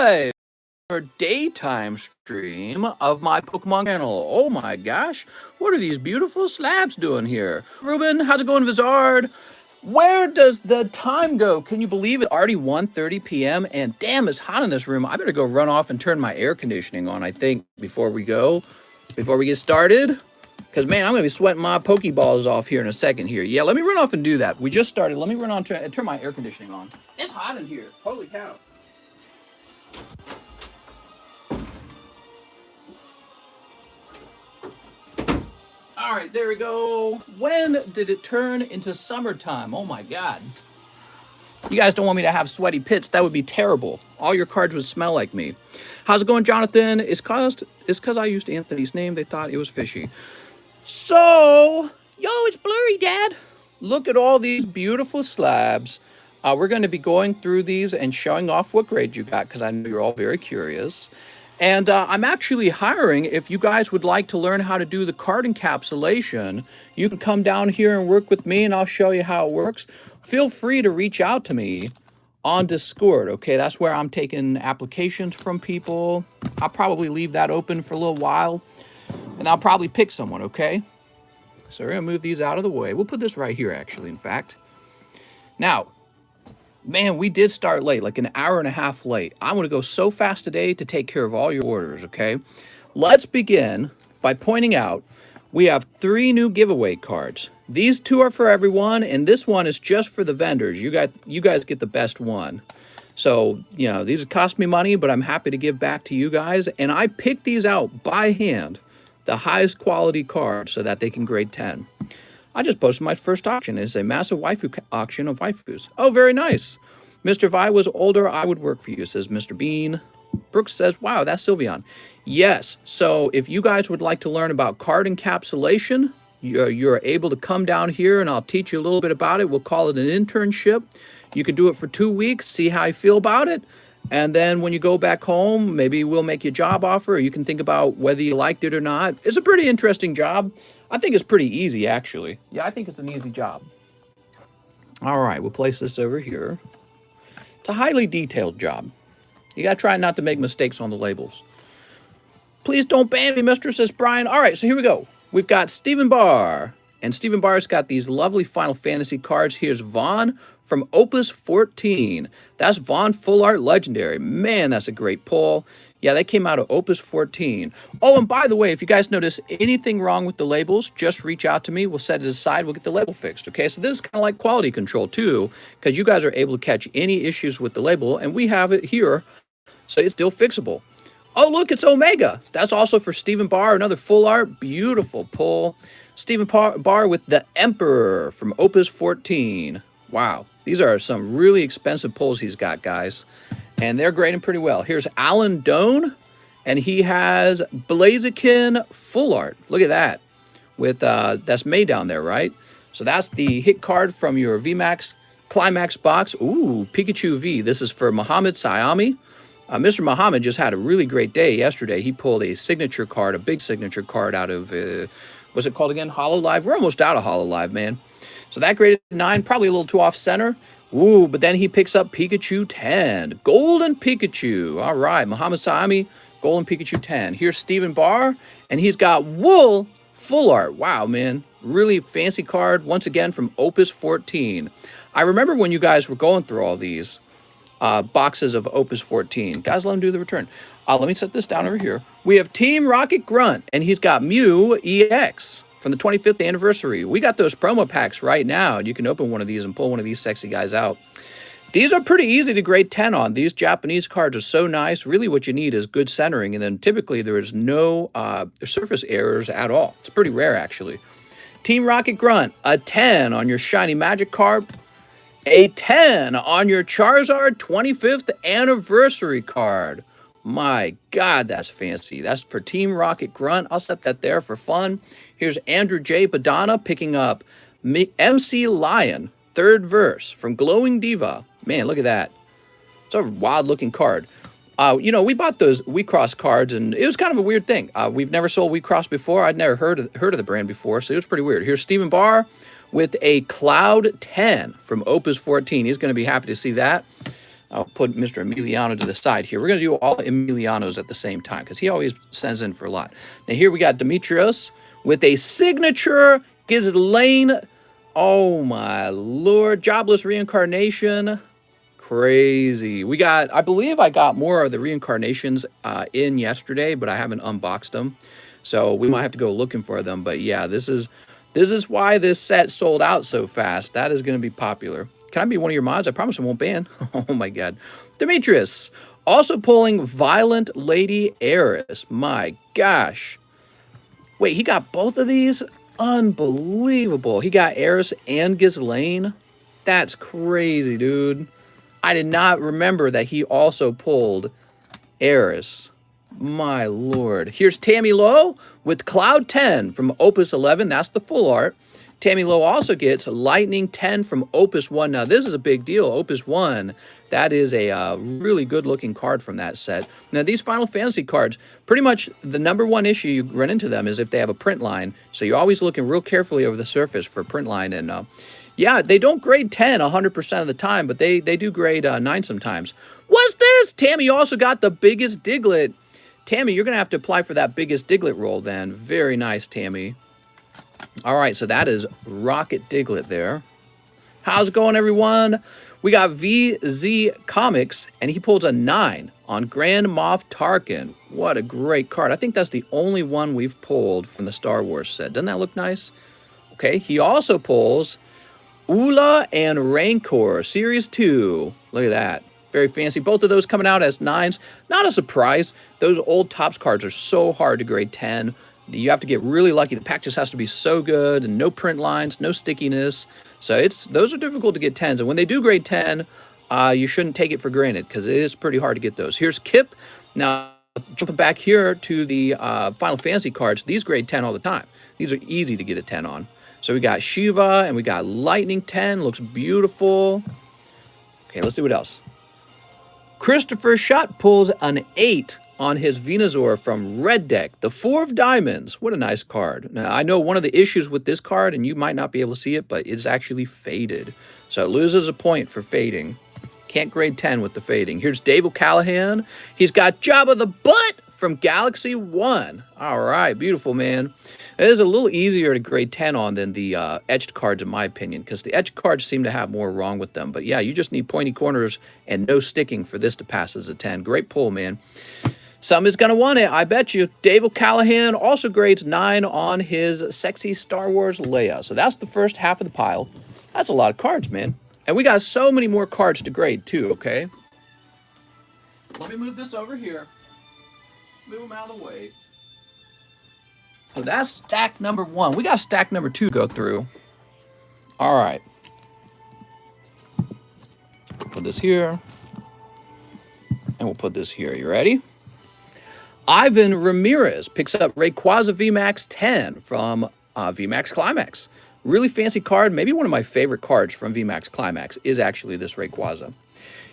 live for daytime stream of my Pokemon channel. Oh my gosh, what are these beautiful slabs doing here? Ruben, how's it going, Vizard? Where does the time go? Can you believe it? Already 1:30 p.m. and damn, it's hot in this room. I better go run off and turn my air conditioning on, I think, before we get started. Because, man, I'm going to be sweating my Pokeballs off here in a second here. Yeah, let me run off and do that. We just started. Let me run on and turn my air conditioning on. It's hot in here. Holy cow. All right, there we go. When did it turn into summertime? Oh, my God. You guys don't want me to have sweaty pits. That would be terrible. All your cards would smell like me. How's it going, Jonathan? It's because I used Anthony's name. They thought it was fishy. So, yo, it's blurry, Dad. Look at all these beautiful slabs. We're going to be going through these and showing off what grade you got because I know you're all very curious. And I'm actually hiring, if you guys would like to learn how to do the card encapsulation, you can come down here and work with me and I'll show you how it works. Feel free to reach out to me on Discord, okay? That's where I'm taking applications from people. I'll probably leave that open for a little while and I'll probably pick someone, okay? So we're gonna move these out of the way. We'll put this right here, actually, in fact. Now, man, we did start late, like an hour and a half late. I'm going to go so fast today to take care of all your orders, okay? Let's begin by pointing out we have 3 new giveaway cards. These 2 are for everyone, and this one is just for the vendors. You guys get the best one. So, you know, these cost me money, but I'm happy to give back to you guys. And I picked these out by hand, the highest quality cards, so that they can grade 10. I just posted my first auction. It's a massive waifu auction of waifus. Oh, very nice. Mr. If I was older, I would work for you, says Mr. Bean. Brooks says, wow, that's Sylveon. Yes, so if you guys would like to learn about card encapsulation, you're able to come down here and I'll teach you a little bit about it. We'll call it an internship. You can do it for 2 weeks, see how you feel about it. And then when you go back home, maybe we'll make you a job offer, or you can think about whether you liked it or not. It's a pretty interesting job. I think it's pretty easy, actually. Yeah, I think it's an easy job. All right, we'll place this over here. It's a highly detailed job. You got to try not to make mistakes on the labels. Please don't ban me, mister, says Brian. All right, so here we go. We've got Stephen Barr. And Stephen Barr's got these lovely Final Fantasy cards. Here's Vaughn from Opus 14. That's Vaughn Full Art Legendary. Man, that's a great pull. Yeah, they came out of Opus 14. Oh, and by the way, if you guys notice anything wrong with the labels, just reach out to me. We'll set it aside. We'll get the label fixed, okay? So this is kind of like quality control, too, because you guys are able to catch any issues with the label, and we have it here, so it's still fixable. Oh, look, it's Omega. That's also for Stephen Barr, another full art. Beautiful pull. Stephen Barr with the Emperor from Opus 14. Wow, these are some really expensive pulls he's got, guys. And they're grading pretty well. Here's Alan Doan, and he has Blaziken full art. Look at that. With that's May down there, right? So that's the hit card from your VMAX Climax box. Ooh, Pikachu V. This is for Muhammad Sayami. Mr. Muhammad just had a really great day yesterday. He pulled a signature card, a big signature card out of, what's it called again? Hololive. We're almost out of Hololive, man. So that graded 9, probably a little too off center. Ooh, but then he picks up Pikachu 10. Golden Pikachu. All right, Muhammad Sayami, Golden Pikachu 10. Here's Stephen Barr, and he's got Wool full art. Wow, man. Really fancy card, once again, from Opus 14. I remember when you guys were going through all these boxes of Opus 14. Guys, let him do the return. Let me set this down over here. We have Team Rocket Grunt, and he's got Mew EX from the 25th anniversary. We got those promo packs right now, and you can open one of these and pull one of these sexy guys out. These are pretty easy to grade 10 on. These Japanese cards are so nice. Really what you need is good centering, and then typically there is no surface errors at all. It's pretty rare, actually. Team Rocket Grunt, a 10 on your Shiny Magic card. A 10 on your Charizard 25th anniversary card. My God, that's fancy. That's for Team Rocket Grunt. I'll set that there for fun. Here's Andrew J. Padana picking up MC Lion, 3rd verse from Glowing Diva. Man, look at that. It's a wild-looking card. You know, we bought those WeCross cards, and it was kind of a weird thing. We've never sold WeCross before. I'd never heard of the brand before, so it was pretty weird. Here's Stephen Barr with a Cloud 10 from Opus 14. He's going to be happy to see that. I'll put Mr. Emiliano to the side here. We're going to do all Emilianos at the same time because he always sends in for a lot. Now here we got Demetrios with a signature Ghislaine. Oh my lord. Jobless reincarnation. Crazy. We got, I believe I got more of the reincarnations in yesterday, but I haven't unboxed them. So we might have to go looking for them. But yeah, this is why this set sold out so fast. That is going to be popular. Can I be one of your mods? I promise I won't ban. Oh my god. Demetrius. Also pulling Violent Lady Heiress. My gosh. Wait, he got both of these? Unbelievable. He got Heiress and Ghislaine. That's crazy, dude. I did not remember that he also pulled Heiress. My lord. Here's Tammy Lowe with Cloud 10 from Opus 11. That's the full art. Tammy Lowe also gets Lightning 10 from Opus 1. Now, this is a big deal. Opus 1, that is a really good-looking card from that set. Now, these Final Fantasy cards, pretty much the #1 issue you run into them is if they have a print line. So you're always looking real carefully over the surface for print line. And, yeah, they don't grade 10 100% of the time, but they do grade 9 sometimes. What's this? Tammy also got the biggest Diglett. Tammy, you're going to have to apply for that biggest Diglett roll then. Very nice, Tammy. All right, so that is Rocket Diglett there. How's it going, everyone? We got VZ Comics, and he pulls a 9 on Grand Moff Tarkin. What a great card. I think that's the only one we've pulled from the Star Wars set. Doesn't that look nice? Okay, he also pulls Ula and Rancor, Series 2. Look at that. Very fancy. Both of those coming out as 9s. Not a surprise. Those old Topps cards are so hard to grade 10. You have to get really lucky. The pack just has to be so good and no print lines, no stickiness. So those are difficult to get 10s. And when they do grade 10, you shouldn't take it for granted because it is pretty hard to get those. Here's Kip. Now, jumping back here to the Final Fantasy cards, these grade 10 all the time. These are easy to get a 10 on. So we got Shiva and we got Lightning 10. Looks beautiful. Okay, let's see what else. Christopher Schott pulls an 8 on his Venusaur from Red Deck, the 4 of Diamonds. What a nice card. Now, I know one of the issues with this card, and you might not be able to see it, but it's actually faded. So it loses a point for fading. Can't grade 10 with the fading. Here's Dave O'Callahan. He's got Jabba the Butt from Galaxy 1. All right, beautiful, man. It is a little easier to grade 10 on than the etched cards, in my opinion, because the etched cards seem to have more wrong with them. But yeah, you just need pointy corners and no sticking for this to pass as a 10. Great pull, man. Some is going to want it, I bet you. Dave O'Callahan also grades 9 on his Sexy Star Wars Leia. So that's the first half of the pile. That's a lot of cards, man. And we got so many more cards to grade, too, okay? Let me move this over here. Move them out of the way. So that's stack #1. We got stack #2 to go through. All right. Put this here. And we'll put this here. You ready? Ivan Ramirez picks up Rayquaza VMAX 10 from VMAX Climax. Really fancy card. Maybe one of my favorite cards from VMAX Climax is actually this Rayquaza.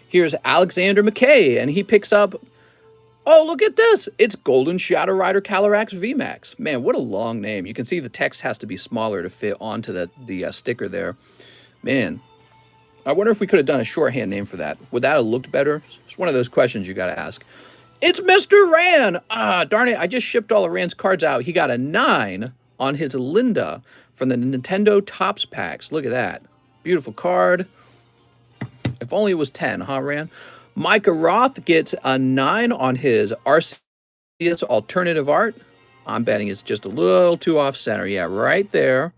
Here's Alexander McKay, and he picks up, oh, look at this. It's Golden Shadow Rider Calyrex VMAX. Man, what a long name. You can see the text has to be smaller to fit onto the sticker there. Man, I wonder if we could have done a shorthand name for that. Would that have looked better? It's one of those questions you got to ask. It's Mr. Ran. Ah, darn it. I just shipped all of Ran's cards out. He got a 9 on his Linda from the Nintendo Topps packs. Look at that. Beautiful card. If only it was 10, huh, Ran? Micah Roth gets a 9 on his Arceus Alternative Art. I'm betting it's just a little too off-center. Yeah, right there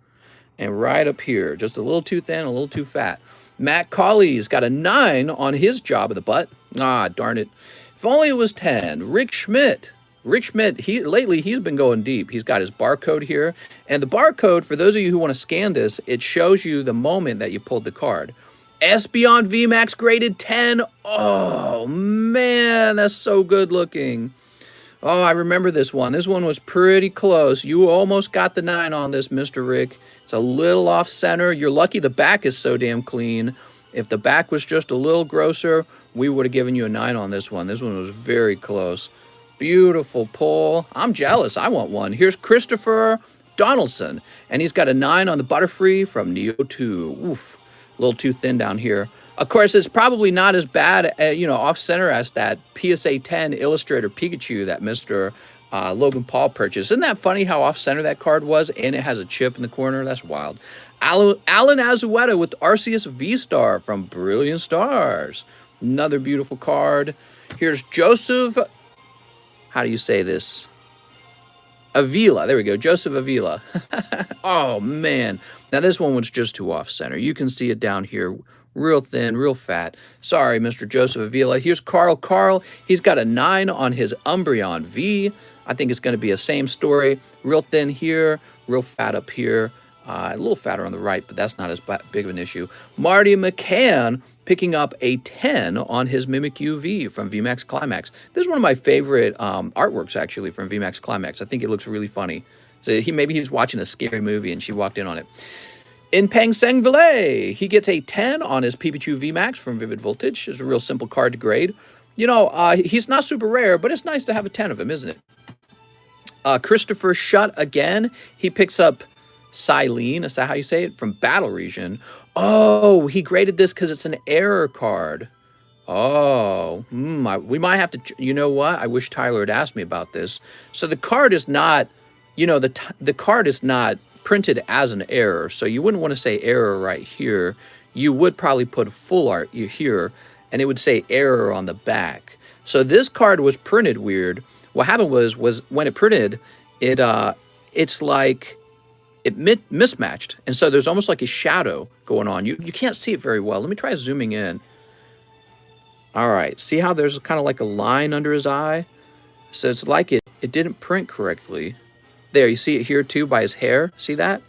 and right up here. Just a little too thin, a little too fat. Matt Colley's got a 9 on his Job of the Butt. Ah, darn it. If only it was 10. Rick Schmidt. Rick Schmidt, lately he's been going deep. He's got his barcode here. And the barcode, for those of you who want to scan this, it shows you the moment that you pulled the card. Espeon VMAX graded 10. Oh, man, that's so good looking. Oh, I remember this one. This one was pretty close. You almost got the 9 on this, Mr. Rick. It's a little off center. You're lucky the back is so damn clean. If the back was just a little grosser, we would have given you a 9 on this one. This one was very close. Beautiful pull. I'm jealous. I want one. Here's Christopher Donaldson, and he's got a 9 on the Butterfree from Neo 2. Oof, a little too thin down here. Of course, it's probably not as bad, off center as that PSA 10 Illustrator Pikachu that Mr. Logan Paul purchased. Isn't that funny how off center that card was? And it has a chip in the corner. That's wild. Alan Azueta with Arceus V-Star from Brilliant Stars. Another beautiful card. Here's Joseph. How do you say this? Avila. There we go. Joseph Avila. Oh, man. Now, this one was just too off-center. You can see it down here. Real thin, real fat. Sorry, Mr. Joseph Avila. Here's Carl. Carl, he's got a 9 on his Umbreon V. I think it's going to be a same story. Real thin here, real fat up here. A little fatter on the right, but that's not as big of an issue. Marty McCann picking up a 10 on his Mimikyu V from VMAX Climax. This is one of my favorite artworks, actually, from VMAX Climax. I think it looks really funny. So maybe he's watching a scary movie and she walked in on it. In Peng Seng Valet, he gets a 10 on his Pikachu VMAX from Vivid Voltage. It's a real simple card to grade. He's not super rare, but it's nice to have a 10 of him, isn't it? Christopher Schutt again. He picks up Silene, is that how you say it? From Battle Region. Oh, he graded this because it's an error card. Oh, we might have to, you know what? I wish Tyler had asked me about this. So the card is not, the card is not printed as an error. So you wouldn't want to say error right here. You would probably put full art here, and it would say error on the back. So this card was printed weird. What happened was when it printed, it's like it mismatched. And so there's almost like a shadow going on. You can't see it very well. Let me try zooming in. All right. See how there's kind of like a line under his eye? So it's like it didn't print correctly. There, you see it here too by his hair. See that?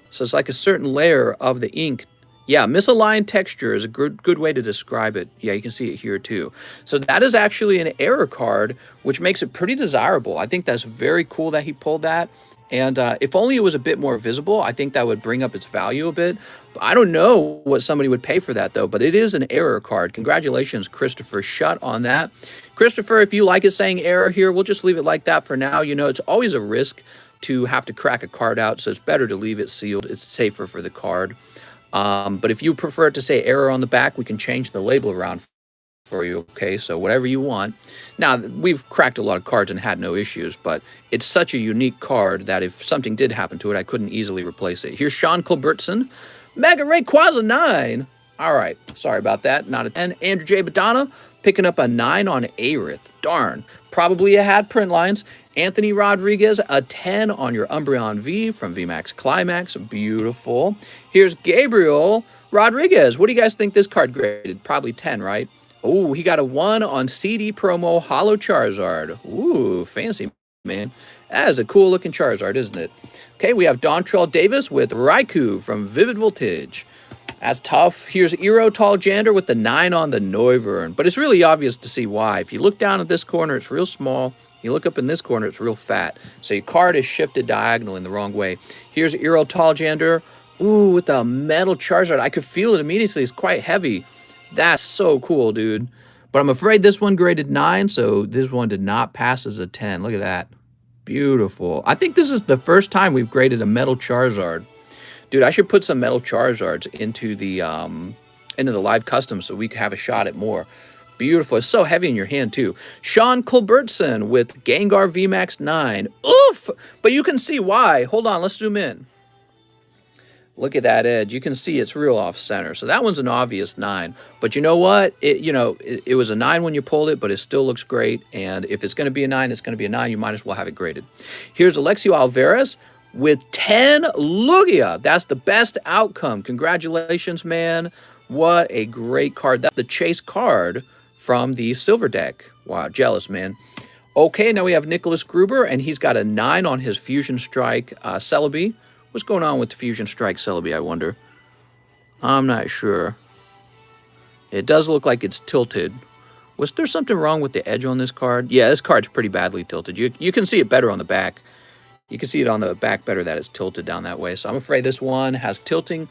So it's like a certain layer of the ink. Yeah, misaligned texture is a good way to describe it. Yeah, you can see it here too. So that is actually an error card, which makes it pretty desirable. I think that's very cool that he pulled that. And if only it was a bit more visible, I think that would bring up its value a bit. But I don't know what somebody would pay for that, though. But it is an error card. Congratulations, Christopher Schutt, on that. Christopher, if you like it saying error here, we'll just leave it like that for now. It's always a risk to have to crack a card out, so it's better to leave it sealed. It's safer for the card. But if you prefer it to say error on the back, we can change the label around for you, okay? So whatever you want. Now, we've cracked a lot of cards and had no issues, but it's such a unique card that if something did happen to it, I couldn't easily replace it. Here's Sean Culbertson, Mega Rayquaza 9. All right, sorry about that, not a 10. Andrew J. Badana picking up a 9 on Aerith. Darn, probably a had print lines. Anthony Rodriguez, a 10 on your Umbreon V from VMAX Climax. Beautiful. Here's Gabriel Rodriguez. What do you guys think this card graded? Probably 10, right? Oh, he got a 1 on CD Promo Holo Charizard. Ooh, fancy, man. That is a cool-looking Charizard, isn't it? Okay, we have Dontrell Davis with Raikou from Vivid Voltage. That's tough. Here's Eero Talljander with the 9 on the Noivern. But it's really obvious to see why. If you look down at this corner, it's real small. You look up in this corner, it's real fat. So your card is shifted diagonal in the wrong way. Here's Eero Talljander. Ooh, with the metal Charizard. I could feel it immediately. It's quite heavy. That's so cool, dude. But I'm afraid this one graded 9, so this one did not pass as a 10. Look at that. Beautiful. I think this is the first time we've graded a metal Charizard. Dude, I should put some metal Charizards into the live custom so we can have a shot at more. Beautiful. It's so heavy in your hand, too. Sean Culbertson with Gengar VMAX 9. Oof! But you can see why. Hold on, let's zoom in. Look at that edge. You can see it's real off-center. So that one's an obvious 9. But you know what? It was a 9 when you pulled it, but it still looks great. And if it's going to be a 9, it's going to be a 9. You might as well have it graded. Here's Alexio Alvarez with 10 Lugia. That's the best outcome. Congratulations, man. What a great card. That's the chase card from the silver deck. Wow, jealous, man. Okay, now we have Nicholas Gruber, and he's got a 9 on his Fusion Strike Celebi. What's going on with the Fusion Strike Celebi, I wonder? I'm not sure. It does look like it's tilted. Was there something wrong with the edge on this card? Yeah, this card's pretty badly tilted. You can see it better on the back. You can see it on the back better that it's tilted down that way. So I'm afraid this one has tilting.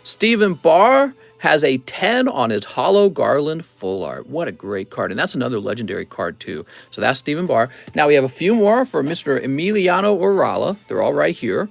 Stephen Barr has a 10 on his Hollow Garland Full Art. What a great card. And that's another legendary card, too. So that's Stephen Barr. Now we have a few more for Mr. Emiliano Orala. They're all right here.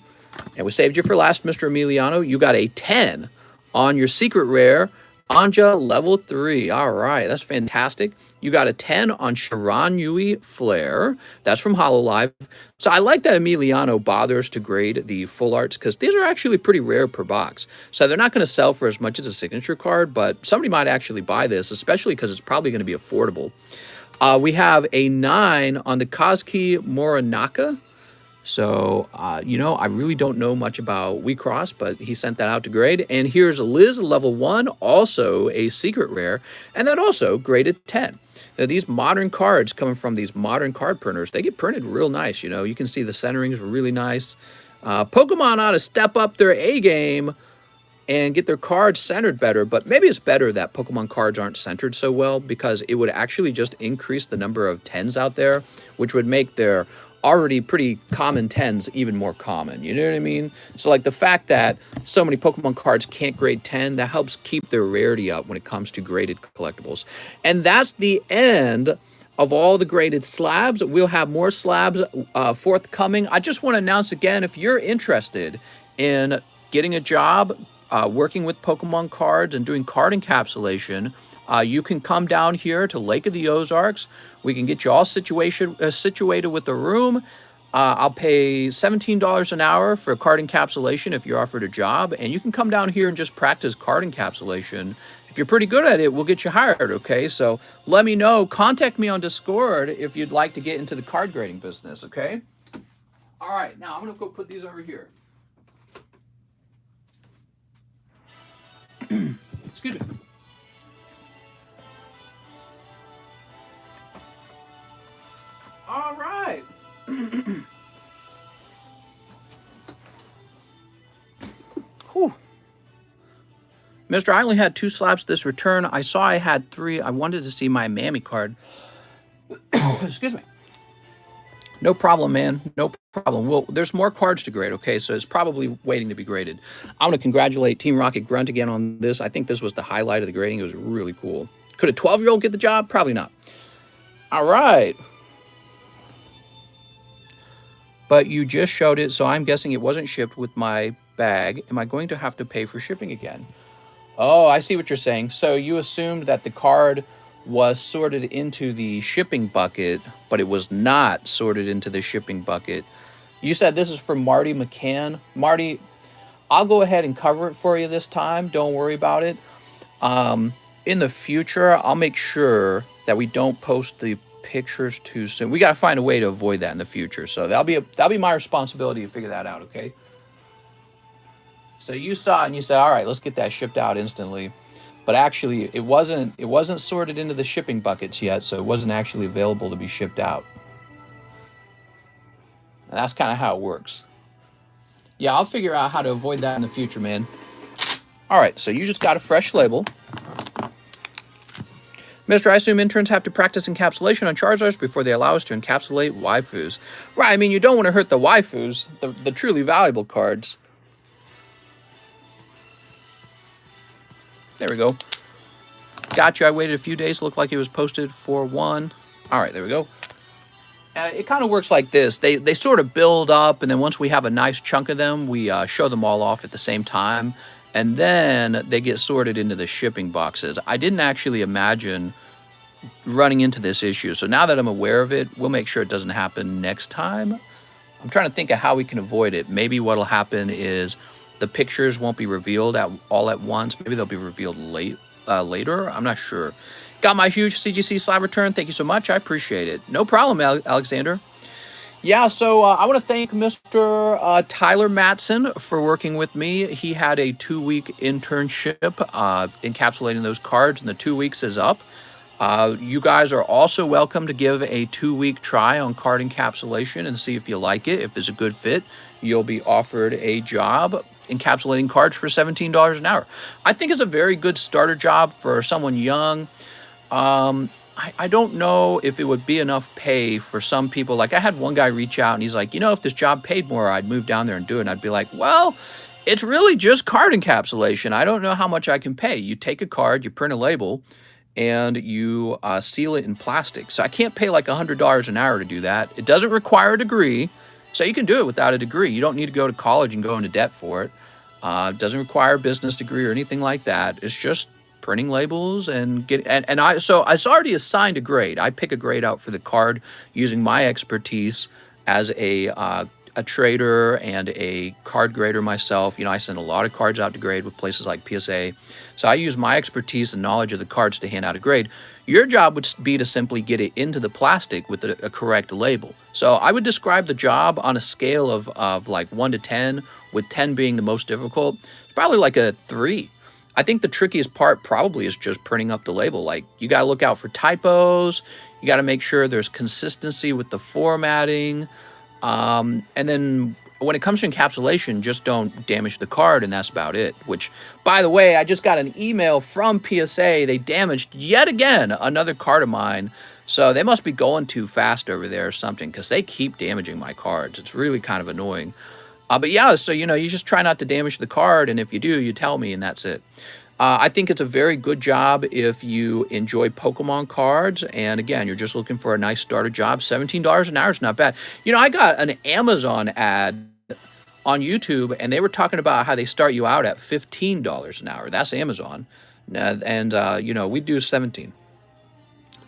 And we saved you for last, Mr. Emiliano. You got a 10 on your secret rare Anja, level 3. All right, that's fantastic. You got a 10 on Sharon Yui Flare. That's from HoloLive. So I like that Emiliano bothers to grade the full arts because these are actually pretty rare per box. So they're not going to sell for as much as a signature card, but somebody might actually buy this, especially because it's probably going to be affordable. We have a 9 on the Kazuki Morinaka. So, I really don't know much about WeCross, but he sent that out to grade. And here's Liz, level 1, also a secret rare, and that also graded 10. Now, these modern cards coming from these modern card printers, they get printed real nice. You can see the centerings are really nice. Pokemon ought to step up their A game and get their cards centered better, but maybe it's better that Pokemon cards aren't centered so well because it would actually just increase the number of 10s out there, which would make their already pretty common 10s even more common. You know what I mean? So like the fact that so many Pokemon cards can't grade 10, that helps keep their rarity up when it comes to graded collectibles. And that's the end of all the graded slabs. We'll have more slabs forthcoming. I just want to announce again, if you're interested in getting a job working with Pokemon cards and doing card encapsulation, you can come down here to Lake of the Ozarks. We can get you all situated with a room. I'll pay $17 an hour for card encapsulation if you're offered a job, and you can come down here and just practice card encapsulation. If you're pretty good at it, we'll get you hired, okay? So let me know. Contact me on Discord if you'd like to get into the card grading business, okay? All right, now I'm going to go put these over here. Excuse me. All right. Whew. Mister, I only had 2 slabs this return. I saw I had 3. I wanted to see my Mammy card. Excuse me. No problem, man. No problem. Well, there's more cards to grade, okay? So it's probably waiting to be graded. I want to congratulate Team Rocket Grunt again on this. I think this was the highlight of the grading. It was really cool. Could a 12-year-old get the job? Probably not. All right. But you just showed it, so I'm guessing it wasn't shipped with my bag. Am I going to have to pay for shipping again? Oh, I see what you're saying. So you assumed that the card was sorted into the shipping bucket, but it was not sorted into the shipping bucket. You said this is from Marty McCann. Marty, I'll go ahead and cover it for you this time. Don't worry about it. In the future, I'll make sure that we don't post the pictures too soon. We got to find a way to avoid that in the future. So that'll be my responsibility to figure that out, okay? So you saw it and you said, all right, let's get that shipped out instantly. But actually, it wasn't sorted into the shipping buckets yet, so it wasn't actually available to be shipped out. And that's kind of how it works. Yeah, I'll figure out how to avoid that in the future, man. All right, so you just got a fresh label. Mister, I assume interns have to practice encapsulation on Charizards before they allow us to encapsulate waifus. Right, I mean, you don't want to hurt the waifus, the truly valuable cards. There we go. Gotcha. I waited a few days. Looked like it was posted for 1. All right, there we go. It kind of works like this. They sort of build up, and then once we have a nice chunk of them, we show them all off at the same time, and then they get sorted into the shipping boxes. I didn't actually imagine running into this issue, so now that I'm aware of it, we'll make sure it doesn't happen next time. I'm trying to think of how we can avoid it. Maybe what'll happen is the pictures won't be revealed all at once. Maybe they'll be revealed later. I'm not sure. Got my huge CGC slab return. Thank you so much. I appreciate it. No problem, Alexander. Yeah, so I want to thank Mr. Tyler Matson for working with me. He had a 2-week internship encapsulating those cards, and the 2 weeks is up. You guys are also welcome to give a 2-week try on card encapsulation and see if you like it. If it's a good fit, you'll be offered a job encapsulating cards for $17 an hour. I think it's a very good starter job for someone young. I don't know if it would be enough pay for some people. Like I had one guy reach out and he's like, if this job paid more, I'd move down there and do it. And I'd be like, well, it's really just card encapsulation. I don't know how much I can pay. You take a card, you print a label, and you seal it in plastic. So I can't pay like $100 an hour to do that. It doesn't require a degree. So you can do it without a degree. You don't need to go to college and go into debt for it. It doesn't require a business degree or anything like that. It's just printing labels and so it's already assigned a grade. I pick a grade out for the card using my expertise as a trader and a card grader myself. I send a lot of cards out to grade with places like PSA. So I use my expertise and knowledge of the cards to hand out a grade. Your job would be to simply get it into the plastic with a correct label. So I would describe the job on a scale of like 1 to 10, with 10 being the most difficult. It's probably like a 3. I think the trickiest part probably is just printing up the label. Like, you got to look out for typos. You got to make sure there's consistency with the formatting. And then when it comes to encapsulation, just don't damage the card, and that's about it. Which, by the way, I just got an email from PSA. They damaged yet again another card of mine. So they must be going too fast over there or something, because they keep damaging my cards. It's really kind of annoying. But yeah, so, you just try not to damage the card, and if you do, you tell me, and that's it. I think it's a very good job if you enjoy Pokemon cards. And again, you're just looking for a nice starter job. $17 an hour is not bad. I got an Amazon ad on YouTube, and they were talking about how they start you out at $15 an hour. That's Amazon. And we do 17.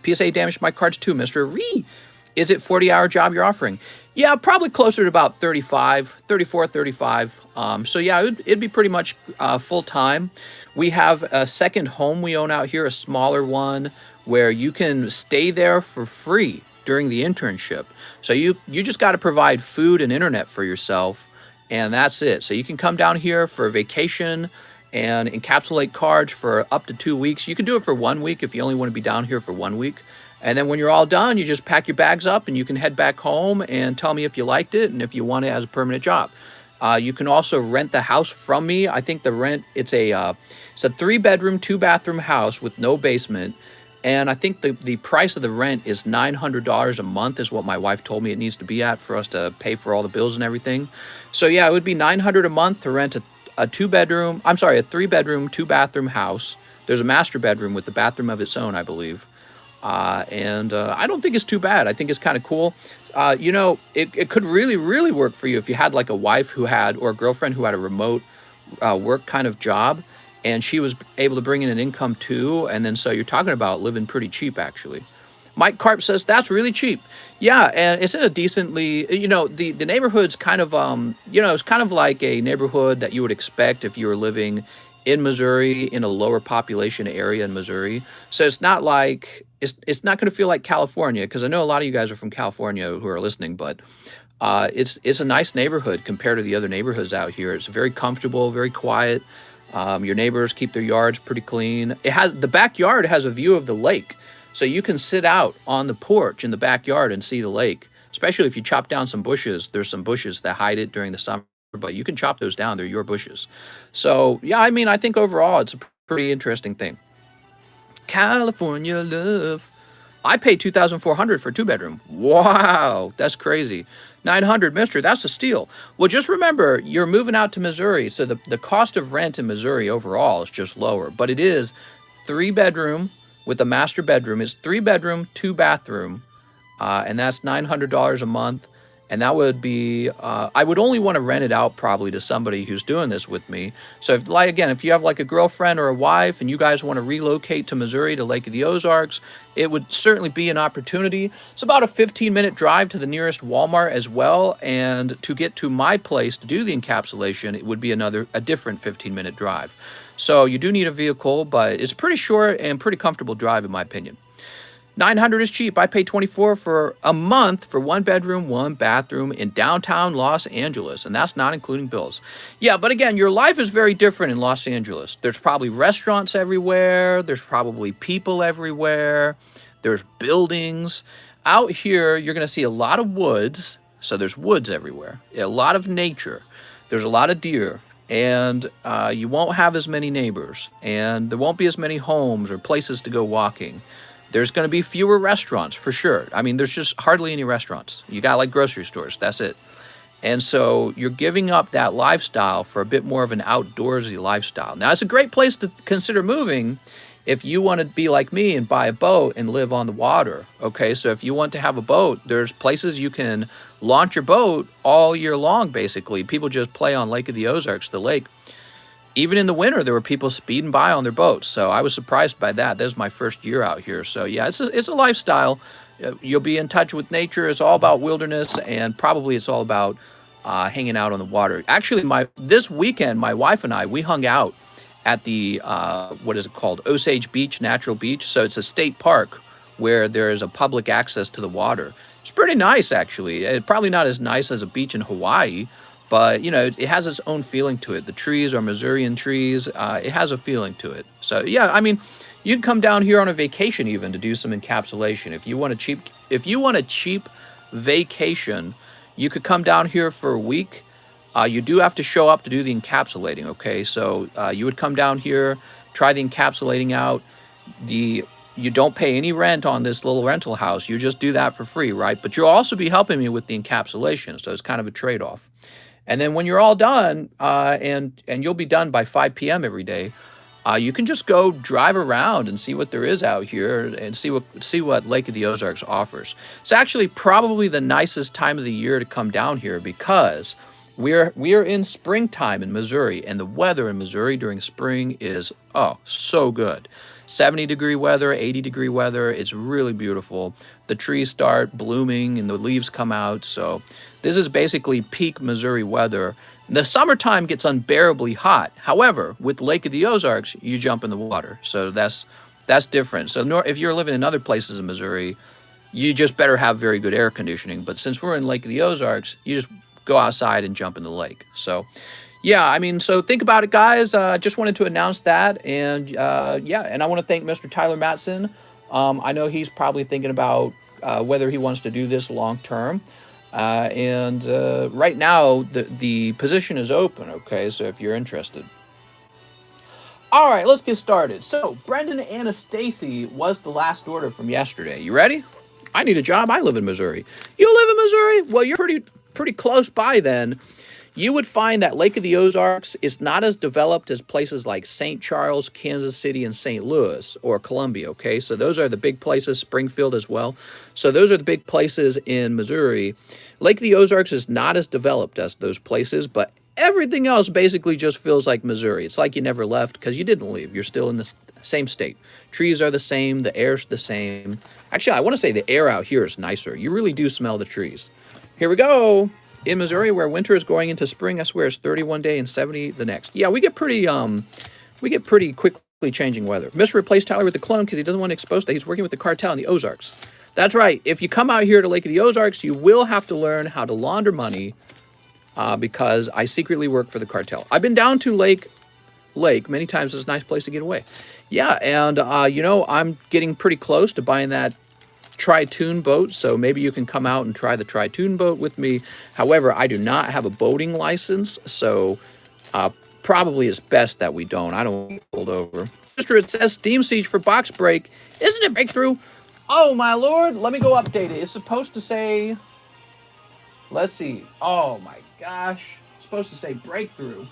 PSA damaged my cards too, Mr. Ree. Is it 40-hour job you're offering? Yeah, probably closer to about 34, 35. So yeah, it'd be pretty much full-time. We have a second home we own out here, a smaller one, where you can stay there for free during the internship. So you just got to provide food and internet for yourself, and that's it. So you can come down here for a vacation and encapsulate cards for up to 2 weeks. You can do it for 1 week if you only want to be down here for 1 week. And then when you're all done, you just pack your bags up and you can head back home and tell me if you liked it and if you want it as a permanent job. You can also rent the house from me. I think the rent, it's a 3-bedroom, 2-bathroom house with no basement. And I think the price of the rent is $900 a month is what my wife told me it needs to be at for us to pay for all the bills and everything. So yeah, it would be $900 a month to rent a 3-bedroom, 2-bathroom house. There's a master bedroom with the bathroom of its own, I believe. And I don't think it's too bad. I think it's kind of cool. It could really, really work for you if you had like a wife or a girlfriend who had a remote work kind of job, and she was able to bring in an income too. And then so you're talking about living pretty cheap, actually. Mike Karp says that's really cheap. Yeah, and it's in a decently, the neighborhood's kind of, it's kind of like a neighborhood that you would expect if you were living in Missouri, in a lower population area in Missouri. So it's not like, it's not going to feel like California, because I know a lot of you guys are from California who are listening, but it's a nice neighborhood compared to the other neighborhoods out here. It's very comfortable, very quiet. Your neighbors keep their yards pretty clean. The backyard has a view of the lake, so you can sit out on the porch in the backyard and see the lake, especially if you chop down some bushes. There's some bushes that hide it during the summer, but you can chop those down. They're your bushes. So yeah, I think overall it's a pretty interesting thing. California love. I paid $2,400 for a 2-bedroom. Wow, that's crazy. $900, mister, that's a steal. Well, just remember, you're moving out to Missouri, so the cost of rent in Missouri overall is just lower. But it is 3-bedroom with a master bedroom. It's 3-bedroom, 2-bathroom, and that's $900 a month. And that would be, I would only want to rent it out probably to somebody who's doing this with me. So if you have like a girlfriend or a wife and you guys want to relocate to Missouri, to Lake of the Ozarks, it would certainly be an opportunity. It's about a 15-minute drive to the nearest Walmart as well. And to get to my place to do the encapsulation, it would be a different 15-minute drive. So you do need a vehicle, but it's pretty short and pretty comfortable drive in my opinion. $900 is cheap. I pay $24 for a month for 1-bedroom, 1-bathroom in downtown Los Angeles, and that's not including bills. Yeah, but again, your life is very different in Los Angeles. There's probably restaurants everywhere. There's probably people everywhere. There's buildings. Out here, you're going to see a lot of woods, so there's woods everywhere. A lot of nature. There's a lot of deer, and you won't have as many neighbors, and there won't be as many homes or places to go walking. There's going to be fewer restaurants for sure. There's just hardly any restaurants. You got like grocery stores, that's it. And so you're giving up that lifestyle for a bit more of an outdoorsy lifestyle. Now, it's a great place to consider moving if you want to be like me and buy a boat and live on the water. Okay, so if you want to have a boat, there's places you can launch your boat all year long, basically. People just play on Lake of the Ozarks, the lake. even in the winter, there were people speeding by on their boats. So I was surprised by that. This is my first year out here. So yeah, it's a lifestyle. You'll be in touch with nature. It's all about wilderness, and probably it's all about hanging out on the water. Actually, this weekend, my wife and I, we hung out at the, what is it called? Osage Beach Natural Beach. So it's a state park where there is a public access to the water. It's pretty nice, actually. It's probably not as nice as a beach in Hawaii, but, you know, it has its own feeling to it. The trees are Missourian trees. It has a feeling to it. So, yeah, I mean, you can come down here on a vacation even to do some encapsulation. If you want a cheap vacation, you could come down here for a week. You do have to show up to do the encapsulating, okay? So you would come down here, try the encapsulating out. You don't pay any rent on this little rental house. You just do that for free, right? But you'll also be helping me with the encapsulation, so it's kind of a trade-off. And then when you're all done, and you'll be done by 5 p.m. every day, you can just go drive around and see what there is out here and see what Lake of the Ozarks offers. It's actually probably the nicest time of the year to come down here because we are in springtime in Missouri, and the weather in Missouri during spring is, oh, so good. 70-degree weather, 80-degree weather. It's really beautiful. The trees start blooming and the leaves come out. So this is basically peak Missouri weather. The summertime gets unbearably hot. However, with Lake of the Ozarks, you jump in the water. So that's different. So if you're living in other places in Missouri, you just better have very good air conditioning. But since we're in Lake of the Ozarks, you just go outside and jump in the lake. So yeah, I mean, so think about it, guys. Just wanted to announce that. And yeah, and I want to thank Mr. Tyler Matson. I know he's probably thinking about whether he wants to do this long term. And right now, the position is open, okay? So if you're interested. All right, let's get started. So Brendan Anastasi was the last order from yesterday. You ready? I need a job. I live in Missouri. You live in Missouri? Well, you're pretty close by then. You would find that Lake of the Ozarks is not as developed as places like St. Charles, Kansas City, and St. Louis, or Columbia, okay? So those are the big places, Springfield as well. So those are the big places in Missouri. Lake of the Ozarks is not as developed as those places, but everything else basically just feels like Missouri. It's like you never left because you didn't leave. You're still in the same state. Trees are the same. The air's the same. Actually, I want to say the air out here is nicer. You really do smell the trees. Here we go. In Missouri, where winter is going into spring, I swear it's 31 day and 70 the next. Yeah, we get pretty quickly changing weather. Mr. replaced Tyler with the clone because he doesn't want to expose that he's working with the cartel in the Ozarks. That's right. If you come out here to Lake of the Ozarks, you will have to learn how to launder money because I secretly work for the cartel. I've been down to Lake many times. It's a nice place to get away. Yeah, and you know, I'm getting pretty close to buying that Tri-Toon boat, so maybe you can come out and try the Tri-Toon boat with me. However, I do not have a boating license, so probably it's best that we don't. I don't want to pulled over. Mister, it says Steam Siege for box break. Isn't it breakthrough? Oh my lord, let me go update it. It's supposed to say, let's see. Oh my gosh, it's supposed to say breakthrough.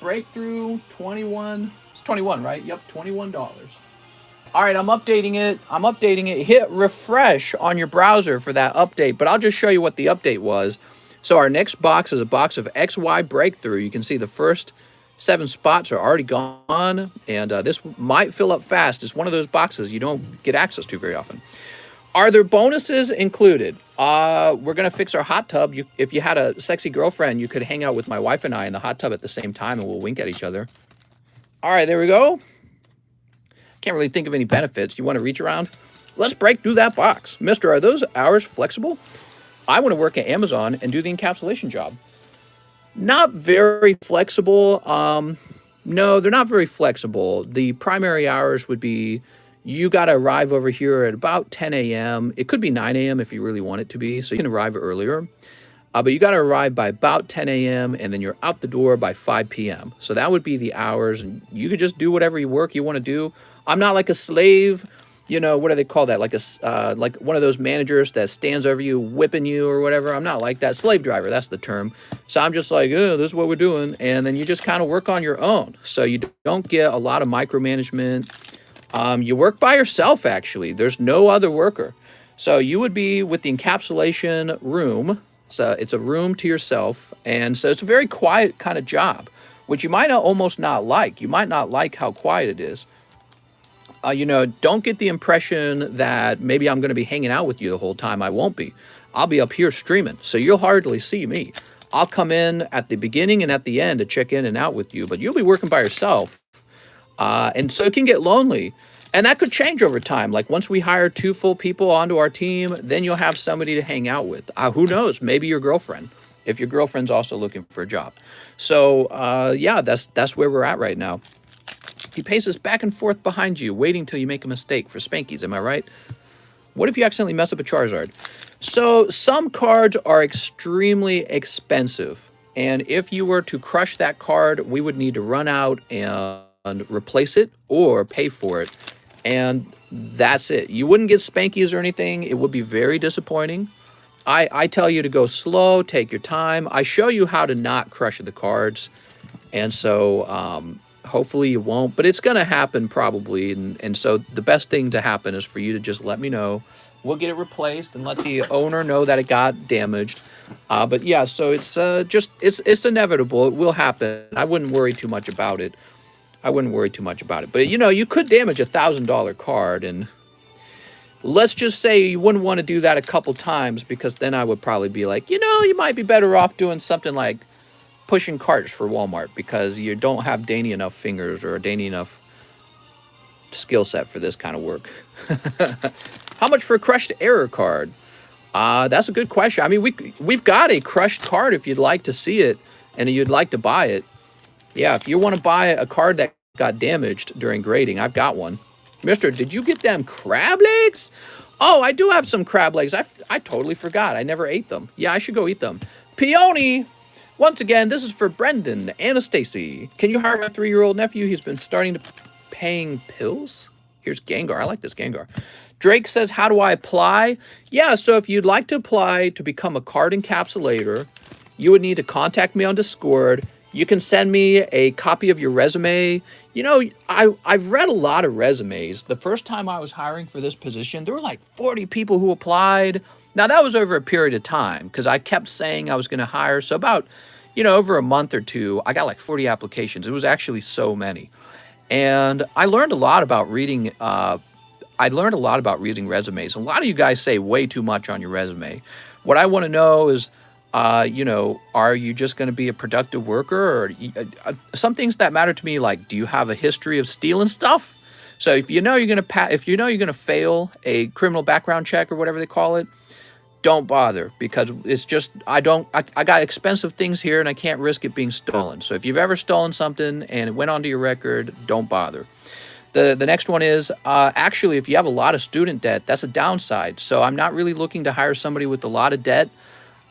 Breakthrough 21. It's 21, right? Yep, $21. All right, I'm updating it. Hit refresh on your browser for that update, but I'll just show you what the update was. So our next box is a box of XY Breakthrough. You can see the first 7 spots are already gone, and this might fill up fast. It's one of those boxes you don't get access to very often. Are there bonuses included? We're going to fix our hot tub. If you had a sexy girlfriend, you could hang out with my wife and I in the hot tub at the same time, and we'll wink at each other. All right, there we go. Can't really think of any benefits. You want to reach around? Let's break through that box. Mister, are those hours flexible? I want to work at Amazon and do the encapsulation job. Not very flexible. No, they're not very flexible. The primary hours would be you got to arrive over here at about 10 a.m. It could be 9 a.m. if you really want it to be, so you can arrive earlier. But you got to arrive by about 10 a.m. and then you're out the door by 5 p.m. So that would be the hours, and you could just do whatever work you want to do. I'm not like a slave, you know, what do they call that? Like one of those managers that stands over you, whipping you or whatever. I'm not like that. Slave driver, that's the term. So I'm just like, oh, this is what we're doing. And then you just kind of work on your own. So you don't get a lot of micromanagement. You work by yourself, actually. There's no other worker. So you would be with the encapsulation room. So it's a room to yourself. And so it's a very quiet kind of job. which you might almost not like. You might not like how quiet it is. Don't get the impression that maybe I'm going to be hanging out with you the whole time. I won't be. I'll be up here streaming, so you'll hardly see me. I'll come in at the beginning and at the end to check in and out with you, but you'll be working by yourself. And so it can get lonely. And that could change over time. Like once we hire 2 full people onto our team, then you'll have somebody to hang out with. Who knows? Maybe your girlfriend, if your girlfriend's also looking for a job. So yeah, that's where we're at right now. He paces back and forth behind you, waiting till you make a mistake for Spankies. Am I right? What if you accidentally mess up a Charizard? So some cards are extremely expensive. And if you were to crush that card, we would need to run out and replace it or pay for it. And that's it. You wouldn't get Spankies or anything. It would be very disappointing. I tell you to go slow, take your time. I show you how to not crush the cards. And so hopefully you won't, but it's going to happen probably. And so the best thing to happen is for you to just let me know. We'll get it replaced and let the owner know that it got damaged. But yeah, so it's inevitable. It will happen. I wouldn't worry too much about it. But you could damage a $1,000 card, and let's just say you wouldn't want to do that a couple times, because then I would probably be like, you might be better off doing something like pushing carts for Walmart, because you don't have dainty enough fingers or a dainty enough skill set for this kind of work. How much for a crushed error card? That's a good question. I mean, we've got a crushed card if you'd like to see it and you'd like to buy it. Yeah, if you want to buy a card that got damaged during grading, I've got one. Mister, did you get them crab legs? Oh, I do have some crab legs. I totally forgot. I never ate them. Yeah, I should go eat them. Peony! Once again, this is for Brendan and Stacy. Can you hire my 3-year-old nephew? He's been starting to paying pills. Here's Gengar. I like this Gengar. Drake says, how do I apply? Yeah, so if you'd like to apply to become a card encapsulator, you would need to contact me on Discord. You can send me a copy of your resume. I've read a lot of resumes. The first time I was hiring for this position, there were like 40 people who applied. Now, that was over a period of time because I kept saying I was going to hire. So about, over a month or two, I got like 40 applications. It was actually so many. And I learned a lot about reading. Resumes. A lot of you guys say way too much on your resume. What I want to know is, are you just going to be a productive worker? Or some things that matter to me, like, do you have a history of stealing stuff? So if you're going to fail a criminal background check or whatever they call it, don't bother, because it's just, I got expensive things here and I can't risk it being stolen. So if you've ever stolen something and it went onto your record, don't bother. The next one is, actually, if you have a lot of student debt, that's a downside. So I'm not really looking to hire somebody with a lot of debt.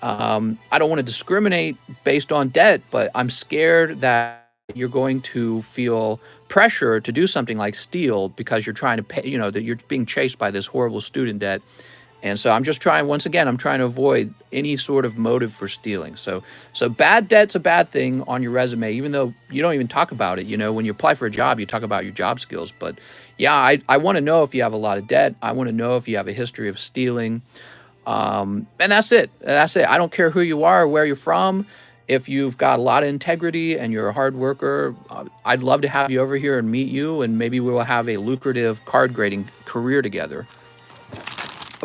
I don't want to discriminate based on debt, but I'm scared that you're going to feel pressure to do something like steal because you're trying to pay, that you're being chased by this horrible student debt. And so I'm trying to avoid any sort of motive for stealing. So bad debt's a bad thing on your resume, even though you don't even talk about it. When you apply for a job, you talk about your job skills. But yeah, I want to know if you have a lot of debt. I want to know if you have a history of stealing. And that's it. I don't care who you are or where you're from. If you've got a lot of integrity and you're a hard worker, I'd love to have you over here and meet you, and maybe we will have a lucrative card grading career together.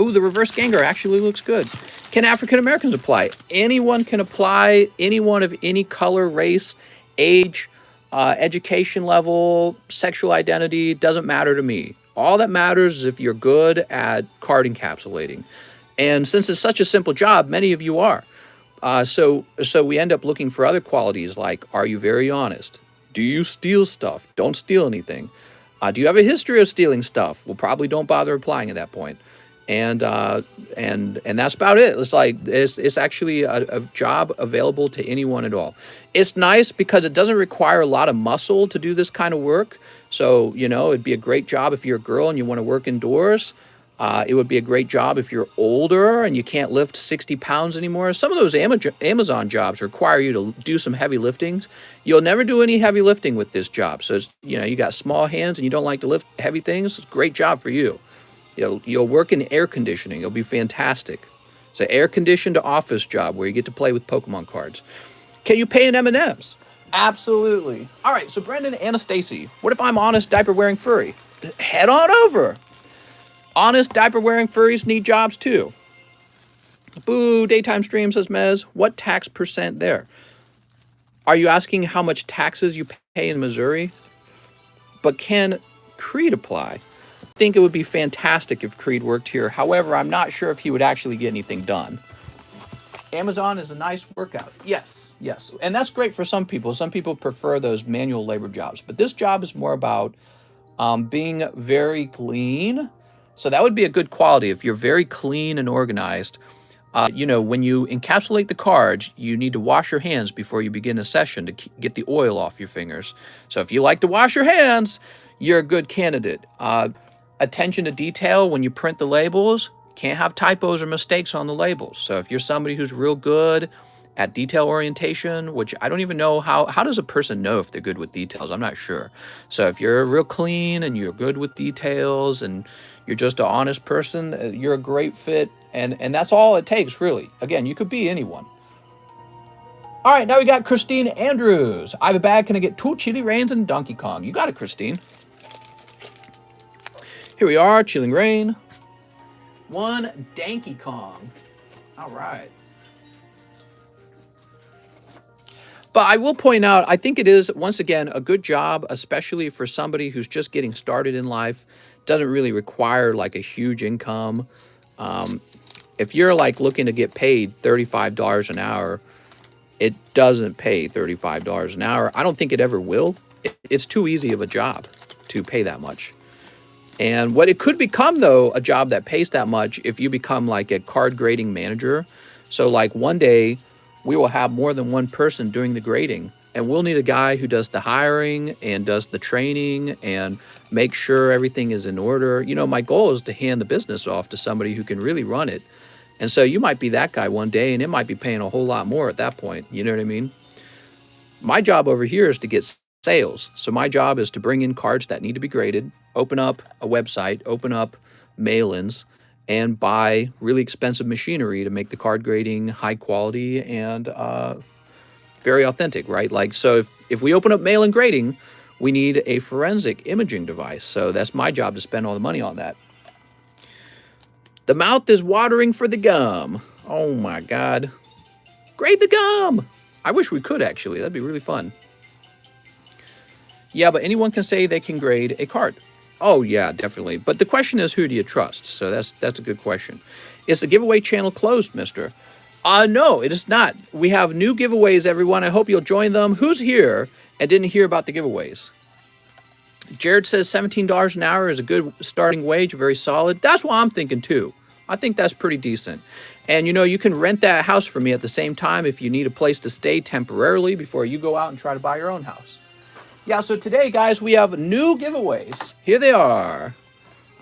Oh, the reverse Gengar actually looks good. Can African Americans apply? Anyone can apply. Anyone of any color, race, age, education level, sexual identity, doesn't matter to me. All that matters is if you're good at card encapsulating. And since it's such a simple job, many of you are. So we end up looking for other qualities like, are you very honest? Do you steal stuff? Don't steal anything. Do you have a history of stealing stuff? Well, probably don't bother applying at that point. And that's about it. It's like it's actually a job available to anyone at all. It's nice because it doesn't require a lot of muscle to do this kind of work. So it'd be a great job if you're a girl and you want to work indoors. It would be a great job if you're older and you can't lift 60 pounds anymore. Some of those Amazon jobs require you to do some heavy liftings. You'll never do any heavy lifting with this job. So it's, you got small hands and you don't like to lift heavy things. It's a great job for you. You'll work in air conditioning. It'll be fantastic. It's an air-conditioned office job where you get to play with Pokemon cards. Can you pay in M&Ms? Absolutely. All right, so Brendan and Stacy, what if I'm honest diaper wearing furry? Head on over. Honest diaper wearing furries need jobs too. Boo, daytime stream, says Mez. What tax percent there? Are you asking how much taxes you pay in Missouri? But can Creed apply? I think it would be fantastic if Creed worked here. However, I'm not sure if he would actually get anything done. Amazon is a nice workout. Yes, yes. And that's great for some people. Some people prefer those manual labor jobs. But this job is more about being very clean. So that would be a good quality if you're very clean and organized. You know, when you encapsulate the cards, you need to wash your hands before you begin a session to get the oil off your fingers. So if you like to wash your hands, you're a good candidate. Attention to detail when you print the labels. Can't have typos or mistakes on the labels. So if you're somebody who's real good at detail orientation, which I don't even know how does a person know if they're good with details? I'm not sure. So if you're real clean and you're good with details and you're just an honest person, you're a great fit. And that's all it takes, really. Again, you could be anyone. All right, now we got Christine Andrews. I have a bag. Can I get 2 chili rains and Donkey Kong? You got it, Christine. Here we are, Chilling Rain. 1 Donkey Kong. All right. But I will point out, I think it is, once again, a good job, especially for somebody who's just getting started in life. Doesn't really require like a huge income. If you're like looking to get paid $35 an hour, it doesn't pay $35 an hour. I don't think it ever will. It's too easy of a job to pay that much. And what it could become, though, a job that pays that much if you become like a card grading manager. So like one day we will have more than one person doing the grading, and we'll need a guy who does the hiring and does the training and make sure everything is in order. You know, my goal is to hand the business off to somebody who can really run it. And so you might be that guy one day, and it might be paying a whole lot more at that point. You know what I mean? My job over here is to get sales. So my job is to bring in cards that need to be graded, open up a website, open up mail-ins, and buy really expensive machinery to make the card grading high quality and very authentic, right? Like, so if we open up mail-in grading, we need a forensic imaging device. So that's my job to spend all the money on that. The mouth is watering for the gum. Oh my God. Grade the gum. I wish we could, actually. That'd be really fun. Yeah, but anyone can say they can grade a card. Oh yeah, definitely. But the question is, who do you trust? So that's a good question. Is the giveaway channel closed, mister? No, it is not. We have new giveaways, everyone. I hope you'll join them. Who's here and didn't hear about the giveaways? Jared says $17 an hour is a good starting wage, very solid. That's what I'm thinking too. I think that's pretty decent. And you know, you can rent that house for me at the same time if you need a place to stay temporarily before you go out and try to buy your own house. Yeah, so today, guys, we have new giveaways. Here they are.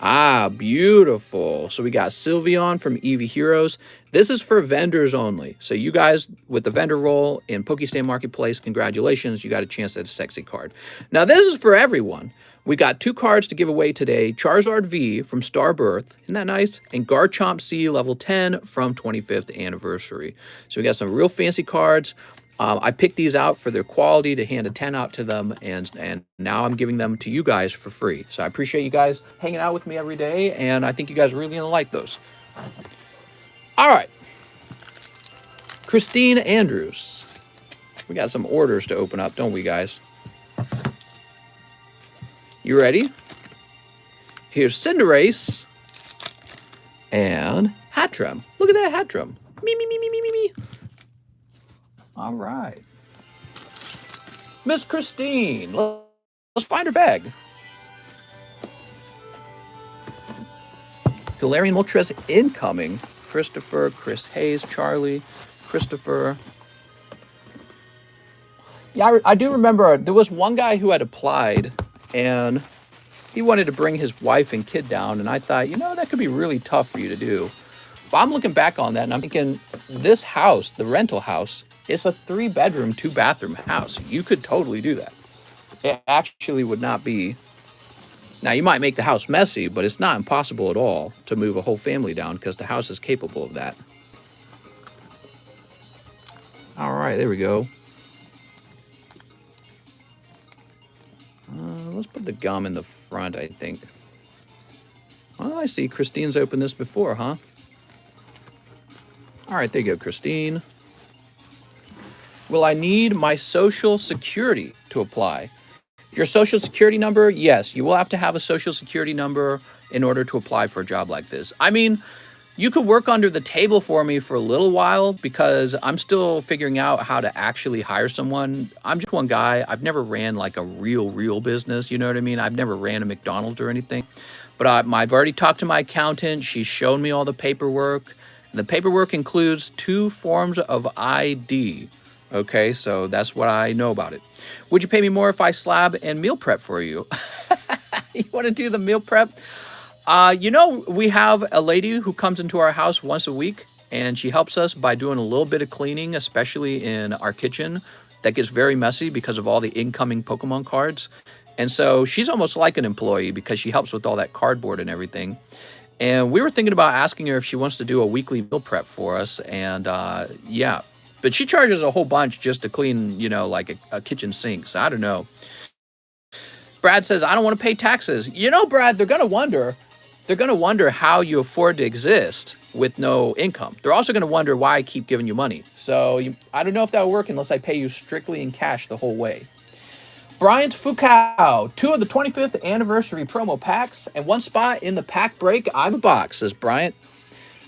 Ah, beautiful. So we got Sylveon from Eevee Heroes. This is for vendors only. So you guys with the vendor role in Pokestan Marketplace, congratulations. You got a chance at a sexy card. Now, this is for everyone. We got 2 cards to give away today. Charizard V from Starbirth. Isn't that nice? And Garchomp C level 10 from 25th anniversary. So we got some real fancy cards. I picked these out for their quality to hand a 10 out to them, and now I'm giving them to you guys for free. So I appreciate you guys hanging out with me every day, and I think you guys are really gonna like those. All right, Christine Andrews. We got some orders to open up, don't we, guys? You ready? Here's Cinderace and Hattrem. Look at that Hattrem. Me, me, me, me, me, me, me. All right. Miss Christine, let's find her bag. Galarian Moltres incoming. Christopher, Chris Hayes, Charlie, Christopher. Yeah, I do remember there was one guy who had applied and he wanted to bring his wife and kid down, and I thought, you know, that could be really tough for you to do. But I'm looking back on that and I'm thinking, this house, the rental house, it's a 3-bedroom, 2-bathroom house. You could totally do that. It actually would not be. Now, you might make the house messy, but it's not impossible at all to move a whole family down because the house is capable of that. All right, there we go. let's put the gum in the front, I think. Oh, I see. Christine's opened this before, huh? All right, there you go, Christine. Will I need my social security to apply? Your social security number, yes, you will have to have a social security number in order to apply for a job like this. I mean, you could work under the table for me for a little while because I'm still figuring out how to actually hire someone. I'm just one guy. I've never ran like a real business. You know what I mean? I've never ran a McDonald's or anything. But I've already talked to my accountant. She's shown me all the paperwork. The paperwork includes 2 forms of ID. Okay, so that's what I know about it. Would you pay me more if I slab and meal prep for you? You want to do the meal prep? You know, we have a lady who comes into our house once a week, and she helps us by doing a little bit of cleaning, especially in our kitchen. That gets very messy because of all the incoming Pokemon cards. And so she's almost like an employee because she helps with all that cardboard and everything. And we were thinking about asking her if she wants to do a weekly meal prep for us. And yeah, but she charges a whole bunch just to clean, you know, like a kitchen sink. So I don't know. Brad says, I don't want to pay taxes. You know, Brad, they're going to wonder. They're going to wonder how you afford to exist with no income. They're also going to wonder why I keep giving you money. So I don't know if that will work unless I pay you strictly in cash the whole way. Bryant Foucault, 2 of the 25th anniversary promo packs and 1 spot in the pack break. I have a box, says Bryant.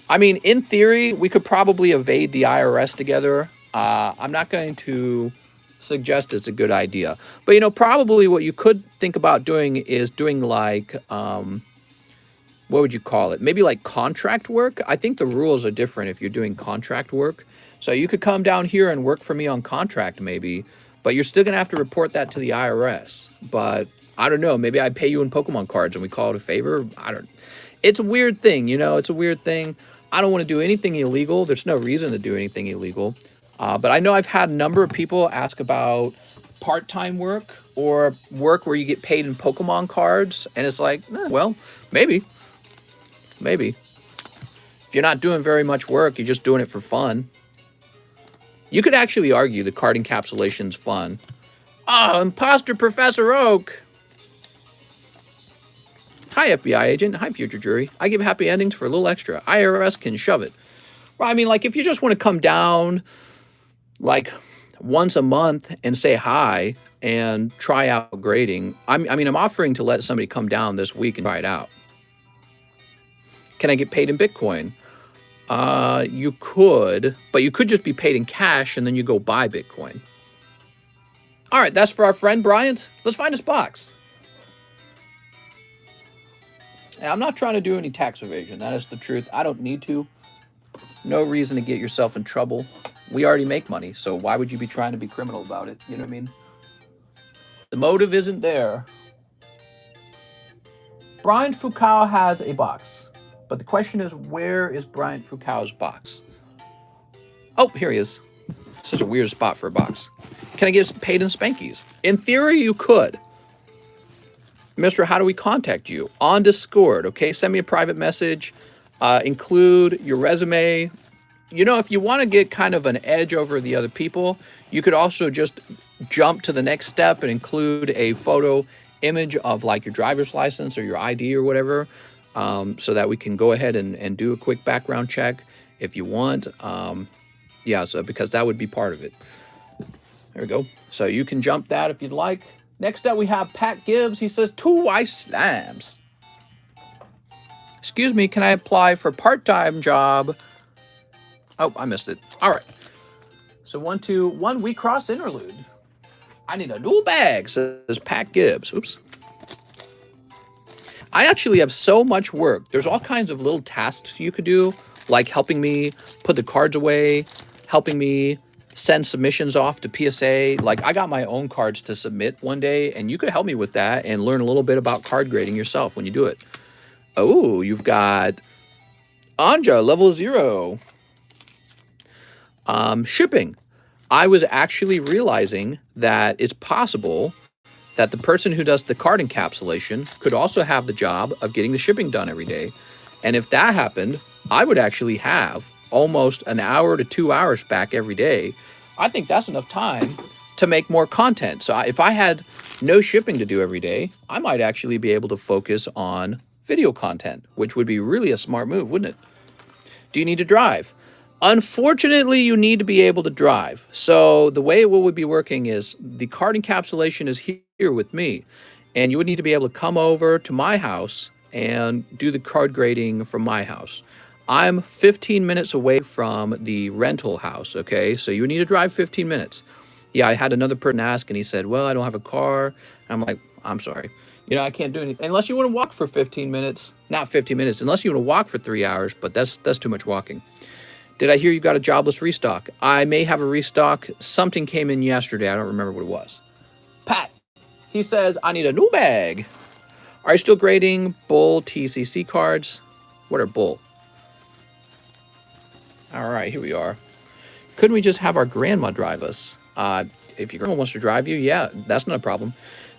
I mean, in theory, we could probably evade the IRS together. I'm not going to suggest it's a good idea. But, you know, probably what you could think about doing is doing like, what would you call it? Maybe like contract work. I think the rules are different if you're doing contract work. So you could come down here and work for me on contract maybe. But you're still going to have to report that to the IRS. But I don't know. Maybe I pay you in Pokemon cards and we call it a favor. It's a weird thing, you know. It's a weird thing. I don't want to do anything illegal. There's no reason to do anything illegal. But I know I've had a number of people ask about part-time work or work where you get paid in Pokemon cards. And it's like, well, maybe. If you're not doing very much work, you're just doing it for fun. You could actually argue the card encapsulation's fun. Oh, Imposter Professor Oak. Hi, FBI agent. Hi, future jury. I give happy endings for a little extra. IRS can shove it. Well, I mean, like, if you just want to come down, like, once a month and say hi and try out grading, I'm offering to let somebody come down this week and try it out. Can I get paid in Bitcoin? You could, but you could just be paid in cash and then you go buy Bitcoin. All right, that's for our friend Bryant. Let's find his box. I'm not trying to do any tax evasion. That is the truth. I don't need to. No reason to get yourself in trouble. We already make money, so why would you be trying to be criminal about it? You know what I mean? The motive isn't there. Bryant Foucault has a box. But the question is, where is Bryant Foucault's box? Oh, here he is. Such a weird spot for a box. Can I get paid in Spankies? In theory, you could. Mister, how do we contact you? On Discord, okay? Send me a private message. Include your resume. You know, if you want to get kind of an edge over the other people, you could also just jump to the next step and include a photo image of like your driver's license or your ID or whatever. So that we can go ahead and do a quick background check if you want. Yeah, so because that would be part of it. There we go. So you can jump that if you'd like. Next up, we have Pat Gibbs. He says, 2 white slabs. Excuse me, can I apply for part-time job? Oh, I missed it. All right. So 1 week cross interlude. I need a new bag, says Pat Gibbs. Oops. I actually have so much work. There's all kinds of little tasks you could do, like helping me put the cards away, helping me send submissions off to PSA. Like, I got my own cards to submit one day, and you could help me with that and learn a little bit about card grading yourself when you do it. Oh, you've got Anja, level 0. Shipping. I was actually realizing that it's possible that the person who does the card encapsulation could also have the job of getting the shipping done every day. And if that happened, I would actually have almost an hour to 2 hours back every day. I think that's enough time to make more content. So if I had no shipping to do every day, I might actually be able to focus on video content, which would be really a smart move, wouldn't it? Do you need to drive? Unfortunately, you need to be able to drive. So the way it would be working is the card encapsulation is here with me, and you would need to be able to come over to my house and do the card grading from my house. I'm 15 minutes away from the rental house, okay? So you would need to drive 15 minutes. Yeah, I had another person ask, and he said, well, I don't have a car. And I'm like, I'm sorry. You know, I can't do anything unless you want to walk for 15 minutes. Not 15 minutes, unless you want to walk for 3 hours, but that's too much walking. Did I hear you got a jobless restock? I may have a restock. Something came in yesterday. I don't remember what it was. Pat, he says, I need a new bag. Are you still grading Bull TCC cards? What are Bull? All right, here we are. Couldn't we just have our grandma drive us? If your grandma wants to drive you, yeah, that's not a problem.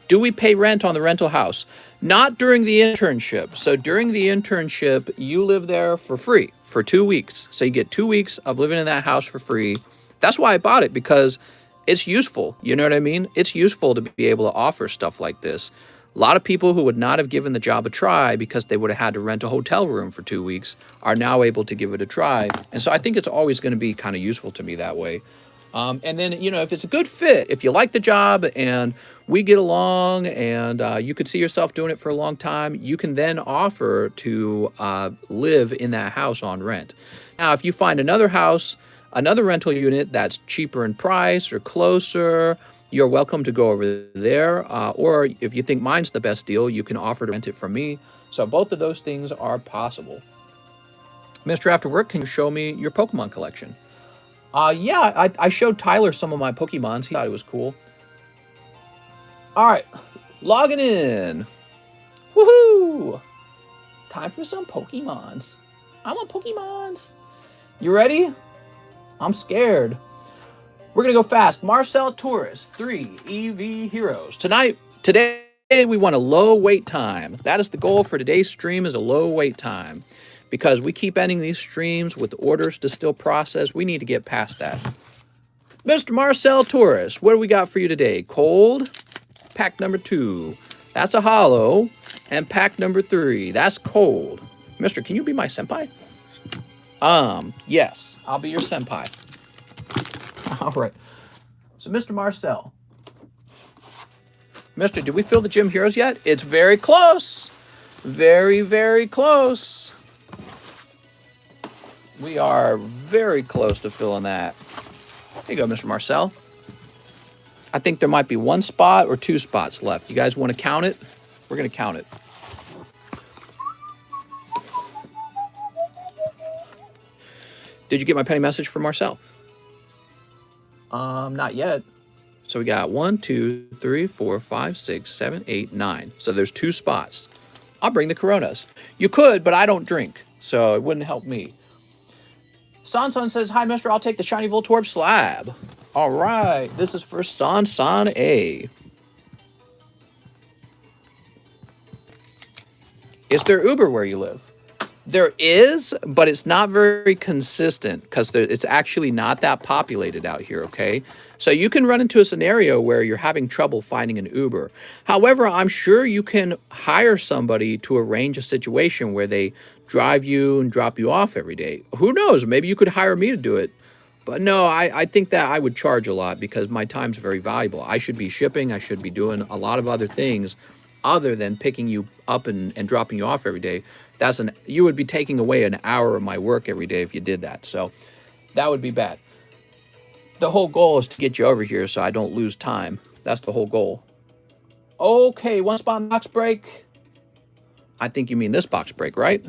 Do we pay rent on the rental house? Not during the internship. So during the internship, you live there for free for 2 weeks. So you get 2 weeks of living in that house for free. That's why I bought it, because it's useful. You know what I mean? It's useful to be able to offer stuff like this. A lot of people who would not have given the job a try because they would have had to rent a hotel room for 2 weeks are now able to give it a try. And so I think it's always going to be kind of useful to me that way. And then, you know, if it's a good fit, if you like the job and we get along and you could see yourself doing it for a long time, you can then offer to live in that house on rent. Now, if you find another house, another rental unit that's cheaper in price or closer, you're welcome to go over there. Or if you think mine's the best deal, you can offer to rent it from me. So both of those things are possible. Mr. After Work, can you show me your Pokemon collection? Yeah, I showed Tyler some of my Pokemons. He thought it was cool. All right, logging in. Woohoo! Time for some Pokemons. I want Pokemons. You ready? I'm scared. We're going to go fast. Marcel Torres, 3 EV Heroes. Today, we want a low wait time. That is the goal for today's stream, is a low wait time. Because we keep ending these streams with orders to still process. We need to get past that. Mr. Marcel Torres, what do we got for you today? Cold, pack number 2. That's a hollow. And pack number 3, that's cold. Mister, can you be my senpai? Yes, I'll be your senpai. All right. So, Mr. Marcel. Mister, did we fill the Gym Heroes yet? It's very close. Very, very close. We are very close to filling that. Here you go, Mr. Marcel. I think there might be 1 spot or 2 spots left. You guys want to count it? We're going to count it. Did you get my penny message for Marcel? Not yet. So we got 1, 2, 3, 4, 5, 6, 7, 8, 9. So there's 2 spots. I'll bring the Coronas. You could, but I don't drink, so it wouldn't help me. Sansan says, hi, mister. I'll take the shiny Voltorb slab. All right. This is for Sansan A. Is there Uber where you live? There is, but it's not very consistent because it's actually not that populated out here, okay? So you can run into a scenario where you're having trouble finding an Uber. However, I'm sure you can hire somebody to arrange a situation where they drive you and drop you off every day. Who knows? Maybe you could hire me to do it. But no, I think that I would charge a lot because my time's very valuable. I should be shipping. I should be doing a lot of other things other than picking you up and dropping you off every day. You would be taking away an hour of my work every day if you did that. So that would be bad. The whole goal is to get you over here so I don't lose time. That's the whole goal. Okay, 1 spot box break. I think you mean this box break, right?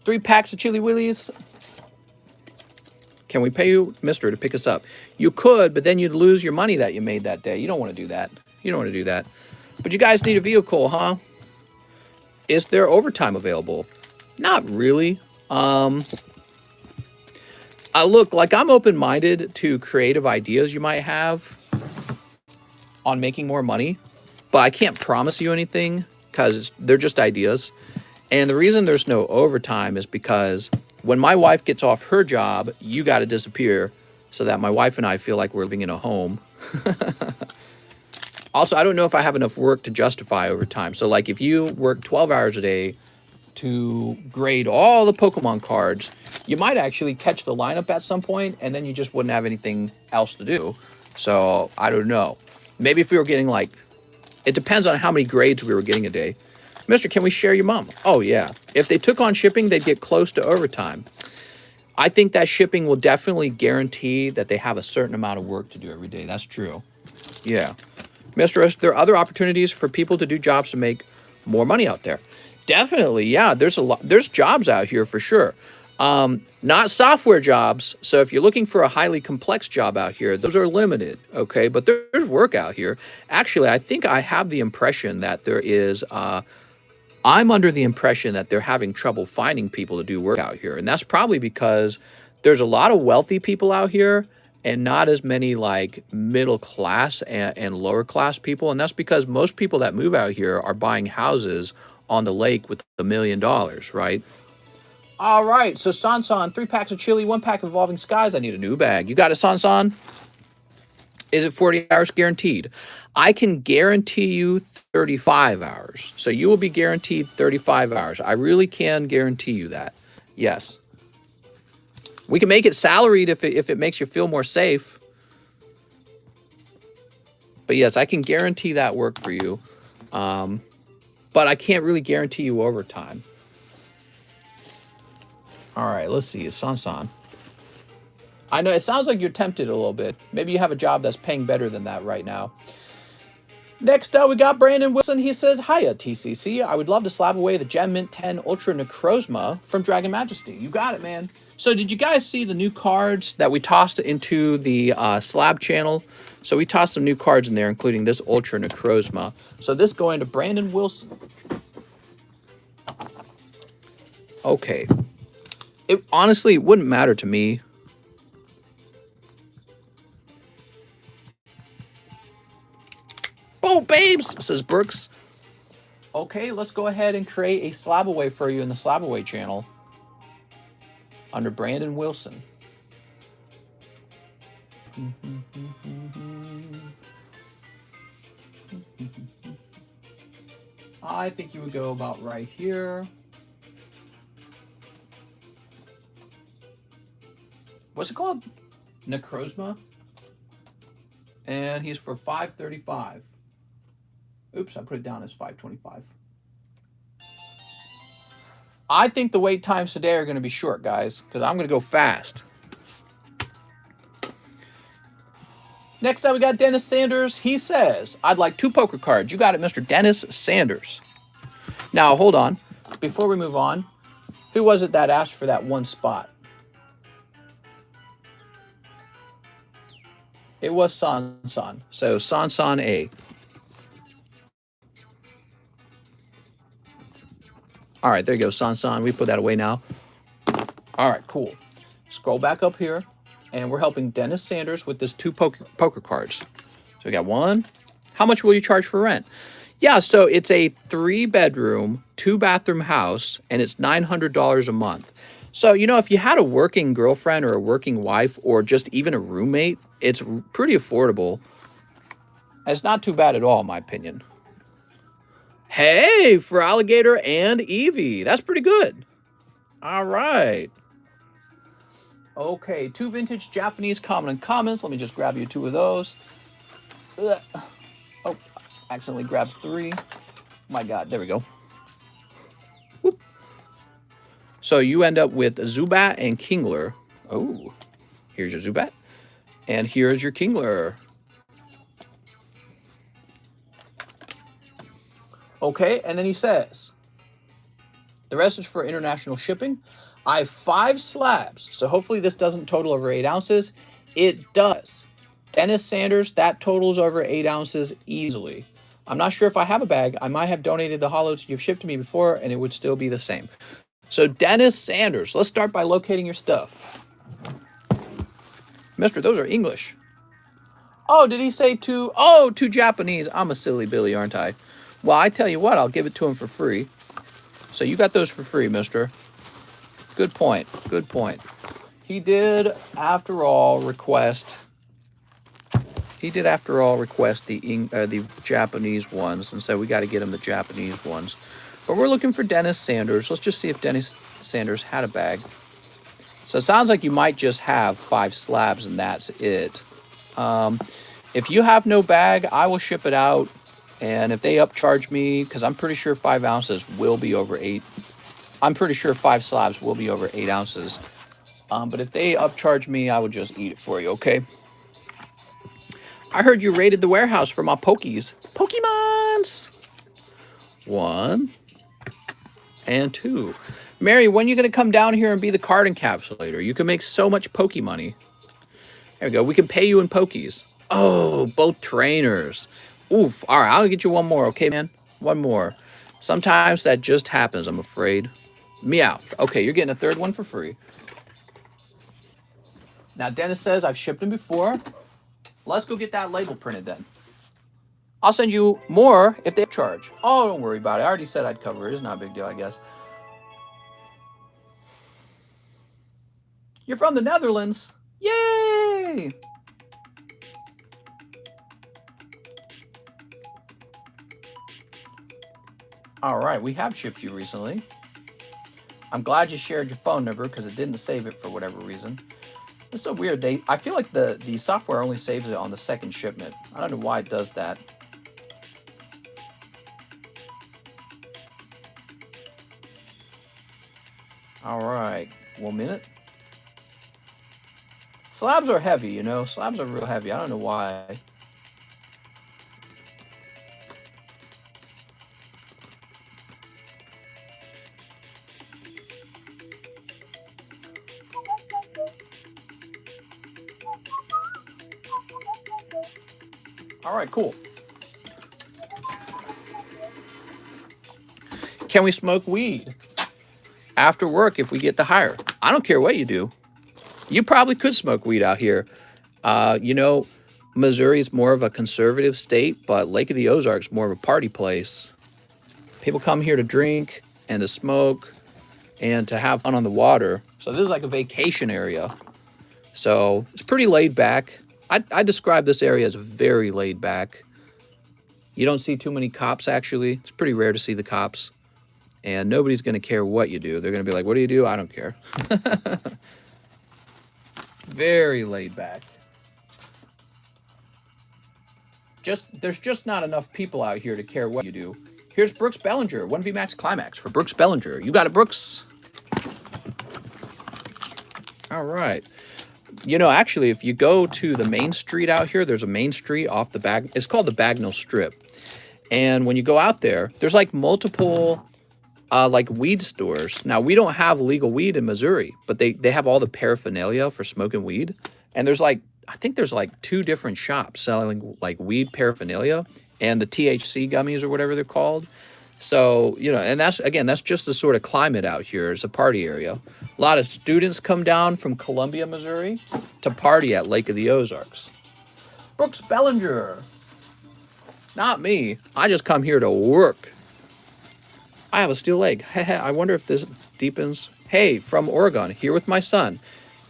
3 packs of Chili Willies. Can we pay you, mister, to pick us up? You could, but then you'd lose your money that you made that day. You don't want to do that. You don't want to do that. But you guys need a vehicle, huh? Is there overtime available? Not really. Look, like I'm open-minded to creative ideas you might have on making more money, but I can't promise you anything because they're just ideas. And the reason there's no overtime is because when my wife gets off her job, you got to disappear so that my wife and I feel like we're living in a home. Also, I don't know if I have enough work to justify overtime. So like if you work 12 hours a day to grade all the Pokemon cards, you might actually catch the lineup at some point, and then you just wouldn't have anything else to do. So I don't know. Maybe if we were getting like, it depends on how many grades we were getting a day. Mister, can we share your mom? Oh yeah. If they took on shipping, they'd get close to overtime. I think that shipping will definitely guarantee that they have a certain amount of work to do every day. That's true. Yeah. Mister, there are other opportunities for people to do jobs to make more money out there. Definitely, yeah. There's a lot. There's jobs out here for sure. Not software jobs. So if you're looking for a highly complex job out here, those are limited. Okay, but there's work out here. Actually, I think I have the impression that there is. I'm under the impression that they're having trouble finding people to do work out here, and that's probably because there's a lot of wealthy people out here and not as many like middle class and lower class people. And that's because most people that move out here are buying houses on the lake with $1 million, right? All right, so Sansan, 3 packs of chili, 1 pack of Evolving Skies. I need a new bag. You got it, Sansan? Is it 40 hours guaranteed? I can guarantee you 35 hours. So you will be guaranteed 35 hours. I really can guarantee you that. Yes. We can make it salaried if it makes you feel more safe. But yes, I can guarantee that work for you. But I can't really guarantee you overtime. All right, let's see. It's Sansan. I know it sounds like you're tempted a little bit. Maybe you have a job that's paying better than that right now. Next up, we got Brandon Wilson. He says, hiya, TCC. I would love to slab away the Gem Mint 10 Ultra Necrozma from Dragon Majesty. You got it, man. So did you guys see the new cards that we tossed into the slab channel? So we tossed some new cards in there, including this Ultra Necrozma. So this going to Brandon Wilson. Okay. It honestly, it wouldn't matter to me. Oh, babes, says Brooks. Okay, let's go ahead and create a slab away for you in the slab away channel under Brandon Wilson. I think you would go about right here. What's it called? Necrozma. And he's for $535. Oops, I put it down as $525. I think the wait times today are going to be short, guys, because I'm going to go fast. Next up, we got Dennis Sanders. He says, I'd like 2 poker cards. You got it, Mr. Dennis Sanders. Now, hold on. Before we move on, who was it that asked for that one spot? It was Sansan. So, Sansan A. All right, there you go, Sansan. We put that away now. All right, cool. Scroll back up here, and we're helping Dennis Sanders with this 2 poker cards. So we got 1. How much will you charge for rent? Yeah, so it's a 3-bedroom, 2-bathroom house, and it's $900 a month. So, you know, if you had a working girlfriend or a working wife or just even a roommate, it's pretty affordable. And it's not too bad at all, in my opinion. Hey, for Alligator and Eevee. That's pretty good. All right. Okay, 2 vintage Japanese common and commons. Let me just grab you 2 of those. Ugh. Oh, accidentally grabbed 3. My God, there we go. Whoop. So you end up with Zubat and Kingler. Oh, here's your Zubat. And here's your Kingler. Okay, and then he says, the rest is for international shipping. I have 5 slabs, so hopefully this doesn't total over 8 ounces. It does. Dennis Sanders, that totals over 8 ounces easily. I'm not sure if I have a bag. I might have donated the holos you've shipped to me before, and it would still be the same. So Dennis Sanders, let's start by locating your stuff. Mister, those are English. Oh, did he say 2? Oh, 2 Japanese. I'm a silly Billy, aren't I? Well, I tell you what, I'll give it to him for free. So you got those for free, mister. Good point. Good point. He did, after all, request. He did, after all, request the Japanese ones, and so we got to get him the Japanese ones. But we're looking for Dennis Sanders. Let's just see if Dennis Sanders had a bag. So it sounds like you might just have 5 slabs, and that's it. If you have no bag, I will ship it out. And if they upcharge me, because I'm pretty sure 5 ounces will be over 8. I'm pretty sure 5 slabs will be over 8 ounces. But if they upcharge me, I will just eat it for you, okay? I heard you raided the warehouse for my Pokies. Pokemons! 1 and 2. Mary, when are you going to come down here and be the card encapsulator? You can make so much Poke money. There we go. We can pay you in Pokies. Oh, both trainers. Oof. All right, I'll get you one more, okay, man? One more. Sometimes that just happens, I'm afraid. Meow. Okay, you're getting a 3rd one for free. Now, Dennis says I've shipped them before. Let's go get that label printed then. I'll send you more if they charge. Oh, don't worry about it. I already said I'd cover it. It's not a big deal, I guess. You're from the Netherlands. Yay! All right, we have shipped you recently. I'm glad you shared your phone number because it didn't save it for whatever reason. It's so weird. I feel like the software only saves it on the 2nd shipment. I don't know why it does that. All right, 1 minute. Slabs are heavy, you know. Slabs are real heavy. I don't know why. All right, cool. Can we smoke weed after work if we get the hire? I don't care what you do. You probably could smoke weed out here. You know, Missouri is more of a conservative state, but Lake of the Ozarks is more of a party place. People come here to drink and to smoke and to have fun on the water. So this is like a vacation area. So it's pretty laid back. I describe this area as very laid back. You don't see too many cops, actually. It's pretty rare to see the cops. And nobody's going to care what you do. They're going to be like, what do you do? I don't care. Very laid back. There's just not enough people out here to care what you do. Here's Brooks Bellinger, 1V Max Climax for Brooks Bellinger. You got it, Brooks? All right. You know, actually, if you go to the main street out here, there's a main street off the back. It's called the Bagnell Strip. And when you go out there, there's like multiple like weed stores. Now, we don't have legal weed in Missouri, but they have all the paraphernalia for smoking weed. And there's like, I think there's like 2 different shops selling like weed paraphernalia and the THC gummies or whatever they're called. So, you know, and that's just the sort of climate out here. It's a party area. A lot of students come down from Columbia, Missouri to party at Lake of the Ozarks. Brooks Bellinger. Not me. I just come here to work. I have a steel leg. I wonder if this deepens. Hey, from Oregon, here with my son.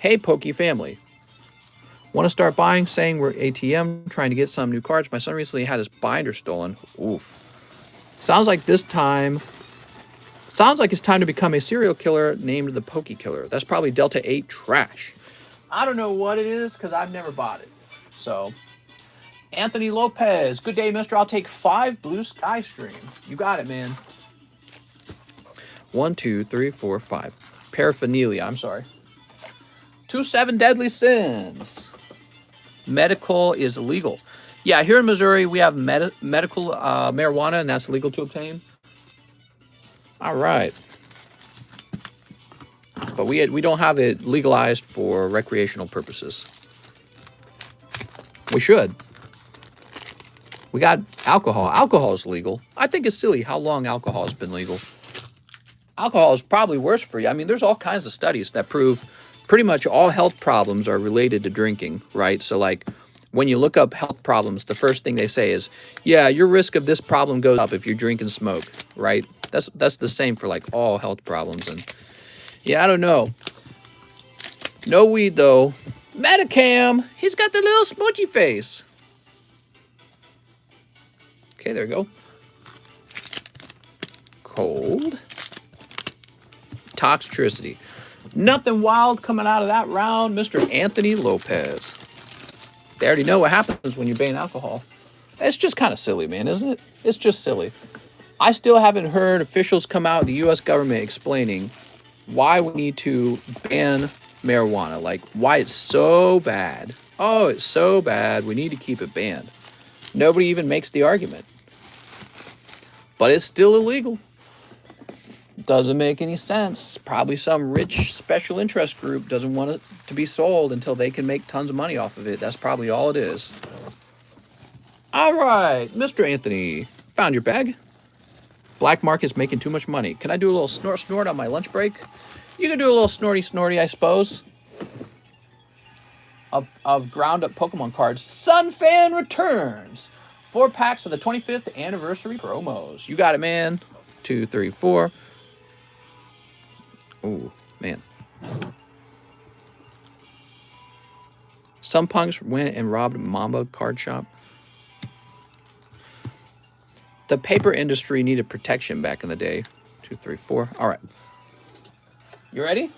Hey, Pokey family. Want to start buying, saying we're ATM, trying to get some new cards. My son recently had his binder stolen. Oof. Sounds like it's time to become a serial killer named the Pokey Killer. That's probably Delta 8 trash. I don't know what it is because I've never bought it. So, Anthony Lopez. Good day, mister. I'll take 5 Blue Sky Stream. You got it, man. 1, 2, 3, 4, 5. Paraphernalia. I'm sorry. 2 7 Deadly Sins. Medical is illegal. Yeah, here in Missouri, we have medical marijuana, and that's legal to obtain. All right. But we don't have it legalized for recreational purposes. We should. We got alcohol. Alcohol is legal. I think it's silly how long alcohol has been legal. Alcohol is probably worse for you. I mean, there's all kinds of studies that prove pretty much all health problems are related to drinking, right? So, like, when you look up health problems, the first thing they say is, yeah, your risk of this problem goes up if you drink and smoke, right? That's the same for, like, all health problems. And, yeah, I don't know. No weed, though. Metacam. He's got the little smoochy face. Okay, there we go. Cold. Toxtricity. Nothing wild coming out of that round, Mr. Anthony Lopez. They already know what happens when you ban alcohol. It's just kind of silly, man, isn't it? It's just silly. I still haven't heard officials come out, the U.S. government, explaining why we need to ban marijuana. Like, why it's so bad. Oh, it's so bad. We need to keep it banned. Nobody even makes the argument. But it's still illegal. Doesn't make any sense. Probably some rich special interest group doesn't want it to be sold until they can make tons of money off of it. That's probably all it is. All right, Mr. Anthony, found your bag. Black market's making too much money. Can I do a little snort on my lunch break? You can do a little snorty, I suppose. Of ground up Pokemon cards. Sunfan returns. 4 packs of the 25th anniversary promos. You got it, man. 2, 3, 4. Oh, man. Some punks went and robbed Mamba card shop. The paper industry needed protection back in the day. 2, 3, 4. All right. You ready?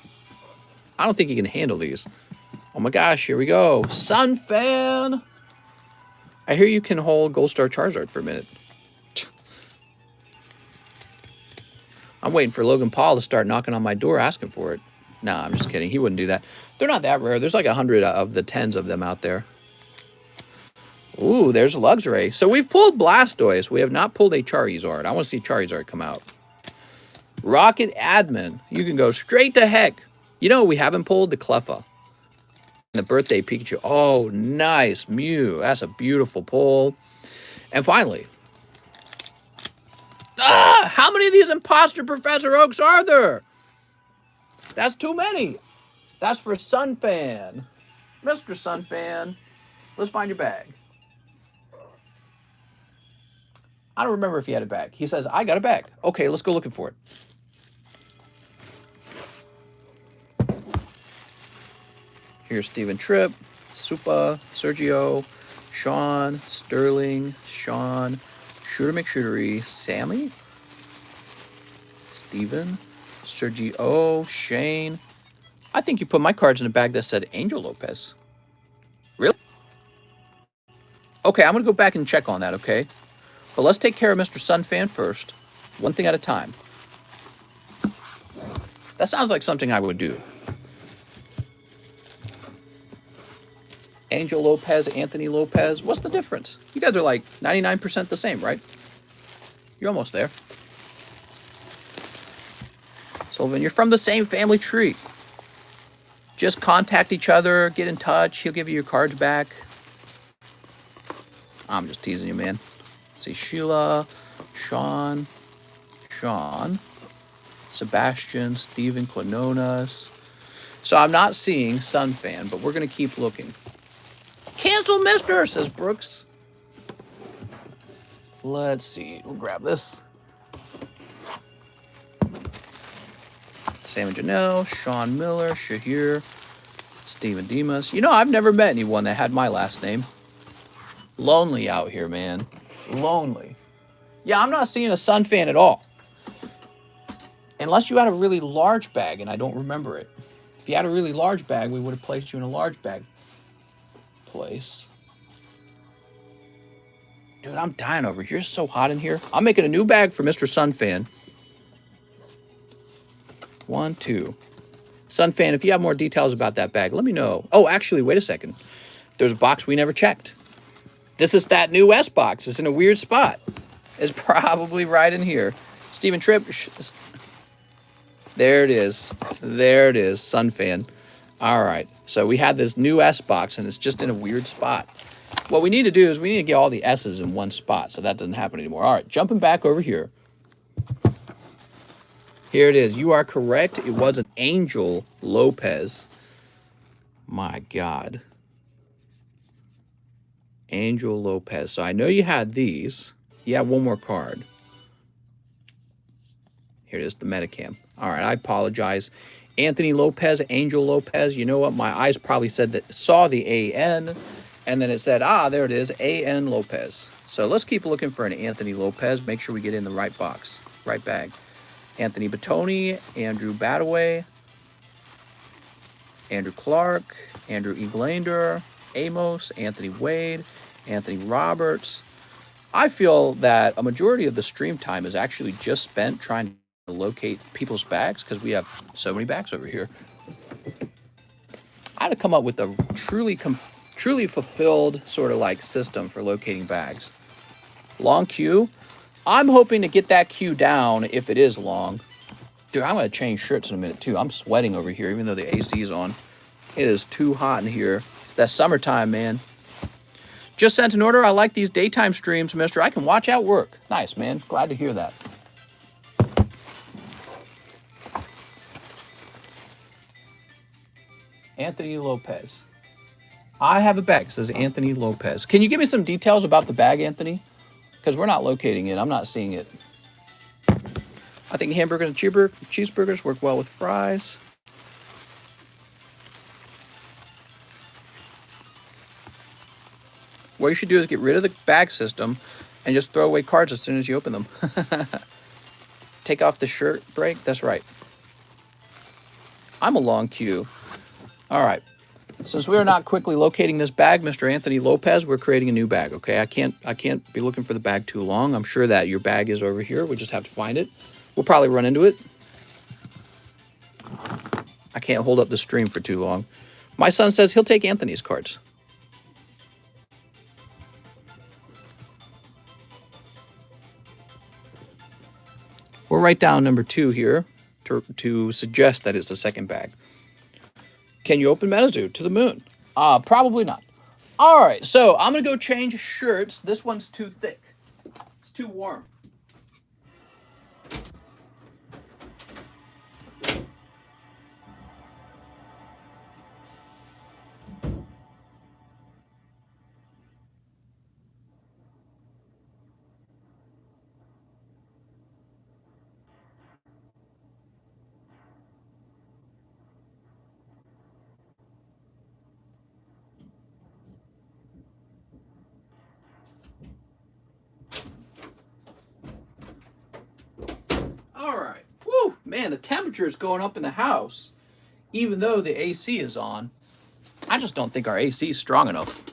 I don't think you can handle these. Oh my gosh, here we go. Sunfan. I hear you can hold Gold Star Charizard for a minute. I'm waiting for Logan Paul to start knocking on my door asking for it. Nah, I'm just kidding. He wouldn't do that. They're not that rare. There's like 100 of the 10s of them out there. Ooh, there's a Luxray. So we've pulled Blastoise. We have not pulled a Charizard. I want to see Charizard come out. Rocket Admin. You can go straight to heck. You know, we haven't pulled the Cleffa. The birthday Pikachu. Oh, nice. Mew. That's a beautiful pull. And finally. How many of these imposter Professor Oaks are there? That's too many. That's for Sunfan. Mr. Sunfan. Let's find your bag. I don't remember if he had a bag. He says, I got a bag. Okay, let's go looking for it. Here's Steven Tripp, Supa, Sergio, Sean, Sterling, Sean, Shooter McShootery, Sammy, Steven, Sergio, Shane. I think you put my cards in a bag that said Angel Lopez. Really? Okay, I'm going to go back and check on that, okay? But let's take care of Mr. Sunfan first. One thing at a time. That sounds like something I would do. Angel Lopez, Anthony Lopez. What's the difference? You guys are like 99% the same, right? You're almost there. Sullivan, you're from the same family tree. Just contact each other, get in touch. He'll give you your cards back. I'm just teasing you, man. See, Sheila, Sean, Sebastian, Steven, Quinones. So I'm not seeing Sunfan, but we're going to keep looking. Cancel Mister, says Brooks. Let's see. We'll grab this. Sam and Janelle, Sean Miller, Shahir, Steven Demas. You know, I've never met anyone that had my last name. Lonely out here, man. Lonely. Yeah, I'm not seeing a Sunfan at all. Unless you had a really large bag, and I don't remember it. If you had a really large bag, we would have placed you in a large bag place. Dude, I'm dying over here. It's so hot in here. I'm making a new bag for Mr. Sunfan. 1, 2. Sunfan, if you have more details about that bag, let me know. Oh, actually, wait a second. There's a box we never checked. This is that new S box. It's in a weird spot. It's probably right in here. Steven Tripp. There it is. There it is. Sunfan. All right. So we had this new S box, and it's just in a weird spot. What we need to do is we need to get all the S's in one spot, so that doesn't happen anymore. All right. Jumping back over here. Here it is. You are correct. It was an Angel Lopez. My God. Angel Lopez. So I know you had these. You have one more card. Here it is, the Metacam. All right, I apologize Anthony Lopez, Angel Lopez. You know what? My eyes probably saw the A-N, and then it said, there it is, A-N Lopez. So let's keep looking for an Anthony Lopez. Make sure we get in the right box, right bag. Anthony Batoni, Andrew Badaway, Andrew Clark, Andrew Eglander, Amos, Anthony Wade, Anthony Roberts. I feel that a majority of the stream time is actually just spent trying to locate people's bags because we have so many bags over here. I had to come up with a truly fulfilled sort of like system for locating bags. Long queue. I'm hoping to get that queue down if it is long. Dude, I'm going to change shirts in a minute too. I'm sweating over here even though the AC is on. It is too hot in here. It's that summertime, man. Just sent an order. I like these daytime streams, mister. I can watch out work. Nice, man. Glad to hear that. Anthony Lopez. I have a bag. It says Anthony Lopez. Can you give me some details about the bag, Anthony? Because we're not locating it. I'm not seeing it. I think hamburgers and cheeseburgers work well with fries. What you should do is get rid of the bag system and just throw away cards as soon as you open them. Take off the shirt break. That's right. I'm a long queue. All right. Since we are not quickly locating this bag, Mr. Anthony Lopez, we're creating a new bag, okay? I can't be looking for the bag too long. I'm sure that your bag is over here. We just have to find it. We'll probably run into it. I can't hold up the stream for too long. My son says he'll take Anthony's cards. We'll write down number 2 here to suggest that it's the second bag. Can you open MetaZoo to the moon? Probably not. All right, so I'm going to go change shirts. This one's too thick. It's too warm. All right. Woo, man, the temperature is going up in the house, even though the AC is on. I just don't think our AC is strong enough.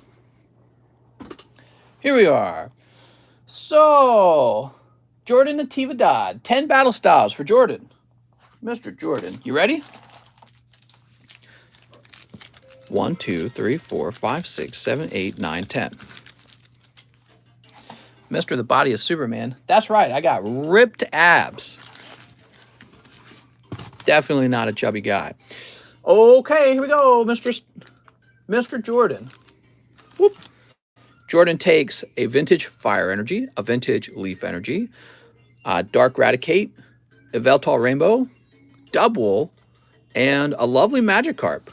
Here we are. So, Jordan Natividad, 10 battle styles for Jordan. Mr. Jordan, you ready? 1, 2, 3, 4, 5, 6, 7, 8, 9, 10. Mr. The Body of Superman. That's right, I got ripped abs. Definitely not a chubby guy. Okay, here we go, Mr. Jordan. Whoop. Jordan takes a vintage Fire Energy, a vintage Leaf Energy, Dark Raticate, a Veltal Rainbow, Double, and a lovely Magikarp.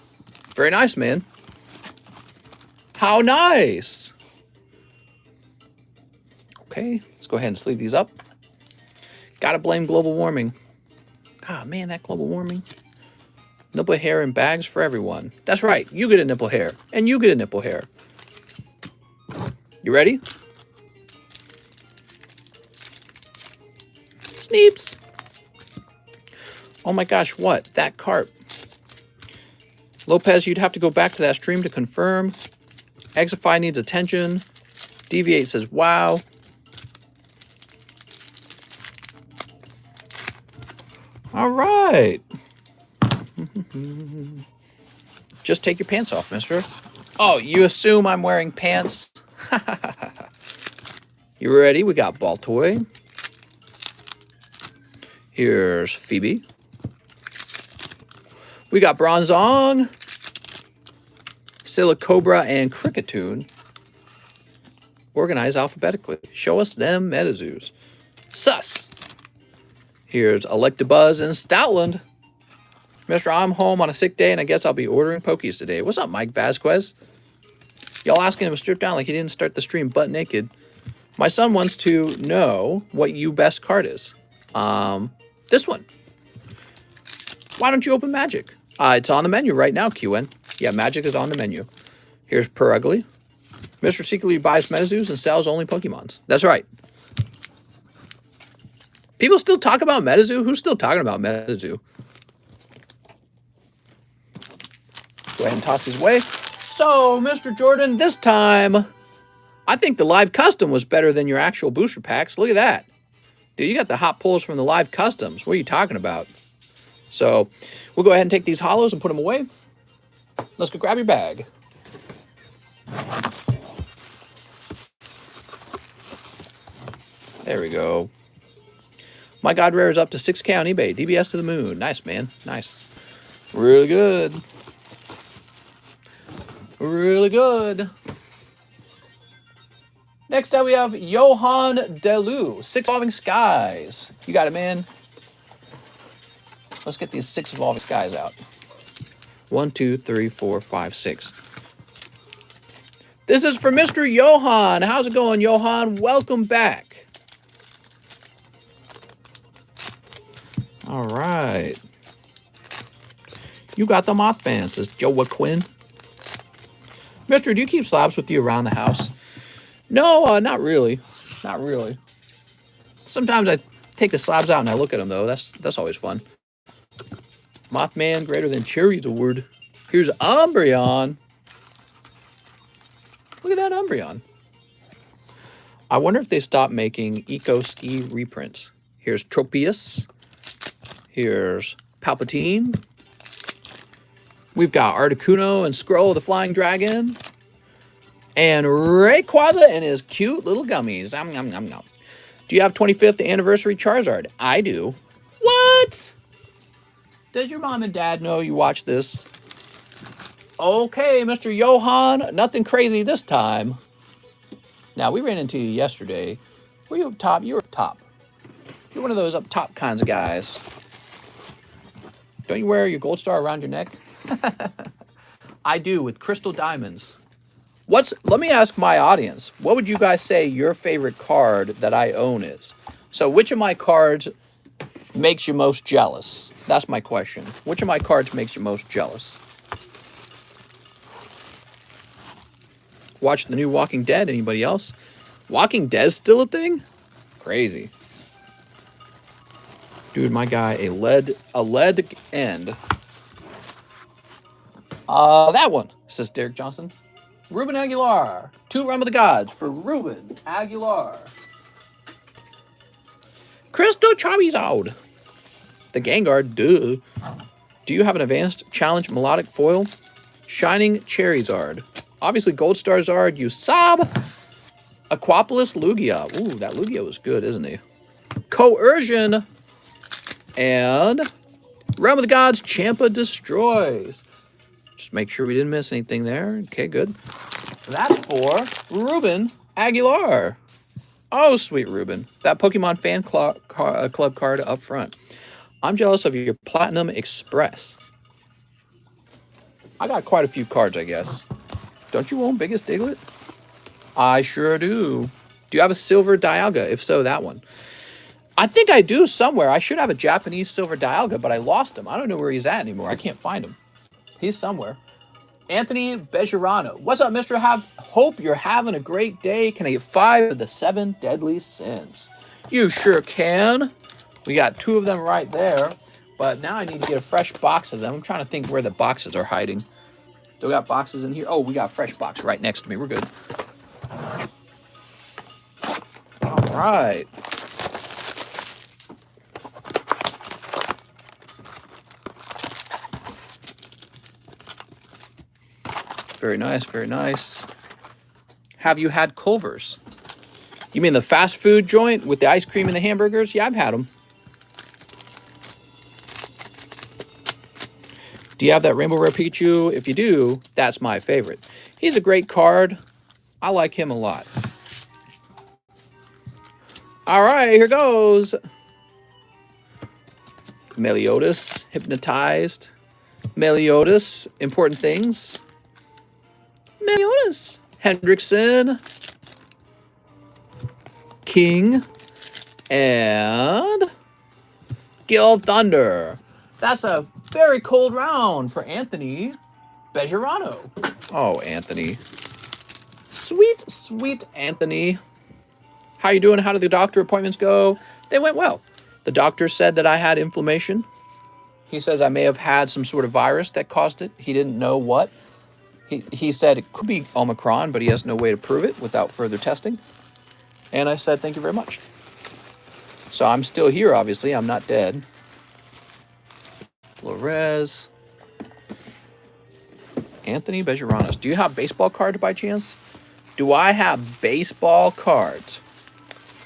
Very nice, man. How nice. Okay, let's go ahead and sleeve these up. Gotta blame global warming. Ah, man, that global warming. Nipple hair in bags for everyone. That's right, you get a nipple hair, and you get a nipple hair. You ready? Sneeps. Oh my gosh, what? That carp. Lopez, you'd have to go back to that stream to confirm. Exify needs attention. Deviate says, wow. All right. Just take your pants off, mister. Oh, you assume I'm wearing pants? You ready? We got Baltoy. Here's Phoebe. We got Bronzong, Silicobra, and Cricketoon. Organize alphabetically. Show us them Metazoos. Sus. Here's Electabuzz and Stoutland. Mister, I'm home on a sick day, and I guess I'll be ordering Pokies today. What's up, Mike Vasquez? Y'all asking him to strip down like he didn't start the stream butt naked. My son wants to know what your best card is. This one. Why don't you open Magic? It's on the menu right now, QN. Yeah, Magic is on the menu. Here's Per Ugly. Mr. secretly buys Metazoos and sells only Pokemons. That's right. People still talk about Metazoo? Who's still talking about Metazoo? Go ahead and toss these away. So, Mr. Jordan, this time, I think the live custom was better than your actual booster packs. Look at that. Dude, you got the hot pulls from the live customs. What are you talking about? So, we'll go ahead and take these hollows and put them away. Let's go grab your bag. There we go. My God Rare is up to 6K on eBay. DBS to the moon. Nice, man. Nice. Really good. Really good. Next up, we have Johan Delu. 6 Evolving Skies. You got it, man. Let's get these 6 Evolving Skies out. 1, 2, 3, 4, 5, 6. This is for Mr. Johan. How's it going, Johan? Welcome back. All right. You got the Mothman, says Joaquin. Mister, do you keep slabs with you around the house? No, not really. Not really. Sometimes I take the slabs out and I look at them, though. That's always fun. Mothman greater than Charizard. Here's Umbreon. Look at that Umbreon. I wonder if they stopped making Eco Ski reprints. Here's Tropius. Here's Palpatine. We've got Articuno and Scroll of the Flying Dragon. And Rayquaza and his cute little gummies. Nom, nom, nom, nom. Do you have 25th anniversary Charizard? I do. What? Does your mom and dad know you watch this? Okay, Mr. Johan. Nothing crazy this time. Now, we ran into you yesterday. Were you up top? You were up top. You're one of those up top kinds of guys. Don't you wear your gold star around your neck? I do, with crystal diamonds. Let me ask my audience, what would you guys say your favorite card that I own is? So which of my cards makes you most jealous? That's my question. Which of my cards makes you most jealous? Watch the new Walking Dead. Anybody else? Walking Dead's still a thing? Crazy. Dude, my guy, a lead end. That one, says Derek Johnson. Ruben Aguilar. 2 Realm of the Gods for Ruben Aguilar. Crystal Charizard. The Gengar, duh. Do you have an advanced challenge melodic foil? Shining Charizard. Obviously, Gold Star Zard, you sob. Aquapolis Lugia. Ooh, that Lugia was good, isn't he? Coercion. And Realm of the Gods, Champa Destroys. Just make sure we didn't miss anything there. Okay, good. That's for Ruben Aguilar. Oh, sweet Ruben. That Pokemon fan club card up front. I'm jealous of your Platinum Express. I got quite a few cards, I guess. Don't you own Biggest Diglett? I sure do. Do you have a Silver Dialga? If so, that one. I think I do somewhere. I should have a Japanese Silver Dialga, but I lost him. I don't know where he's at anymore. I can't find him. He's somewhere. Anthony Bejarano. What's up, mister? Hope you're having a great day. Can I get 5 of the 7 deadly sins? You sure can. We got 2 of them right there. But now I need to get a fresh box of them. I'm trying to think where the boxes are hiding. Do we got boxes in here? Oh, we got a fresh box right next to me. We're good. All right. Very nice, very nice. Have you had Culver's? You mean the fast food joint with the ice cream and the hamburgers? Yeah, I've had them. Do you have that Rainbow Rare Pikachu? If you do, that's my favorite. He's a great card. I like him a lot. All right, here goes. Meliodas, Hypnotized. Meliodas, Important Things. Meliodas. Hendrickson. King. And Gil Thunder. That's a Very cold round for Anthony Bejarano. Oh, Anthony. Sweet, sweet Anthony. How you doing? How did the doctor appointments go? They went well. The doctor said that I had inflammation. He says I may have had some sort of virus that caused it. He didn't know what. He said it could be Omicron, but he has no way to prove it without further testing. And I said, thank you very much. So I'm still here, obviously. I'm not dead. Flores. Anthony Bejaranos. Do you have baseball cards by chance? Do I have baseball cards?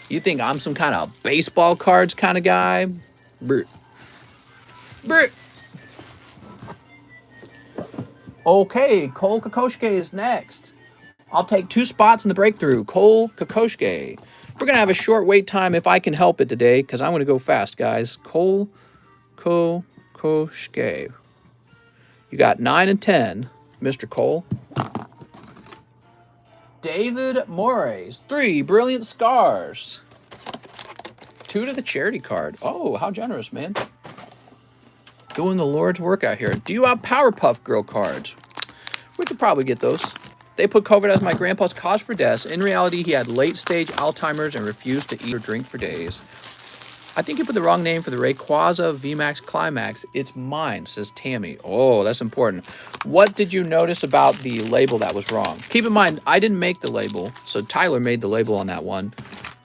You think I'm some kind of baseball cards kind of guy? Brr. Brr. Okay, Cole Kokoschke is next. I'll take 2 spots in the breakthrough. Cole Kokoschke. We're going to have a short wait time if I can help it today, because I'm going to go fast, guys. Cole Kokoschke. You got 9 and 10, Mr. Cole. David Morris. 3 brilliant scars. 2 to the charity card. Oh, how generous, man. Doing the Lord's work out here. Do you have Powerpuff Girl cards? We could probably get those. They put COVID as my grandpa's cause for death. In reality, he had late-stage Alzheimer's and refused to eat or drink for days. I think you put the wrong name for the Rayquaza VMAX Climax. It's mine, says Tammy. Oh, that's important. What did you notice about the label that was wrong? Keep in mind, I didn't make the label, so Tyler made the label on that one.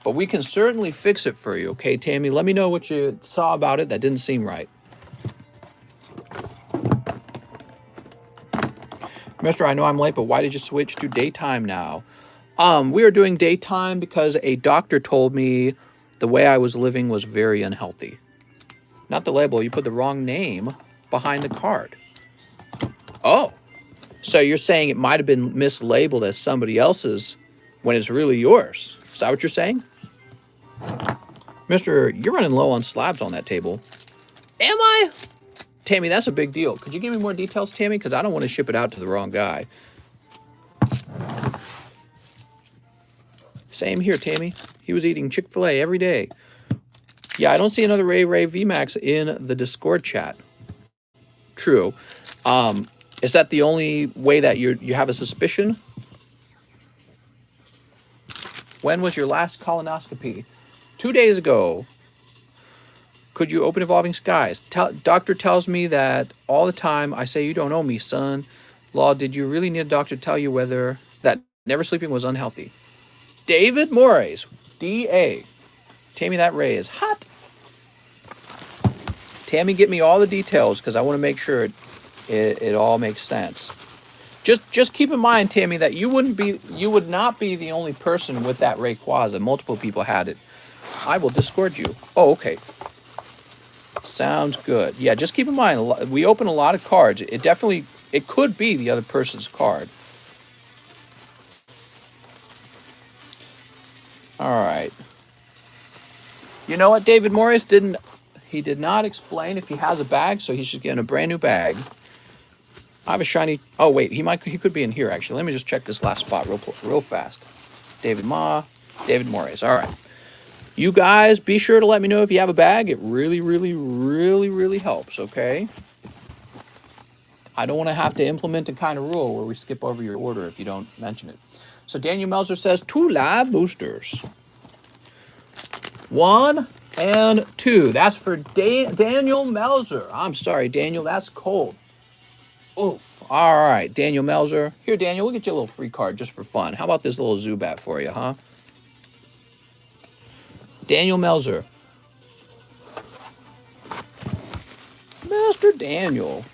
But we can certainly fix it for you, okay, Tammy? Let me know what you saw about it that didn't seem right. Mister, I know I'm late, but why did you switch to daytime now? We are doing daytime because a doctor told me the way I was living was very unhealthy. Not the label. You put the wrong name behind the card. Oh, so you're saying it might have been mislabeled as somebody else's when it's really yours. Is that what you're saying? Mister, you're running low on slabs on that table. Am I? Tammy, that's a big deal. Could you give me more details, Tammy? Because I don't want to ship it out to the wrong guy. Same here, Tammy. He was eating Chick-fil-A every day. Yeah, I don't see another Ray VMAX in the Discord chat. True. Is that the only way that you have a suspicion? When was your last colonoscopy? 2 days ago. Could you open Evolving Skies? Doctor tells me that all the time. I say, you don't know me, son. Law, did you really need a doctor to tell you whether that never sleeping was unhealthy? David Morris, D.A. Tammy, that Ray is hot. Tammy, get me all the details because I want to make sure it all makes sense. Just keep in mind, Tammy, that you would not be the only person with that Rayquaza. Multiple people had it. I will Discord you. Oh, okay. Sounds good. Yeah, just keep in mind, we open a lot of cards. It could be the other person's card. All right. You know what, David Morris did not explain if he has a bag, so he's just getting a brand new bag. I have a shiny. Oh wait, he could be in here actually. Let me just check this last spot real fast. David Morris. All right. You guys, be sure to let me know if you have a bag. It really, really, really, really helps, okay? I don't want to have to implement a kind of rule where we skip over your order if you don't mention it. So Daniel Melzer says 2 live boosters. 1 and 2. That's for Daniel Melzer. I'm sorry, Daniel, that's cold. Oof. All right, Daniel Melzer. Here, Daniel, we'll get you a little free card just for fun. How about this little Zubat for you, huh? Daniel Melzer. Master Daniel.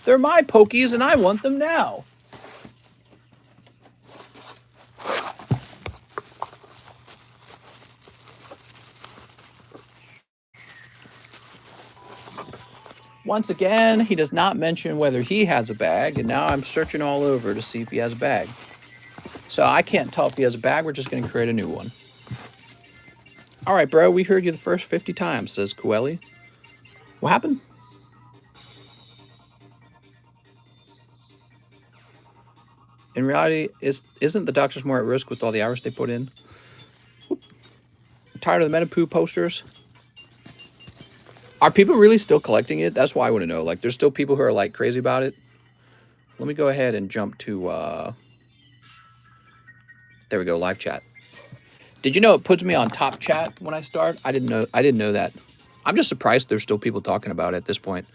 They're my Pokies and I want them now. Once again, he does not mention whether he has a bag, and now I'm searching all over to see if he has a bag. So I can't tell if he has a bag. We're just going to create a new one. All right, bro. We heard you the first 50 times, says Coeli. What happened? In reality, isn't the doctors more at risk with all the hours they put in? I'm tired of the Metapoo posters. Are people really still collecting it? That's why I want to know. Like, there's still people who are like crazy about it. Let me go ahead and jump to, there we go, live chat. Did you know it puts me on top chat when I start? I didn't know that. I'm just surprised there's still people talking about it at this point.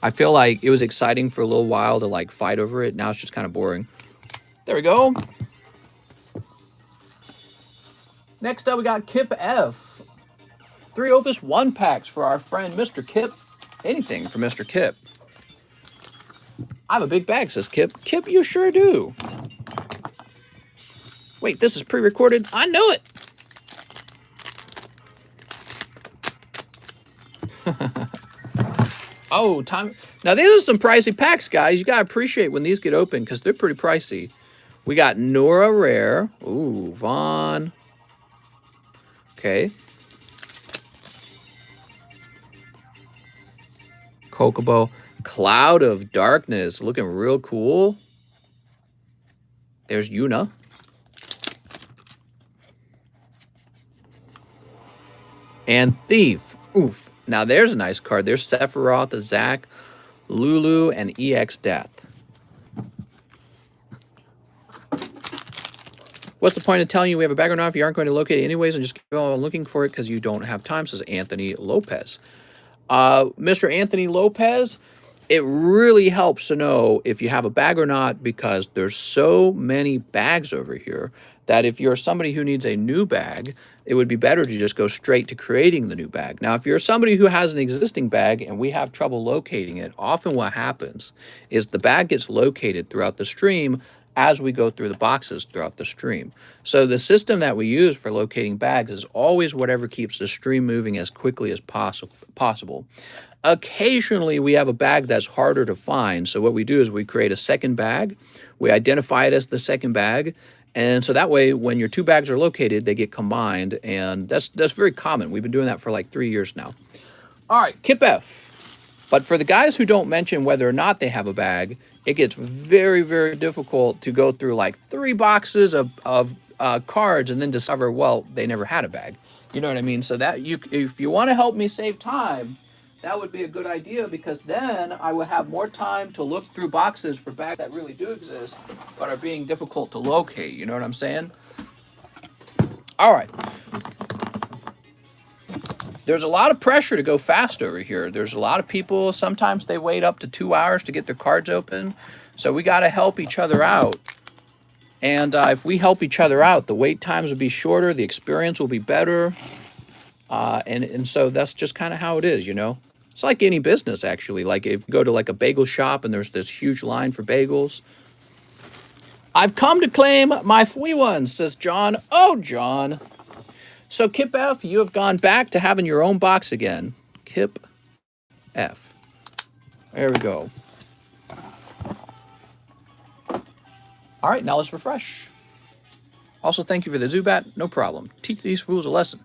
I feel like it was exciting for a little while to like fight over it. Now it's just kind of boring. There we go. Next up, we got Kip F. 3 Opus 1 packs for our friend Mr. Kip. Anything for Mr. Kip. I have a big bag, says Kip. Kip, you sure do. Wait, this is pre-recorded? I knew it. Oh, time. Now, these are some pricey packs, guys. You got to appreciate when these get open because they're pretty pricey. We got Nora Rare. Ooh, Vaughn. Okay. Kokobo. Cloud of Darkness. Looking real cool. There's Yuna. And Thief. Oof. Now there's a nice card. There's Sephiroth, Zack, Lulu, and EX Death. What's the point of telling you we have a bag or not if you aren't going to locate it anyways and just keep on looking for it because you don't have time, says Anthony Lopez. Mr. Anthony Lopez, it really helps to know if you have a bag or not because there's so many bags over here that if you're somebody who needs a new bag, it would be better to just go straight to creating the new bag. Now, if you're somebody who has an existing bag and we have trouble locating it, often what happens is the bag gets located throughout the stream as we go through the boxes throughout the stream. So the system that we use for locating bags is always whatever keeps the stream moving as quickly as possible. Occasionally, we have a bag that's harder to find. So what we do is we create a second bag. We identify it as the second bag. And so that way, when your 2 bags are located, they get combined. And that's very common. We've been doing that for like 3 years now. All right, Kip F. But for the guys who don't mention whether or not they have a bag, it gets very, very difficult to go through like 3 boxes of cards and then discover, well, they never had a bag. You know what I mean? So that if you want to help me save time, that would be a good idea because then I will have more time to look through boxes for bags that really do exist but are being difficult to locate. You know what I'm saying? All right. There's a lot of pressure to go fast over here. There's a lot of people, sometimes they wait up to 2 hours to get their cards open. So we got to help each other out. And if we help each other out, the wait times will be shorter, the experience will be better. And so that's just kind of how it is, you know? It's like any business, actually. Like if you go to like a bagel shop and there's this huge line for bagels. I've come to claim my free ones, says John. Oh, John. So Kip F, you have gone back to having your own box again. Kip F. There we go. All right, now let's refresh. Also, thank you for the Zubat. No problem. Teach these fools a lesson.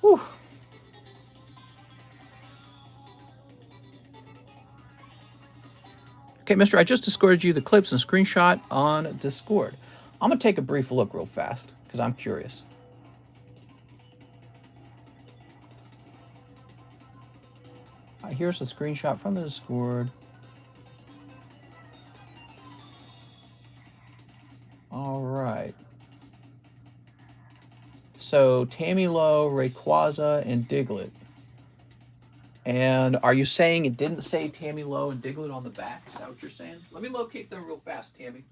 Whew. Okay, mister, I just Discorded you the clips and screenshot on Discord. I'm going to take a brief look real fast because I'm curious. All right, here's a screenshot from the Discord. All right. So, Tammy Lowe, Rayquaza, and Diglett. And are you saying it didn't say Tammy Lowe and Diglett on the back? Is that what you're saying? Let me locate them real fast, Tammy.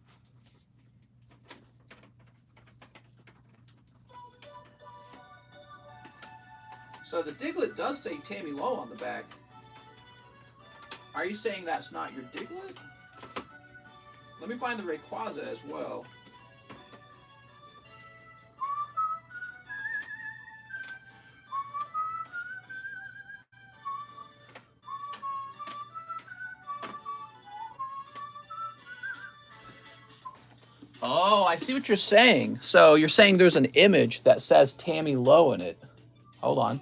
So the Diglett does say Tammy Lowe on the back. Are you saying that's not your Diglett? Let me find the Rayquaza as well. Oh, I see what you're saying. So you're saying there's an image that says Tammy Lowe in it. Hold on.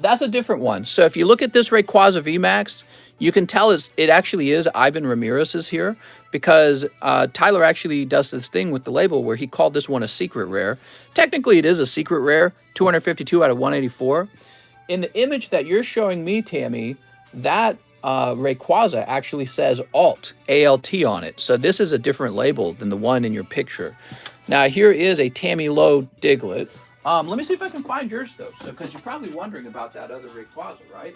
That's a different one. So if you look at this Rayquaza VMAX, you can tell it actually is Ivan Ramirez's here. because Tyler actually does this thing with the label where he called this one a secret rare. Technically, it is a secret rare, 252 out of 184. In the image that you're showing me, Tammy, that Rayquaza actually says Alt, A-L-T on it. So this is a different label than the one in your picture. Now, here is a Tammy Lowe Diglett. Let me see if I can find yours, though, because you're probably wondering about that other Rayquaza, right?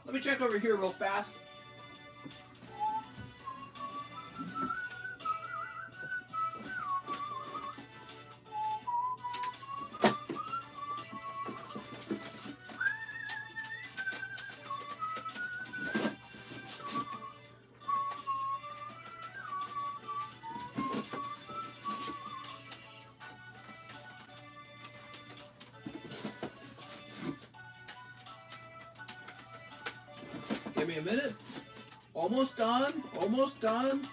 Let me check over here real fast. Give me a minute. Almost done. Almost done.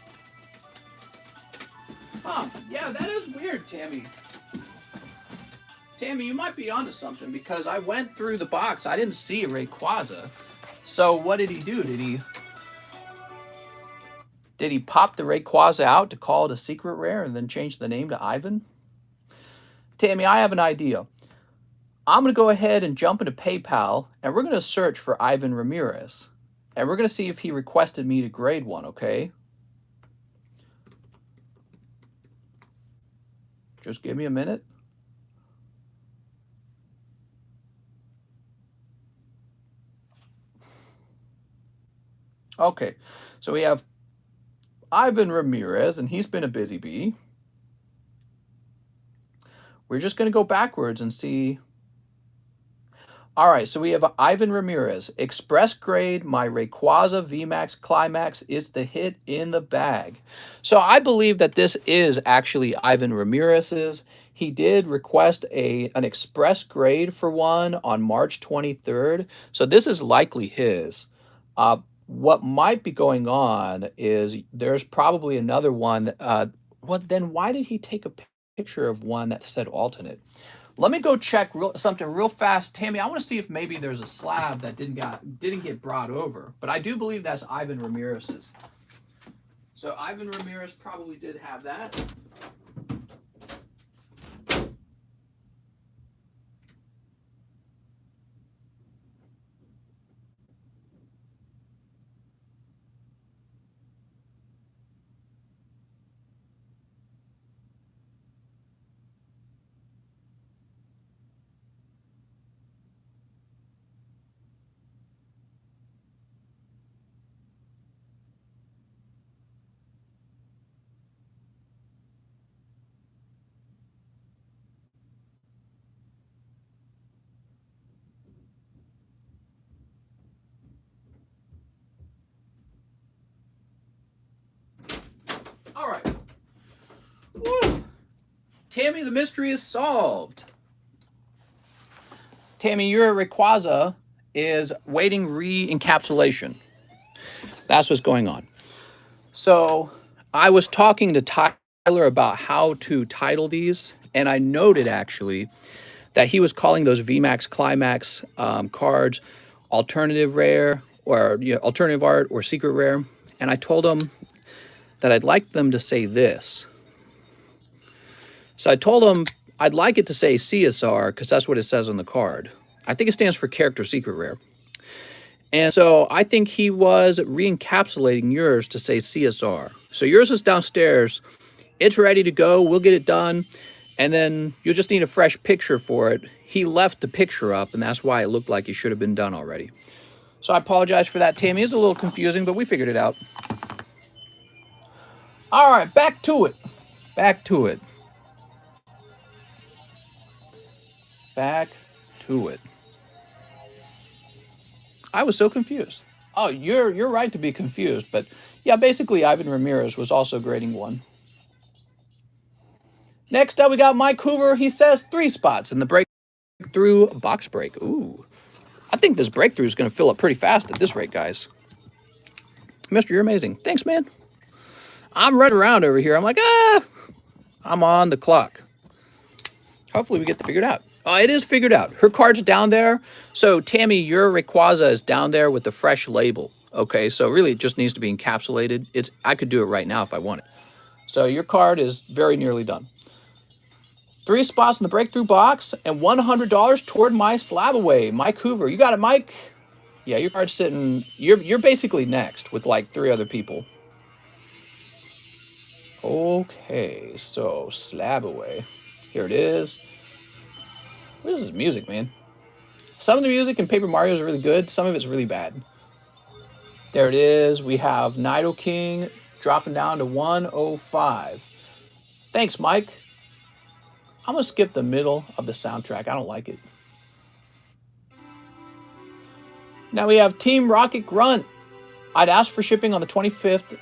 Huh. Yeah, that is weird, Tammy. Tammy, you might be onto something because I went through the box. I didn't see a Rayquaza. So what did he do? Did he pop the Rayquaza out to call it a secret rare and then change the name to Ivan? Tammy, I have an idea. I'm going to go ahead and jump into PayPal, and we're going to search for Ivan Ramirez. And we're going to see if he requested me to grade one, okay? Just give me a minute. Okay, so we have Ivan Ramirez, and he's been a busy bee. We're just going to go backwards and see. All right, so we have Ivan Ramirez. Express grade, my Rayquaza VMAX Climax is the hit in the bag. So I believe that this is actually Ivan Ramirez's. He did request an express grade for one on March 23rd. So this is likely his. What might be going on is there's probably another one. Then why did he take a picture of one that said alternate? Let me go check something real fast. Tammy, I want to see if maybe there's a slab that didn't get brought over. But I do believe that's Ivan Ramirez's. So Ivan Ramirez probably did have that. All right. Woo. Tammy, the mystery is solved. Tammy, your Rayquaza is waiting re-encapsulation. That's what's going on. So I was talking to Tyler about how to title these, and I noted actually that he was calling those VMAX Climax cards alternative rare or alternative art or secret rare. And I told him that I'd like them to say this. So I told him I'd like it to say CSR because that's what it says on the card. I think it stands for character secret rare. And so I think he was re-encapsulating yours to say CSR. So yours is downstairs. It's ready to go. We'll get it done. And then you'll just need a fresh picture for it. He left the picture up, and that's why it looked like it should have been done already. So I apologize for that, Tammy. It's a little confusing, but we figured it out. All right, back to it. Back to it. Back to it. I was so confused. Oh, you're right to be confused, but yeah, basically Ivan Ramirez was also grading one. Next up, we got Mike Hoover. He says 3 spots in the breakthrough box break. Ooh, I think this breakthrough is going to fill up pretty fast at this rate, guys. Mister, you're amazing. Thanks, man. I'm running around over here. I'm like, I'm on the clock. Hopefully we get it figured out. It is figured out. Her card's down there. So Tammy, your Rayquaza is down there with the fresh label. Okay, so really it just needs to be encapsulated. I could do it right now if I wanted. So your card is very nearly done. 3 spots in the breakthrough box and $100 toward my slab away. Mike Hoover. You got it, Mike? Yeah, your card's sitting. You're basically next with like 3 other people. Okay, so slab away. Here it is. This is music, man. Some of the music in Paper Mario is really good. Some of it's really bad. There it is. We have Nido King dropping down to 105. Thanks, Mike. I'm going to skip the middle of the soundtrack. I don't like it. Now we have Team Rocket Grunt. I'd asked for shipping on the 25th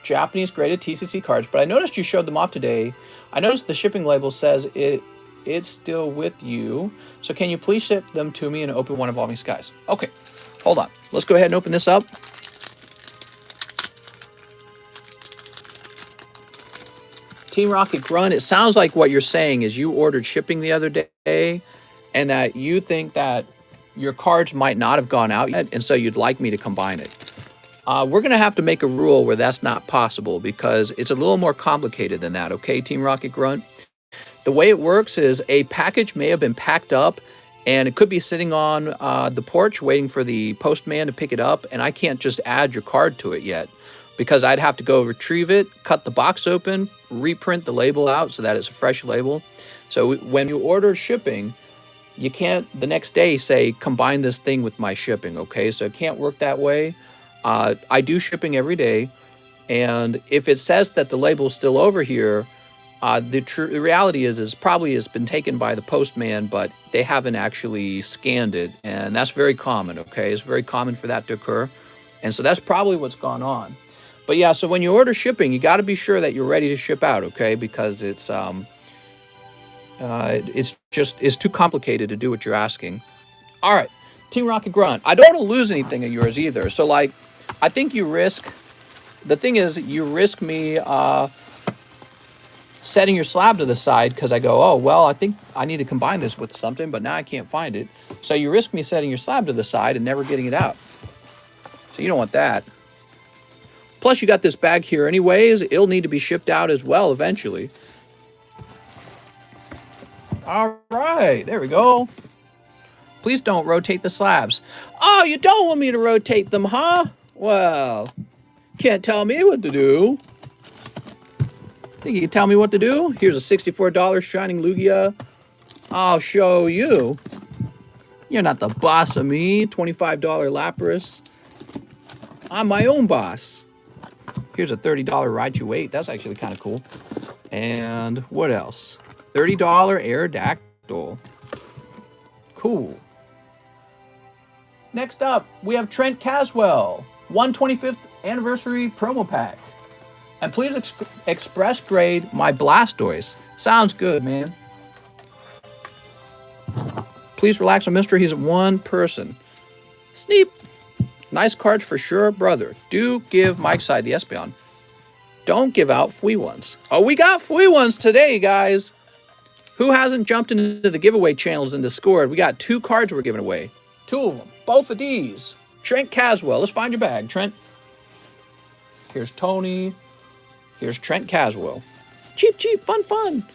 Japanese graded TCC cards, but I noticed you showed them off today. I noticed the shipping label says it's still with you. So can you please ship them to me and open one Evolving Skies? Okay, hold on. Let's go ahead and open this up. Team Rocket Grunt, it sounds like what you're saying is you ordered shipping the other day and that you think that your cards might not have gone out yet, and so you'd like me to combine it. We're going to have to make a rule where that's not possible because it's a little more complicated than that, okay, Team Rocket Grunt? The way it works is a package may have been packed up and it could be sitting on the porch waiting for the postman to pick it up, and I can't just add your card to it yet because I'd have to go retrieve it, cut the box open, reprint the label out so that it's a fresh label. So when you order shipping, you can't the next day say, combine this thing with my shipping, okay? So it can't work that way. I do shipping every day, and if it says that the label's still over here, the reality is probably has been taken by the postman, but they haven't actually scanned it, and that's very common, okay? It's very common for that to occur, and so that's probably what's gone on. But yeah, so when you order shipping, you got to be sure that you're ready to ship out, okay? Because it's too complicated to do what you're asking. All right, Team Rocket Grunt. I don't want to lose anything of yours either. So like, I think you risk. The thing is, you risk me setting your slab to the side because I go, oh well, I think I need to combine this with something, but now I can't find it. So you risk me setting your slab to the side and never getting it out. So you don't want that. Plus, you got this bag here anyways. It'll need to be shipped out as well eventually. All right, there we go. Please don't rotate the slabs. Oh, you don't want me to rotate them, huh? Well, can't tell me what to do. Think you can tell me what to do? Here's a $64 Shining Lugia. I'll show you. You're not the boss of me. $25 Lapras. I'm my own boss. Here's a $30 Raichu 8. That's actually kind of cool. And what else? $30 Aerodactyl. Cool. Next up, we have Trent Caswell. 125th anniversary promo pack. And please express grade my Blastoise. Sounds good, man. Please relax on Mr. He's one person. Sneep. Nice cards for sure, brother. Do give Mike's side the Espeon. Don't give out free ones. Oh, we got free ones today, guys. Who hasn't jumped into the giveaway channels and scored? We got 2 cards we're giving away. 2 of them. Both of these. Trent Caswell. Let's find your bag, Trent. Here's Tony. Here's Trent Caswell. Cheap, cheap, fun, fun.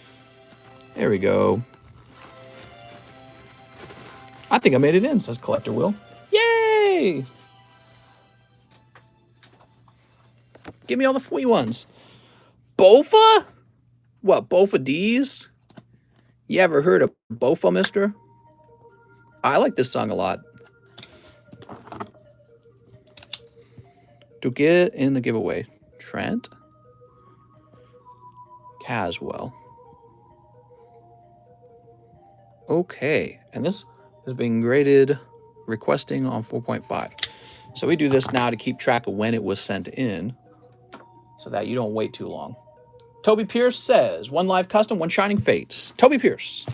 There we go. I think I made it in, says Collector Will. Yay! Give me all the free ones. Bofa? What, Bofa D's? You ever heard of Bofa, mister? I like this song a lot. To get in the giveaway. Trent Caswell. Okay, and this is being graded requesting on 4.5. So we do this now to keep track of when it was sent in so that you don't wait too long. Toby Pierce says, 1 live custom, 1 shining fates. Toby Pierce.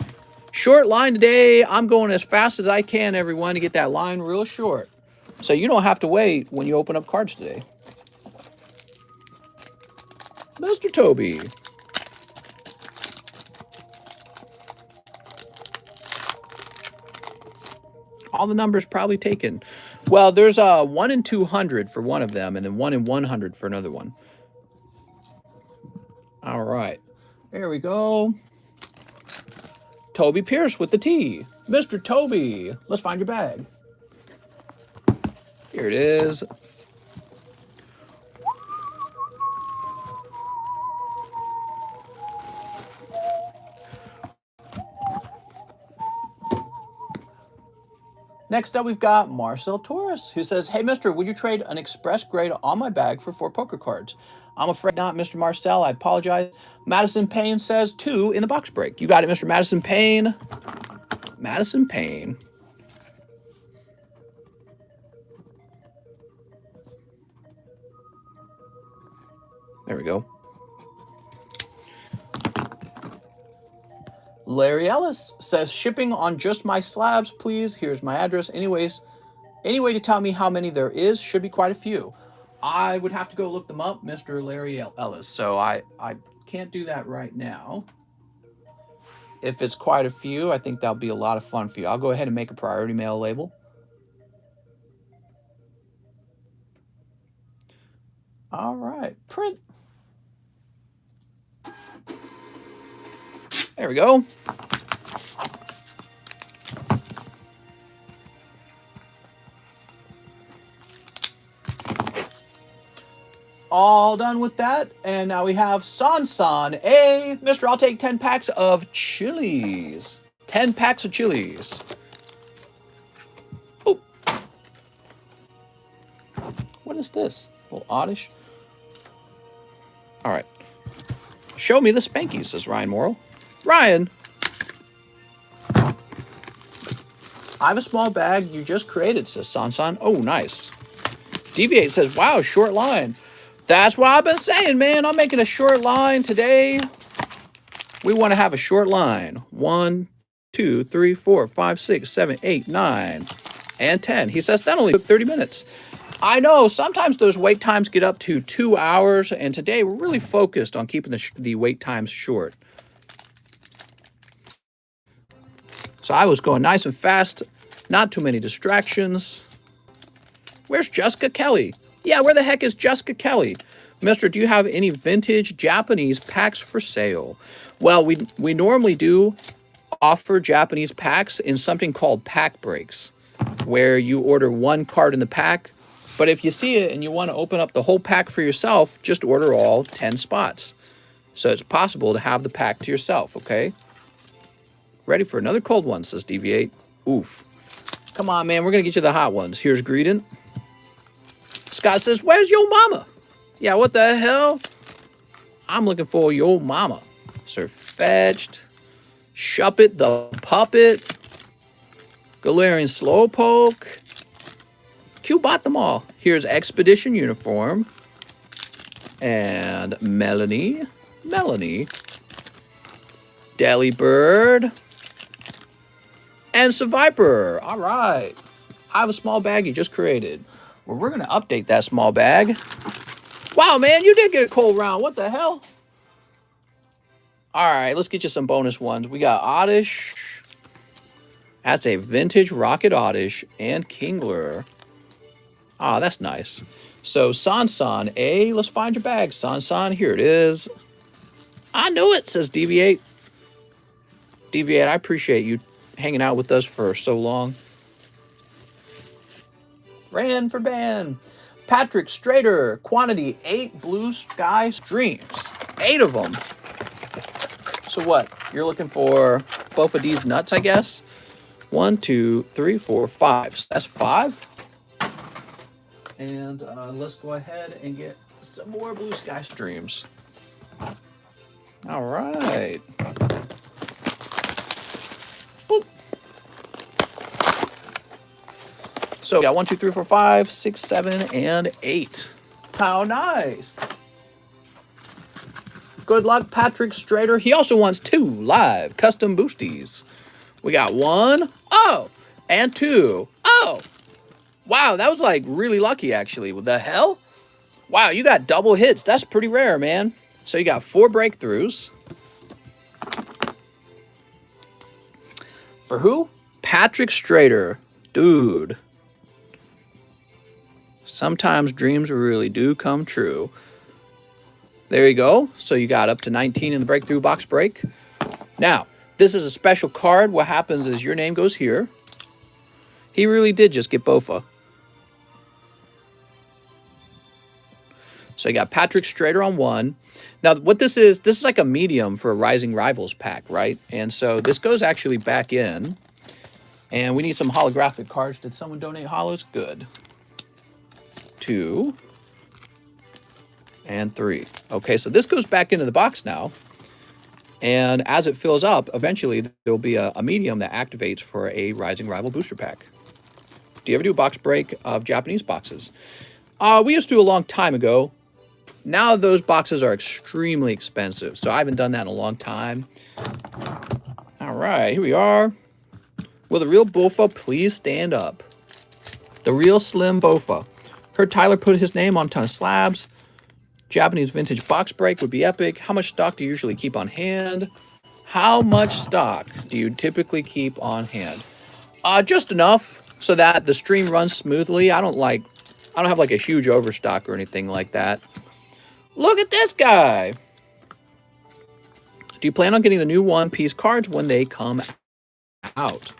Short line today. I'm going as fast as I can, everyone, to get that line real short. So you don't have to wait when you open up cards today. Mr. Toby. All the numbers probably taken. Well, there's 1 in 200 for one of them, and then 1 in 100 for another one. All right. There we go. Toby Pierce with the T. Mr. Toby. Let's find your bag. Here it is. Next up, we've got Marcel Torres, who says, hey, mister, would you trade an express grade on my bag for 4 poker cards? I'm afraid not, Mr. Marcel. I apologize. Madison Payne says 2 in the box break. You got it, Mr. Madison Payne. Madison Payne. There we go. Larry Ellis says, shipping on just my slabs, please. Here's my address. Anyways, any way to tell me how many there is? Should be quite a few. I would have to go look them up, Mr. Larry Ellis. So I can't do that right now. If it's quite a few, I think that'll be a lot of fun for you. I'll go ahead and make a priority mail label. All right, print. There we go. All done with that. And now we have Sansan. Hey, mister, I'll take 10 packs of chilies. 10 packs of chilies. Oh. What is this? A little oddish. All right. Show me the Spankies, says Ryan Morrill. Ryan. I have a small bag you just created, says Sansan. Oh, nice. Deviate says, wow, short line. That's what I've been saying, man. I'm making a short line today. We want to have a short line. 1, 2, 3, 4, 5, 6, 7, 8, 9, and 10. He says that only took 30 minutes. I know sometimes those wait times get up to 2 hours, and today we're really focused on keeping the wait times short. So I was going nice and fast, not too many distractions. Where's Jessica Kelly? Yeah, where the heck is Jessica Kelly? Mister, do you have any vintage Japanese packs for sale? Well, we normally do offer Japanese packs in something called pack breaks, where you order 1 card in the pack. But if you see it and you want to open up the whole pack for yourself, just order all 10 spots. So it's possible to have the pack to yourself, okay? Ready for another cold one, says Deviate. Oof. Come on, man. We're going to get you the hot ones. Here's Greedent. Scott says, where's your mama? Yeah, what the hell? I'm looking for your mama. Sir Fetched. Shuppet the Puppet. Galarian Slowpoke. Q bought them all. Here's Expedition Uniform. And Melanie. Delibird. And Survivor. All right. I have a small bag you just created. Well, we're going to update that small bag. Wow, man, you did get a cold round. What the hell? All right, let's get you some bonus ones. We got Oddish. That's a vintage Rocket Oddish and Kingler. Ah, that's nice. So, Sansan, let's find your bag. Sansan, here it is. I knew it, says Deviate. Deviate, I appreciate you hanging out with us for so long. Ran for ban. Patrick Strader, quantity 8 blue sky streams. 8 of them. So what? You're looking for both of these nuts, I guess? 1, 2, 3, 4, 5. So that's 5. And let's go ahead and get some more blue sky streams. All right. Boop. So we got 1, 2, 3, 4, 5, 6, 7, and 8. How nice. Good luck, Patrick Strader. He also wants 2 live custom boosties. We got 1, oh, and 2, oh. Wow, that was like really lucky, actually. What the hell? Wow, you got double hits. That's pretty rare, man. So you got 4 breakthroughs. For who? Patrick Strader. Dude. Sometimes dreams really do come true. There you go. So you got up to 19 in the breakthrough box break. Now, this is a special card. What happens is your name goes here. He really did just get Bofa. So you got Patrick Strader on 1. Now, what this is like a medium for a Rising Rivals pack, right? And so this goes actually back in. And we need some holographic cards. Did someone donate holos? Good. 2. And 3. Okay, so this goes back into the box now. And as it fills up, eventually there'll be a medium that activates for a Rising Rival booster pack. Do you ever do a box break of Japanese boxes? We used to a long time ago. Now those boxes are extremely expensive, so I haven't done that in a long time. All right, here we are. Will the real Bofa please stand up? The real Slim Bofa. Heard Tyler put his name on a ton of slabs. Japanese vintage box break would be epic. How much stock do you usually keep on hand? How much stock do you typically keep on hand? Just enough so that the stream runs smoothly. I don't have like a huge overstock or anything like that. Look at this guy. Do you plan on getting the new One Piece cards when they come out?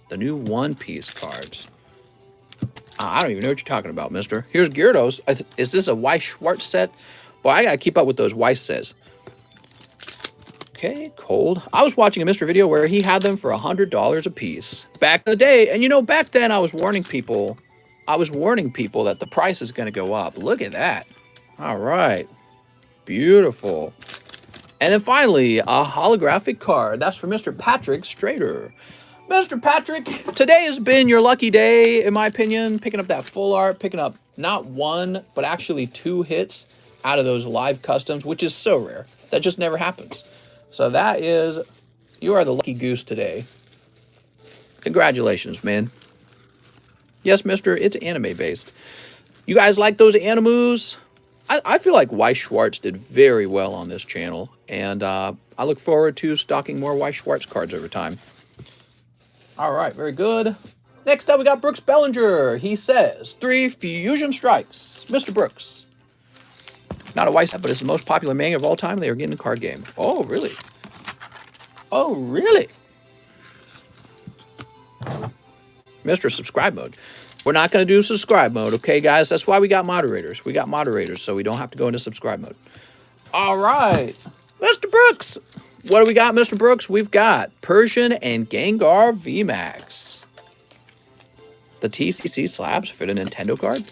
The new One Piece cards. I don't even know what you're talking about, mister. Here's Gyarados. Is this a Weiss Schwartz set? Boy, I gotta keep up with those Weiss sets. Okay, cold. I was watching a Mr. video where he had them for $100 a piece back in the day. And you know, back then I was warning people that the price is going to go up. Look at that. All right. Beautiful. And then finally, a holographic card. That's for Mr. Patrick Strader. Mr. Patrick, today has been your lucky day, in my opinion, picking up that full art, picking up not 1, but actually 2 hits out of those live customs, which is so rare. That just never happens. So you are the lucky goose today. Congratulations, man. Yes, mister, it's anime-based. You guys like those animus? I feel like Weiss Schwartz did very well on this channel, and I look forward to stocking more Weiss Schwartz cards over time. All right, very good. Next up, we got Brooks Bellinger. He says, 3 Fusion Strikes. Mr. Brooks. Not a Weiss set, but it's the most popular manga of all time. They are getting a card game. Oh, really? Oh, really? Mr. Subscribe Mode. We're not going to do subscribe mode, okay, guys? That's why we got moderators. We got moderators, so we don't have to go into subscribe mode. All right. Mr. Brooks. What do we got, Mr. Brooks? We've got Persian and Gengar VMAX. The TCC slabs fit a Nintendo card?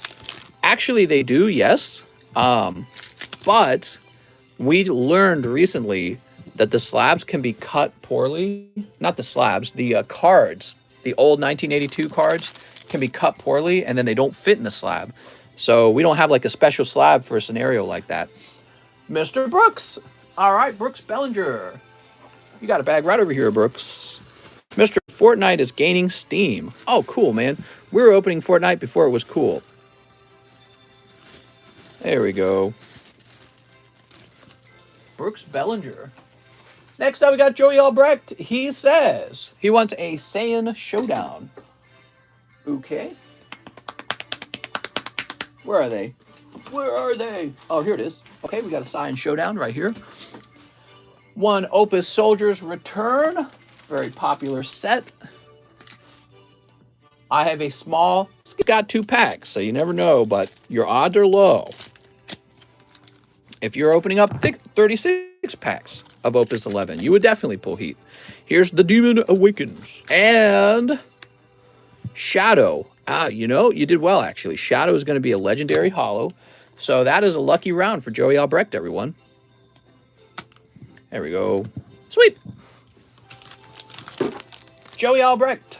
Actually, they do, yes. But we learned recently that the slabs can be cut poorly. Not the slabs, the cards. The old 1982 cards can be cut poorly, and then they don't fit in the slab. So we don't have like a special slab for a scenario like that. Mr. Brooks. All right, Brooks Bellinger. You got a bag right over here, Brooks. Mr. Fortnite is gaining steam. Oh, cool, man. We were opening Fortnite before it was cool. There we go. Brooks Bellinger. Next up, we got Joey Albrecht. He says he wants a Saiyan Showdown. Okay. Where are they? Where are they? Oh, here it is. Okay, we got a Saiyan Showdown right here. 1 Opus Soldiers Return. Very popular set. I have a small, it's got 2 packs, so you never know, but your odds are low. If you're opening up 36 packs of Opus 11, you would definitely pull heat. Here's The Demon Awakens. And Shadow. You know, you did well, actually. Shadow is going to be a legendary holo. So that is a lucky round for Joey Albrecht, everyone. There we go. Sweet. Joey Albrecht.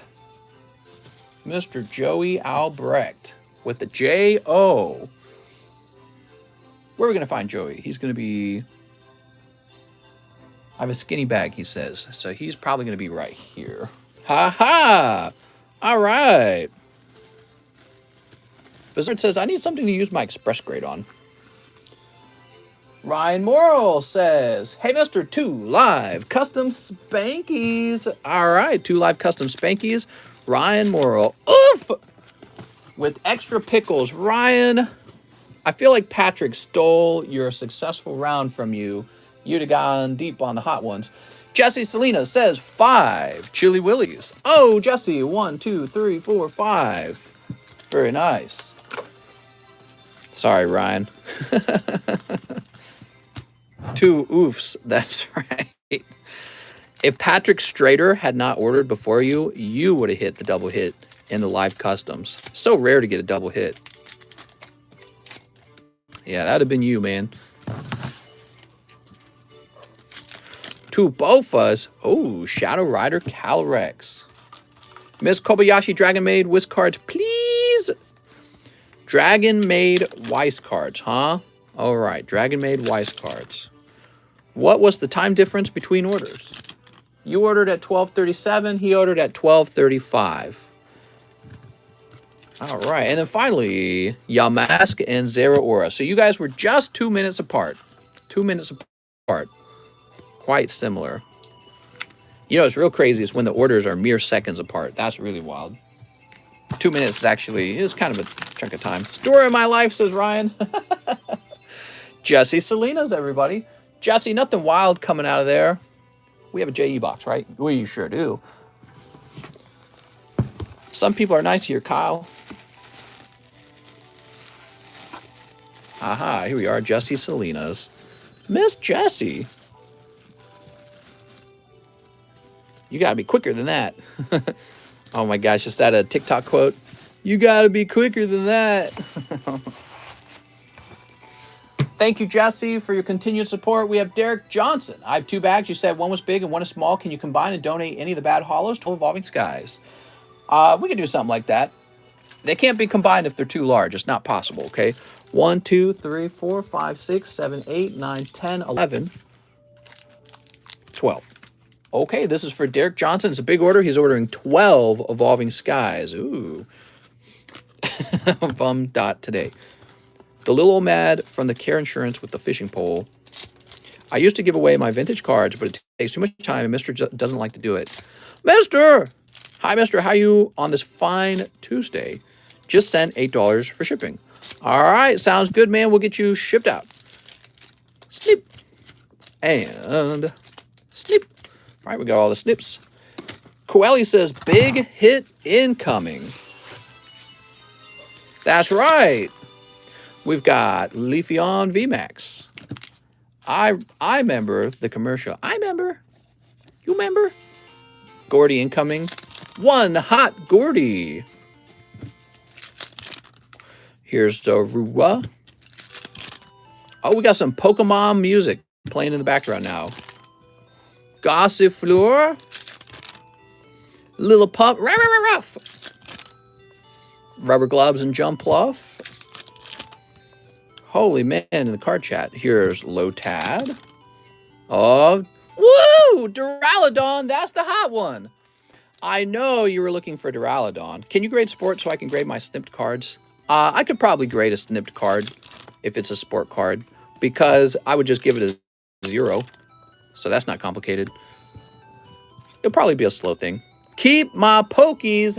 Mr. Joey Albrecht with the J-O. Where are we going to find Joey? He's going to be... I have a skinny bag, he says. So he's probably going to be right here. Ha-ha! All right. Blizzard says, I need something to use my Express grade on. Ryan Morrill says, hey, Mr. 2 Live Custom Spankies. All right, 2 Live Custom Spankies. Ryan Morrill. Oof! With extra pickles. Ryan, I feel like Patrick stole your successful round from you. You'd have gone deep on the hot ones. Jesse Salinas says 5 Chili Willies. Oh, Jesse, 1, 2, 3, 4, 5. Very nice. Sorry, Ryan. 2 oofs, that's right. If Patrick Strader had not ordered before you, you would have hit the double hit in the live customs. So rare to get a double hit. Yeah, that'd have been you, man. 2 Bofas. Oh, Shadow Rider Calyrex. Miss Kobayashi Dragon Maid Whisk cards, please. Dragon Maid Weiss cards, huh? All right, Dragon Maid Weiss cards. What was the time difference between orders? You ordered at 12:37. He ordered at 12:35. All right, and then finally, Yamask and Zera Aura. So you guys were just 2 minutes apart. 2 minutes apart. Quite similar. You know, it's real crazy is when the orders are mere seconds apart. That's really wild. 2 minutes is actually, it's kind of a chunk of time. Story of my life, says Ryan. Jesse Salinas, everybody. Jesse, nothing wild coming out of there. We have a JE box, right? We sure do. Some people are nice here, Kyle. Aha, here we are, Jesse Salinas. Miss Jessie. You gotta be quicker than that. Oh my gosh, is that a TikTok quote? You gotta be quicker than that. Thank you, Jesse, for your continued support. We have Derek Johnson. I have 2 bags. You said one was big and one is small. Can you combine and donate any of the bad hollows to Evolving Skies? We could do something like that. They can't be combined if they're too large. It's not possible, okay? 1, 2, 3, 4, 5, 6, 7, 8, 9, 10, 11, 12. Okay, this is for Derek Johnson. It's a big order. He's ordering 12 Evolving Skies. Ooh. Bum dot today. The little old mad from the Care Insurance with the fishing pole. I used to give away my vintage cards, but it takes too much time, and Mr. doesn't like to do it. Mr. Hi, Mr. How you on this fine Tuesday? Just sent $8 for shipping. All right, sounds good, man. We'll get you shipped out. Snip. And snip. All right, we got all the snips. Coeli says, big hit incoming. That's right. We've got Leafeon VMAX. I remember the commercial. I remember. You remember? Gordy incoming. 1 hot Gordy. Here's Zorua. Oh, we got some Pokemon music playing in the background now. Gossifleur. Little Pup. Ruff. Rubber Gloves and Jumpluff. Holy man, in the card chat. Here's Lotad. Oh, woo! Duraludon, that's the hot one. I know you were looking for Duraludon. Can you grade sport so I can grade my snipped cards? I could probably grade a snipped card if it's a sport card, because I would just give it a 0. So that's not complicated. It'll probably be a slow thing. Keep my pokies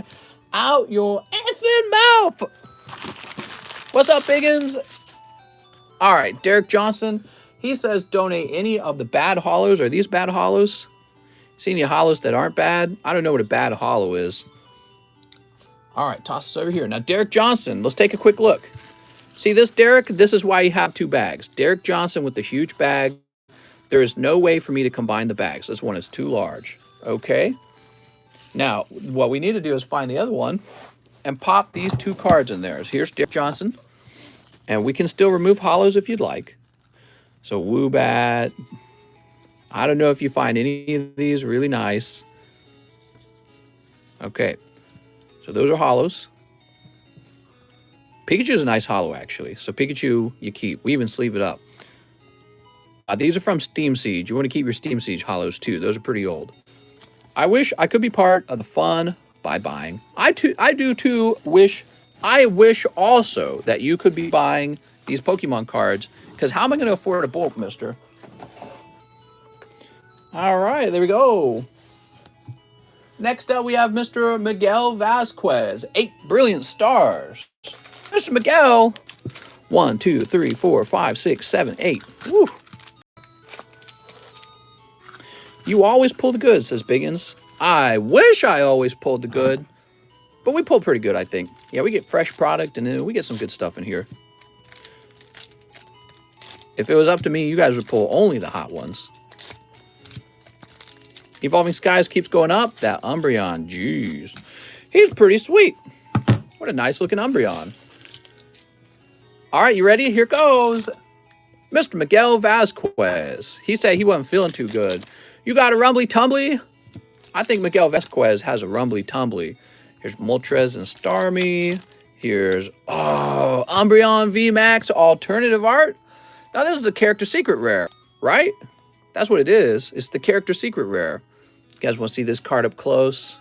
out your effing mouth. What's up, biggins? All right, Derek Johnson. He says donate any of the bad hollows. Are these bad hollows? See any hollows that aren't bad? I don't know what a bad hollow is. All right, toss this over here. Now, Derek Johnson, let's take a quick look. See this, Derek? This is why you have 2 bags. Derek Johnson with the huge bag. There is no way for me to combine the bags. This one is too large. Okay. Now, what we need to do is find the other one and pop these 2 cards in there. Here's Derek Johnson. And we can still remove hollows if you'd like. So, Woobat. I don't know if you find any of these really nice. Okay. So, those are hollows. Pikachu's a nice hollow, actually. So, Pikachu, you keep. We even sleeve it up. These are from Steam Siege. You want to keep your Steam Siege hollows, too. Those are pretty old. I wish I could be part of the fun by buying. I do, too, wish... I wish also that you could be buying these Pokemon cards, because how am I going to afford a bulk, mister? All right, there we go. Next up, we have Mr. Miguel Vasquez. 8 brilliant stars. Mr. Miguel. 1, 2, 3, 4, 5, 6, 7, 8. Woo. You always pull the good, says Biggins. I wish I always pulled the good. But we pull pretty good, I think. Yeah, we get fresh product, and then we get some good stuff in here. If it was up to me, you guys would pull only the hot ones. Evolving Skies keeps going up. That Umbreon, jeez. He's pretty sweet. What a nice looking Umbreon. All right, you ready? Here goes. Mr. Miguel Vasquez. He said he wasn't feeling too good. You got a rumbly tumbly? I think Miguel Vasquez has a rumbly tumbly. Here's Moltres and Starmie. Here's, Umbreon VMAX alternative art. Now, this is a character secret rare, right? That's what it is. It's the character secret rare. You guys want to see this card up close?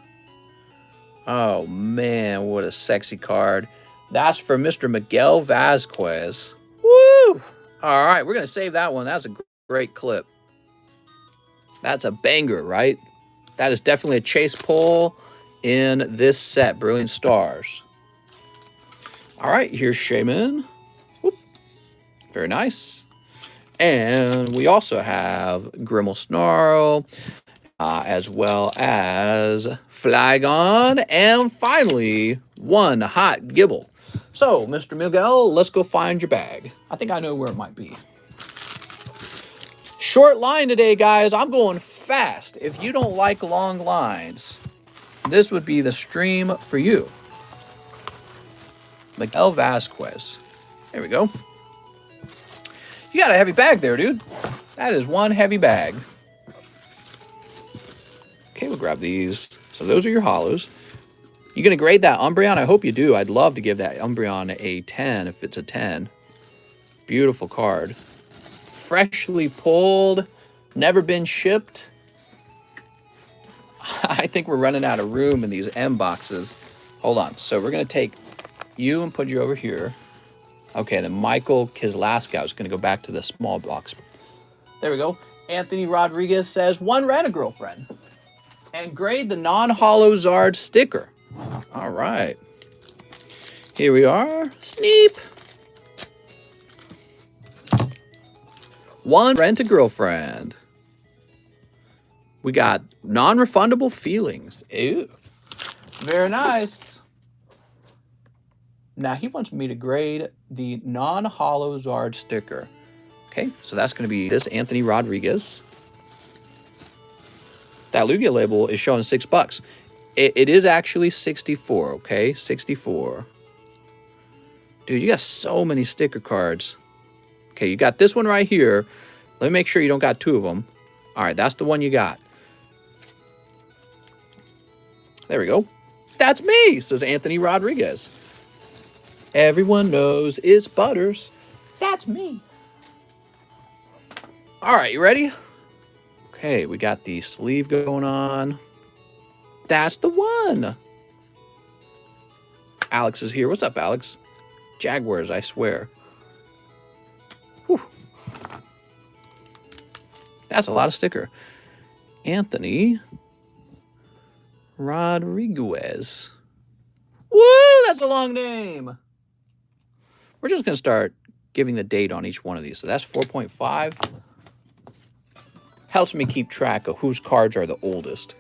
Oh, man, what a sexy card. That's for Mr. Miguel Vasquez. Woo! All right, we're going to save that one. That's a great clip. That's a banger, right? That is definitely a chase pull in this set. Brilliant Stars. All right, here's Shaman. Whoop. Very nice. And we also have Grimmel Snarl, as well as Flygon, and finally, one hot Gibble. So, Mr. Miguel, let's go find your bag. I think I know where it might be. Short line today, guys. I'm going fast. If you don't like long lines, this would be the stream for you. Miguel Vasquez. There we go. You got a heavy bag there, dude. That is one heavy bag. Okay, we'll grab these. So those are your hollows. You going to grade that Umbreon? I hope you do. I'd love to give that Umbreon a 10 if it's a 10. Beautiful card. Freshly pulled. Never been shipped. I think we're running out of room in these M boxes. Hold on. So we're going to take you and put you over here. Okay, then Michael Kislaskow is going to go back to the small box. There we go. Anthony Rodriguez says, one rent a girlfriend. And grade the non-hollow Zard sticker. All right. Here we are. Sneep. One rent a girlfriend. We got non-refundable feelings. Ew. Very nice. Now, he wants me to grade the non-hollow Zard sticker. Okay, so that's going to be this Anthony Rodriguez. That Lugia label is showing $6. It is actually 64, okay? 64. Dude, you got so many sticker cards. Okay, you got this one right here. Let me make sure you don't got two of them. All right, that's the one you got. There we go. That's me, says Anthony Rodriguez. Everyone knows it's Butters. That's me. All right, you ready? Okay, we got the sleeve going on. That's the one. Alex is here. What's up, Alex? Jaguars, I swear. Whew. That's a lot of sticker. Anthony Rodriguez. Woo, that's a long name. We're just going to start giving the date on each one of these. So that's 4.5. Helps me keep track of whose cards are the oldest.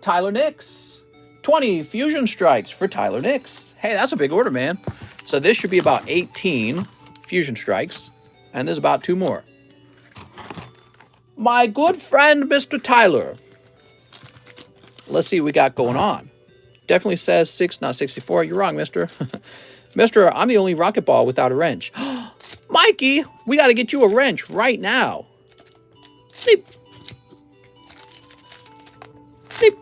Tyler Nix. 20 Fusion Strikes for Tyler Nix. Hey, that's a big order, man. So this should be about 18 Fusion Strikes. And there's about 2 more. My good friend, Mr. Tyler. Let's see what we got going on. Definitely says 6, not 64. You're wrong, mister. Mister, I'm the only Rocket Ball without a wrench. Mikey, we got to get you a wrench right now. Sleep. Sleep.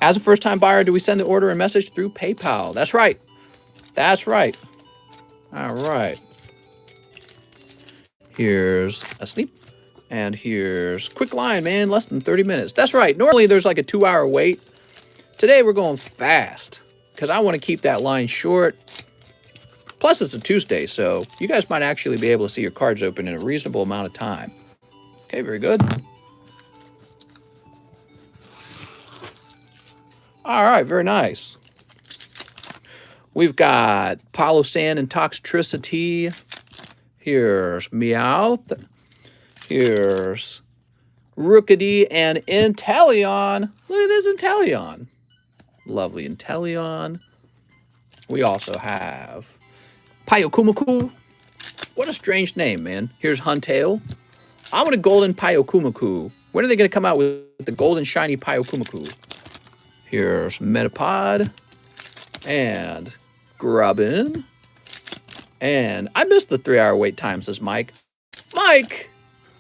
As a first-time buyer, do we send the order and message through PayPal? That's right. That's right. All right. Here's a sleep. And here's quick line, man. Less than 30 minutes. That's right. Normally, there's like a 2-hour wait. Today, we're going fast because I want to keep that line short. Plus, it's a Tuesday, so you guys might actually be able to see your cards open in a reasonable amount of time. Okay, very good. All right, very nice. We've got Palosan and Toxtricity. Here's Meowth. Here's Rookity and Inteleon. Look at this Inteleon. Lovely Inteleon. We also have Pyokumaku. What a strange name, man. Here's Huntail. I want a golden Pyokumaku. When are they going to come out with the golden shiny Pyokumaku? Here's Metapod. And Grubbin. And I missed the 3-hour wait time, says Mike. Mike!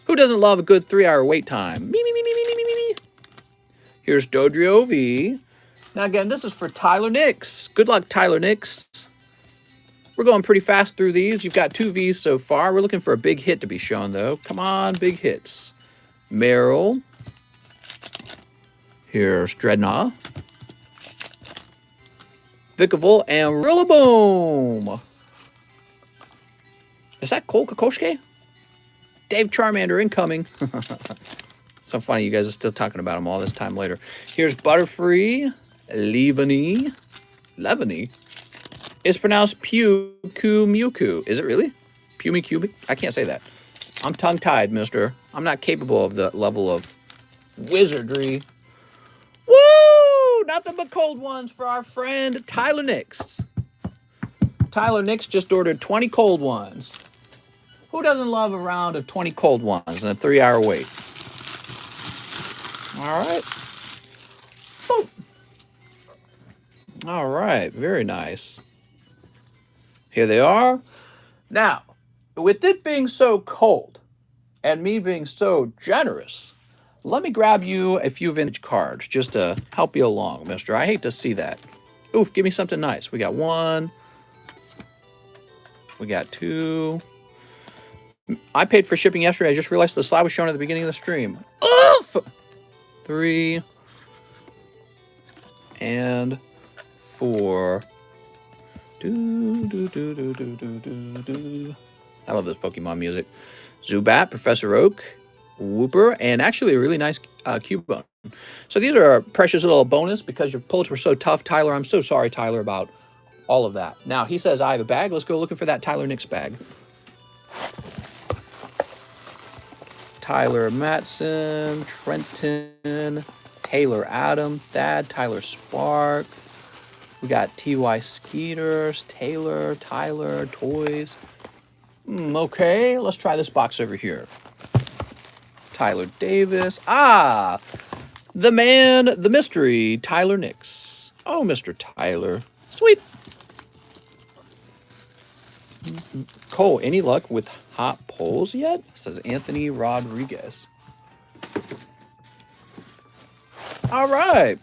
Who doesn't love a good 3-hour wait time? Me, me, me, me, me, me, me, me. Here's Dodrio V. Now, again, this is for Tyler Nix. Good luck, Tyler Nix. We're going pretty fast through these. You've got 2 Vs so far. We're looking for a big hit to be shown, though. Come on, big hits. Meryl. Here's Dreadnought. Vikavolt and Rillaboom. Is that Cole Kokoschke? Dave Charmander incoming. So funny, you guys are still talking about him all this time later. Here's Butterfree. Levany. It's pronounced Pewku. Is it really? Pewmiku? I can't say that. I'm tongue-tied, mister. I'm not capable of the level of wizardry. Woo! Nothing but cold ones for our friend Tyler Nix. Tyler Nix just ordered 20 cold ones. Who doesn't love a round of 20 cold ones and a 3-hour wait? All right. Boom. All right. Very nice. Here they are. Now, with it being so cold and me being so generous, let me grab you a few vintage cards just to help you along, mister. I hate to see that. Oof, give me something nice. We got 1. We got 2. I paid for shipping yesterday. I just realized the slide was shown at the beginning of the stream. Oof! 3. And 4. I love this Pokemon music. Zubat, Professor Oak, Wooper, and actually a really nice Cubone. So these are a precious little bonus because your pullets were so tough, Tyler. I'm so sorry, Tyler, about all of that. Now, he says, I have a bag. Let's go looking for that Tyler Nix bag. Tyler Matson, Trenton, Taylor Adam, Thad, Tyler Spark. We got T.Y. Skeeters, Taylor, Tyler, Toys. Okay, let's try this box over here. Tyler Davis. Ah, the man, the mystery, Tyler Nix. Oh, Mr. Tyler. Sweet. Cole, any luck with hot polls yet? Says Anthony Rodriguez. All right.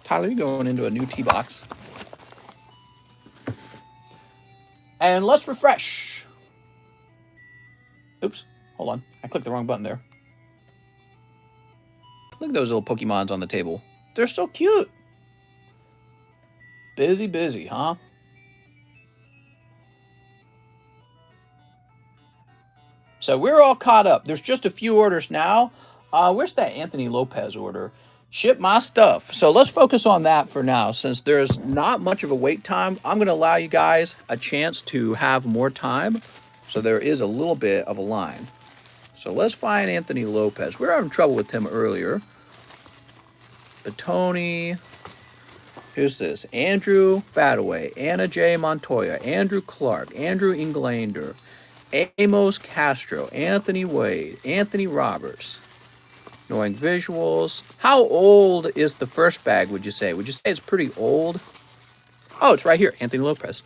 Tyler, you're going into a new tee box. And let's refresh. Oops, hold on. I clicked the wrong button there. Look at those little Pokemons on the table. They're so cute. Busy, huh? So we're all caught up. There's just a few orders now. Where's that Anthony Lopez order? Ship my stuff. So let's focus on that for now. Since there's not much of a wait time, I'm going to allow you guys a chance to have more time. So there is a little bit of a line. So let's find Anthony Lopez. We were having trouble with him earlier. Batoni. Who's this? Andrew Fataway, Anna J. Montoya, Andrew Clark, Andrew Englander, Amos Castro, Anthony Wade, Anthony Roberts. Knowing visuals. How old is the first bag, would you say? Would you say it's pretty old? Oh, it's right here. Anthony Lopez.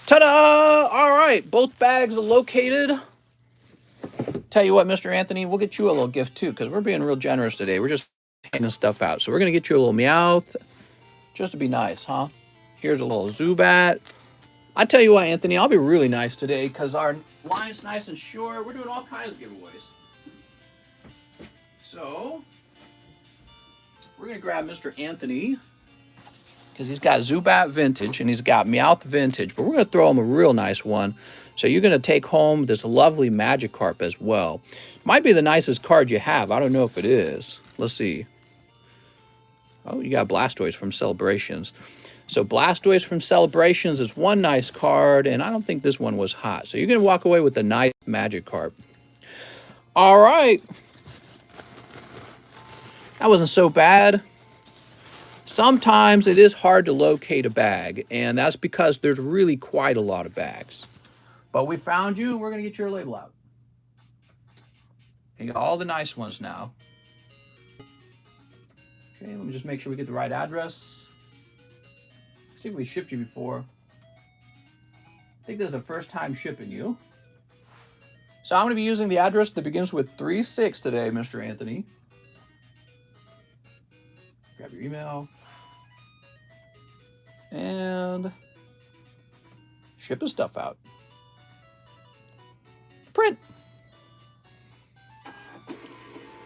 Ta-da! All right. Both bags are located. Tell you what, Mr. Anthony, we'll get you a little gift, too, because we're being real generous today. We're just handing stuff out. So we're going to get you a little Meowth, just to be nice, huh? Here's a little Zubat. I tell you what, Anthony, I'll be really nice today because our line's nice and short. We're doing all kinds of giveaways. So, we're going to grab Mr. Anthony. is he's got Zubat Vintage and he's got Meowth Vintage, but we're going to throw him a real nice one. So you're going to take home this lovely Magikarp as well. Might be the nicest card you have. I don't know if it is. Let's see. Oh, you got Blastoise from Celebrations. So Blastoise from Celebrations is one nice card, and I don't think this one was hot. So you're going to walk away with the nice Magikarp. All right. That wasn't so bad. Sometimes it is hard to locate a bag, and that's because there's really quite a lot of bags. But we found you, and we're going to get your label out. You got all the nice ones now. Okay, let me just make sure we get the right address. See if we shipped you before. I think this is the first time shipping you. So I'm going to be using the address that begins with 36 today, Mr. Anthony. Grab your email. And ship his stuff out. Print.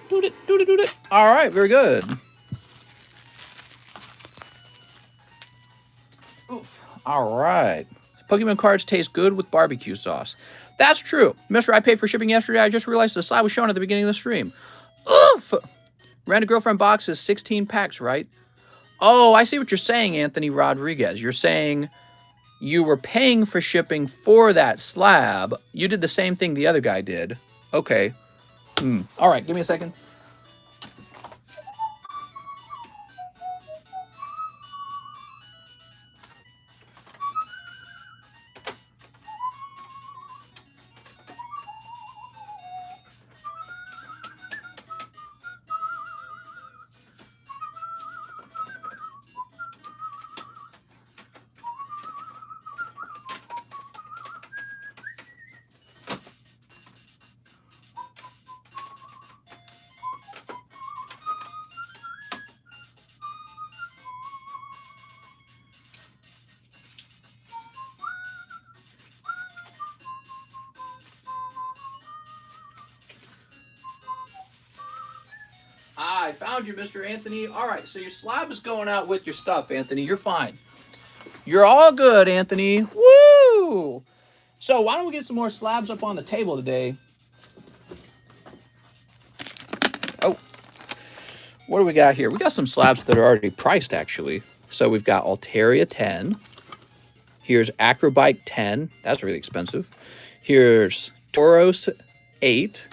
Doot it, doot it, doot it. All right, very good. Oof. All right. Pokemon cards taste good with barbecue sauce. That's true. Mister, I paid for shipping yesterday. I just realized the slide was shown at the beginning of the stream. Oof. Rent a Girlfriend box is 16 packs, right? Oh, I see what you're saying, Anthony Rodriguez. You're saying you were paying for shipping for that slab. You did the same thing the other guy did. Okay. All right, give me a second. I found you, Mr. Anthony. All right, so your slab is going out with your stuff, Anthony. You're fine. You're all good, Anthony. Woo! So why don't we get some more slabs up on the table today? Oh, what do we got here? We got some slabs that are already priced, actually. So we've got Altaria 10. Here's Acrobike 10. That's really expensive. Here's Tauros 8.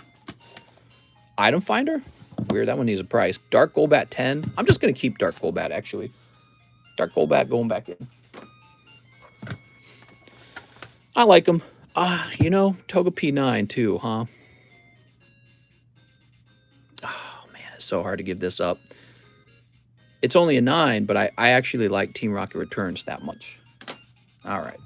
Item Finder? Weird, that one needs a price. Dark Golbat 10. I'm just going to keep Dark Golbat, actually. Dark Golbat going back in. I like them. You know, Togepi 9 too, huh? Oh, man, it's so hard to give this up. It's only a 9, but I actually like Team Rocket Returns that much. All right.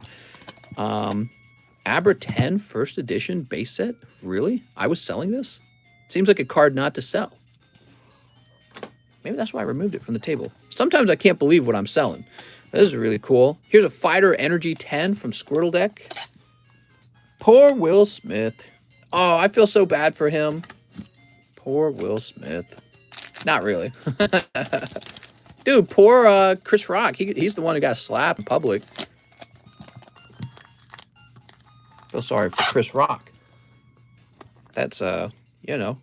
Abra 10 first edition base set? Really? I was selling this? Seems like a card not to sell. Maybe that's why I removed it from the table. Sometimes I can't believe what I'm selling. This is really cool. Here's a Fighter Energy 10 from Squirtle Deck. Poor Will Smith. Oh, I feel so bad for him. Poor Will Smith. Not really. Dude, poor Chris Rock. He's the one who got slapped in public. Feel sorry for Chris Rock. That's, you know.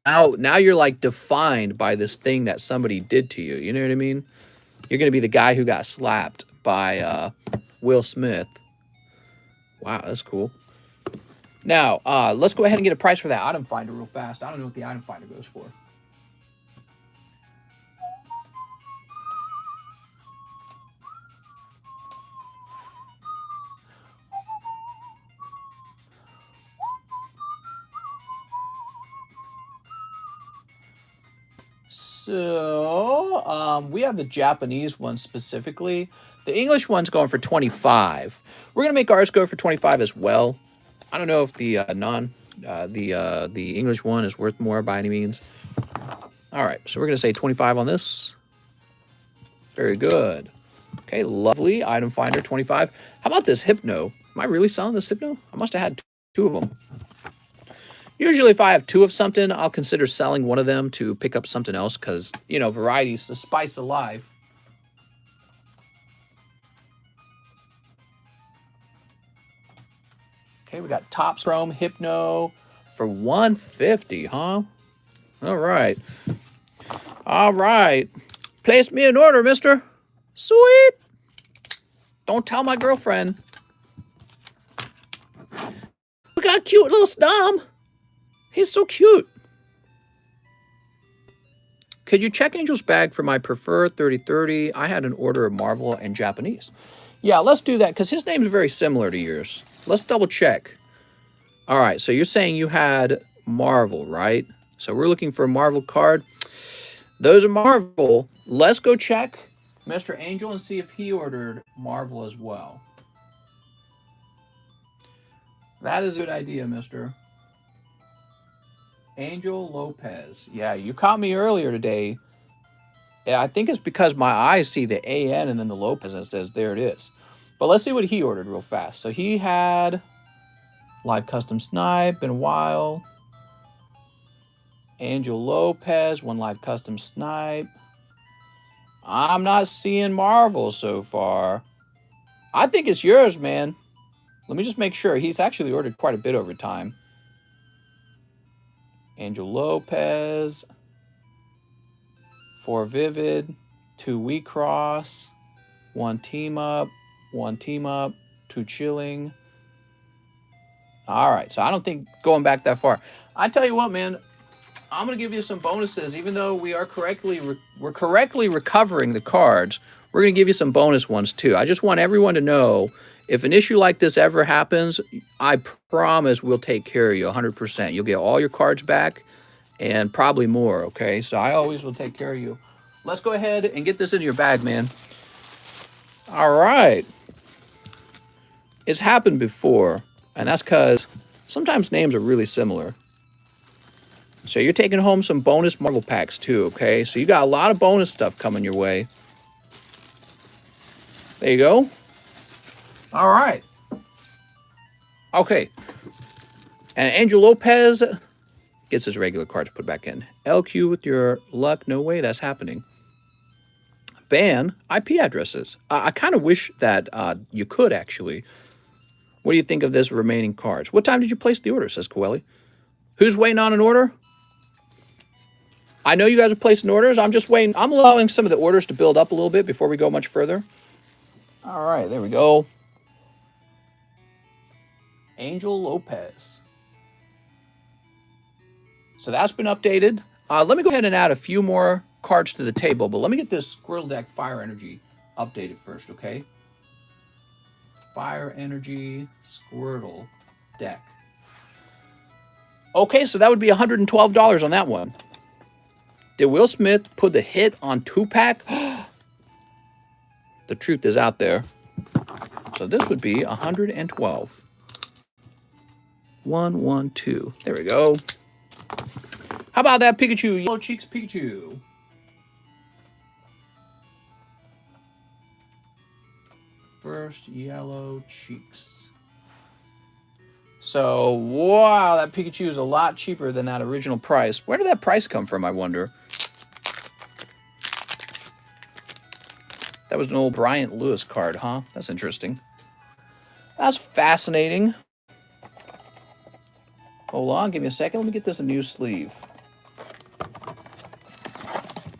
Now you're like defined by this thing that somebody did to you. You know what I mean? You're going to be the guy who got slapped by Will Smith. Wow, that's cool. Now, let's go ahead and get a price for that item finder real fast. I don't know what the item finder goes for. So, we have the Japanese one specifically. The English one's going for 25. We're gonna make ours go for 25 as well. I don't know if the the English one is worth more by any means. All right, so we're gonna say 25 on this. Very good. Okay, lovely item finder 25. How about this Hypno? Am I really selling this Hypno? I must have had two of them. Usually if I have two of something, I'll consider selling one of them to pick up something else because, you know, variety's the spice of life. Okay, we got Topps Chrome Hypno for 150, huh? All right. All right. Place me an order, mister. Sweet. Don't tell my girlfriend. We got a cute little Snom. He's so cute. Could you check Angel's bag for my preferred 3030? I had an order of Marvel and Japanese. Yeah, let's do that because his name's very similar to yours. Let's double check. All right, so you're saying you had Marvel, right? So we're looking for a Marvel card. Those are Marvel. Let's go check Mr. Angel and see if he ordered Marvel as well. That is a good idea, Mr. Angel Lopez. Yeah, you caught me earlier today. Yeah, I think it's because my eyes see the AN and then the Lopez and it says there it is. But let's see what he ordered real fast. So he had Live Custom Snipe, been a while. Angel Lopez, one Live Custom Snipe. I'm not seeing Marvel so far. I think it's yours, man. Let me just make sure. He's actually ordered quite a bit over time. Angel Lopez. 4 Vivid. 2 We Cross. 1 Team Up. 1 Team Up. 2 Chilling. All right, so I don't think going back that far. I tell you what, man. I'm going to give you some bonuses. Even though we are correctly recovering the cards, we're going to give you some bonus ones too. I just want everyone to know, if an issue like this ever happens, I promise we'll take care of you 100%. You'll get all your cards back and probably more, okay? So I always will take care of you. Let's go ahead and get this into your bag, man. All right. It's happened before, and that's because sometimes names are really similar. So you're taking home some bonus Marvel packs too, okay? So you got a lot of bonus stuff coming your way. There you go. All right. Okay. And Angel Lopez gets his regular cards put back in. LQ with your luck. No way that's happening. Ban IP addresses. I kind of wish that you could actually. What do you think of this remaining cards? What time did you place the order, says Coeli. Who's waiting on an order? I know you guys are placing orders. I'm just waiting. I'm allowing some of the orders to build up a little bit before we go much further. All right, there we go. Angel Lopez. So that's been updated. Let me go ahead and add a few more cards to the table, but let me get this Squirrel Deck Fire Energy updated first, okay? Fire Energy Squirtle Deck. Okay, so that would be $112 on that one. Did Will Smith put the hit on 2-pack? The truth is out there. So this would be 112. 112. There we go. How about that Pikachu? Yellow Cheeks Pikachu. First Yellow Cheeks. So, wow, that Pikachu is a lot cheaper than that original price. Where did that price come from, I wonder? That was an old Bryant Lewis card, huh? That's interesting. That's fascinating. Hold on, give me a second. Let me get this a new sleeve.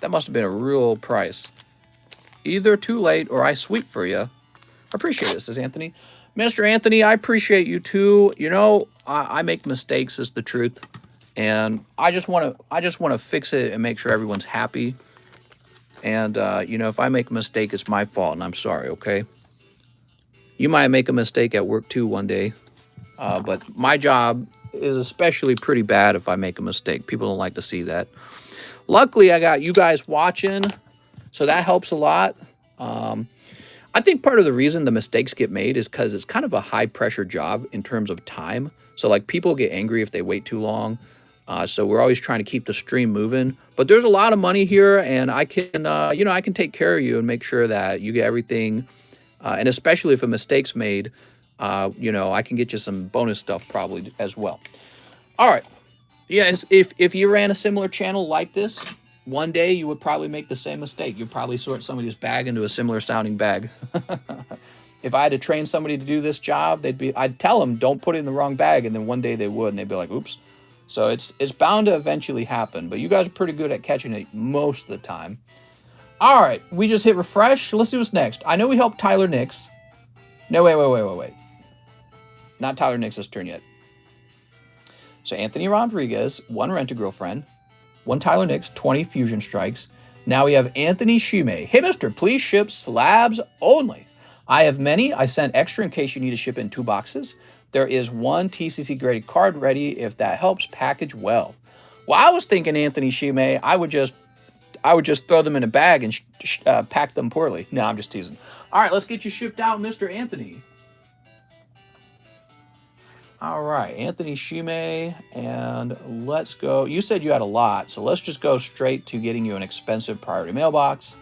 That must have been a real price. Either too late or I sweep for you. I appreciate it, says Anthony. Mr. Anthony, I appreciate you too. You know, I make mistakes, is the truth. And I just want to fix it and make sure everyone's happy. And, you know, if I make a mistake, it's my fault, and I'm sorry, okay? You might make a mistake at work, too, one day. But my job is especially pretty bad if I make a mistake. People don't like to see that. Luckily, I got you guys watching, so that helps a lot. I think part of the reason the mistakes get made is because it's kind of a high-pressure job in terms of time. So, like, people get angry if they wait too long. So we're always trying to keep the stream moving. But there's a lot of money here, and I can, you know, I can take care of you and make sure that you get everything. And especially if a mistake's made, you know, I can get you some bonus stuff probably as well. All right. Yes, if you ran a similar channel like this, one day you would probably make the same mistake. You'd probably sort somebody's bag into a similar sounding bag. If I had to train somebody to do this job, I'd tell them don't put it in the wrong bag, and then one day they would, and they'd be like, oops. So it's bound to eventually happen, but you guys are pretty good at catching it most of the time. All right, we just hit refresh. Let's see what's next. I know we helped Tyler Nix. No, wait. Not Tyler Nix's turn yet. So Anthony Rodriguez, 1 Rent-A-Girlfriend, 1 Tyler Nix, 20 Fusion Strikes. Now we have Anthony Shime. Hey, mister, please ship slabs only. I have many. I sent extra in case you need to ship in 2 boxes. There is 1 TCC graded card ready if that helps. Package well. Well, I was thinking, Anthony Shime, I would just throw them in a bag and pack them poorly. No, I'm just teasing. All right, let's get you shipped out, Mr. Anthony. All right, Anthony Shime, and let's go. You said you had a lot, so let's just go straight to getting you an expensive priority mailbox.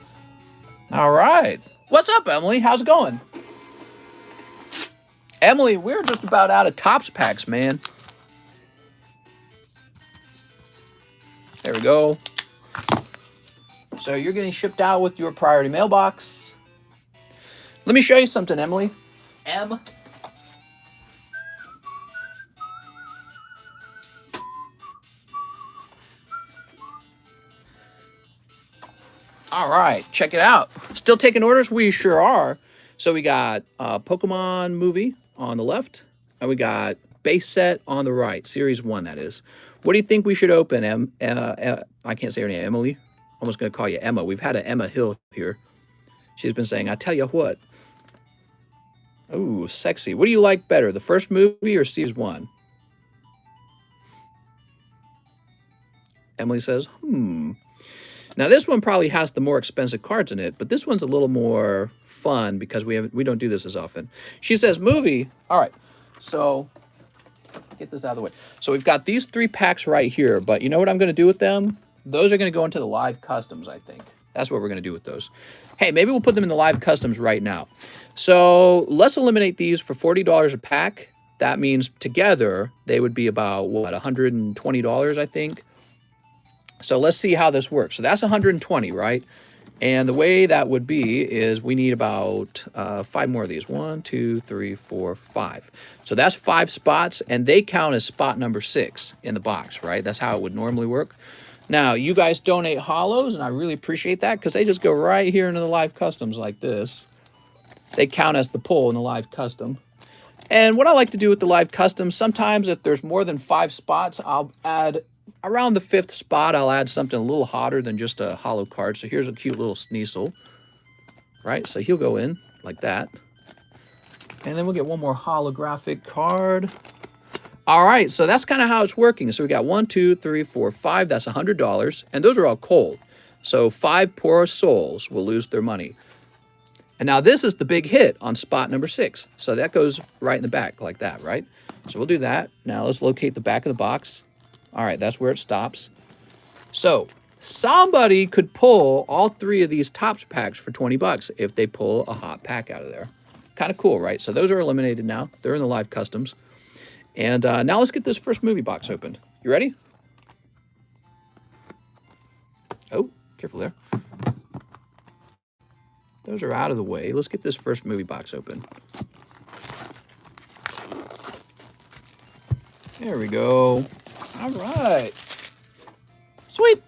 All right. What's up, Emily? How's it going? Emily, we're just about out of Topps packs, man. There we go. So you're getting shipped out with your priority mailbox. Let me show you something, Emily. All right, check it out. Still taking orders? We sure are. So we got Pokemon movie on the left, and we got base set on the right, Series 1, that is. What do you think we should open, I can't say her name, Emily? Almost going to call you Emma. We've had an Emma Hill here. She's been saying, I tell you what. Ooh, sexy. What do you like better, the first movie or Series 1? Emily says, Now this one probably has the more expensive cards in it, but this one's a little more fun because we don't do this as often. She says movie. All right, so get this out of the way. So we've got these 3 packs right here, but you know what I'm going to do with them? Those are going to go into the live customs, I think. That's what we're going to do with those. Hey, maybe we'll put them in the live customs right now. So let's eliminate these for $40 a pack. That means together they would be about, what, $120, I think. So let's see how this works. So that's 120, right? And the way that would be is we need about 5 more of these. 1, 2, 3, 4, 5. So that's 5 spots, and they count as spot number 6 in the box, right? That's how it would normally work. Now, you guys donate hollows, and I really appreciate that because they just go right here into the live customs like this. They count as the pull in the live custom. And what I like to do with the live custom, sometimes if there's more than 5 spots, I'll add around the 5th spot, I'll add something a little hotter than just a hollow card. So here's a cute little Sneasel, right? So he'll go in like that. And then we'll get one more holographic card. All right, so that's kind of how it's working. So we got 1, 2, 3, 4, 5. That's $100. And those are all cold. So 5 poor souls will lose their money. And now this is the big hit on spot number 6. So that goes right in the back like that, right? So we'll do that. Now let's locate the back of the box. All right, that's where it stops. So somebody could pull all 3 of these Topps packs for 20 bucks if they pull a hot pack out of there. Kind of cool, right? So those are eliminated now. They're in the live customs. And now let's get this first movie box opened. You ready? Oh, careful there. Those are out of the way. Let's get this first movie box open. There we go. All right. Sweet.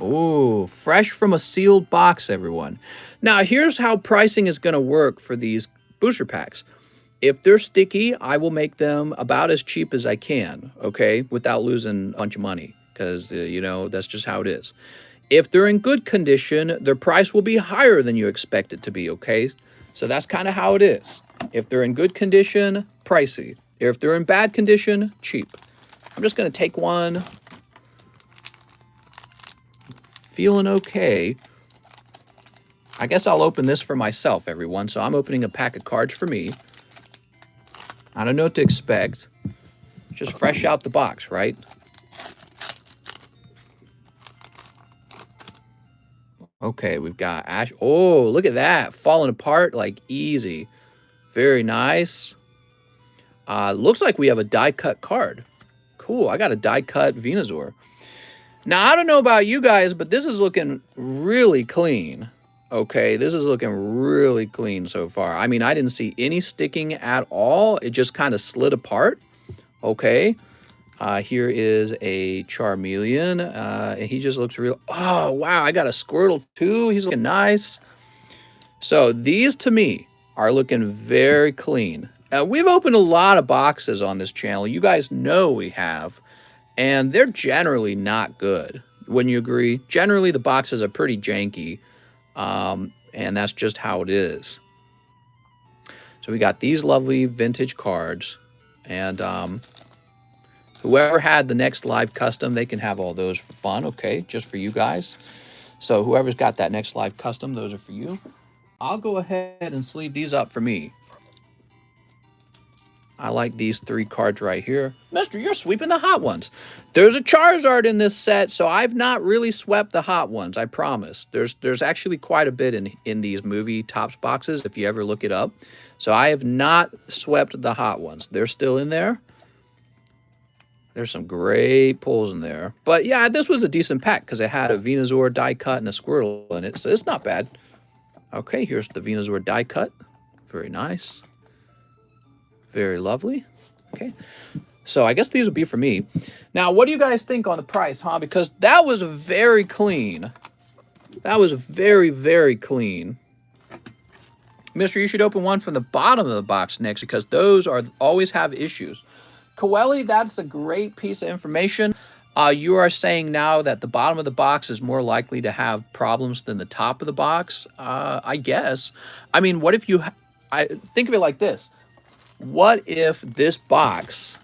Oh, fresh from a sealed box, everyone. Now, here's how pricing is going to work for these booster packs. If they're sticky, I will make them about as cheap as I can, okay, without losing a bunch of money because, you know, that's just how it is. If they're in good condition, their price will be higher than you expect it to be, okay? So that's kind of how it is. If they're in good condition, pricey. If they're in bad condition, cheap. I'm just going to take one. Feeling okay. I guess I'll open this for myself, everyone. So I'm opening a pack of cards for me. I don't know what to expect. Just fresh out the box, right? Okay, we've got Ash. Oh, look at that. Falling apart like easy. Very nice. Looks like we have a die-cut card. Cool, I got a die-cut Venusaur. Now, I don't know about you guys, but this is looking really clean. Okay, this is looking really clean so far. I mean, I didn't see any sticking at all. It just kind of slid apart. Okay, here is a Charmeleon. And he just looks real. Oh, wow, I got a Squirtle too. He's looking nice. So these to me are looking very clean. We've opened a lot of boxes on this channel. You guys know we have. And they're generally not good. Wouldn't you agree? Generally, the boxes are pretty janky. And that's just how it is. So we got these lovely vintage cards. And whoever had the next live custom, they can have all those for fun, okay? Just for you guys. So whoever's got that next live custom, those are for you. I'll go ahead and sleeve these up for me. I like these 3 cards right here. Mister, you're sweeping the hot ones. There's a Charizard in this set, so I've not really swept the hot ones, I promise. There's actually quite a bit in these movie Topps boxes, if you ever look it up. So I have not swept the hot ones. They're still in there. There's some great pulls in there. But yeah, this was a decent pack because it had a Venusaur die cut and a Squirtle in it, so it's not bad. Okay, here's the Venusaur die cut. Very nice. Very lovely. Okay, so I guess these would be for me. Now, what do you guys think on the price, huh? Because that was very clean. That was very, very clean. Mister, you should open one from the bottom of the box next because those always have issues. Coeli, that's a great piece of information. You are saying now that the bottom of the box is more likely to have problems than the top of the box. I guess. I mean, what if you... think of it like this. What if this box,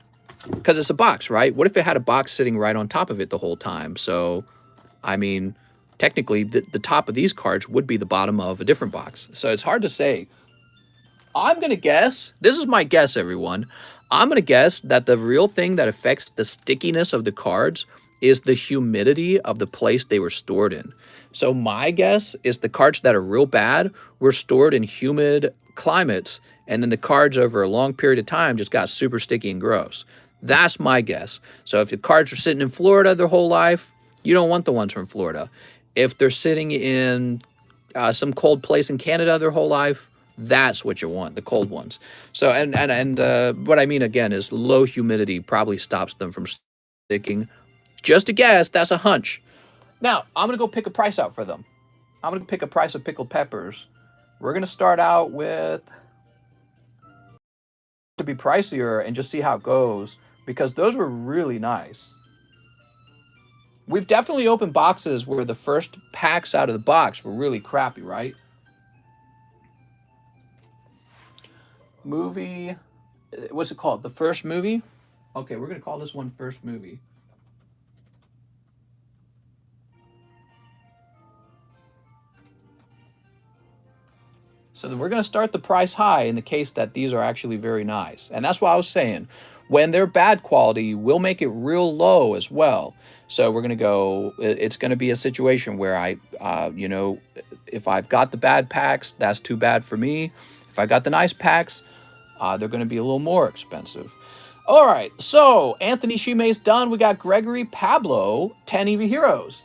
because it's a box, right? What if it had a box sitting right on top of it the whole time? So, I mean, technically, the top of these cards would be the bottom of a different box. So it's hard to say. I'm going to guess, this is my guess, everyone. I'm going to guess that the real thing that affects the stickiness of the cards is the humidity of the place they were stored in. So my guess is the cards that are real bad were stored in humid climates, and then the cards over a long period of time just got super sticky and gross. That's my guess. So if the cards are sitting in Florida their whole life, you don't want the ones from Florida. If they're sitting in some cold place in Canada their whole life, that's what you want, the cold ones. So, and what I mean, again, is low humidity probably stops them from sticking. Just a guess, that's a hunch. Now, I'm going to go pick a price out for them. I'm going to pick a price of pickled peppers. We're going to start out with... to be pricier and just see how it goes, because those were really nice. We've definitely opened boxes where the first packs out of the box were really crappy, right? Movie, what's it called? The first movie? Okay, we're going to call this one first movie. So then we're going to start the price high in the case that these are actually very nice. And that's what I was saying. When they're bad quality, we'll make it real low as well. So we're going to go, it's going to be a situation where you know, if I've got the bad packs, that's too bad for me. If I got the nice packs, they're going to be a little more expensive. All right, so Anthony Shime's done. We got Gregory Pablo, 10 EV Heroes.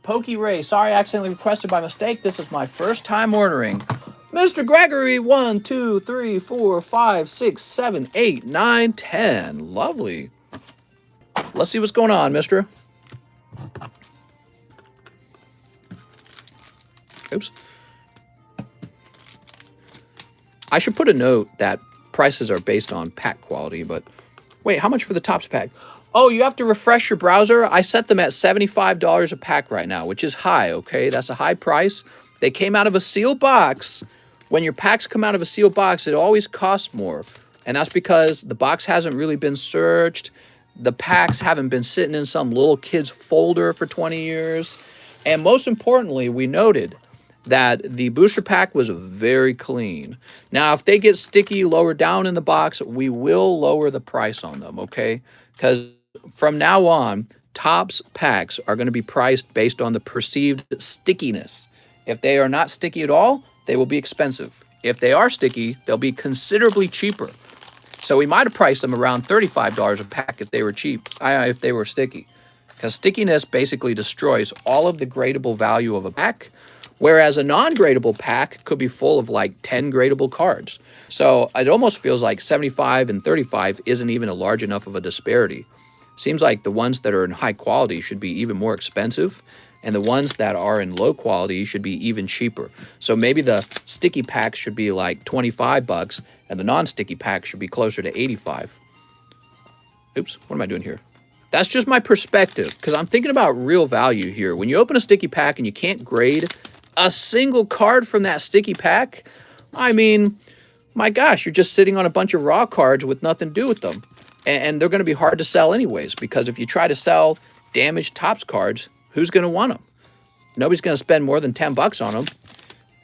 Pokey Ray, sorry, I accidentally requested by mistake. This is my first time ordering. Mr. Gregory, 1, 2, 3, 4, 5, 6, 7, 8, 9, 10. Lovely. Let's see what's going on, mister. Oops. I should put a note that prices are based on pack quality, but wait, how much for the Topps pack? Oh, you have to refresh your browser? I set them at $75 a pack right now, which is high, okay? That's a high price. They came out of a sealed box. When your packs come out of a sealed box, it always costs more. And that's because the box hasn't really been searched. The packs haven't been sitting in some little kid's folder for 20 years. And most importantly, we noted that the booster pack was very clean. Now, if they get sticky lower down in the box, we will lower the price on them, okay? Because from now on, Topps packs are going to be priced based on the perceived stickiness. If they are not sticky at all, they will be expensive. If they are sticky, they'll be considerably cheaper. So we might have priced them around $35 a pack if they were cheap, if they were sticky. because stickiness basically destroys all of the gradable value of a pack, whereas a non-gradable pack could be full of like 10 gradable cards. So it almost feels like 75 and 35 isn't even a large enough of a disparity. Seems like the ones that are in high quality should be even more expensive, and the ones that are in low quality should be even cheaper. So maybe the sticky packs should be like 25 bucks, and the non-sticky pack should be closer to 85. Oops, what am I doing here? That's just my perspective, because I'm thinking about real value here. When you open a sticky pack and you can't grade a single card from that sticky pack, I mean, my gosh, you're just sitting on a bunch of raw cards with nothing to do with them. And they're going to be hard to sell anyways, because if you try to sell damaged Topps cards, who's going to want them? Nobody's going to spend more than 10 bucks on them.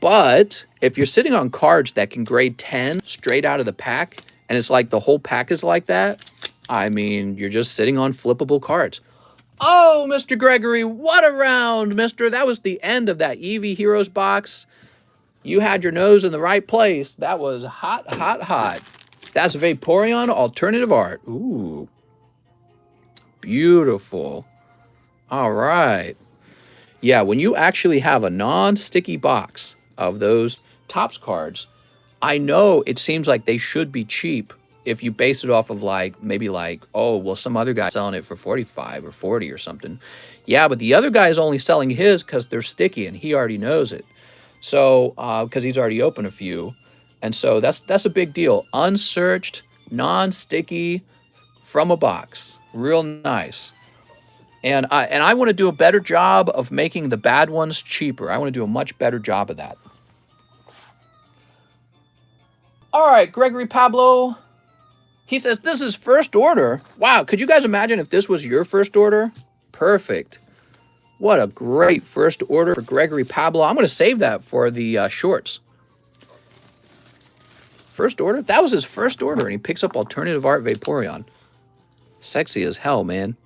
But if you're sitting on cards that can grade 10 straight out of the pack, and it's like the whole pack is like that, I mean, you're just sitting on flippable cards. Oh, Mr. Gregory, what a round, mister. That was the end of that EV Heroes box. You had your nose in the right place. That was hot, hot, hot. That's Vaporeon Alternative Art. Ooh. Beautiful. All right. Yeah, when you actually have a non-sticky box of those Topps cards, I know it seems like they should be cheap if you base it off of like, maybe like, oh, well, some other guy's selling it for 45 or 40 or something. Yeah, but the other guy is only selling his because they're sticky and he already knows it. So, because he's already opened a few. And so that's a big deal. Unsearched, non-sticky, from a box. Real nice. And I want to do a better job of making the bad ones cheaper. I want to do a much better job of that. All right, Gregory Pablo. He says, this is first order. Wow, could you guys imagine if this was your first order? Perfect. What a great first order for Gregory Pablo. I'm going to save that for the shorts. First order? That was his first order, and he picks up Alternative Art Vaporeon. Sexy as hell, man.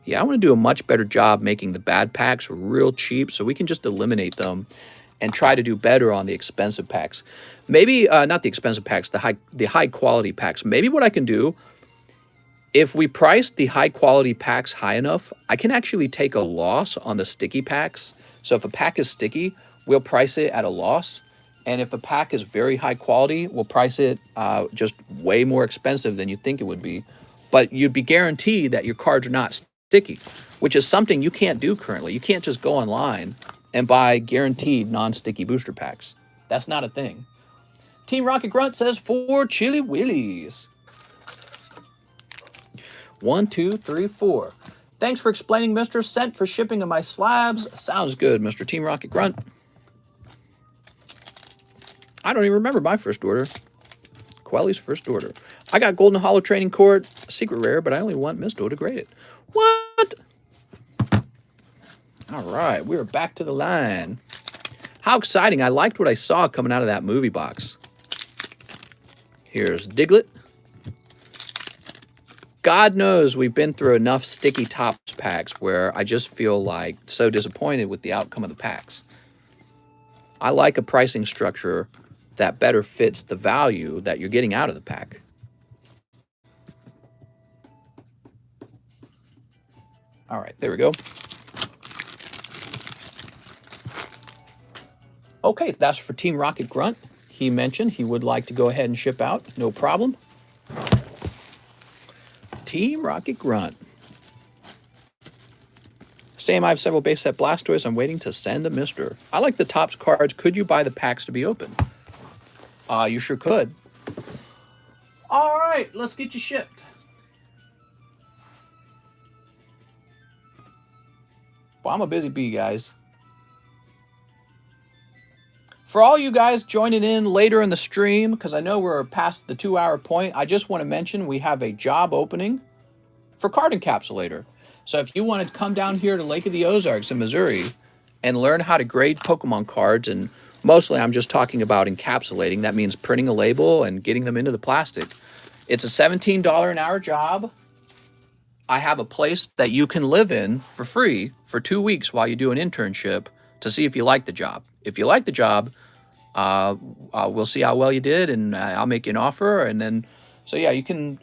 Yeah, I want to do a much better job making the bad packs real cheap so we can just eliminate them and try to do better on the expensive packs. Maybe, not the expensive packs, the high quality packs. Maybe what I can do, if we price the high quality packs high enough, I can actually take a loss on the sticky packs. So if a pack is sticky, we'll price it at a loss. And if a pack is very high quality, we'll price it just way more expensive than you think it would be. But you'd be guaranteed that your cards are not sticky, which is something you can't do currently. You can't just go online and buy guaranteed non-sticky booster packs. That's not a thing. Team Rocket Grunt says 4 Chili Willies. 1, 2, 3, 4. Thanks for explaining, Mr. Sent for shipping of my slabs. Sounds good, Mr. Team Rocket Grunt. I don't even remember my first order. Quelly's first order. I got Golden Hollow Training Court, secret rare, but I only want Misto to grade it. What? All right, we're back to the line. How exciting. I liked what I saw coming out of that movie box. Here's Diglett. God knows we've been through enough sticky Topps packs where I just feel like so disappointed with the outcome of the packs. I like a pricing structure that better fits the value that you're getting out of the pack. All right, there we go. Okay, that's for Team Rocket Grunt. He mentioned he would like to go ahead and ship out. No problem. Team Rocket Grunt. Same, I have several base set Blastoise. I'm waiting to send a Mister. I like the Topps cards. Could you buy the packs to be open? You sure could. All right, let's get you shipped. Well, I'm a busy bee, guys. For all you guys joining in later in the stream, because I know we're past the 2-hour point, I just want to mention we have a job opening for Card Encapsulator. So if you want to come down here to Lake of the Ozarks in Missouri and learn how to grade Pokemon cards, and mostly I'm just talking about encapsulating, that means printing a label and getting them into the plastic. It's a $17 an hour job. I have a place that you can live in for free for 2 weeks while you do an internship to see if you like the job. If you like the job, we'll see how well you did, and I'll make you an offer. And then, so yeah, you can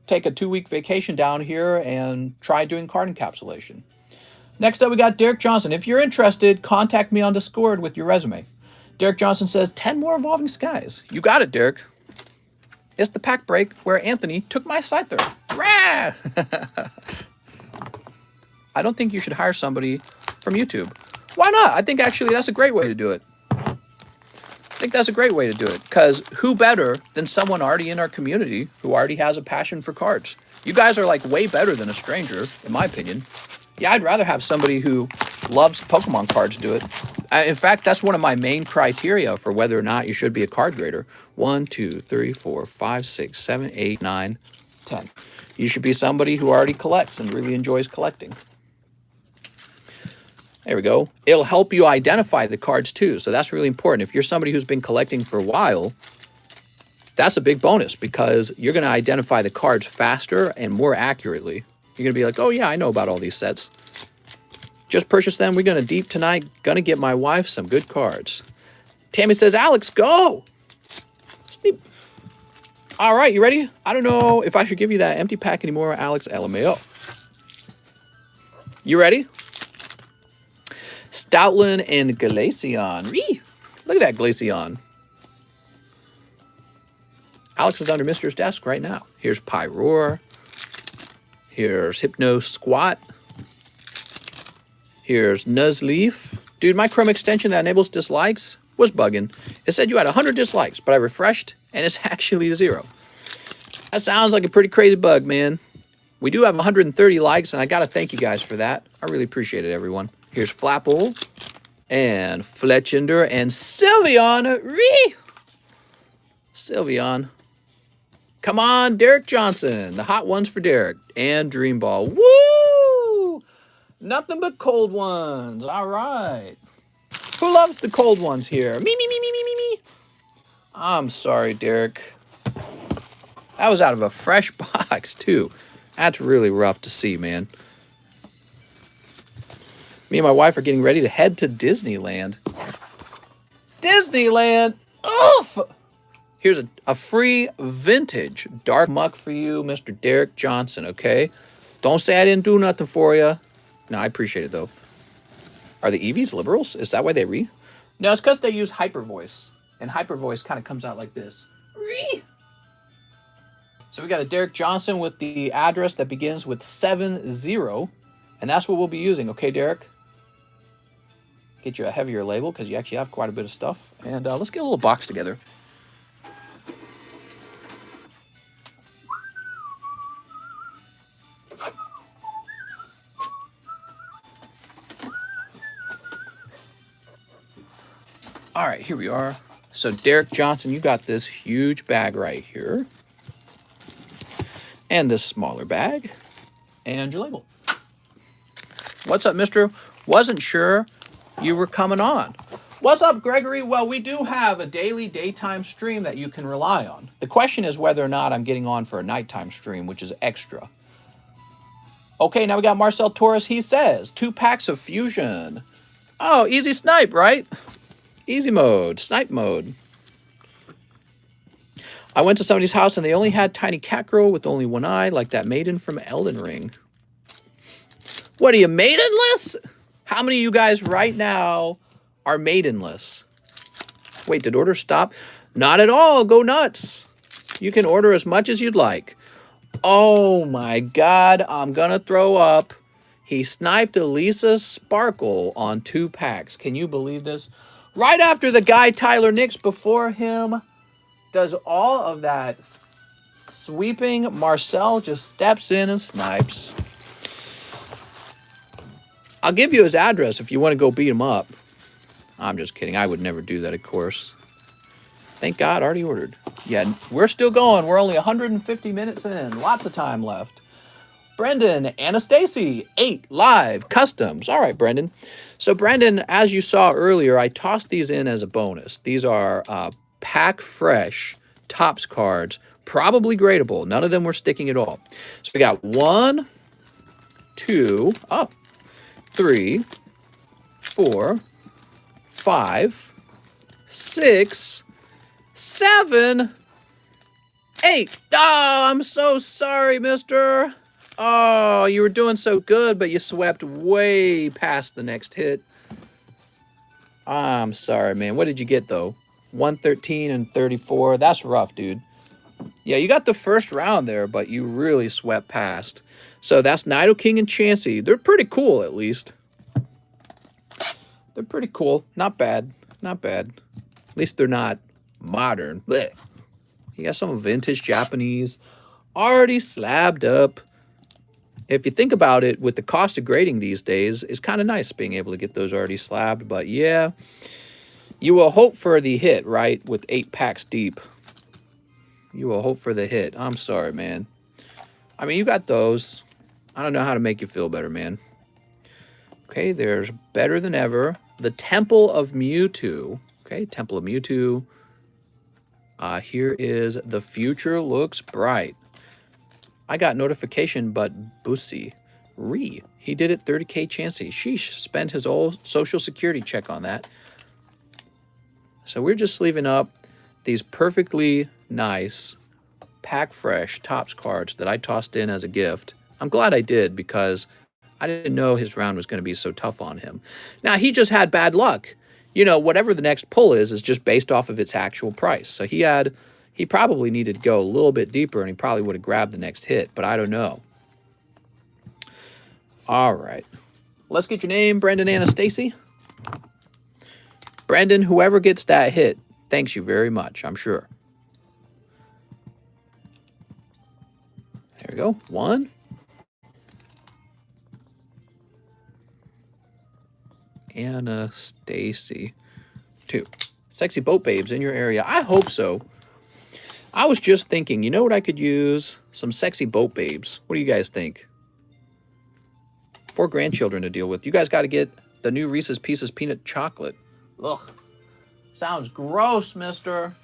take a 2-week vacation down here and try doing card encapsulation. Next up, we got Derek Johnson. If you're interested, contact me on Discord with your resume. Derek Johnson says, 10 more Evolving Skies. You got it, Derek. It's the pack break where Anthony took my Scyther. Rah! I don't think you should hire somebody from YouTube. Why not? I think actually that's a great way to do it. I think that's a great way to do it, because who better than someone already in our community who already has a passion for cards? You guys are like way better than a stranger, in my opinion. Yeah, I'd rather have somebody who loves Pokemon cards do it. In fact, that's one of my main criteria for whether or not you should be a card grader. 1, 2, 3, 4, 5, 6, 7, 8, 9, 10. You should be somebody who already collects and really enjoys collecting. There we go. It'll help you identify the cards too. So that's really important. If you're somebody who's been collecting for a while, that's a big bonus because you're going to identify the cards faster and more accurately. You're going to be like, oh yeah, I know about all these sets. Just purchase them. We're going to deep tonight. Going to get my wife some good cards. Tammy says, Alex, go. Sleep. All right, you ready? I don't know if I should give you that empty pack anymore, Alex. LMAO. You ready? Stoutland and Glaceon. Look at that Glaceon. Alex is under Mr.'s desk right now. Here's Pyroar. Here's Hypno Squat. Here's Nuzleaf. Dude, my Chrome extension that enables dislikes was bugging. It said you had 100 dislikes, but I refreshed, and it's actually 0. That sounds like a pretty crazy bug, man. We do have 130 likes, and I got to thank you guys for that. I really appreciate it, everyone. Here's Flapple, and Fletchinder, and Sylveon. Sylveon. Come on, Derek Johnson. The hot ones for Derek. And Dream Ball. Woo! Nothing but cold ones. All right. Who loves the cold ones here? Me. I'm sorry, Derek. That was out of a fresh box, too. That's really rough to see, man. Me and my wife are getting ready to head to Disneyland. Disneyland! Oof! Here's a free vintage Dark Muck for you, Mr. Derek Johnson, okay? Don't say I didn't do nothing for you. No, I appreciate it, though. Are the Eevees liberals? Is that why they re? No, it's because they use Hyper Voice. And Hyper Voice kind of comes out like this. Re! So we got a Derek Johnson with the address that begins with 70. And that's what we'll be using, okay, Derek? Get you a heavier label because you actually have quite a bit of stuff. And let's get a little box together. All right, here we are. So Derek Johnson, you got this huge bag right here. And this smaller bag. And your label. What's up, mister? Wasn't sure you were coming on. What's up, Gregory? Well, we do have a daily daytime stream that you can rely on. The question is whether or not I'm getting on for a nighttime stream, which is extra. Okay, now we got Marcel Torres. He says, 2 packs of Fusion. Oh, easy snipe, right? Easy mode, snipe mode. I went to somebody's house and they only had tiny cat girl with only one eye, like that maiden from Elden Ring. What are you, maidenless? How many of you guys right now are maidenless? Wait, did order stop? Not at all. Go nuts. You can order as much as you'd like. Oh my God, I'm gonna throw up. He sniped Elisa Sparkle on 2 packs. Can you believe this? Right after the guy Tyler Nix before him does all of that sweeping, Marcel just steps in and snipes. I'll give you his address if you want to go beat him up. I'm just kidding. I would never do that, of course. Thank God, already ordered. Yeah, we're still going. We're only 150 minutes in. Lots of time left. Brendan, Anastasia, 8 live customs. All right, Brendan. So, Brendan, as you saw earlier, I tossed these in as a bonus. These are pack fresh Topps cards, probably gradable. None of them were sticking at all. So we got 1, 2, 3, 4, 5, 6, 7, 8. Oh, I'm so sorry, mister. Oh, you were doing so good, but you swept way past the next hit. I'm sorry, man. What did you get, though? 113 and 34. That's rough, dude. Yeah, you got the first round there, but you really swept past. So that's Nido King and Chansey. They're pretty cool, at least. They're pretty cool. Not bad. Not bad. At least they're not modern. Blech. You got some vintage Japanese. Already slabbed up. If you think about it, with the cost of grading these days, it's kind of nice being able to get those already slabbed. But yeah, you will hope for the hit, right? With 8 packs deep. You will hope for the hit. I'm sorry, man. I mean, you got those. I don't know how to make you feel better, man. Okay, there's Better Than Ever. The Temple of Mewtwo. Okay, Temple of Mewtwo. Here is The Future Looks Bright. I got notification, but Bussy. He did it 30K Chansey. Sheesh, spent his old social security check on that. So we're just sleeving up these perfectly nice, pack fresh Topps cards that I tossed in as a gift. I'm glad I did because I didn't know his round was going to be so tough on him. Now, he just had bad luck. You know, whatever the next pull is just based off of its actual price. So he probably needed to go a little bit deeper, and he probably would have grabbed the next hit, but I don't know. All right. Let's get your name, Brendan Anastacy. Brendan, whoever gets that hit, thanks you very much, I'm sure. There we go. 1. Anastacy. 2. Sexy boat babes in your area. I hope so. I was just thinking, you know what I could use? Some sexy boat babes. What do you guys think? 4 grandchildren to deal with. You guys got to get the new Reese's Pieces peanut chocolate. Ugh. Sounds gross, mister.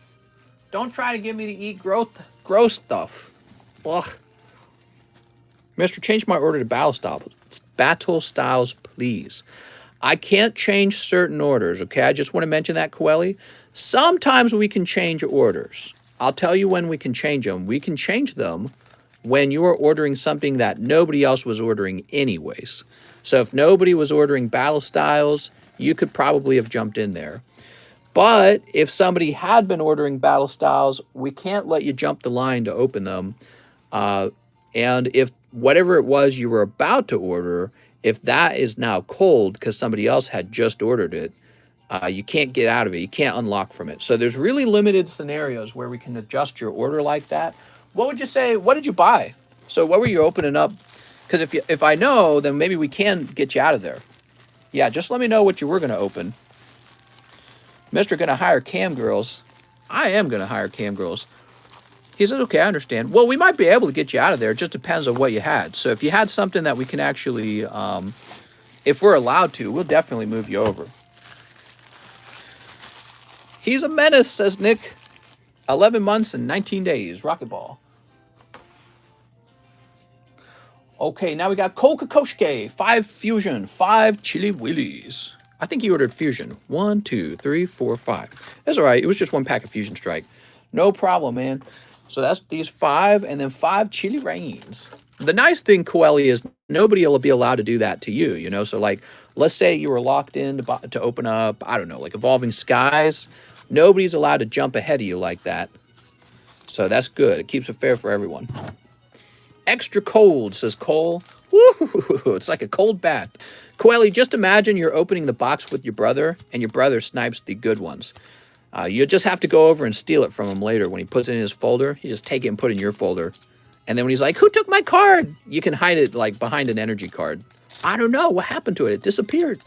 Don't try to get me to eat gross stuff. Ugh. Mister, change my order to battle styles, please. I can't change certain orders, okay? I just want to mention that, Coeli. Sometimes we can change orders. I'll tell you when we can change them. We can change them when you are ordering something that nobody else was ordering anyways. So if nobody was ordering battle styles, you could probably have jumped in there. But if somebody had been ordering battle styles, we can't let you jump the line to open them. And if whatever it was you were about to order, if that is now cold because somebody else had just ordered it, you can't get out of it. You can't unlock from it. So there's really limited scenarios where we can adjust your order like that. What would you say? What did you buy? So what were you opening up? Because if I know, then maybe we can get you out of there. Yeah, just let me know what you were going to open. Mr. going to hire cam girls. I am going to hire cam girls. He said, okay, I understand. Well, we might be able to get you out of there. It just depends on what you had. So if you had something that we can actually, if we're allowed to, we'll definitely move you over. He's a menace, says Nick. 11 months and 19 days. Rocket ball. Okay, now we got Cole Kokoshke. 5 fusion, 5 chili willies. I think he ordered fusion. 1, 2, 3, 4, 5. That's all right. It was just 1 pack of fusion strike. No problem, man. So that's these 5, and then 5 chili rains. The nice thing, Coeli, is nobody will be allowed to do that to you, you know? So, like, let's say you were locked in to open up, I don't know, like Evolving Skies. Nobody's allowed to jump ahead of you like that. So that's good. It keeps it fair for everyone. Extra cold, says Cole. Woo! It's like a cold bath. Coeli, just imagine you're opening the box with your brother, and your brother snipes the good ones. You just have to go over and steal it from him later. When he puts it in his folder, you just take it and put it in your folder. And then when he's like, who took my card? You can hide it like behind an energy card. I don't know. What happened to it? It disappeared.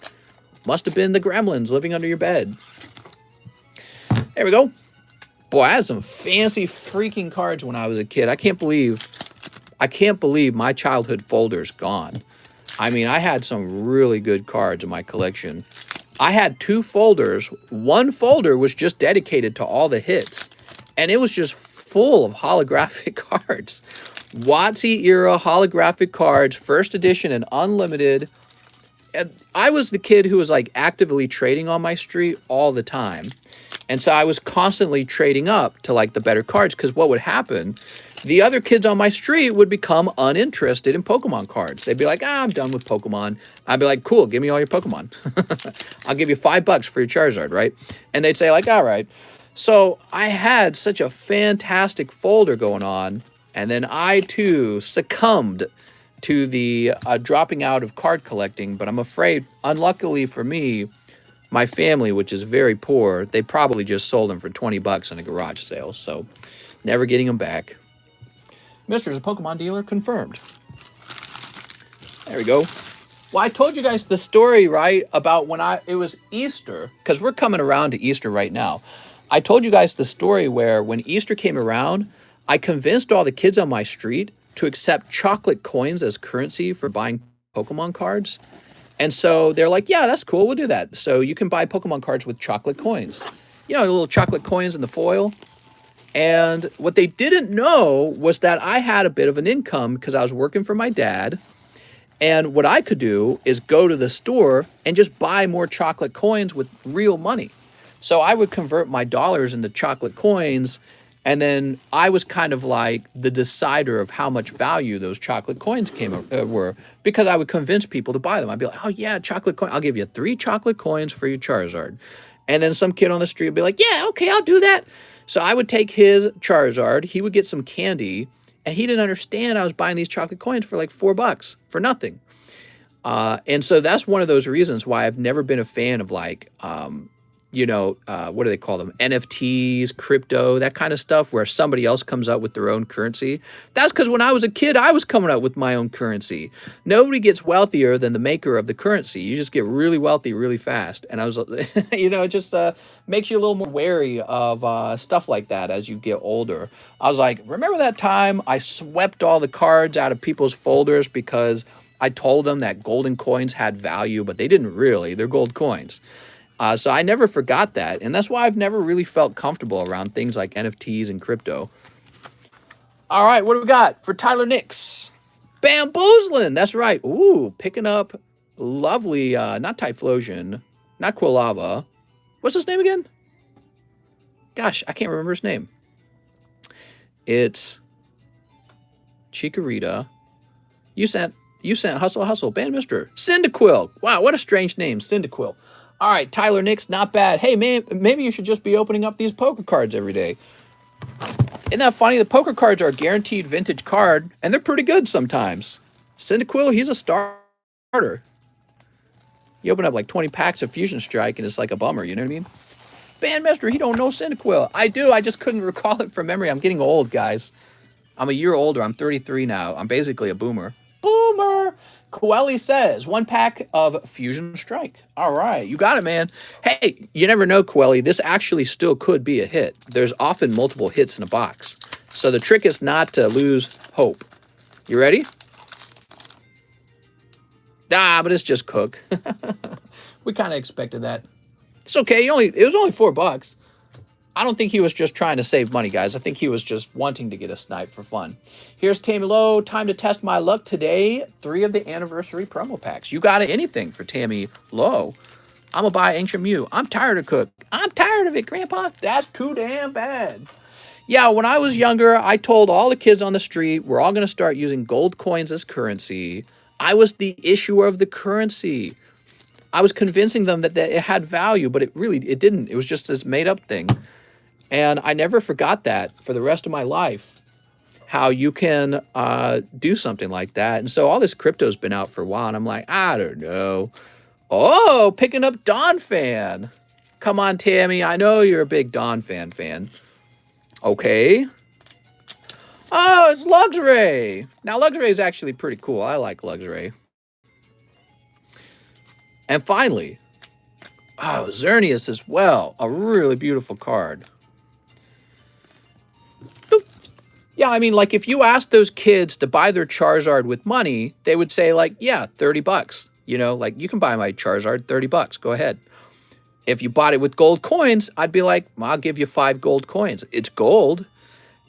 Must have been the gremlins living under your bed. There we go. Boy, I had some fancy freaking cards when I was a kid. I can't believe my childhood folder's gone. I mean, I had some really good cards in my collection. I had 2 folders. One folder was just dedicated to all the hits, and it was just full of holographic cards. WotC era holographic cards, first edition and unlimited. And I was the kid who was like actively trading on my street all the time. And so I was constantly trading up to like the better cards, because what would happen, the other kids on my street would become uninterested in Pokemon cards. They'd be like, I'm done with Pokemon. I'd be like, cool, give me all your Pokemon. I'll give you $5 for your Charizard, right? And they'd say like, all right. So I had such a fantastic folder going on, and then I too succumbed to the dropping out of card collecting. But I'm afraid, unluckily for me, my family, which is very poor, they probably just sold them for $20 in a garage sale. So never getting them back. Mr. is a Pokemon dealer confirmed. There we go. Well, I told you guys the story, right, about when it was Easter, because we're coming around to Easter right now. I told you guys the story where when Easter came around, I convinced all the kids on my street to accept chocolate coins as currency for buying Pokemon cards. And so they're like, yeah, that's cool. We'll do that. So you can buy Pokemon cards with chocolate coins. You know, the little chocolate coins in the foil. And what they didn't know was that I had a bit of an income because I was working for my dad. And what I could do is go to the store and just buy more chocolate coins with real money. So I would convert my dollars into chocolate coins, and then I was kind of like the decider of how much value those chocolate coins were, because I would convince people to buy them. I'd be like, oh yeah, chocolate coin. I'll give you 3 chocolate coins for your Charizard. And then some kid on the street would be like, yeah, okay, I'll do that. So I would take his Charizard, he would get some candy, and he didn't understand I was buying these chocolate coins for like $4 for nothing. And so that's one of those reasons why I've never been a fan of like, what do they call them? NFTs, crypto, that kind of stuff where somebody else comes up with their own currency. That's because when I was a kid, I was coming up with my own currency. Nobody gets wealthier than the maker of the currency. You just get really wealthy really fast. And I was, it just makes you a little more wary of stuff like that as you get older. I was like, remember that time I swept all the cards out of people's folders because I told them that golden coins had value, but they didn't really. They're gold coins. So I never forgot that, and that's why I've never really felt comfortable around things like NFTs and crypto. All right, what do we got for Tyler Nix? Bamboozling, that's right. Ooh, picking up lovely, not Typhlosion, not Quilava. What's his name again? Gosh, I can't remember his name. It's Chikorita. You sent Hustle, Bandmister. Cyndaquil. Wow, what a strange name, Cyndaquil. All right, Tyler Nix, not bad. Hey, man, maybe you should just be opening up these poker cards every day. Isn't that funny? The poker cards are a guaranteed vintage card, and they're pretty good sometimes. Cyndaquil, he's a starter. You open up like 20 packs of Fusion Strike, and it's like a bummer, you know what I mean? Bandmaster, he don't know Cyndaquil. I do, I just couldn't recall it from memory. I'm getting old, guys. I'm a year older. I'm 33 now. I'm basically a boomer. Boomer! Quelly says, 1 pack of Fusion Strike. All right, you got it, man. Hey, you never know, Quelly. This actually still could be a hit. There's often multiple hits in a box. So the trick is not to lose hope. You ready? But it's just Cook. We kind of expected that. It's okay. It was only $4. I don't think he was just trying to save money, guys. I think he was just wanting to get a snipe for fun. Here's Tammy Lowe. Time to test my luck today. 3 of the anniversary promo packs. You got anything for Tammy Lowe? I'm going to buy Ancient Mew. I'm tired of Cook. I'm tired of it, Grandpa. That's too damn bad. Yeah, when I was younger, I told all the kids on the street, we're all going to start using gold coins as currency. I was the issuer of the currency. I was convincing them that it had value, but it didn't. It was just this made-up thing. And I never forgot that for the rest of my life, how you can do something like that. And so all this crypto's been out for a while, and I'm like, I don't know. Oh, picking up Dawn Fan. Come on, Tammy. I know you're a big Dawn fan. Okay. Oh, it's Luxray. Now, Luxray is actually pretty cool. I like Luxray. And finally, Xerneas as well. A really beautiful card. Yeah, I mean, like if you ask those kids to buy their Charizard with money, they would say like, yeah, $30. You know, like you can buy my Charizard, $30. Go ahead. If you bought it with gold coins, I'd be like, well, I'll give you 5 gold coins. It's gold.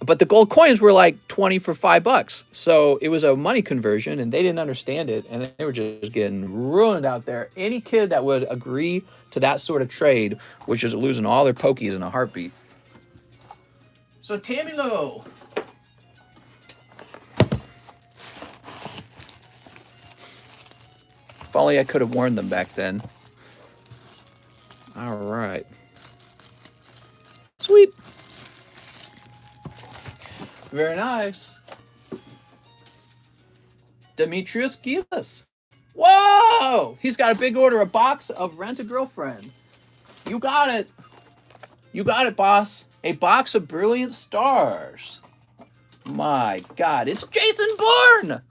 But the gold coins were like 20 for $5. So it was a money conversion and they didn't understand it. And they were just getting ruined out there. Any kid that would agree to that sort of trade was just losing all their pokies in a heartbeat. So Tammy Lowe. If only I could have warned them back then. All right. Sweet. Very nice. Demetrius Gizas. Whoa! He's got a big order, a box of Rent-A-Girlfriend. You got it. You got it, boss. A box of Brilliant Stars. My God, it's Jason Bourne!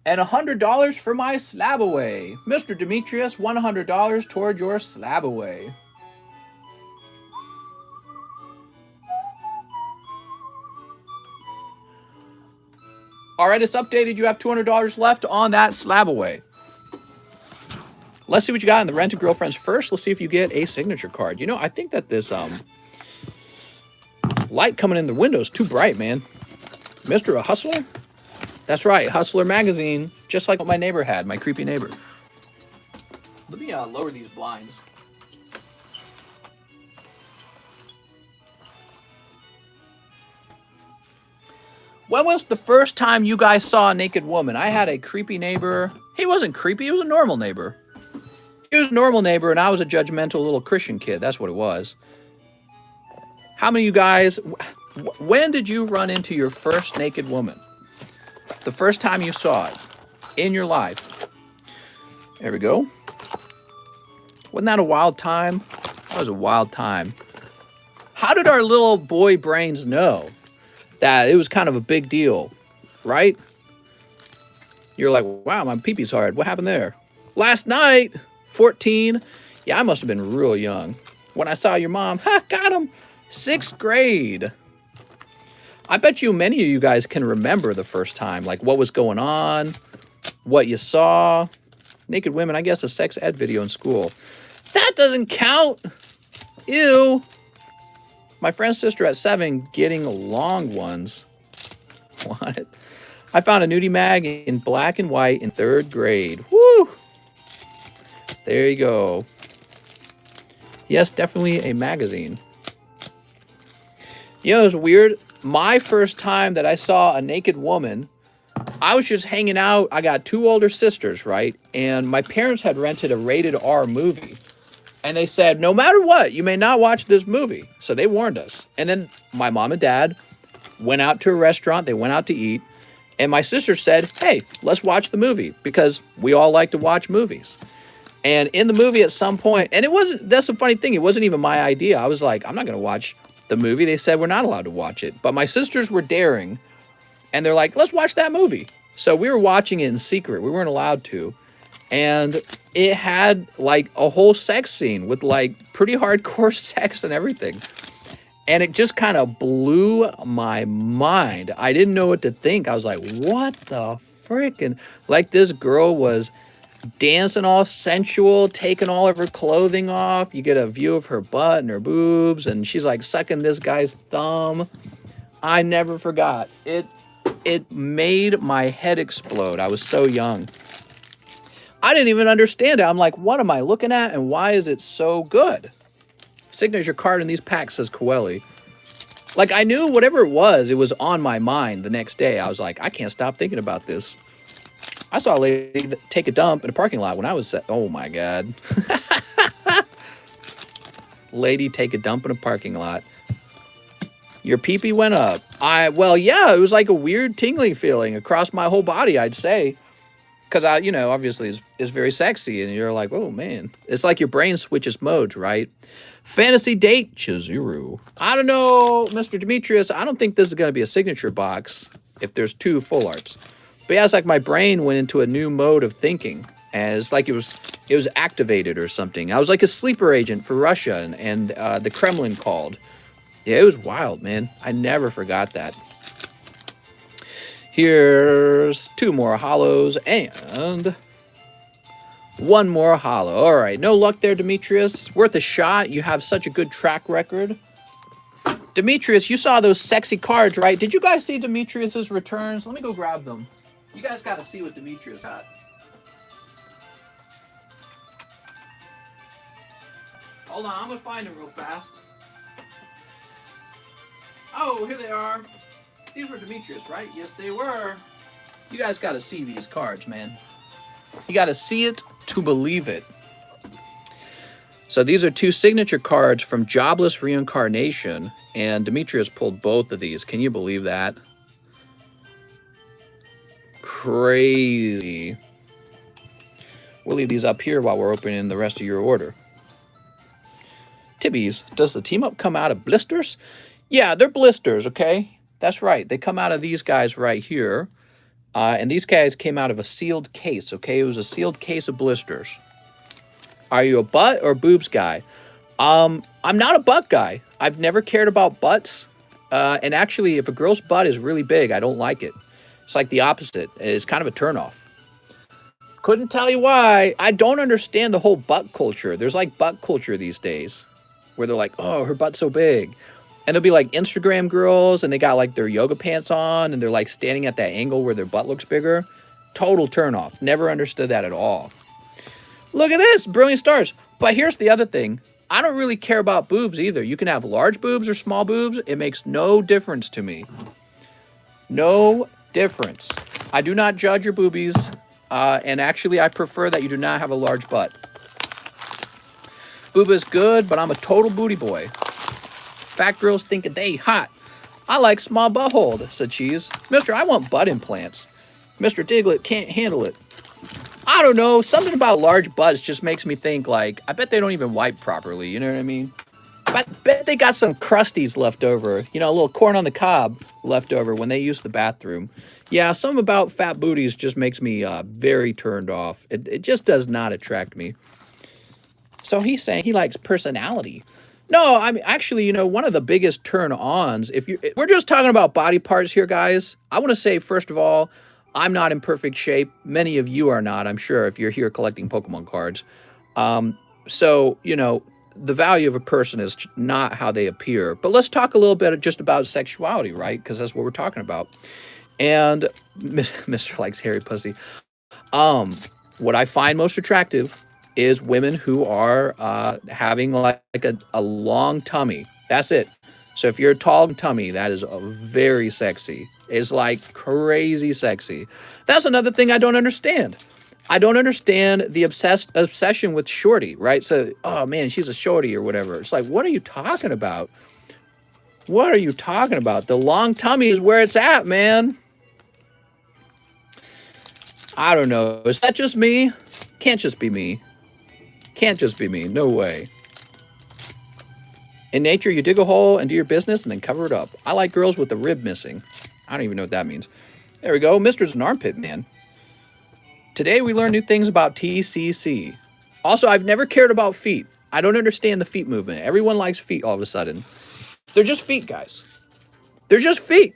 And $100 for my slab away. Mr. Demetrius, $100 toward your slab away. All right, it's updated. You have $200 left on that slab away. Let's see what you got in the Rent-A-Girlfriends first. Let's see if you get a signature card. You know, I think that this light coming in the window is too bright, man. Mr. A Hustler? That's right, Hustler magazine, just like what my neighbor had, my creepy neighbor. Let me lower these blinds. When was the first time you guys saw a naked woman? I had a creepy neighbor. He wasn't creepy, he was a normal neighbor. He was a normal neighbor, and I was a judgmental little Christian kid. That's what it was. How many of you guys, when did you run into your first naked woman? The first time you saw it in your life. There we go. Wasn't that a wild time? That was a wild time. How did our little boy brains know that it was kind of a big deal, right? You're like, wow, my pee-pee's hard. What happened there? Last night, 14. Yeah, I must have been real young. When I saw your mom, ha, got him. 6th grade. I bet you many of you guys can remember the first time, like what was going on, what you saw. Naked women, I guess a sex ed video in school. That doesn't count. Ew. My friend's sister at 7 getting long ones. What? I found a nudie mag in black and white in 3rd grade. Woo! There you go. Yes, definitely a magazine. You know, it was weird. My first time that I saw a naked woman, I was just hanging out. I got 2 older sisters, right? And my parents had rented a rated R movie. And they said, no matter what, you may not watch this movie. So they warned us. And then my mom and dad went out to a restaurant. They went out to eat. And my sister said, hey, let's watch the movie because we all like to watch movies. And in the movie at some point, and it wasn't, that's the funny thing, it wasn't even my idea. I was like, I'm not going to watch the movie. They said we're not allowed to watch it. But my sisters were daring. And they're like, let's watch that movie. So we were watching it in secret. We weren't allowed to. And it had like a whole sex scene with like pretty hardcore sex and everything. And it just kind of blew my mind. I didn't know what to think. I was like, what the frickin'? Like this girl was dancing all sensual, taking all of her clothing off. You get a view of her butt and her boobs. And she's like sucking this guy's thumb. I never forgot. It made my head explode. I was so young. I didn't even understand it. I'm like, what am I looking at and why is it so good? Signature card in these packs says Coeli. Like I knew whatever it was on my mind the next day. I was like, I can't stop thinking about this. I saw a lady take a dump in a parking lot when I was, oh my God. Lady take a dump in a parking lot. Your pee-pee went up. Well, yeah, it was like a weird tingling feeling across my whole body, I'd say. Because, obviously is very sexy. And you're like, oh, man. It's like your brain switches modes, right? Fantasy date, Chizuru. I don't know, Mr. Demetrius. I don't think this is going to be a signature box if there's 2 full arts. But yeah, it's like my brain went into a new mode of thinking. And it's like it was activated or something. I was like a sleeper agent for Russia and the Kremlin called. Yeah, it was wild, man. I never forgot that. Here's 2 more hollows and 1 more hollow. All right, no luck there, Demetrius. Worth a shot. You have such a good track record. Demetrius, you saw those sexy cards, right? Did you guys see Demetrius's returns? Let me go grab them. You guys got to see what Demetrius got. Hold on, I'm going to find them real fast. Oh, here they are. These were Demetrius, right? Yes, they were. You guys got to see these cards, man. You got to see it to believe it. So these are 2 signature cards from Jobless Reincarnation, and Demetrius pulled both of these. Can you believe that? Crazy. We'll leave these up here while we're opening the rest of your order. Tibbies, does the team up come out of blisters? Yeah, they're blisters, okay? That's right. They come out of these guys right here. And these guys came out of a sealed case, okay? It was a sealed case of blisters. Are you a butt or boobs guy? I'm not a butt guy. I've never cared about butts. And actually, if a girl's butt is really big, I don't like it. It's like the opposite. It's kind of a turnoff. Couldn't tell you why. I don't understand the whole butt culture. There's like butt culture these days where they're like, oh, her butt's so big. And there'll be like Instagram girls and they got like their yoga pants on and they're like standing at that angle where their butt looks bigger. Total turnoff. Never understood that at all. Look at this. Brilliant stars. But here's the other thing. I don't really care about boobs either. You can have large boobs or small boobs. It makes no difference to me. No difference. I do not judge your boobies. And actually, I prefer that you do not have a large butt. Boob is good, but I'm a total booty boy. Fat girls think they hot. I like small butthole, said Cheese. Mister, I want butt implants. Mr. Diglett can't handle it. I don't know. Something about large butts just makes me think, like, I bet they don't even wipe properly. You know what I mean? I bet they got some crusties left over. You know, a little corn on the cob left over when they use the bathroom. Yeah, something about fat booties just makes me very turned off. It just does not attract me. So he's saying he likes personality. No, I mean, actually, you know, one of the biggest turn-ons, we're just talking about body parts here, guys. I want to say, first of all, I'm not in perfect shape. Many of you are not, I'm sure, if you're here collecting Pokemon cards. So, you know, the value of a person is not how they appear. But let's talk a little bit just about sexuality, right? Because that's what we're talking about. And Mr. likes hairy pussy. What I find most attractive is women who are having like a long tummy. That's it. So if you're a tall tummy, that is very sexy. It's like crazy sexy. That's another thing I don't understand. I don't understand the obsession with shorty, right? So, oh man, she's a shorty or whatever. It's like, what are you talking about? What are you talking about? The long tummy is where it's at, man. I don't know. Is that just me? Can't just be me. Can't just be me. No way. In nature, you dig a hole and do your business and then cover it up. I like girls with the rib missing. I don't even know what that means. There we go. Mister's an armpit man. Today, we learned new things about TCC. Also, I've never cared about feet. I don't understand the feet movement. Everyone likes feet all of a sudden. They're just feet, guys. They're just feet.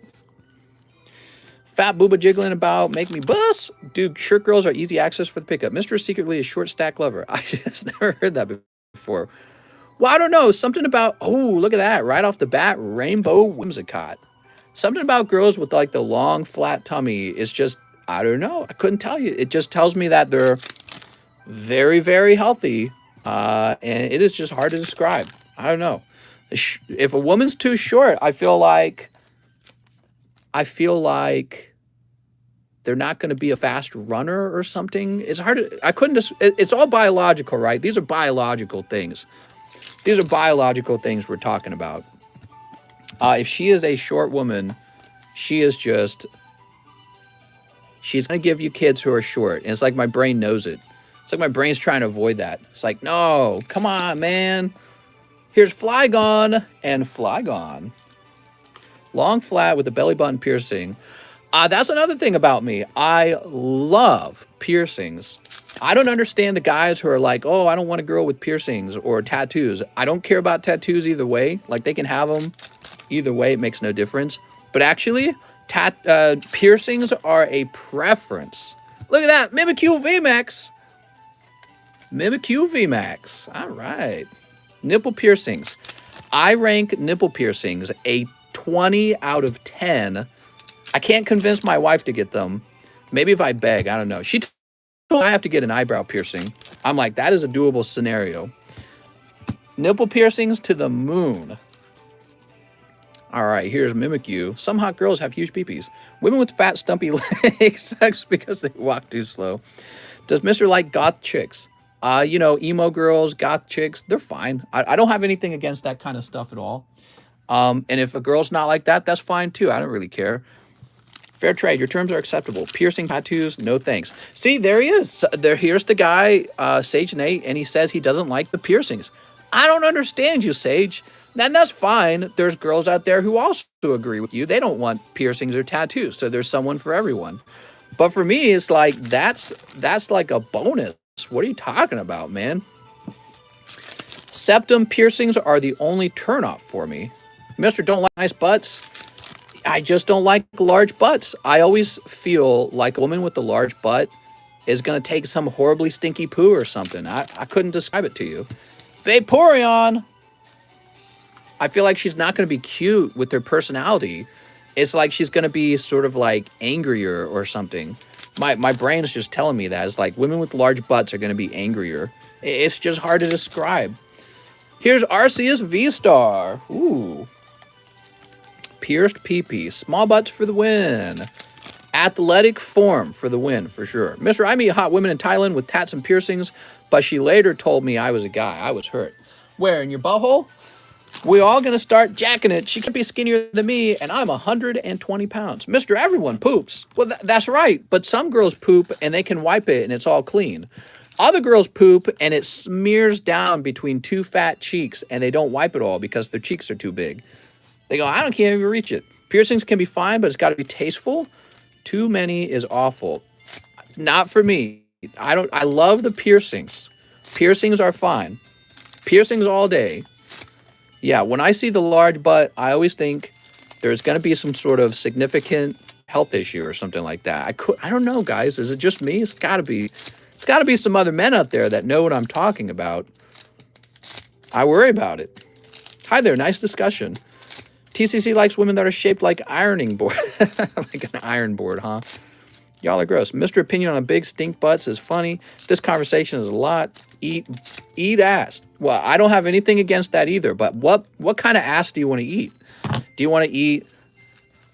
Fat booba jiggling about, make me bust. Dude, shirt girls are easy access for the pickup. Mr. is secretly a short stack lover. I just never heard that before. Well, I don't know. Something about, oh, look at that. Right off the bat, rainbow whimsicott. Something about girls with like the long, flat tummy is just, I don't know. I couldn't tell you. It just tells me that they're very, very healthy. And it is just hard to describe. I don't know. If a woman's too short, I feel like they're not going to be a fast runner or something. It's hard to, I couldn't just, it's all biological, right? These are biological things. These are biological things we're talking about. If she is a short woman, she's going to give you kids who are short. And it's like my brain knows it. It's like my brain's trying to avoid that. It's like, no, come on, man. Here's Flygon and Flygon. Long flat with a belly button piercing. That's another thing about me. I love piercings. I don't understand the guys who are like, oh, I don't want a girl with piercings or tattoos. I don't care about tattoos either way. Like, they can have them either way. It makes no difference. But actually, piercings are a preference. Look at that. Mimikyu VMAX. Mimikyu VMAX. All right. Nipple piercings. I rank nipple piercings a 20 out of 10. I can't convince my wife to get them. Maybe if I beg, I don't know. She told me I have to get an eyebrow piercing. I'm like, that is a doable scenario. Nipple piercings to the moon. All right, here's Mimic You. Some hot girls have huge peepees. Women with fat, stumpy legs sucks because they walk too slow. Does Mr. like goth chicks? You know, emo girls, goth chicks, they're fine. I don't have anything against that kind of stuff at all. And if a girl's not like that, that's fine too. I don't really care. Fair trade. Your terms are acceptable. Piercing, tattoos, no thanks. See, there he is. Here's the guy, Sage Nate, and he says he doesn't like the piercings. I don't understand you, Sage. And that's fine. There's girls out there who also agree with you. They don't want piercings or tattoos. So there's someone for everyone. But for me, it's like, that's like a bonus. What are you talking about, man? Septum piercings are the only turnoff for me. Mr. Don't like nice butts. I just don't like large butts. I always feel like a woman with a large butt is going to take some horribly stinky poo or something. I couldn't describe it to you. Vaporeon. I feel like she's not going to be cute with her personality. It's like she's going to be sort of like angrier or something. My brain is just telling me that. It's like women with large butts are going to be angrier. It's just hard to describe. Here's Arceus V-Star. Ooh. Pierced pee-pee. Small butts for the win. Athletic form for the win, for sure. Mr. I meet hot women in Thailand with tats and piercings, but she later told me I was a guy. I was hurt. Where, in your butthole? We all gonna start jacking it. She can't be skinnier than me, and I'm 120 pounds. Mr. Everyone poops. Well, that's right, but some girls poop, and they can wipe it, and it's all clean. Other girls poop, and it smears down between two fat cheeks, and they don't wipe it all because their cheeks are too big. They go, can't even reach it. Piercings can be fine, but it's got to be tasteful. Too many is awful. Not for me. I love the piercings. Piercings are fine. Piercings all day. Yeah, when I see the large butt, I always think there's going to be some sort of significant health issue or something like that. I don't know, guys. Is it just me? It's got to be some other men out there that know what I'm talking about. I worry about it. Hi there. Nice discussion. TCC likes women that are shaped like ironing board. Like an iron board, huh? Y'all are gross. Mr. Opinion on big stink butts is funny. This conversation is a lot. Eat ass. Well, I don't have anything against that either, but what kind of ass do you want to eat? Do you want to eat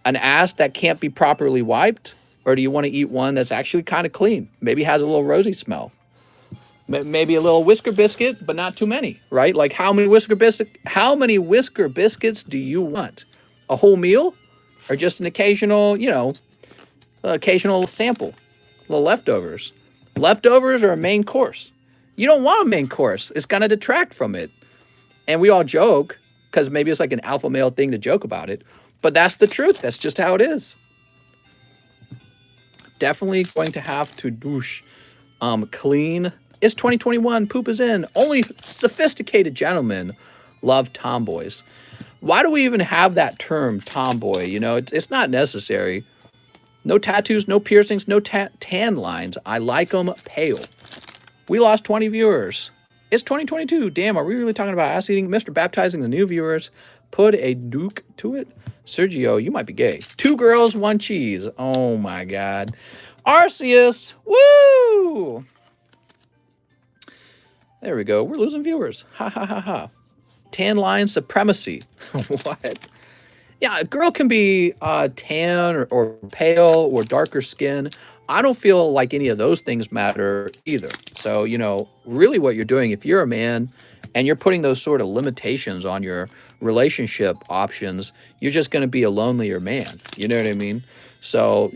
an ass that can't be properly wiped? Or do you want to eat one that's actually kind of clean? Maybe has a little rosy smell. Maybe a little whisker biscuit, but not too many, right? Like how many whisker biscuits do you want? A whole meal? Or just an occasional, occasional sample? Little leftovers. Leftovers or a main course? You don't want a main course. It's going to detract from it. And we all joke, because maybe it's like an alpha male thing to joke about it. But that's the truth. That's just how it is. Definitely going to have to douche clean. It's 2021. Poop is in. Only sophisticated gentlemen love tomboys. Why do we even have that term, tomboy? It's not necessary. No tattoos, no piercings, no tan lines. I like them pale. We lost 20 viewers. It's 2022. Damn, are we really talking about ass eating? Mr. Baptizing the new viewers. Put a duke to it. Sergio, you might be gay. 2 girls, 1 cheese. Oh my God. Arceus. Woo! There we go. We're losing viewers. Ha ha ha ha. Tan line supremacy. What? Yeah, a girl can be tan or pale or darker skin. I don't feel like any of those things matter either. So, really what you're doing, if you're a man and you're putting those sort of limitations on your relationship options, you're just going to be a lonelier man. You know what I mean? So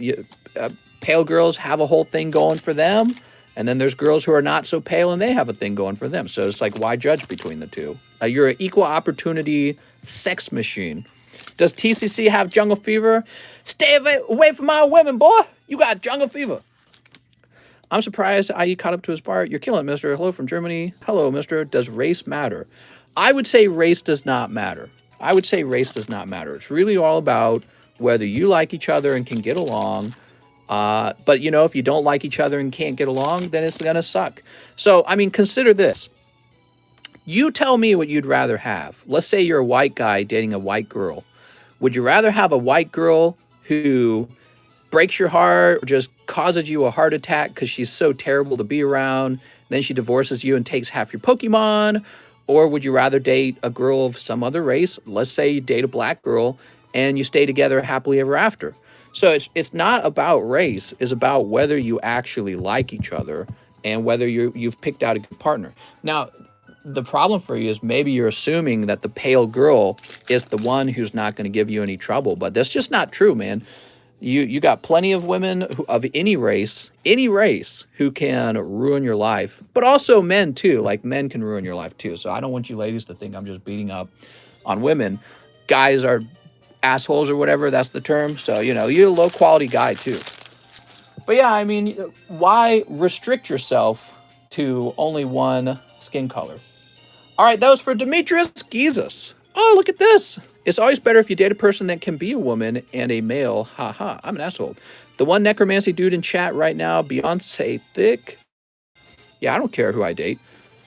pale girls have a whole thing going for them. And then there's girls who are not so pale and they have a thing going for them. So it's like, why judge between the two? You're an equal opportunity sex machine. Does TCC have jungle fever? Stay away from my women, boy. You got jungle fever. I'm surprised IE caught up to his part. You're killing it, mister. Hello from Germany. Hello, mister. Does race matter? I would say race does not matter. It's really all about whether you like each other and can get along. But, if you don't like each other and can't get along, then it's going to suck. So, consider this. You tell me what you'd rather have. Let's say you're a white guy dating a white girl. Would you rather have a white girl who breaks your heart or just causes you a heart attack because she's so terrible to be around, then she divorces you and takes half your Pokemon? Or would you rather date a girl of some other race? Let's say you date a black girl and you stay together happily ever after. So it's not about race, it's about whether you actually like each other and whether you've picked out a good partner. Now, the problem for you is maybe you're assuming that the pale girl is the one who's not going to give you any trouble, but that's just not true, man. You got plenty of women of any race, who can ruin your life, but also men too. Like men can ruin your life too. So I don't want you ladies to think I'm just beating up on women. Guys are assholes or whatever, that's the term. So, you know, you're a low quality guy too. But yeah, I mean, why restrict yourself to only one skin color? All right, that was for Demetrius Gizas. Oh, look at this. It's always better if you date a person that can be a woman and a male. Haha, I'm an asshole. The one necromancy dude in chat right now, Beyonce Thick. Yeah, I don't care who I date.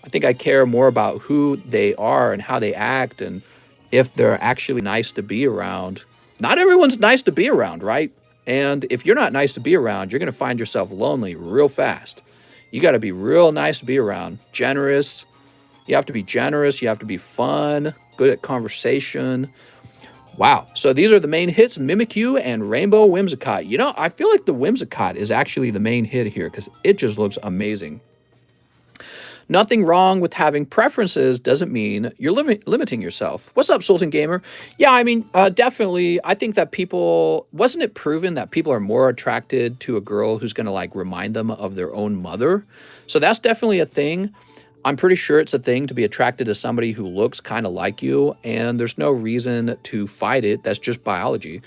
I think I care more about who they are and how they act and if they're actually nice to be around. Not everyone's nice to be around, right? And if you're not nice to be around, you're going to find yourself lonely real fast. You got to be real nice to be around. Generous. You have to be generous. You have to be fun, good at conversation. Wow. So these are the main hits, Mimikyu and Rainbow Whimsicott. You know, I feel like the Whimsicott is actually the main hit here because it just looks amazing. Nothing wrong with having preferences doesn't mean you're limiting yourself. What's up, Sultan Gamer? Yeah, I mean, definitely, I think that wasn't it proven that people are more attracted to a girl who's going to like remind them of their own mother? So that's definitely a thing. I'm pretty sure it's a thing to be attracted to somebody who looks kind of like you, and there's no reason to fight it. That's just biology.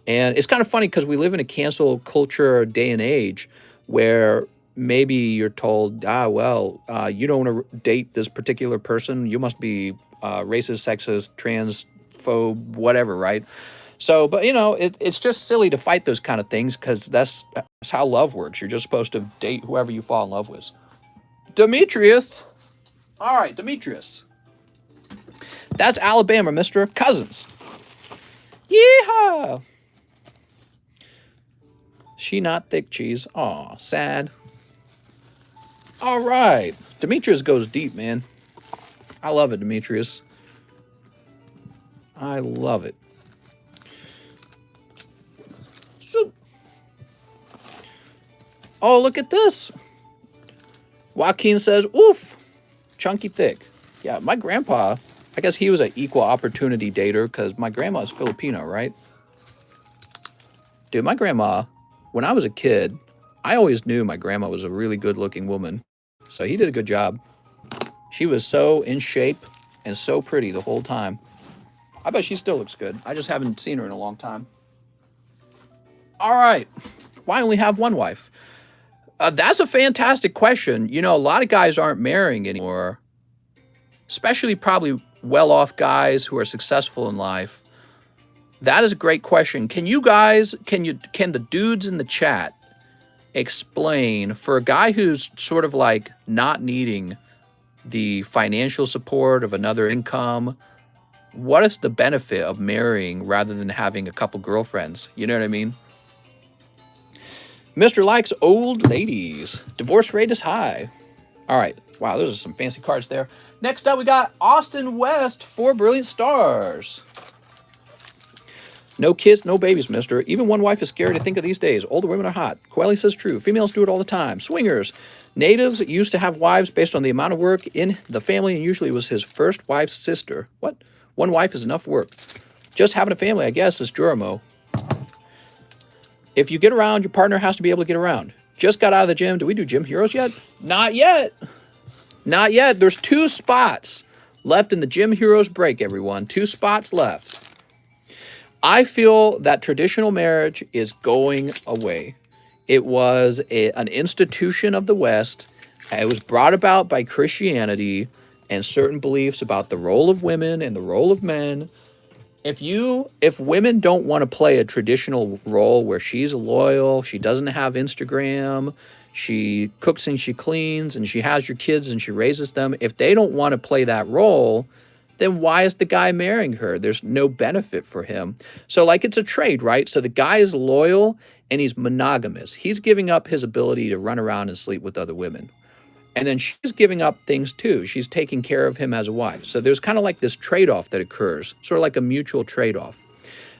And it's kind of funny because we live in a cancel culture day and age where maybe you're told, you don't want to date this particular person. You must be racist, sexist, transphobe, whatever, right? So, but, you know, it's just silly to fight those kind of things because that's how love works. You're just supposed to date whoever you fall in love with. Demetrius. All right, Demetrius. That's Alabama, Mr. Cousins. Yeehaw. She not thick cheese. Aw, sad. All right. Demetrius goes deep, man. I love it, Demetrius. I love it. So, oh, look at this. Joaquin says, oof. Chunky thick. Yeah, my grandpa, I guess he was an equal opportunity dater because my grandma's Filipino, right? Dude, my grandma, when I was a kid, I always knew my grandma was a really good looking woman. So he did a good job. She was so in shape and so pretty the whole time. I bet she still looks good. I just haven't seen her in a long time. All right. Why only have one wife? That's a fantastic question. You know, a lot of guys aren't marrying anymore, especially probably well-off guys who are successful in life. That is a great question. Can you guys, can the dudes in the chat explain for a guy who's sort of like not needing the financial support of another income, what is the benefit of marrying rather than having a couple girlfriends? You know what I mean? Mr. likes old ladies. Divorce rate is high. All right. Wow, those are some fancy cards there. Next up, we got Austin West, 4 brilliant stars. No kids, no babies, mister. Even one wife is scary to think of these days. Older women are hot. Coeli says true. Females do it all the time. Swingers. Natives used to have wives based on the amount of work in the family, and usually it was his first wife's sister. What? One wife is enough work. Just having a family, I guess, is Juramo. If you get around, your partner has to be able to get around. Just got out of the gym. Do we do Gym Heroes yet? Not yet. Not yet. There's 2 spots left in the Gym Heroes break, everyone. 2 spots left. I feel that traditional marriage is going away. It was an institution of the West. It was brought about by Christianity and certain beliefs about the role of women and the role of men. If women don't want to play a traditional role where she's loyal, she doesn't have Instagram, she cooks and she cleans and she has your kids and she raises them, if they don't want to play that role, then why is the guy marrying her? There's no benefit for him. So like it's a trade, right? So the guy is loyal and he's monogamous. He's giving up his ability to run around and sleep with other women. And then she's giving up things too. She's taking care of him as a wife. So there's kind of like this trade-off that occurs, sort of like a mutual trade-off.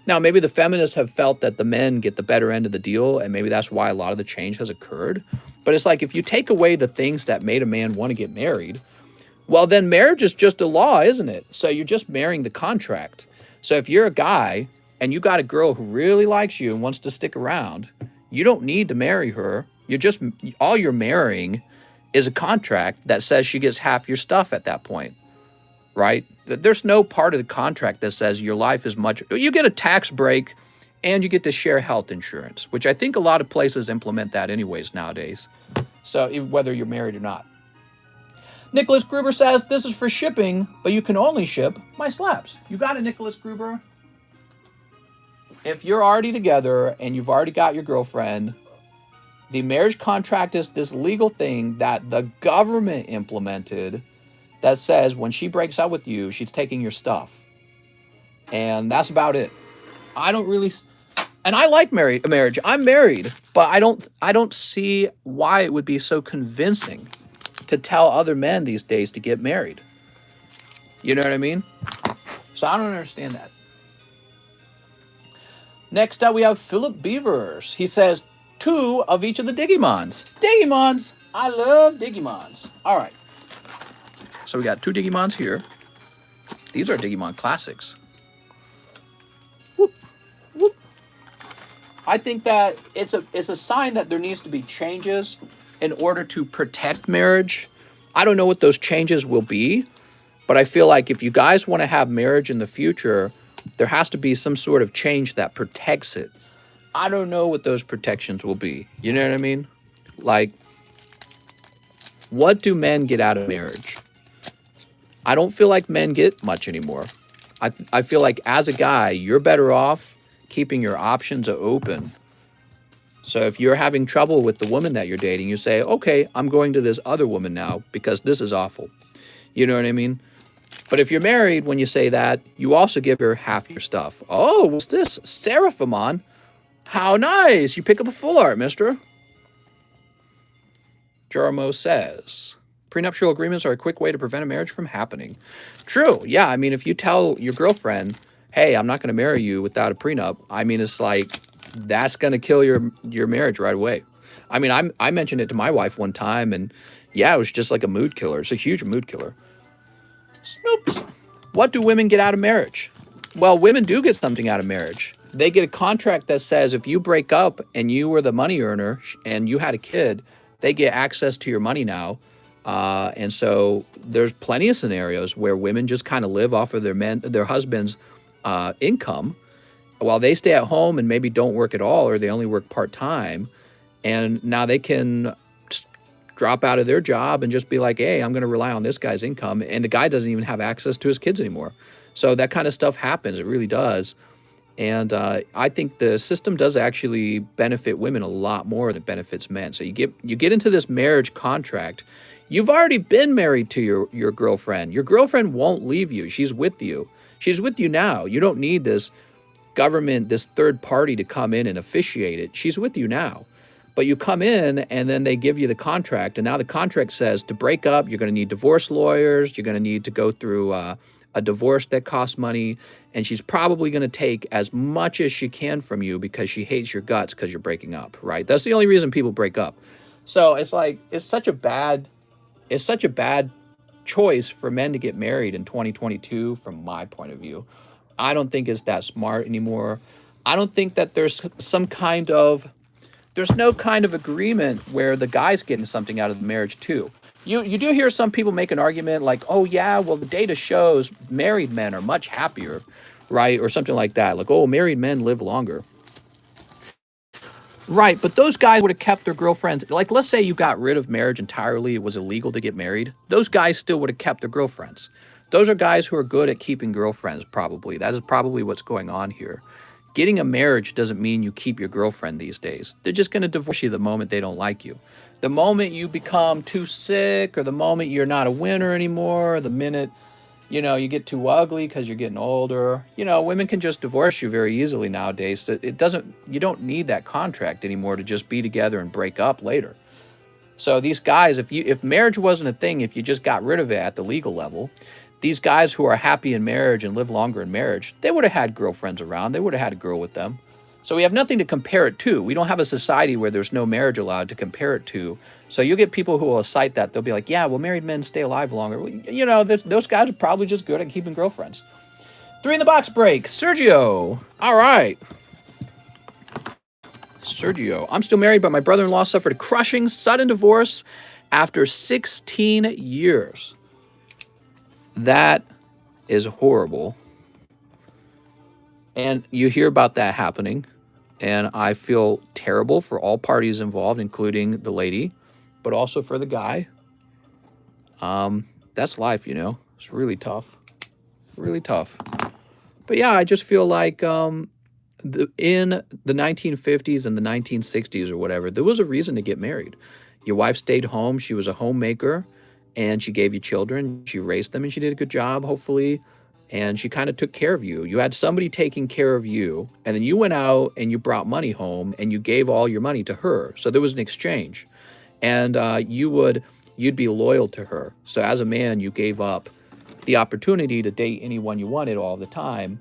Now, maybe the feminists have felt that the men get the better end of the deal, and maybe that's why a lot of the change has occurred. But it's like if you take away the things that made a man want to get married, well, then marriage is just a law, isn't it? So you're just marrying the contract. So if you're a guy and you got a girl who really likes you and wants to stick around, you don't need to marry her. All you're marrying is a contract that says she gets half your stuff at that point, right? There's no part of the contract that says your life is much, you get a tax break and you get to share health insurance, which I think a lot of places implement that anyways nowadays. So whether you're married or not. Nicholas Gruber says, this is for shipping, but you can only ship my slabs. You got it, Nicholas Gruber. If you're already together and you've already got your girlfriend, the marriage contract is this legal thing that the government implemented that says when she breaks up with you, she's taking your stuff. And that's about it. I don't really, and I like marriage. I'm married, but I don't see why it would be so convincing to tell other men these days to get married. You know what I mean? So I don't understand that. Next up, we have Philip Beavers. He says, 2 of each of the Digimons. Digimons! I love Digimons. All right. So we got 2 Digimons here. These are Digimon classics. Whoop, whoop. I think that it's a sign that there needs to be changes in order to protect marriage. I don't know what those changes will be, but I feel like if you guys want to have marriage in the future, there has to be some sort of change that protects it. I don't know what those protections will be. You know what I mean? Like, what do men get out of marriage? I don't feel like men get much anymore. I feel like as a guy, you're better off keeping your options open. So if you're having trouble with the woman that you're dating, you say, okay, I'm going to this other woman now because this is awful. You know what I mean? But if you're married, when you say that, you also give her half your stuff. Oh, what's this? Seraphimon? How nice. You pick up a full art, mister. Jermo says, prenuptial agreements are a quick way to prevent a marriage from happening. True. Yeah. I mean, if you tell your girlfriend, hey, I'm not going to marry you without a prenup, I mean, it's like, that's going to kill your marriage right away. I mean, I mentioned it to my wife one time, and yeah, it was just like a mood killer. It's a huge mood killer. Snoops. What do women get out of marriage? Well, women do get something out of marriage. They get a contract that says if you break up and you were the money earner and you had a kid, they get access to your money now. And so there's plenty of scenarios where women just kind of live off of their husband's income while they stay at home and maybe don't work at all, or they only work part-time. And now they can drop out of their job and just be like, hey, I'm going to rely on this guy's income. And the guy doesn't even have access to his kids anymore. So that kind of stuff happens. It really does. And I think the system does actually benefit women a lot more than it benefits men. So you get into this marriage contract. You've already been married to your girlfriend. Your girlfriend won't leave you. She's with you. She's with you now. You don't need this government, this third party to come in and officiate it. She's with you now. But you come in and then they give you the contract. And now the contract says to break up, you're going to need divorce lawyers. You're going to need to go through a divorce that costs money. And she's probably going to take as much as she can from you because she hates your guts because you're breaking up, right? That's the only reason people break up. So it's like, it's such a bad choice for men to get married in 2022 from my point of view. I don't think it's that smart anymore. I don't think that there's no kind of agreement where the guy's getting something out of the marriage too. You do hear some people make an argument like, oh yeah, well the data shows married men are much happier, right? Or something like that. Like, oh, married men live longer. Right, but those guys would have kept their girlfriends. Like, let's say you got rid of marriage entirely. It was illegal to get married. Those guys still would have kept their girlfriends. Those are guys who are good at keeping girlfriends, probably. That is probably what's going on here. Getting a marriage doesn't mean you keep your girlfriend these days. They're just going to divorce you the moment they don't like you. The moment you become too sick, or the moment you're not a winner anymore, the minute, you know, you get too ugly because you're getting older. You know, women can just divorce you very easily nowadays. So you don't need that contract anymore to just be together and break up later. So these guys, if marriage wasn't a thing, if you just got rid of it at the legal level, these guys who are happy in marriage and live longer in marriage, they would have had girlfriends around. They would have had a girl with them. So we have nothing to compare it to. We don't have a society where there's no marriage allowed to compare it to. So you'll get people who will cite that. They'll be like, yeah, well, married men stay alive longer. Well, you know, those guys are probably just good at keeping girlfriends. 3 in the box break. Sergio. All right. Sergio. I'm still married, but my brother-in-law suffered a crushing, sudden divorce after 16 years. That is horrible. And you hear about that happening. And I feel terrible for all parties involved, including the lady, but also for the guy. That's life, you know. It's really tough. Really tough. But yeah, I just feel like in the 1950s and the 1960s or whatever, there was a reason to get married. Your wife stayed home. She was a homemaker. And she gave you children, she raised them, and she did a good job, hopefully, and she kind of took care of you. You had somebody taking care of you, and then you went out and you brought money home, and you gave all your money to her. So there was an exchange, and you'd be loyal to her. So as a man, you gave up the opportunity to date anyone you wanted all the time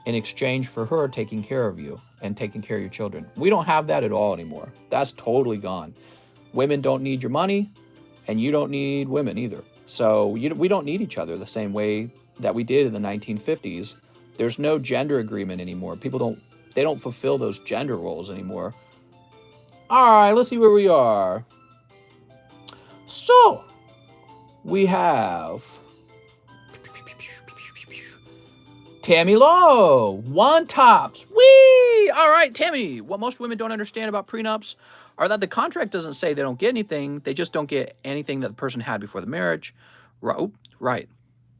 in exchange for her taking care of you and taking care of your children. We don't have that at all anymore. That's totally gone. Women don't need your money. And you don't need women either. So we don't need each other the same way that we did in the 1950s. There's no gender agreement anymore. People don't fulfill those gender roles anymore. All right, let's see where we are. So we have Tammy Lowe, 1 tops. Whee! All right, Tammy. What most women don't understand about prenups are that the contract doesn't say they don't get anything. They just don't get anything that the person had before the marriage. Right.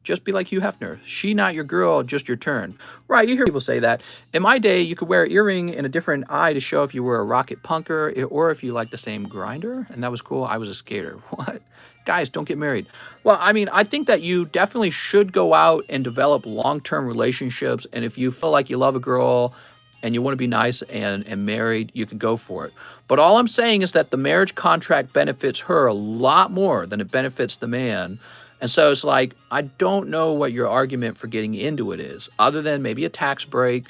Just be like Hugh Hefner. She not your girl, just your turn. Right, you hear people say that. In my day, you could wear an earring in a different eye to show if you were a rocket punker or if you liked the same grinder, and that was cool. I was a skater. What? Guys, don't get married. Well, I mean, I think that you definitely should go out and develop long-term relationships, and if you feel like you love a girl and you want to be nice and married, you can go for it. But all I'm saying is that the marriage contract benefits her a lot more than it benefits the man. And so it's like, I don't know what your argument for getting into it is, other than maybe a tax break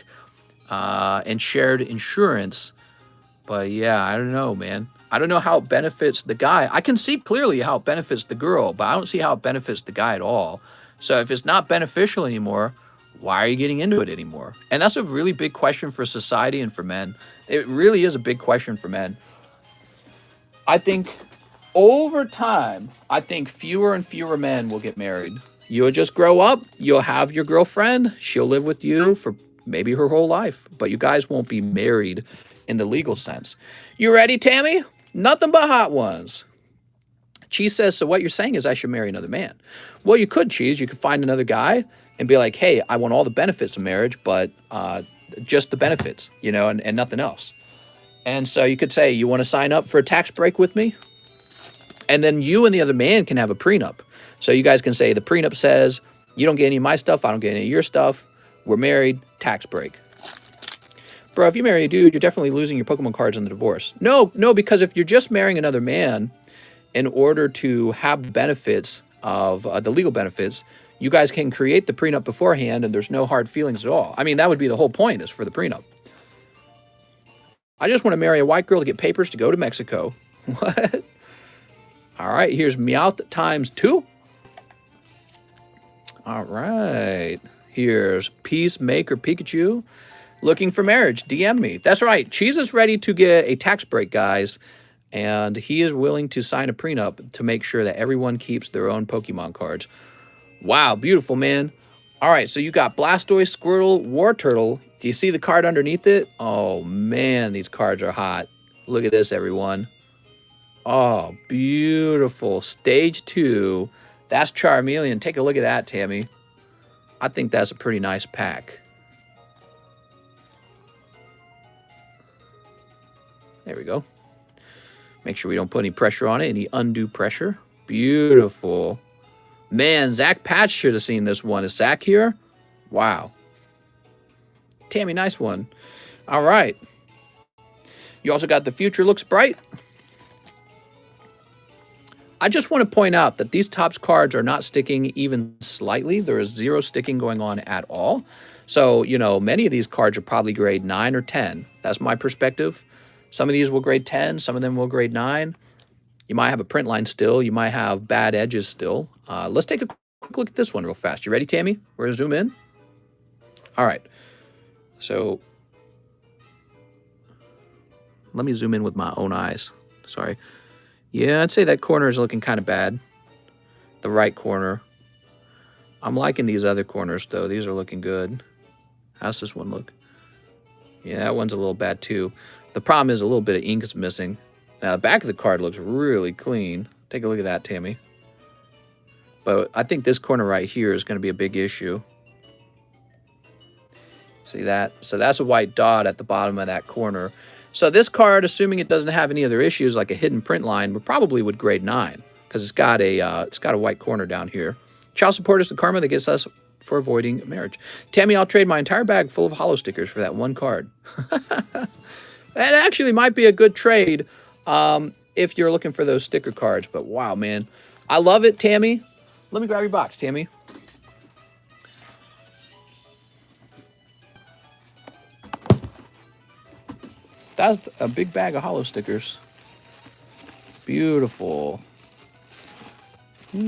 and shared insurance. But yeah, I don't know, man. I don't know how it benefits the guy. I can see clearly how it benefits the girl, but I don't see how it benefits the guy at all. So if it's not beneficial anymore, why are you getting into it anymore? And that's a really big question for society and for men. It really is a big question for men. I think over time, I think fewer and fewer men will get married. You'll just grow up. You'll have your girlfriend. She'll live with you for maybe her whole life. But you guys won't be married in the legal sense. You ready, Tammy? Nothing but hot ones. Cheese says, so what you're saying is I should marry another man. Well, you could, Cheese. You could find another guy and be like, hey, I want all the benefits of marriage, but just the benefits, you know, and nothing else. And so you could say, you want to sign up for a tax break with me? And then you and the other man can have a prenup. So you guys can say the prenup says, you don't get any of my stuff, I don't get any of your stuff. We're married, tax break. Bro, if you marry a dude, you're definitely losing your Pokemon cards in the divorce. No, because if you're just marrying another man in order to have the benefits of the legal benefits, you guys can create the prenup beforehand and there's no hard feelings at all. I mean, that would be the whole point, is for the prenup. I just want to marry a white girl to get papers to go to Mexico. What? All right, here's Meowth times 2. All right, here's Peacemaker Pikachu. Looking for marriage, DM me. That's right, Cheese is ready to get a tax break, guys. And he is willing to sign a prenup to make sure that everyone keeps their own Pokemon cards. Wow, beautiful, man. All right, so you got Blastoise, Squirtle, Wartortle. Do you see the card underneath it? Oh, man, these cards are hot. Look at this, everyone. Oh, beautiful. Stage 2, That's Charmeleon. Take a look at that, Tammy. I think that's a pretty nice pack. There we go. Make sure we don't put any pressure on it, any undue pressure. Beautiful. Man, Zach Patch should have seen this one. Is Zach here? Wow. Tammy, nice one. All right. You also got the Future Looks Bright. I just want to point out that these Topps cards are not sticking even slightly. There is zero sticking going on at all. So, you know, many of these cards are probably grade 9 or 10. That's my perspective. Some of these will grade 10. Some of them will grade 9. You might have a print line still. You might have bad edges still. Let's take a quick look at this one real fast. You ready, Tammy? We're going to zoom in. All right. So let me zoom in with my own eyes. Sorry. Yeah, I'd say that corner is looking kind of bad. The right corner. I'm liking these other corners, though. These are looking good. How's this one look? Yeah, that one's a little bad, too. The problem is a little bit of ink is missing. Now, the back of the card looks really clean. Take a look at that, Tammy. But I think this corner right here is going to be a big issue. See that? So that's a white dot at the bottom of that corner. So this card, assuming it doesn't have any other issues like a hidden print line, would grade 9 because it's got a white corner down here. Child support is the karma that gets us for avoiding marriage. Tammy, I'll trade my entire bag full of hollow stickers for that one card. That actually might be a good trade if you're looking for those sticker cards. But wow, man, I love it, Tammy. Let me grab your box, Tammy. That's a big bag of hollow stickers. Beautiful. But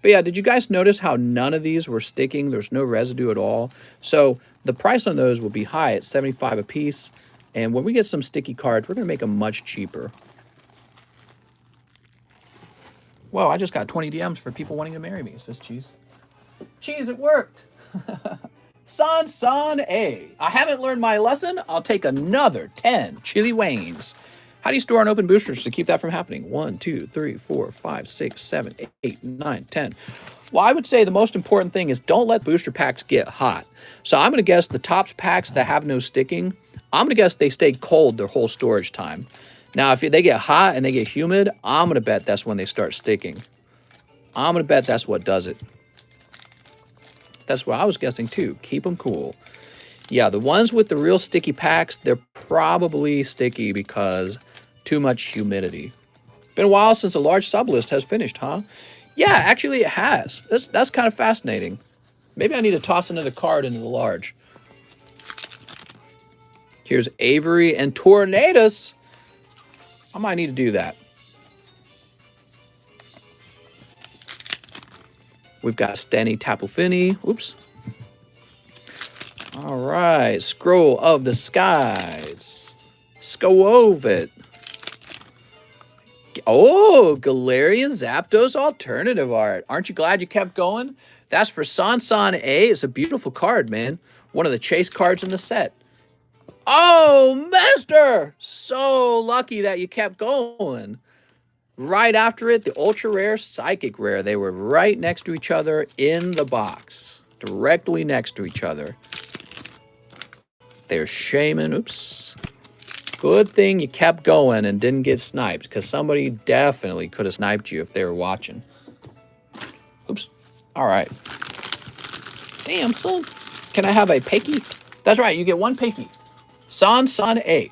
yeah, did you guys notice how none of these were sticking? There's no residue at all. So the price on those will be high at $75 a piece. And when we get some sticky cards, we're going to make them much cheaper. Whoa, I just got 20 DMs for people wanting to marry me. Is this cheese? Cheese, it worked. San A. I haven't learned my lesson. I'll take another 10 chili Waynes. How do you store unopened boosters to keep that from happening? 1, 2, 3, 4, 5, 6, 7, 8, 9, 10. Well, I would say the most important thing is don't let booster packs get hot. So I'm going to guess the Topps packs that have no sticking, I'm going to guess they stay cold their whole storage time. Now, if they get hot and they get humid, I'm going to bet that's when they start sticking. I'm going to bet that's what does it. That's what I was guessing too. Keep them cool. Yeah, the ones with the real sticky packs, they're probably sticky because too much humidity. Been a while since a large sublist has finished, huh? Yeah, actually it has. That's kind of fascinating. Maybe I need to toss another card into the large. Here's Avery and Tornadoes. I might need to do that. We've got Stenny Tapulfini. Oops. All right. Scroll of the Skies. Skovovit. Oh, Galarian Zapdos alternative art. Aren't you glad you kept going? That's for San A. It's a beautiful card, man. One of the chase cards in the set. Oh, Master! So lucky that you kept going. Right after it, the ultra rare, psychic rare. They were right next to each other in the box. Directly next to each other. There's Shaman. Oops. Good thing you kept going and didn't get sniped, because somebody definitely could have sniped you if they were watching. Oops. All right. Damn, son. Can I have a Peki? That's right, you get one Peki. San A.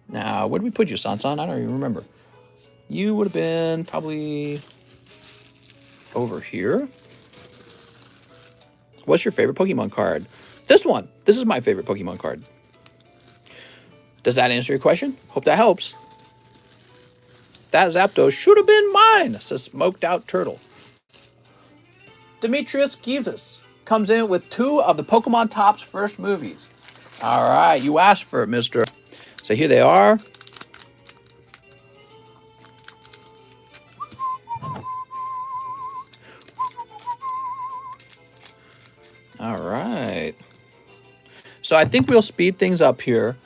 Now, where did we put you, San? I don't even remember. You would have been probably over here. What's your favorite Pokemon card? This one. This is my favorite Pokemon card. Does that answer your question? Hope that helps. That Zapdos should have been mine, says Smoked Out Turtle. Demetrius Gizis comes in with 2 of the Pokemon Topps first movies. All right, you asked for it, mister. So here they are. All right. So I think we'll speed things up here.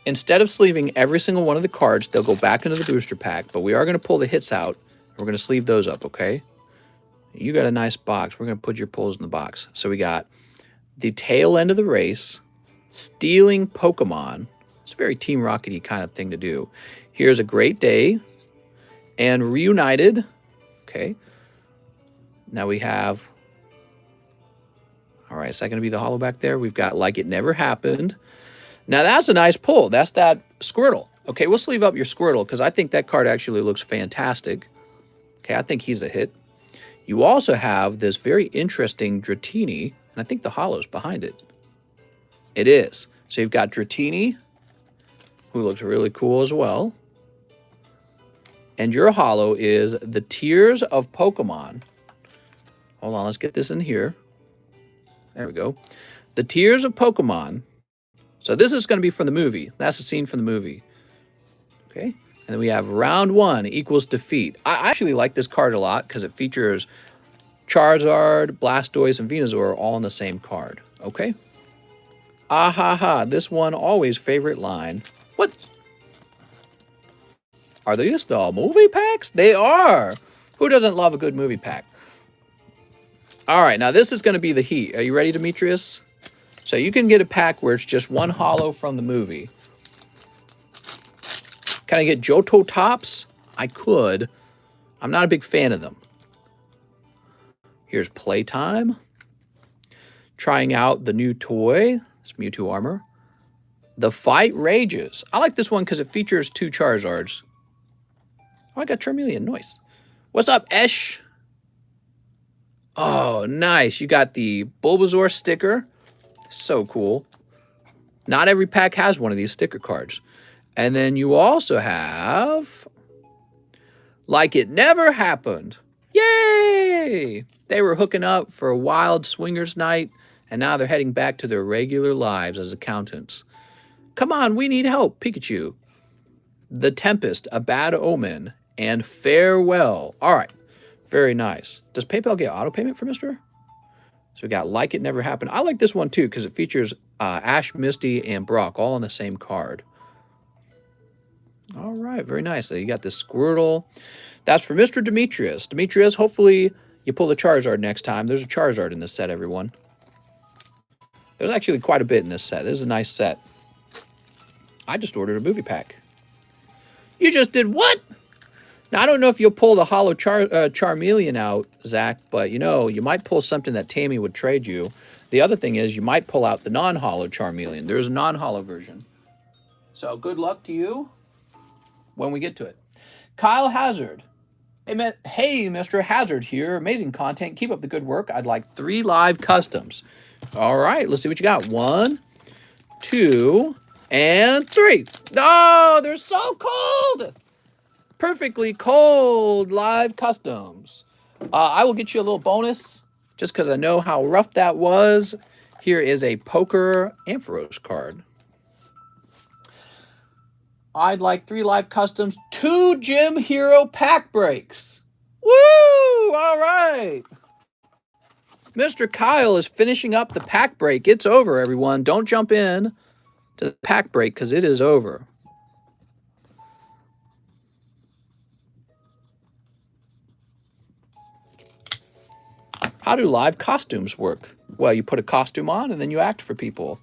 Instead of sleeving every single one of the cards, they'll go back into the booster pack, but we are going to pull the hits out We're going to sleeve those up, okay? You got a nice box. We're going to put your pulls in the box. So we got the tail end of the race, stealing Pokemon. It's a very Team Rocket-y kind of thing to do. Here's a great day, and reunited. Okay. Now we have, all right, is that going to be the holo back there? We've got like it never happened. Now that's a nice pull. That's that Squirtle. Okay, we'll sleeve up your Squirtle because I think that card actually looks fantastic. Okay, I think he's a hit. You also have this very interesting Dratini, and I think the holo's behind it. It is. So you've got Dratini, who looks really cool as well. And your holo is the Tears of Pokemon. Hold on, let's get this in here. There we go. The Tears of Pokemon. So this is going to be from the movie. That's the scene from the movie. Okay. And then we have round 1 equals defeat. I actually like this card a lot because it features Charizard, Blastoise, and Venusaur all in the same card. Okay. Ah ha ha. This one always favorite line. What? Are these the movie packs? They are. Who doesn't love a good movie pack? All right. Now this is going to be the heat. Are you ready, Demetrius? So you can get a pack where it's just one holo from the movie. Can I get Johto Tops? I could. I'm not a big fan of them. Here's Playtime. Trying out the new toy. It's Mewtwo armor. The Fight Rages. I like this one because it features 2 Charizards. Oh, I got Charmeleon. Nice. What's up, Esh? Oh, nice. You got the Bulbasaur sticker. So cool. Not every pack has one of these sticker cards. And then you also have Like It Never Happened. Yay! They were hooking up for a wild swingers night, and now they're heading back to their regular lives as accountants. Come on, we need help, Pikachu. The Tempest, A Bad Omen, and Farewell. All right, very nice. Does PayPal get auto payment for Mr.? So we got Like It Never Happened. I like this one too because it features Ash, Misty, and Brock all on the same card. All right, very nice. So you got this Squirtle. That's for Mr. Demetrius. Demetrius, hopefully you pull the Charizard next time. There's a Charizard in this set, everyone. There's actually quite a bit in this set. This is a nice set. I just ordered a movie pack. You just did what? Now, I don't know if you'll pull the holo Charmeleon out, Zach, but, you know, you might pull something that Tammy would trade you. The other thing is you might pull out the non-holo Charmeleon. There's a non-holo version. So good luck to you when we get to it. Kyle Hazard. Hey, Mr. Hazard here. Amazing content. Keep up the good work. I'd like 3 live customs. All right, let's see what you got. 1, 2, and 3. Oh, they're so cold. Perfectly cold live customs. I will get you a little bonus just because I know how rough that was. Here is a Poker Ampharos card. I'd like 3 live customs, 2 Gym Hero pack breaks. Woo! All right. Mr. Kyle is finishing up the pack break. It's over, everyone. Don't jump in to the pack break because it is over. How do live costumes work? Well, you put a costume on and then you act for people.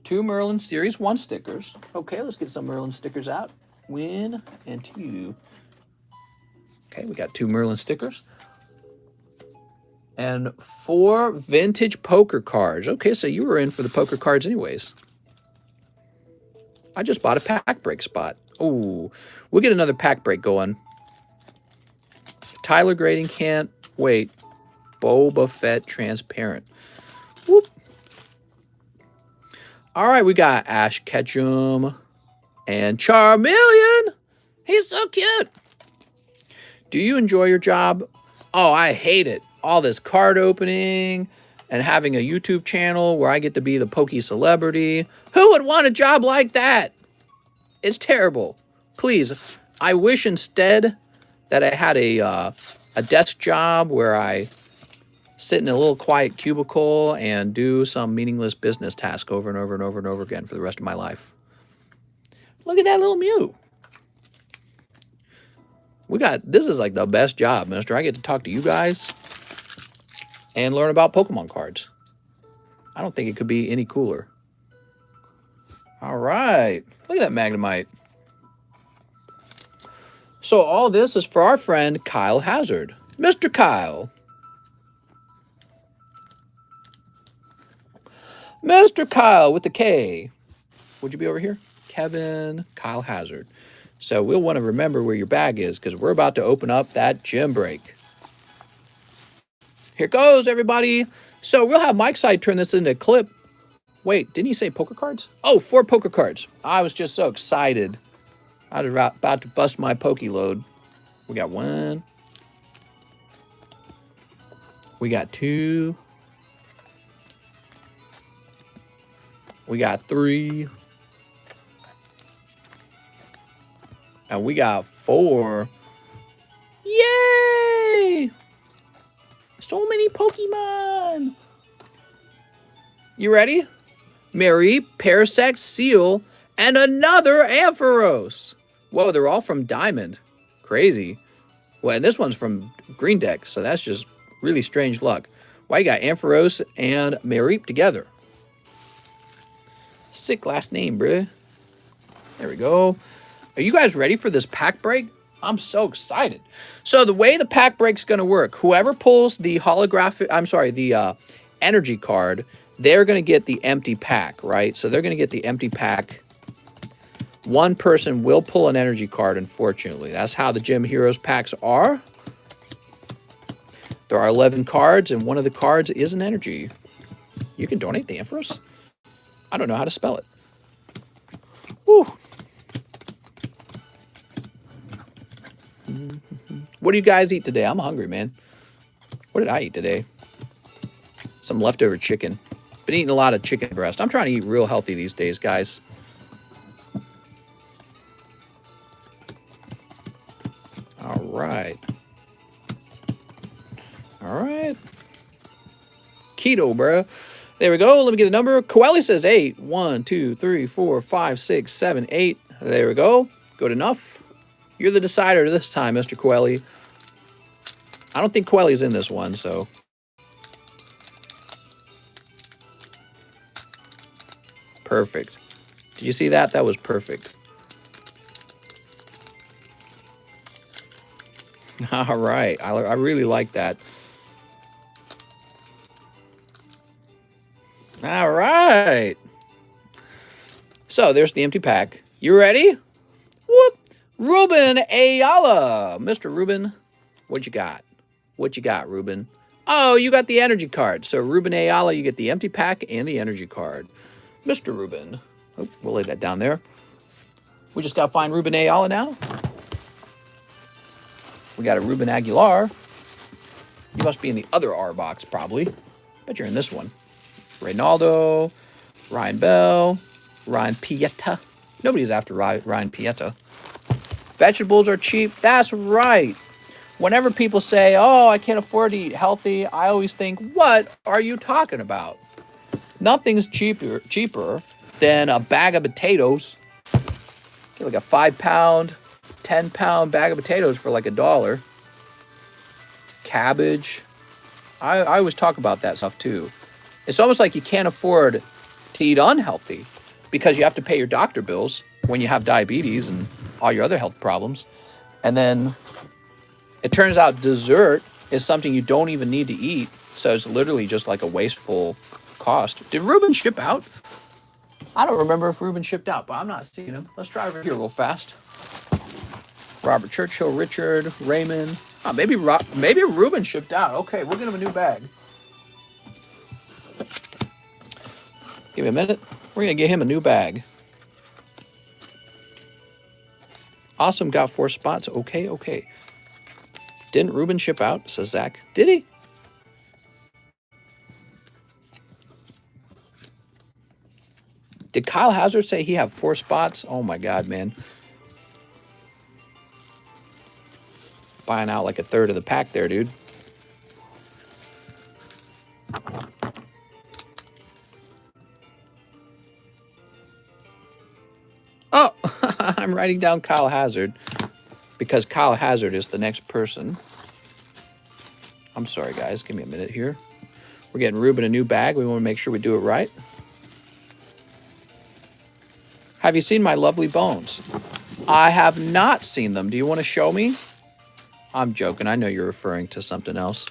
2 Merlin Series 1 stickers. Okay, let's get some Merlin stickers out. 1 and 2. Okay, we got 2 Merlin stickers. And 4 vintage poker cards. Okay, so you were in for the poker cards anyways. I just bought a pack break spot. Oh, we'll get another pack break going. Tyler Grading can't wait. Boba Fett transparent. Whoop. All right, we got Ash Ketchum and Charmeleon. He's so cute. Do you enjoy your job? Oh, I hate it. All this card opening and having a YouTube channel where I get to be the pokey celebrity. Who would want a job like that? It's terrible. Please, I wish instead that I had a desk job where I sit in a little quiet cubicle and do some meaningless business task over and over and over and over again for the rest of my life. Look at that little Mew. This is like the best job, mister. I get to talk to you guys and learn about Pokemon cards. I don't think it could be any cooler. All right. Look at that Magnemite. So all this is for our friend Kyle Hazard. Mr. Kyle. Mr. Kyle with the K. Would you be over here? Kevin, Kyle Hazard. So we'll want to remember where your bag is because we're about to open up that gym break. Here goes, everybody. So we'll have Mike's side turn this into a clip. Wait, didn't he say poker cards? Oh, 4 poker cards. I was just so excited. I was about to bust my pokey load. We got 1. We got 2. We got 3. And we got 4. Yay! So many Pokemon. You ready? Mary, Parasect, Seal, and another Ampharos. Whoa, they're all from Diamond. Crazy. Well, and this one's from Green Deck, so that's just really strange luck. Why you got Ampharos and Mareep together? Sick last name, bruh. There we go. Are you guys ready for this pack break? I'm so excited. So the way the pack break's going to work, whoever pulls the the energy card, they're going to get the empty pack, right? So they're going to get the empty pack. One person will pull an energy card, unfortunately. That's how the Gym Heroes packs are. There are 11 cards, and one of the cards is an energy. You can donate the Ampharos. I don't know how to spell it. Woo. What do you guys eat today? I'm hungry, man. What did I eat today? Some leftover chicken. Been eating a lot of chicken breast. I'm trying to eat real healthy these days, guys. All right. All right. Keto, bro. There we go. Let me get a number. Coeli says 8. 1, 2, 3, 4, 5, 6, 7, 8. There we go. Good enough. You're the decider this time, Mr. Coeli. I don't think Coeli's in this one, so. Perfect. Did you see that? That was perfect. All right. I really like that. All right. So there's the empty pack. You ready? Whoop. Ruben Ayala. Mr. Ruben, what you got? What you got, Ruben? Oh, you got the energy card. So Ruben Ayala, you get the empty pack and the energy card. Mr. Ruben. Oh, we'll lay that down there. We just got to find Ruben Ayala now. We got a Ruben Aguilar. You must be in the other R box, probably. Bet you're in this one. Reynaldo, Ryan Bell, Ryan Pieta. Nobody's after Ryan Pieta. Vegetables are cheap. That's right. Whenever people say, oh, I can't afford to eat healthy, I always think, what are you talking about? Nothing's cheaper than a bag of potatoes. Get like a 5-pound, 10-pound bag of potatoes for like $1. Cabbage. I always talk about that stuff too. It's almost like you can't afford to eat unhealthy because you have to pay your doctor bills when you have diabetes and all your other health problems. And then it turns out dessert is something you don't even need to eat. So it's literally just like a wasteful cost. Did Ruben ship out? I don't remember if Ruben shipped out, but I'm not seeing him. Let's try over here real fast. Robert Churchill, Richard, Raymond. Oh, maybe Ruben shipped out. Okay, we'll get him a new bag. Give me a minute. We're going to get him a new bag. Awesome, got 4 spots. Okay. Didn't Ruben ship out, says Zach. Did he? Did Kyle Hazard say he have 4 spots? Oh my God, man. Buying out like a third of the pack there, dude. Oh, I'm writing down Kyle Hazard. because Kyle Hazard is the next person. I'm sorry, guys. Give me a minute here. We're getting Ruben a new bag. We want to make sure we do it right. Have you seen my lovely bones? I have not seen them. Do you want to show me? I'm joking. I know you're referring to something else.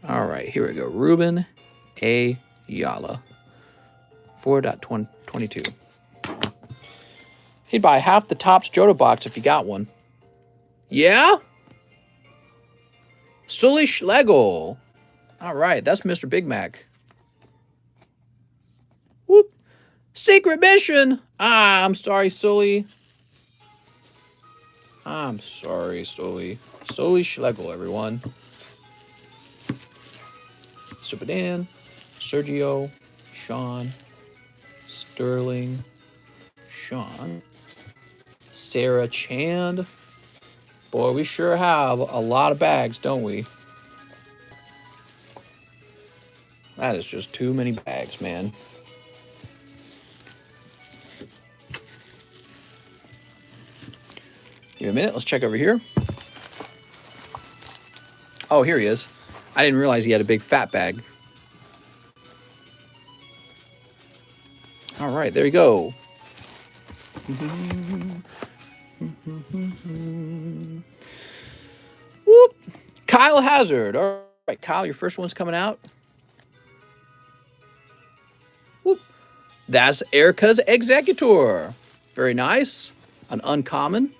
All right, here we go. Ruben A. Yala. 4.22. He'd buy half the Topps Johto box if you got one. Yeah? Sully Schlegel. All right, that's Mr. Big Mac. Whoop. Secret mission. Ah, I'm sorry, Sully. I'm sorry, Sully. Sully Schlegel, everyone. Super Dan, Sergio, Sean, Sterling, Sean, Sarah Chand. Boy, we sure have a lot of bags, don't we? That is just too many bags, man. Give me a minute. Let's check over here. Oh, here he is. I didn't realize he had a big fat bag. All right, there you go. Whoop. Kyle Hazard. All right, Kyle, your first one's coming out. Whoop. That's Erica's Executor. Very nice. An uncommon.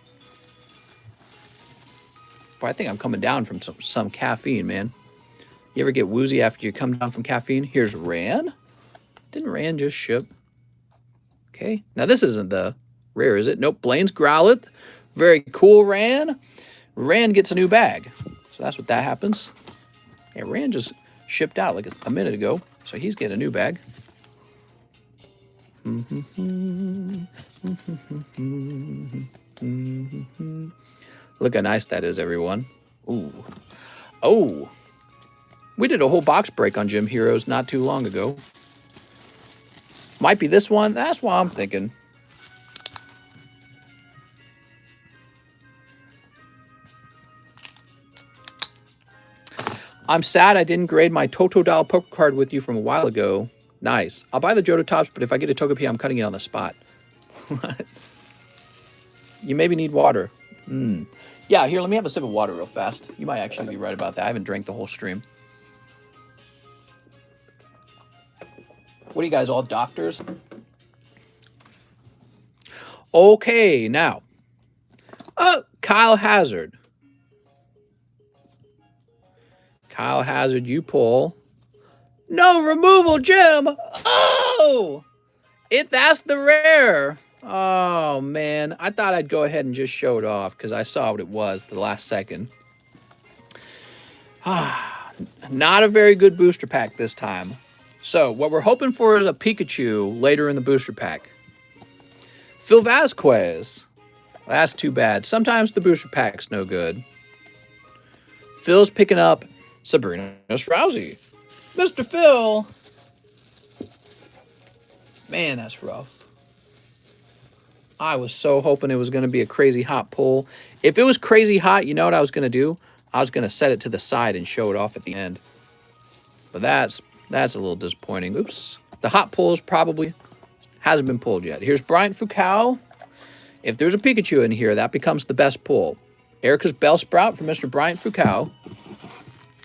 Boy, I think I'm coming down from some caffeine, man. You ever get woozy after you come down from caffeine? Here's Ran. Didn't Ran just ship? Okay. Now, this isn't the rare, is it? Nope. Blaine's Growlithe. Very cool, Ran. Ran gets a new bag. So that's what that happens. Yeah, Ran just shipped out like a minute ago. So he's getting a new bag. Look how nice that is, everyone. Ooh. Oh. We did a whole box break on Gym Heroes not too long ago. Might be this one. That's what I'm thinking. I'm sad I didn't grade my Totodile poker card with you from a while ago. Nice. I'll buy the Johto Tops, but if I get a Togepi, I'm cutting it on the spot. You maybe need water. Yeah, here, let me have a sip of water real fast. You might actually be right about that. I haven't drank the whole stream. What are you guys, all doctors? Okay, now. Kyle Hazard. Kyle Hazard, you pull. No removal, Jim! Oh! That's the rare. Oh, man. I thought I'd go ahead and just show it off because I saw what it was the last second. Not a very good booster pack this time. So, what we're hoping for is a Pikachu later in the booster pack. Phil Vasquez. That's too bad. Sometimes the booster pack's no good. Phil's picking up Sabrina Rousey. Mr. Phil. Man, that's rough. I was so hoping it was going to be a crazy hot pull. If it was crazy hot, you know what I was going to do? I was going to set it to the side and show it off at the end. But that's a little disappointing. Oops. The hot pulls probably hasn't been pulled yet. Here's Bryant Foucault. If there's a Pikachu in here, that becomes the best pull. Erica's Bellsprout for Mr. Bryant Foucault.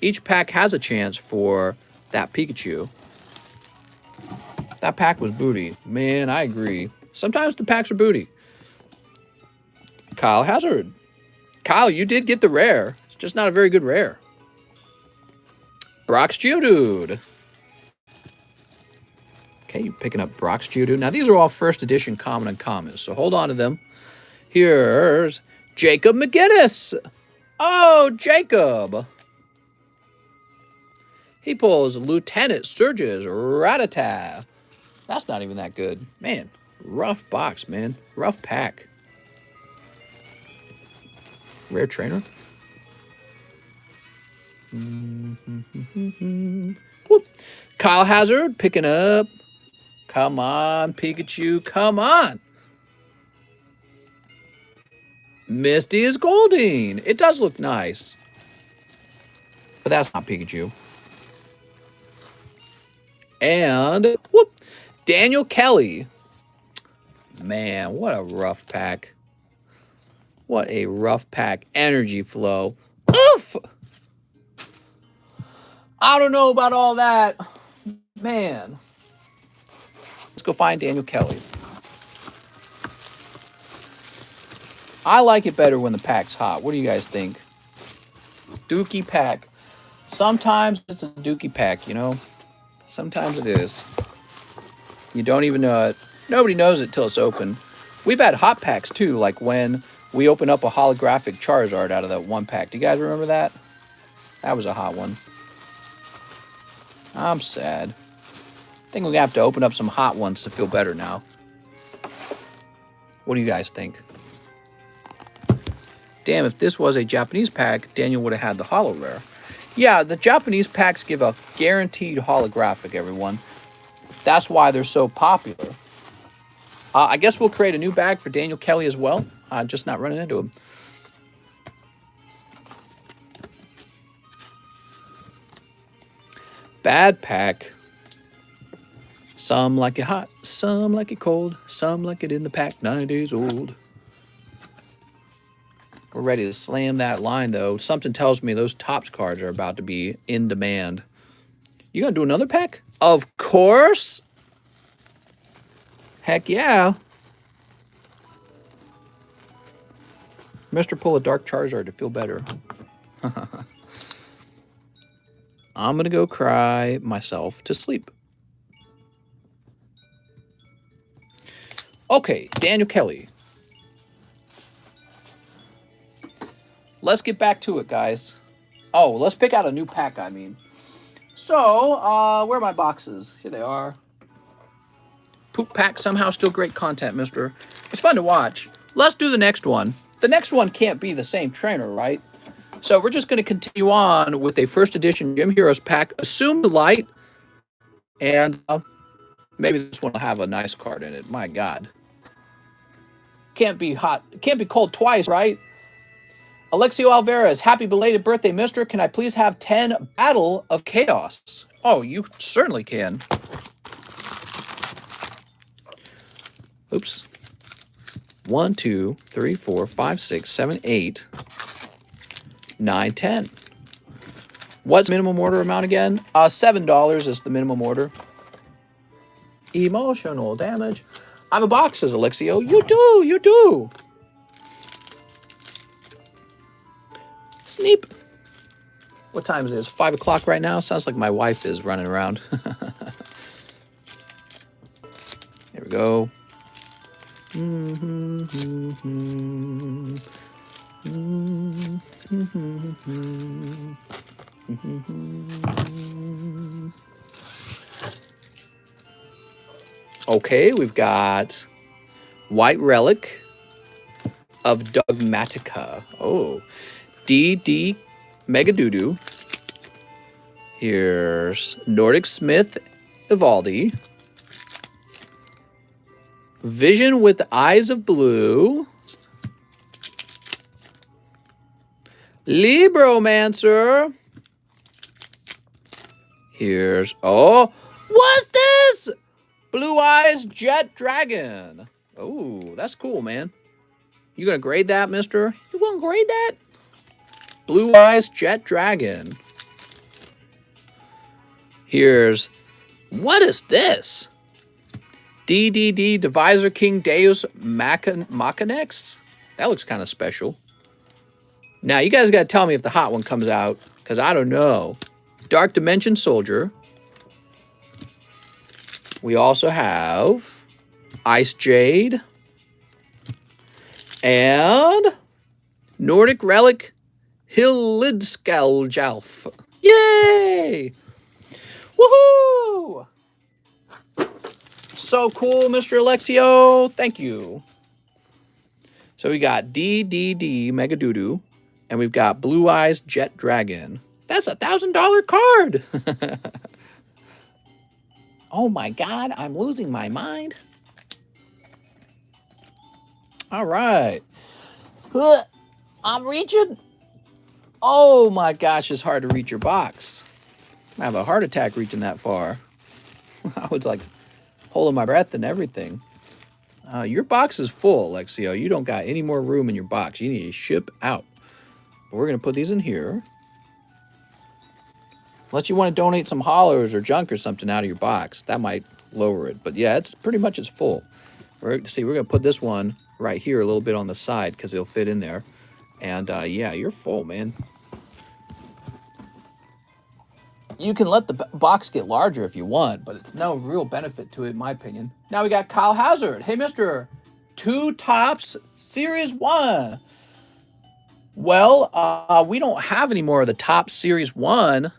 Each pack has a chance for that Pikachu. That pack was booty. Man, I agree. Sometimes the packs are booty. Kyle Hazard. Kyle, you did get the rare. It's just not a very good rare. Brock's Geodude. Okay, you picking up Brock's Geodude. Now, these are all first edition common and commons, so hold on to them. Here's Jacob McGinnis. Oh, Jacob. He pulls Lieutenant Surge's Rattata. That's not even that good. Man, rough box, man. Rough pack. Rare trainer. Whoop. Kyle Hazard picking up. Come on, Pikachu. Come on. Misty is Golding. It does look nice. But that's not Pikachu. And, whoop, Daniel Kelly. Man, what a rough pack. What a rough pack. Energy flow. Oof! I don't know about all that. Man. Let's go find Daniel Kelly. I like it better when the pack's hot. What do you guys think? Dookie pack. Sometimes it's a dookie pack, you know? Sometimes it is. You don't even know it. Nobody knows it till it's open. We've had hot packs too, like when we opened up a holographic Charizard out of that one pack. Do you guys remember that? That was a hot one. I'm sad. I think we're gonna have to open up some hot ones to feel better now. What do you guys think? Damn, if this was a Japanese pack, Daniel would have had the holo rare. Yeah, the Japanese packs give a guaranteed holographic, everyone. That's why they're so popular. I guess we'll create a new bag for Daniel Kelly as well. Just not running into him. Bad pack. Some like it hot, some like it cold, some like it in the pack 9 days old. We're ready to slam that line, though. Something tells me those Topps cards are about to be in demand. You gonna do another pack? Of course. Heck yeah. Mr. Pull a Dark Charizard to feel better. I'm gonna go cry myself to sleep. Okay, Daniel Kelly. Let's get back to it, guys. Oh, let's pick out a new pack, I mean. So, where are my boxes? Here they are. Poop pack, somehow still great content, mister. It's fun to watch. Let's do the next one. The next one can't be the same trainer, right? So we're just going to continue on with a first edition Gym Heroes pack, Assumed Light. And maybe this one will have a nice card in it. My God. Can't be hot. Can't be cold twice, right? Alexio Alvarez, happy belated birthday, mister. Can I please have 10 Battle of Chaos? Oh, you certainly can. Oops. 1, 2, 3, 4, 5, 6, 7, 8, 9, 10. What's minimum order amount again? $7 is the minimum order. Emotional damage. I have a box, says Alexio. You do, you do. Sneep. What time is it? It's 5 o'clock right now. Sounds like my wife is running around. Here we go. Okay, we've got White Relic of Dogmatica. Oh, DD Megadoodoo. Here's Nordic Smith Evaldi. Vision with Eyes of Blue. Libromancer. Here's, oh, what's this? Blue Eyes Jet Dragon. Oh, that's cool, man. You gonna grade that, mister? You gonna grade that? Blue Eyes Jet Dragon. Here's, what is this? DDD Divisor King Deus Machinex? That looks kind of special. Now, you guys got to tell me if the hot one comes out, because I don't know. Dark Dimension Soldier. We also have Ice Jade. And Nordic Relic Hildskjalf. Yay! Woohoo! So cool, Mr. Alexio. Thank you. So we got DDD Megadoodoo, and we've got Blue Eyes Jet Dragon. That's $1,000 card. Oh my God, I'm losing my mind. All right. I'm reaching. Oh my gosh, it's hard to reach your box. I have a heart attack reaching that far. I was like holding my breath and everything. Your box is full, Lexio. You don't got any more room in your box. You need to ship out. But we're going to put these in here. Unless you want to donate some hollows or junk or something out of your box. That might lower it. But yeah, it's pretty much it's full. We're going to put this one right here a little bit on the side because it'll fit in there. And yeah, you're full, man. You can let the box get larger if you want, but it's no real benefit to it, in my opinion. Now we got Kyle Hazard. Hey, Mr. Two Tops Series 1. Well, we don't have any more of the Top Series 1,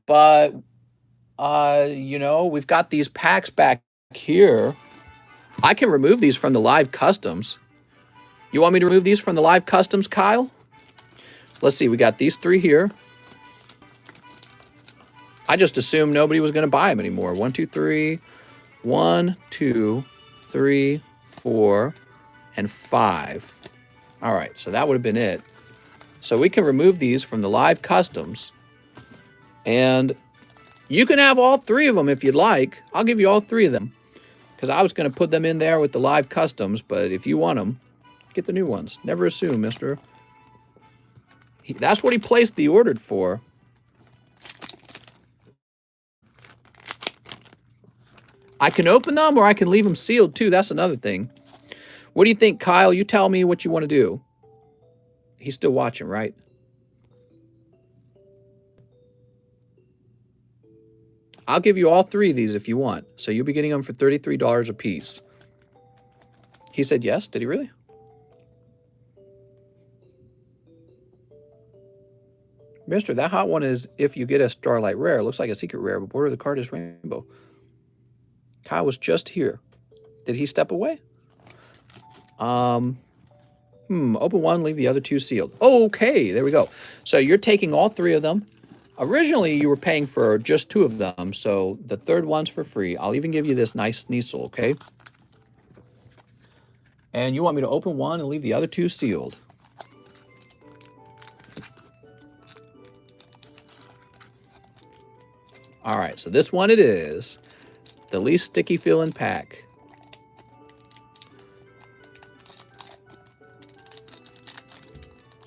but, you know, we've got these packs back here. I can remove these from the live customs. You want me to remove these from the live customs, Kyle? Let's see. We got these 3 here. I just assumed nobody was going to buy them anymore. 1, 2, 3. 1, 2, 3, 4, and 5. All right, so that would have been it. So we can remove these from the live customs. And you can have all 3 of them if you'd like. I'll give you all 3 of them. Because I was going to put them in there with the live customs. But if you want them, get the new ones. Never assume, mister. That's what he placed the order for. I can open them or I can leave them sealed too. That's another thing. What do you think, Kyle? You tell me what you want to do. He's still watching, right? I'll give you all 3 of these if you want. So you'll be getting them for $33 a piece. He said yes. Did he really? Mister, that hot one is if you get a Starlight Rare. It looks like a secret rare, but border of the card is rainbow. Kyle was just here. Did he step away? Open 1, leave the other 2 sealed. Okay, there we go. So you're taking all 3 of them. Originally, you were paying for just 2 of them, so the 3rd one's for free. I'll even give you this nice Sneasel, okay? And you want me to open 1 and leave the other 2 sealed. All right, so this one it is. The least sticky feeling pack.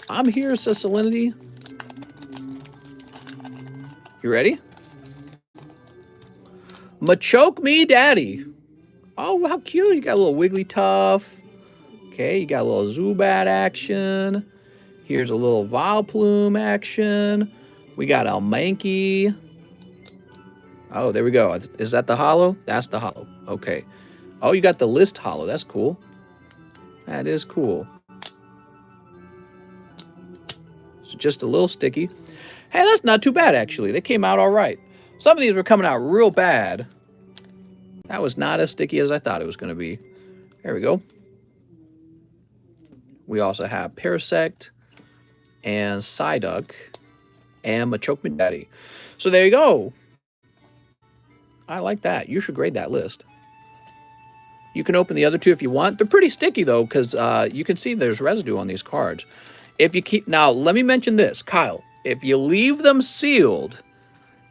I'm here, says Salinity. You ready? Machoke me daddy. Oh, how cute. You got a little Wigglytuff. Okay, you got a little Zubat action. Here's a little Vileplume action. We got Almankey. Oh, there we go. Is that the holo? That's the holo. Okay. Oh, you got the list holo. That's cool. That is cool. So just a little sticky. Hey, that's not too bad, actually. They came out all right. Some of these were coming out real bad. That was not as sticky as I thought it was going to be. There we go. We also have Parasect and Psyduck and Machoke Me Daddy. So there you go. I like that. You should grade that list. You can open the other 2 if you want. They're pretty sticky, though, because you can see there's residue on these cards. If you keep... Now, let me mention this, Kyle. If you leave them sealed,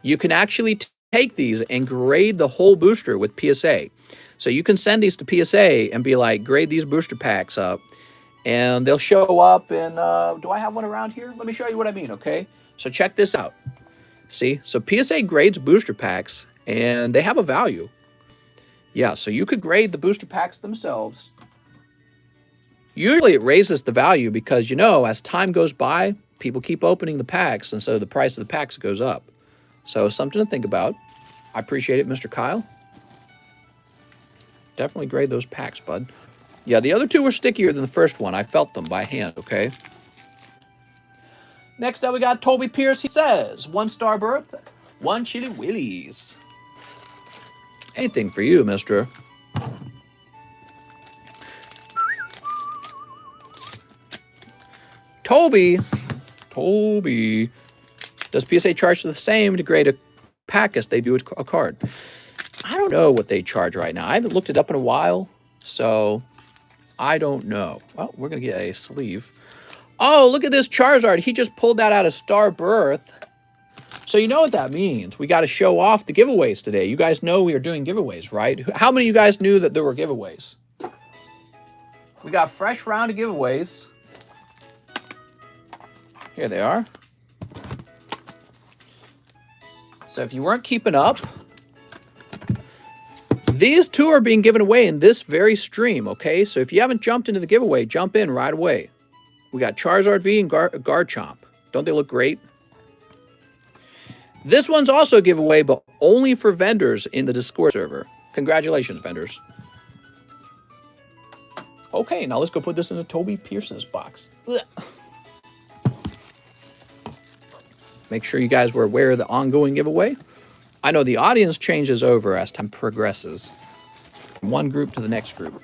you can actually take these and grade the whole booster with PSA. So you can send these to PSA and be like, grade these booster packs up. And they'll show up in... do I have one around here? Let me show you what I mean, okay? So check this out. See? So PSA grades booster packs, and they have a value. Yeah, so you could grade the booster packs themselves. Usually it raises the value because, you know, as time goes by, people keep opening the packs, and so the price of the packs goes up. So something to think about. I appreciate it, Mr. Kyle. Definitely grade those packs, bud. Yeah, the other 2 were stickier than the first one. I felt them by hand, okay? Next up, we got Toby Pierce. He says, 1 star berth, 1 Chili Willies. Anything for you, mister. Toby. Does PSA charge the same to grade a pack as they do a card? I don't know what they charge right now. I haven't looked it up in a while, so I don't know. Well, we're going to get a sleeve. Oh, look at this Charizard. He just pulled that out of Star Birth. So you know what that means. We got to show off the giveaways today. You guys know we are doing giveaways, right? How many of you guys knew that there were giveaways? We got fresh round of giveaways. Here they are. So if you weren't keeping up, these two are being given away in this very stream, okay? So if you haven't jumped into the giveaway, jump in right away. We got Charizard V and Garchomp. Don't they look great? This one's also a giveaway, but only for vendors in the Discord server. Congratulations, vendors. Okay, now let's go put this in the Toby Pearson's box. Ugh. Make sure you guys were aware of the ongoing giveaway. I know the audience changes over as time progresses from one group to the next group.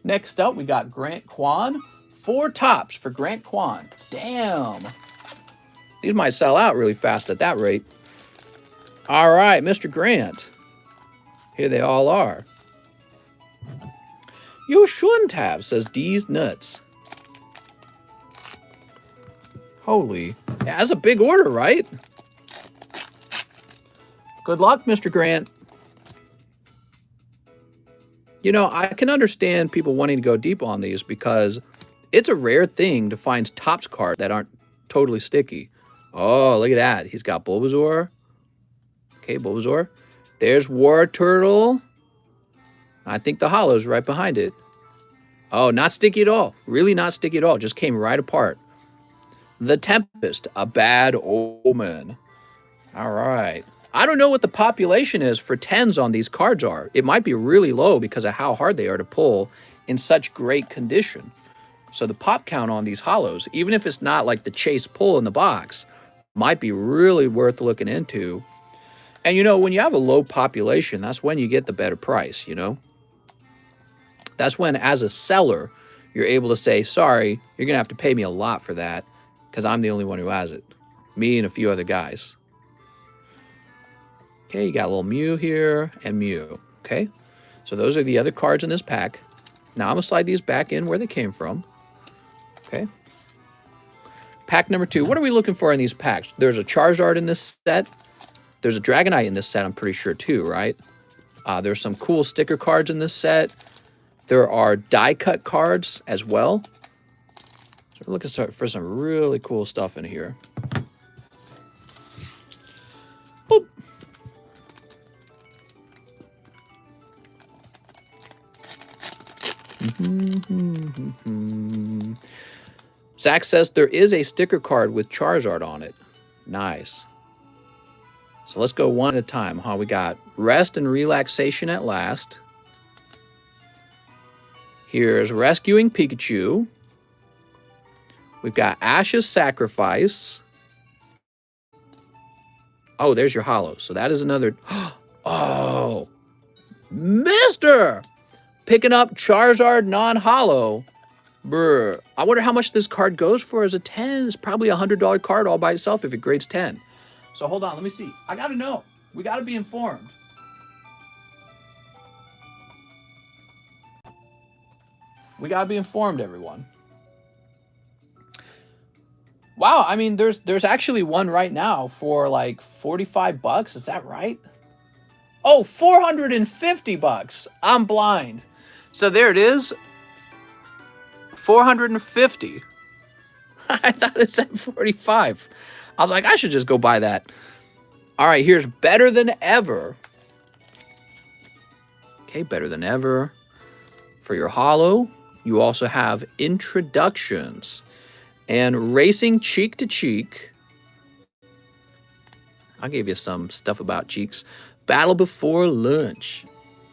Next up, we got Grant Kwan. 4 tops for Grant Kwan. Damn. These might sell out really fast at that rate. All right, Mr. Grant. Here they all are. You shouldn't have, says D's Nuts. Holy. Yeah, that's a big order, right? Good luck, Mr. Grant. You know, I can understand people wanting to go deep on these because it's a rare thing to find Topps cards that aren't totally sticky. Oh, look at that. He's got Bulbasaur. Okay, Bulbasaur. There's War Turtle. I think the hollow's right behind it. Oh, not sticky at all. Really not sticky at all. Just came right apart. The Tempest, a bad omen. All right. I don't know what the population is for 10s on these cards are. It might be really low because of how hard they are to pull in such great condition. So the pop count on these hollows, even if it's not like the chase pull in the box, might be really worth looking into. And you know, when you have a low population, that's when you get the better price, you know? That's when, as a seller, you're able to say, sorry, you're going to have to pay me a lot for that because I'm the only one who has it. Me and a few other guys. Okay, you got a little Mew here and Mew. Okay, so those are the other cards in this pack. Now I'm going to slide these back in where they came from. Okay. Pack number 2. What are we looking for in these packs? There's a Charizard in this set. There's a Dragonite in this set, I'm pretty sure, too, right? There's some cool sticker cards in this set. There are die-cut cards as well. So we're looking for some really cool stuff in here. Boop. Zach says there is a sticker card with Charizard on it. Nice. So let's go one at a time, huh? We got Rest and Relaxation at Last. Here's Rescuing Pikachu. We've got Ash's Sacrifice. Oh, there's your hollow. So that is another. Oh, Mister! Picking up Charizard non-hollow. Brr. I wonder how much this card goes for as a 10. It's probably a $100 card all by itself if it grades 10. So hold on, let me see. I gotta know. We gotta be informed. We gotta be informed, everyone. Wow, I mean, there's actually one right now for like 45 bucks. Is that right? Oh, 450 bucks. I'm blind. So there it is. 450. I thought it said 45. I was like, I should just go buy that. All right, here's Better Than Ever. Okay, Better Than Ever. For your hollow, you also have Introductions and Racing Cheek to Cheek. I'll give you some stuff about cheeks. Battle Before Lunch.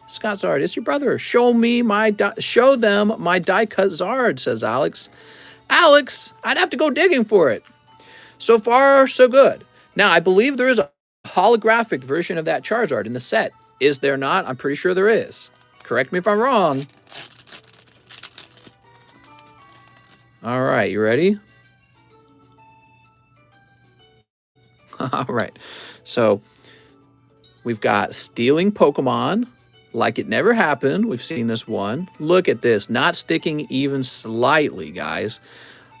Scott Zard, it's your brother. Show them my die-cut Zard, says Alex. Alex, I'd have to go digging for it. So far, so good. Now, I believe there is a holographic version of that Charizard in the set. Is there not? I'm pretty sure there is. Correct me if I'm wrong. All right, you ready? All right. So, we've got Stealing Pokemon. like it never happened. We've seen this one. Look at this, not sticking even slightly, guys.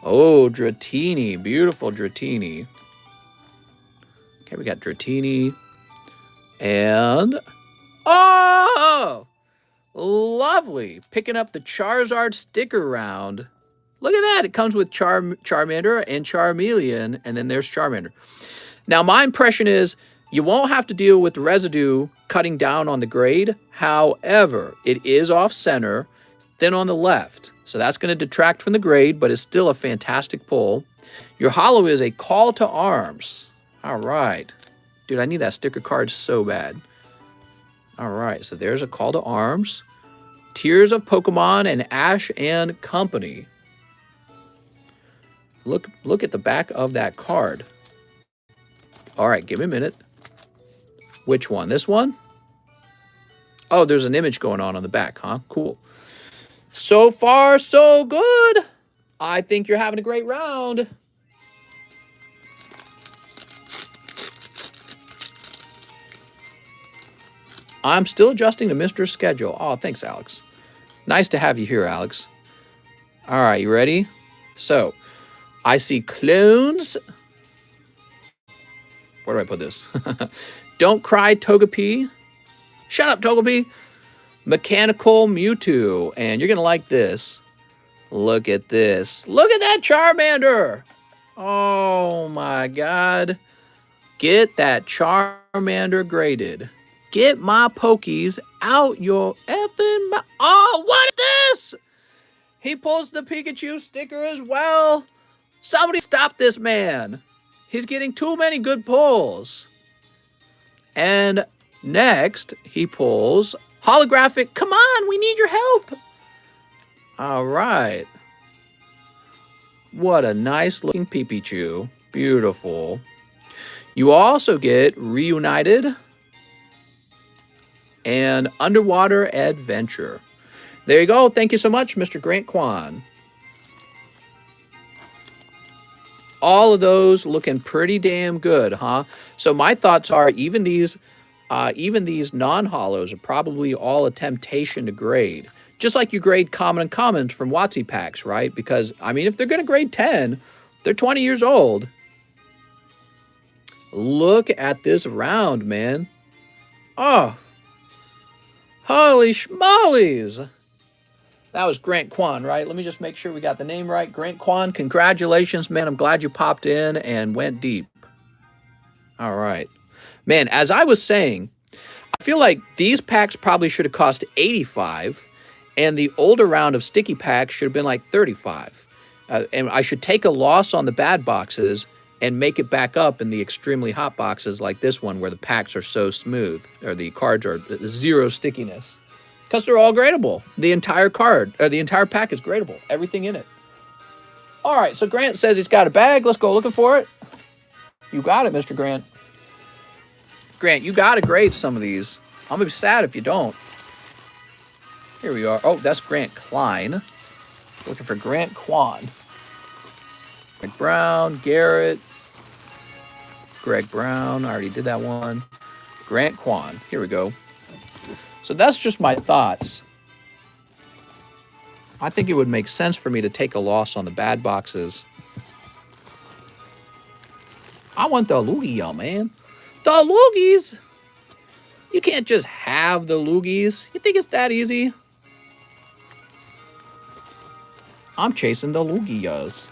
Oh, Dratini, beautiful Dratini. Okay, we got Dratini. And, oh, lovely. Picking up the Charizard sticker round. Look at that. It comes with Charmander and Charmeleon, and then there's Charmander. Now, my impression is you won't have to deal with the residue cutting down on the grade. However, it is off-center, thin on the left. So that's going to detract from the grade, but it's still a fantastic pull. Your holo is a call to arms. All right. Dude, I need that sticker card so bad. All right, so there's a call to arms. Tears of Pokemon and Ash and Company. Look at the back of that card. All right, give me a minute. Which one? This one? Oh, there's an image going on the back, huh? Cool. So far, so good. I think you're having a great round. I'm still adjusting to Mr. Schedule. Oh, thanks, Alex. Nice to have you here, Alex. All right, you ready? So, I see clones. Where do I put this? Don't Cry, Togepi. Shut up, Togepi. Mechanical Mewtwo. And you're going to like this. Look at this. Look at that Charmander. Oh, my God. Get that Charmander graded. Get my Pokies out your effing mouth. Oh, what is this? He pulls the Pikachu sticker as well. Somebody stop this man. He's getting too many good pulls. And next, he pulls holographic. Come on, we need your help. All right. What a nice looking Pikachu. Beautiful. You also get Reunited and Underwater Adventure. There you go. Thank you so much, Mr. Grant Kwan. All of those looking pretty damn good, huh? So my thoughts are even these non-holos are probably all a temptation to grade. Just like you grade common and commons from WotC packs, right? Because, I mean, if they're going to grade 10, they're 20 years old. Look at this round, man. Oh, holy schmollies. That was Grant Kwan, right? Let me just make sure we got the name right. Grant Kwan, congratulations, man. I'm glad you popped in and went deep. All right. Man, as I was saying, I feel like these packs probably should have cost $85, and the older round of sticky packs should have been like $35. And I should take a loss on the bad boxes and make it back up in the extremely hot boxes like this one where the packs are so smooth, or the cards are zero stickiness. Because they're all gradable. The entire card, or the entire pack is gradable. Everything in it. All right, so Grant says he's got a bag. Let's go looking for it. You got it, Mr. Grant. Grant, you got to grade some of these. I'm going to be sad if you don't. Here we are. Oh, that's Grant Klein. Looking for Grant Kwan. Greg Brown, Garrett. Greg Brown. I already did that one. Grant Kwan. Here we go. So that's just my thoughts. I think it would make sense for me to take a loss on the bad boxes. I want the Lugia, man. The Loogies! You can't just have the Loogies. You think it's that easy? I'm chasing the Lugias.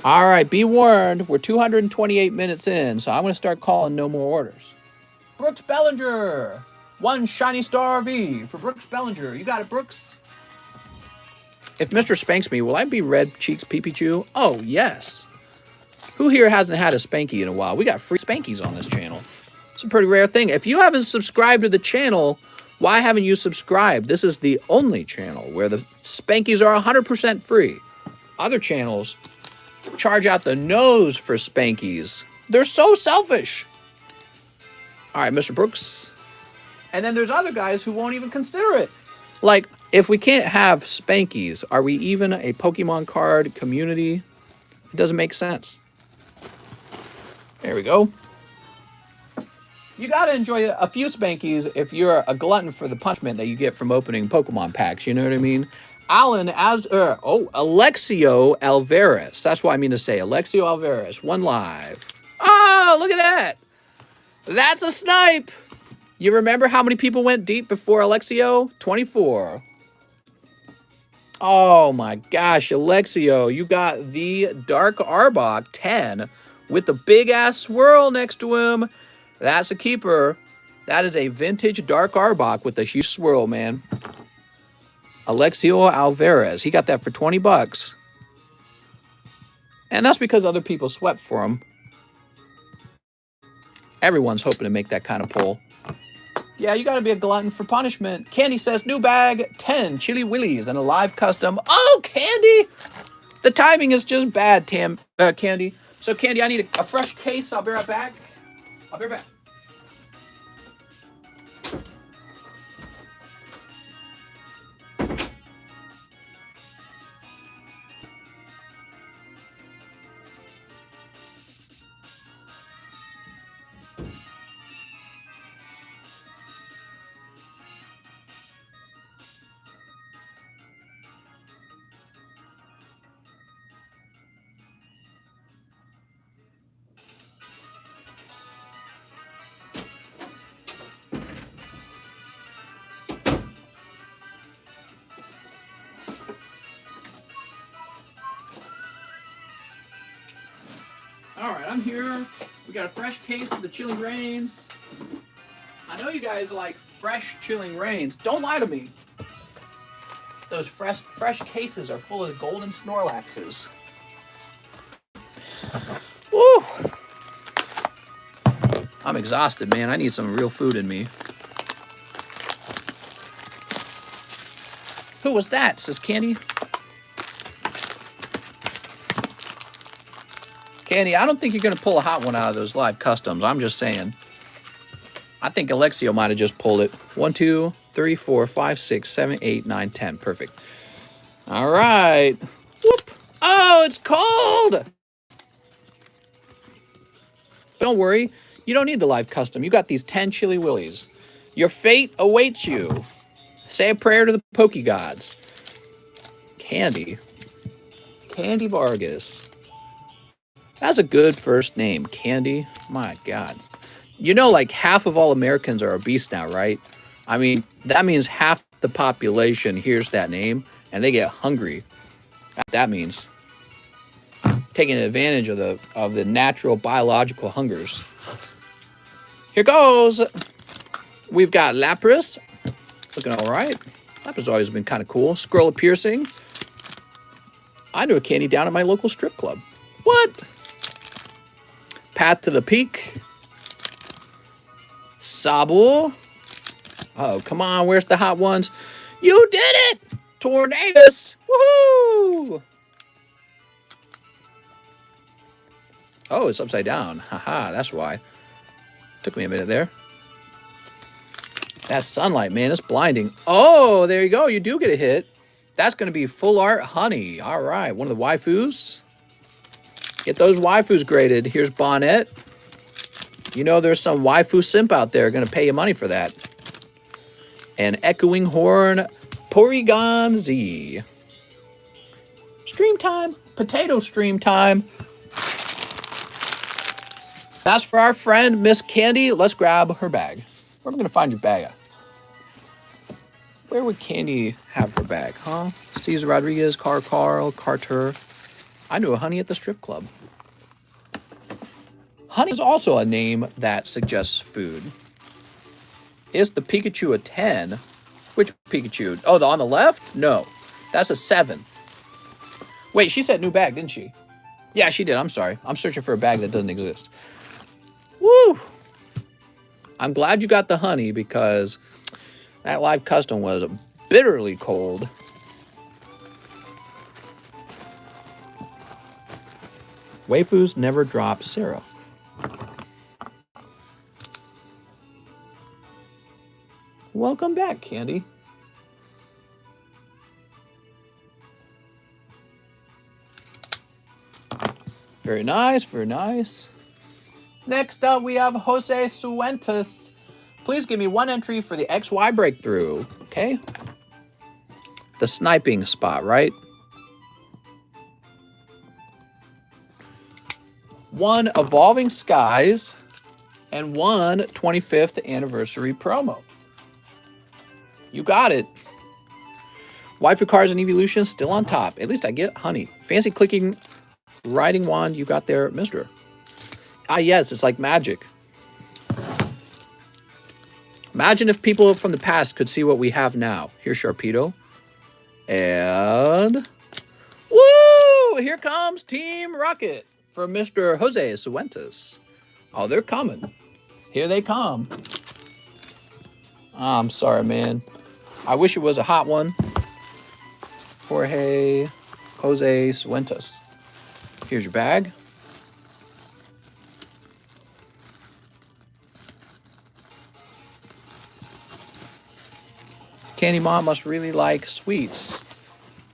All right, be warned. We're 228 minutes in, so I'm going to start calling no more orders. Brooks Bellinger. One shiny star V for Brooks Bellinger. You got it, Brooks. If Mr. spanks me, will I be Red Cheeks Pikachu? Oh, yes. Who here hasn't had a Spanky in a while? We got free Spankies on this channel. It's a pretty rare thing. If you haven't subscribed to the channel, why haven't you subscribed? This is the only channel where the Spankies are 100% free. Other channels charge out the nose for Spankies. They're so selfish. All right, Mr. Brooks. And then there's other guys who won't even consider it. Like, if we can't have Spankies, are we even a Pokemon card community? It doesn't make sense. There we go. You gotta enjoy a few Spankies if you're a glutton for the punishment that you get from opening Pokemon packs. You know what I mean? Alan Alexio Alvarez. That's what I mean to say. Alexio Alvarez, one live. Oh, look at that. That's a snipe. You remember how many people went deep before Alexio? 24. Oh my gosh, Alexio, you got the Dark Arbok 10 with the big ass swirl next to him. That's a keeper. That is a vintage Dark Arbok with a huge swirl, man. Alexio Alvarez, he got that for 20 bucks. And that's because other people swept for him. Everyone's hoping to make that kind of pull. Yeah, you gotta be a glutton for punishment. Candy says, new bag, 10 Chili Willies and a live custom. Oh, Candy! The timing is just bad, Candy. So, Candy, I need a fresh case. I'll be right back. I'll be right back. All right, I'm here. We got a fresh case of the Chilling Reigns. I know you guys like fresh Chilling Reigns. Don't lie to me. Those fresh cases are full of golden Snorlaxes. Woo! I'm exhausted, man. I need some real food in me. Who was that? Says Candy. Candy, I don't think you're going to pull a hot one out of those live customs. I'm just saying. I think Alexio might have just pulled it. 1, 2, 3, 4, 5, 6, 7, 8, 9, 10. Perfect. All right. Whoop. Oh, it's cold. Don't worry. You don't need the live custom. You got these 10 Chili Willies. Your fate awaits you. Say a prayer to the Poke Gods. Candy. Candy Vargas. That's a good first name, Candy. My God. You know, like half of all Americans are obese now, right? I mean, that means half the population hears that name and they get hungry. That means taking advantage of the natural biological hungers. Here goes. We've got Lapras. Looking all right. Lapras has always been kind of cool. Squirrel Piercing. I knew a Candy down at my local strip club. What? Path to the Peak. Sobble. Oh, come on. Where's the hot ones? You did it! Tornadus. Woohoo! Oh, it's upside down. Haha, that's why. Took me a minute there. That sunlight, man, it's blinding. Oh, there you go. You do get a hit. That's going to be Full Art Honey. All right, one of the waifus. Get those waifus graded. Here's Bonnet. You know there's some waifu simp out there going to pay you money for that. And Echoing Horn Porygon Z. Stream time. Potato stream time. That's for our friend, Miss Candy. Let's grab her bag. Where am I going to find your bag at? Where would Candy have her bag, huh? Cesar Rodriguez, Carl, Carter. I knew a Honey at the strip club. Honey is also a name that suggests food. Is the Pikachu a 10? Which Pikachu? Oh, the on the left? No, that's a 7. Wait, she said new bag, didn't she? Yeah, she did. I'm sorry. I'm searching for a bag that doesn't exist. Woo! I'm glad you got the Honey because that live custom was bitterly cold. Waifus never drop Sarah. Welcome back, Candy. Very nice, very nice. Next up, we have Jose Suentus. Please give me one entry for the XY breakthrough. Okay. The sniping spot, right? One Evolving Skies and one 25th anniversary promo. You got it. Waifu Cards and Evolution still on top. At least I get honey. Fancy clicking riding wand you got there, mister. Ah, yes, it's like magic. Imagine if people from the past could see what we have now. Here's Sharpedo. And... woo! Here comes Team Rocket for Mr. Jose Suentus. Oh, they're coming. Here they come. Oh, I'm sorry, man. I wish it was a hot one. Jose Suentus. Here's your bag. Candy Mom must really like sweets.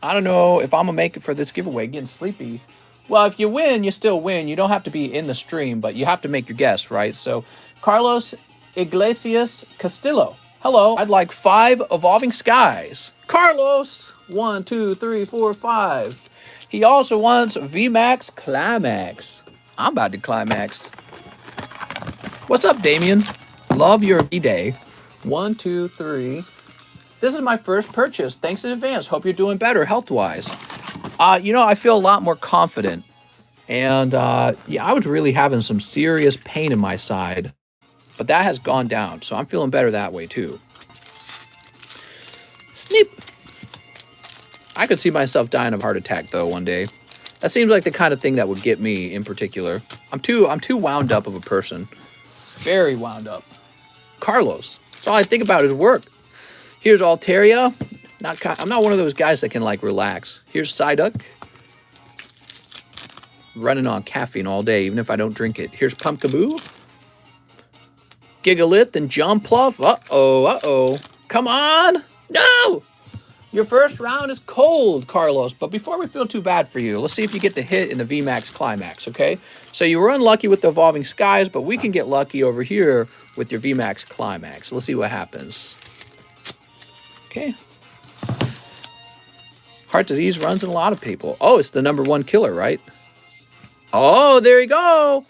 I don't know if I'm going to make it for this giveaway. Getting sleepy. Well, if you win, you still win. You don't have to be in the stream, but you have to make your guess, right? So, Carlos Iglesias Castillo. Hello, I'd like 5 Evolving Skies. Carlos! 1, 2, 3, 4, 5. He also wants VMAX Climax. I'm about to climax. What's up, Damien? Love your V-Day. 1, 2, 3. This is my first purchase. Thanks in advance. Hope you're doing better health-wise. You know, I feel a lot more confident. And, yeah, I was really having some serious pain in my side. But that has gone down, so I'm feeling better that way, too. Sneep. I could see myself dying of a heart attack, though, one day. That seems like the kind of thing that would get me in particular. I'm too wound up of a person. Very wound up. Carlos. That's all I think about is work. Here's Altaria. I'm not one of those guys that can, like, relax. Here's Psyduck. Running on caffeine all day, even if I don't drink it. Here's Pumpkaboo. Gigalith and Jumpluff. Uh-oh, uh-oh. Come on. No! Your first round is cold, Carlos. But before we feel too bad for you, let's see if you get the hit in the VMAX Climax, okay? So you were unlucky with the Evolving Skies, but we can get lucky over here with your VMAX Climax. Let's see what happens. Okay. Heart disease runs in a lot of people. Oh, it's the #1 killer, right? Oh, there you go.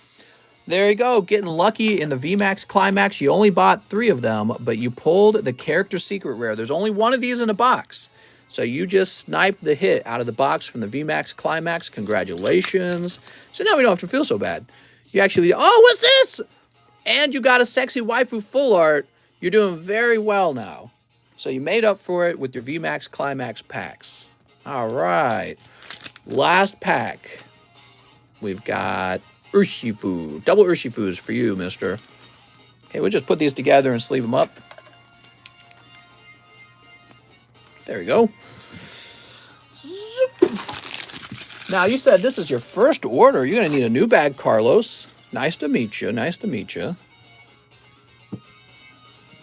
There you go. Getting lucky in the VMAX Climax. You only bought 3 of them, but you pulled the character secret rare. There's only 1 of these in a box. So you just sniped the hit out of the box from the VMAX Climax. Congratulations. So now we don't have to feel so bad. You actually, oh, what's this? And you got a sexy waifu full art. You're doing very well now. So you made up for it with your VMAX Climax packs. All right. Last pack. We've got Urshifu. Double Urshifus for you, mister. Okay, we'll just put these together and sleeve them up. There we go. Zoop. Now, you said this is your first order. You're going to need a new bag, Carlos. Nice to meet you. Nice to meet you.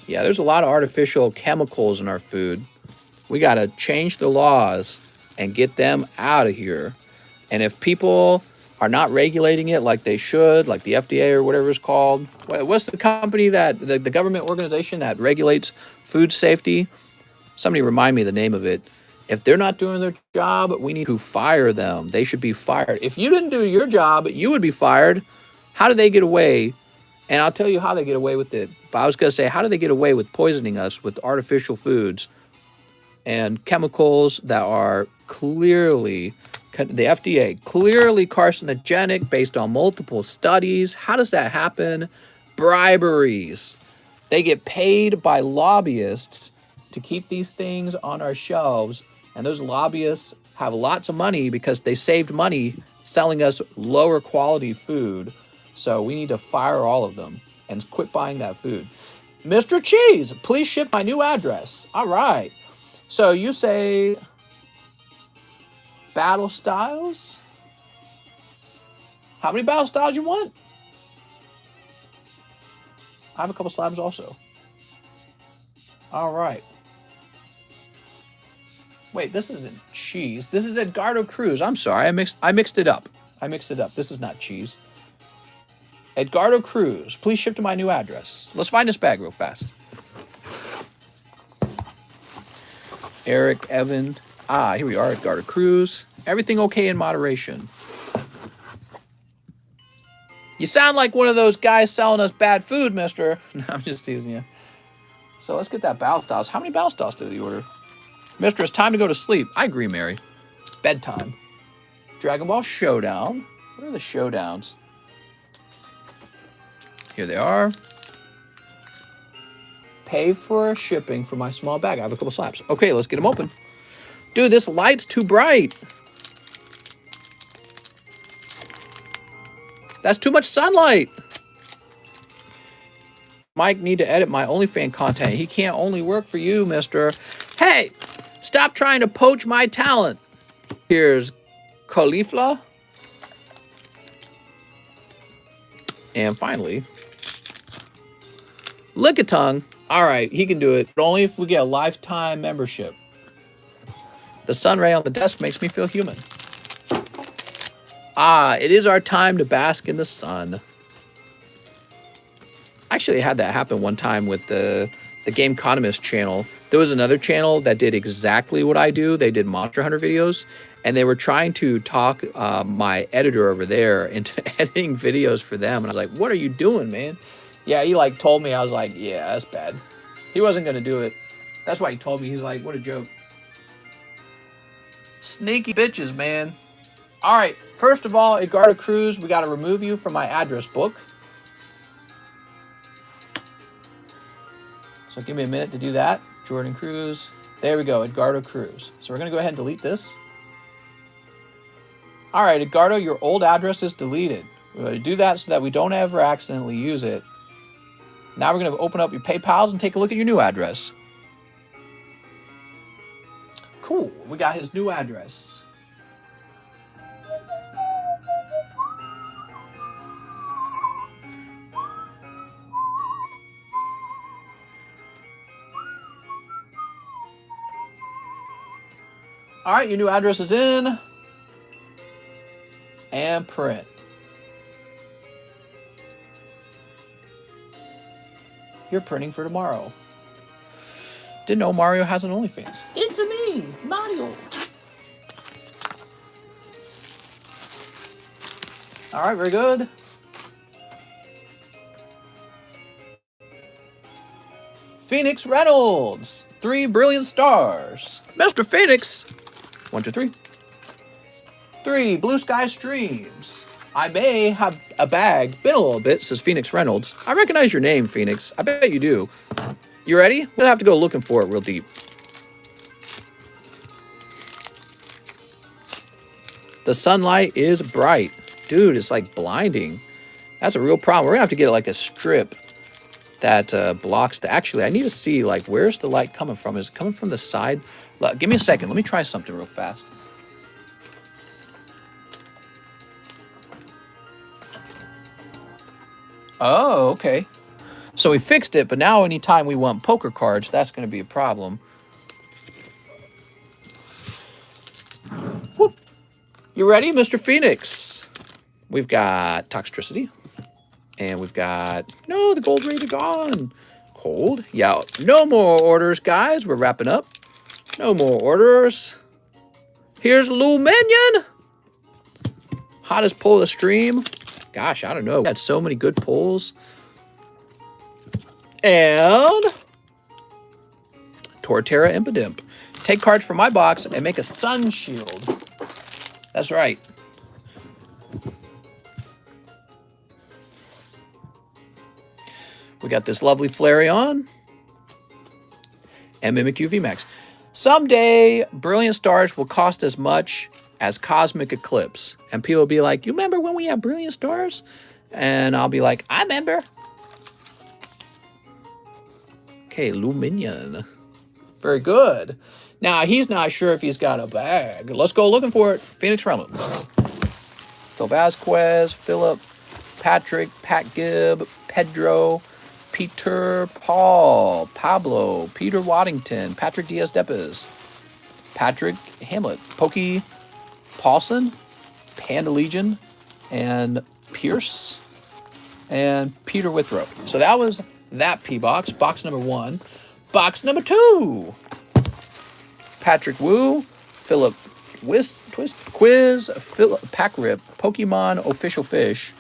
Yeah, there's a lot of artificial chemicals in our food. We got to change the laws and get them out of here. And if people are not regulating it like they should, like the FDA or whatever it's called, what's the company that, the government organization that regulates food safety? Somebody remind me the name of it. If they're not doing their job, we need to fire them. They should be fired. If you didn't do your job, you would be fired. How do they get away? And I'll tell you how they get away with it. But I was going to say, how do they get away with poisoning us with artificial foods and chemicals that are clearly, the FDA, clearly carcinogenic based on multiple studies? How does that happen? Briberies. They get paid by lobbyists to keep these things on our shelves. And those lobbyists have lots of money because they saved money selling us lower quality food. So we need to fire all of them and quit buying that food. Mr. Cheese, please ship my new address. All right. So you say battle styles? How many battle styles you want? I have a couple slabs also. All right. Wait, this isn't cheese. This is Edgardo Cruz. I'm sorry. I mixed it up. This is not cheese. Edgardo Cruz, please ship to my new address. Let's find this bag real fast. Eric, Evan. Here we are, Edgardo Cruz. Everything okay in moderation. You sound like one of those guys selling us bad food, mister. No, I'm just teasing you. So let's get that Ballstos. How many Ballstos did he order? Mister, it's time to go to sleep. I agree, Mary. Bedtime. Dragon Ball Showdown. What are the showdowns? Here they are. Pay for shipping for my small bag. I have a couple slabs. Okay, let's get them open. Dude, this light's too bright. That's too much sunlight. Mike need to edit my OnlyFans content. He can't only work for you, mister. Hey, stop trying to poach my talent. Here's cauliflower. And finally, Lickitung. All right, he can do it, but only if we get a lifetime membership. The sun ray on the desk makes me feel human. It is our time to bask in the sun. Actually, I had that happen one time with the TheCardconomist channel. There was another channel that did exactly what I do. They did Monster Hunter videos, and they were trying to talk my editor over there into editing videos for them. And I was like, what are you doing, man? Yeah, he like told me. I was like, yeah, that's bad. He wasn't going to do it. That's why he told me. He's like, what a joke. Sneaky bitches, man. All right, first of all, Edgardo Cruz, we got to remove you from my address book. So give me a minute to do that. Jordan Cruz. There we go, Edgardo Cruz. So we're going to go ahead and delete this. All right, Edgardo, your old address is deleted. We're going to do that so that we don't ever accidentally use it. Now we're going to open up your PayPals and take a look at your new address. Cool, we got his new address. All right, your new address is in. And print. You're printing for tomorrow. Didn't know Mario has an OnlyFans. It's me, Mario. All right, very good. Phoenix Reynolds, 3 brilliant stars. Mr. Phoenix, 1, 2, 3. 3 blue sky streams. I may have a bag. Been a little bit, says Phoenix Reynolds. I recognize your name, Phoenix. I bet you do. You ready? We'll have to go looking for it real deep. The sunlight is bright. Dude, it's like blinding. That's a real problem. We're gonna have to get like a strip that blocks the... Actually, I need to see like where's the light coming from. Is it coming from the side? Look, give me a second. Let me try something real fast. Oh, okay. So we fixed it, but now anytime we want poker cards, that's going to be a problem. Whoop. You ready, Mr. Phoenix? We've got Toxicity. And we've got... No, the gold rays are gone. Cold. Yeah, no more orders, guys. We're wrapping up. No more orders. Here's Lou Minion. Hottest pull of the stream. Gosh, I don't know. We had so many good pulls. And Torterra Impidimp. Take cards from my box and make a sun shield. That's right. We got this lovely Flareon and Mimikyu VMAX. Someday, Brilliant Stars will cost as much as Cosmic Eclipse. And people will be like, you remember when we had Brilliant Stars? And I'll be like, I remember. Okay, Luminion. Very good. Now, he's not sure if he's got a bag. Let's go looking for it. Phoenix Reynolds. Phil Vasquez, Philip, Patrick, Pat Gibb, Pedro, Peter Paul, Pablo, Peter Waddington, Patrick Diaz-Depes, Patrick Hamlet, Pokey Paulson, Panda Legion, and Pierce. and Peter Withrow. So that was that P box. Box number 1. Box number 2. Patrick Wu, Philip Twist Quiz, Philip Packrip, Pokemon Official Fish,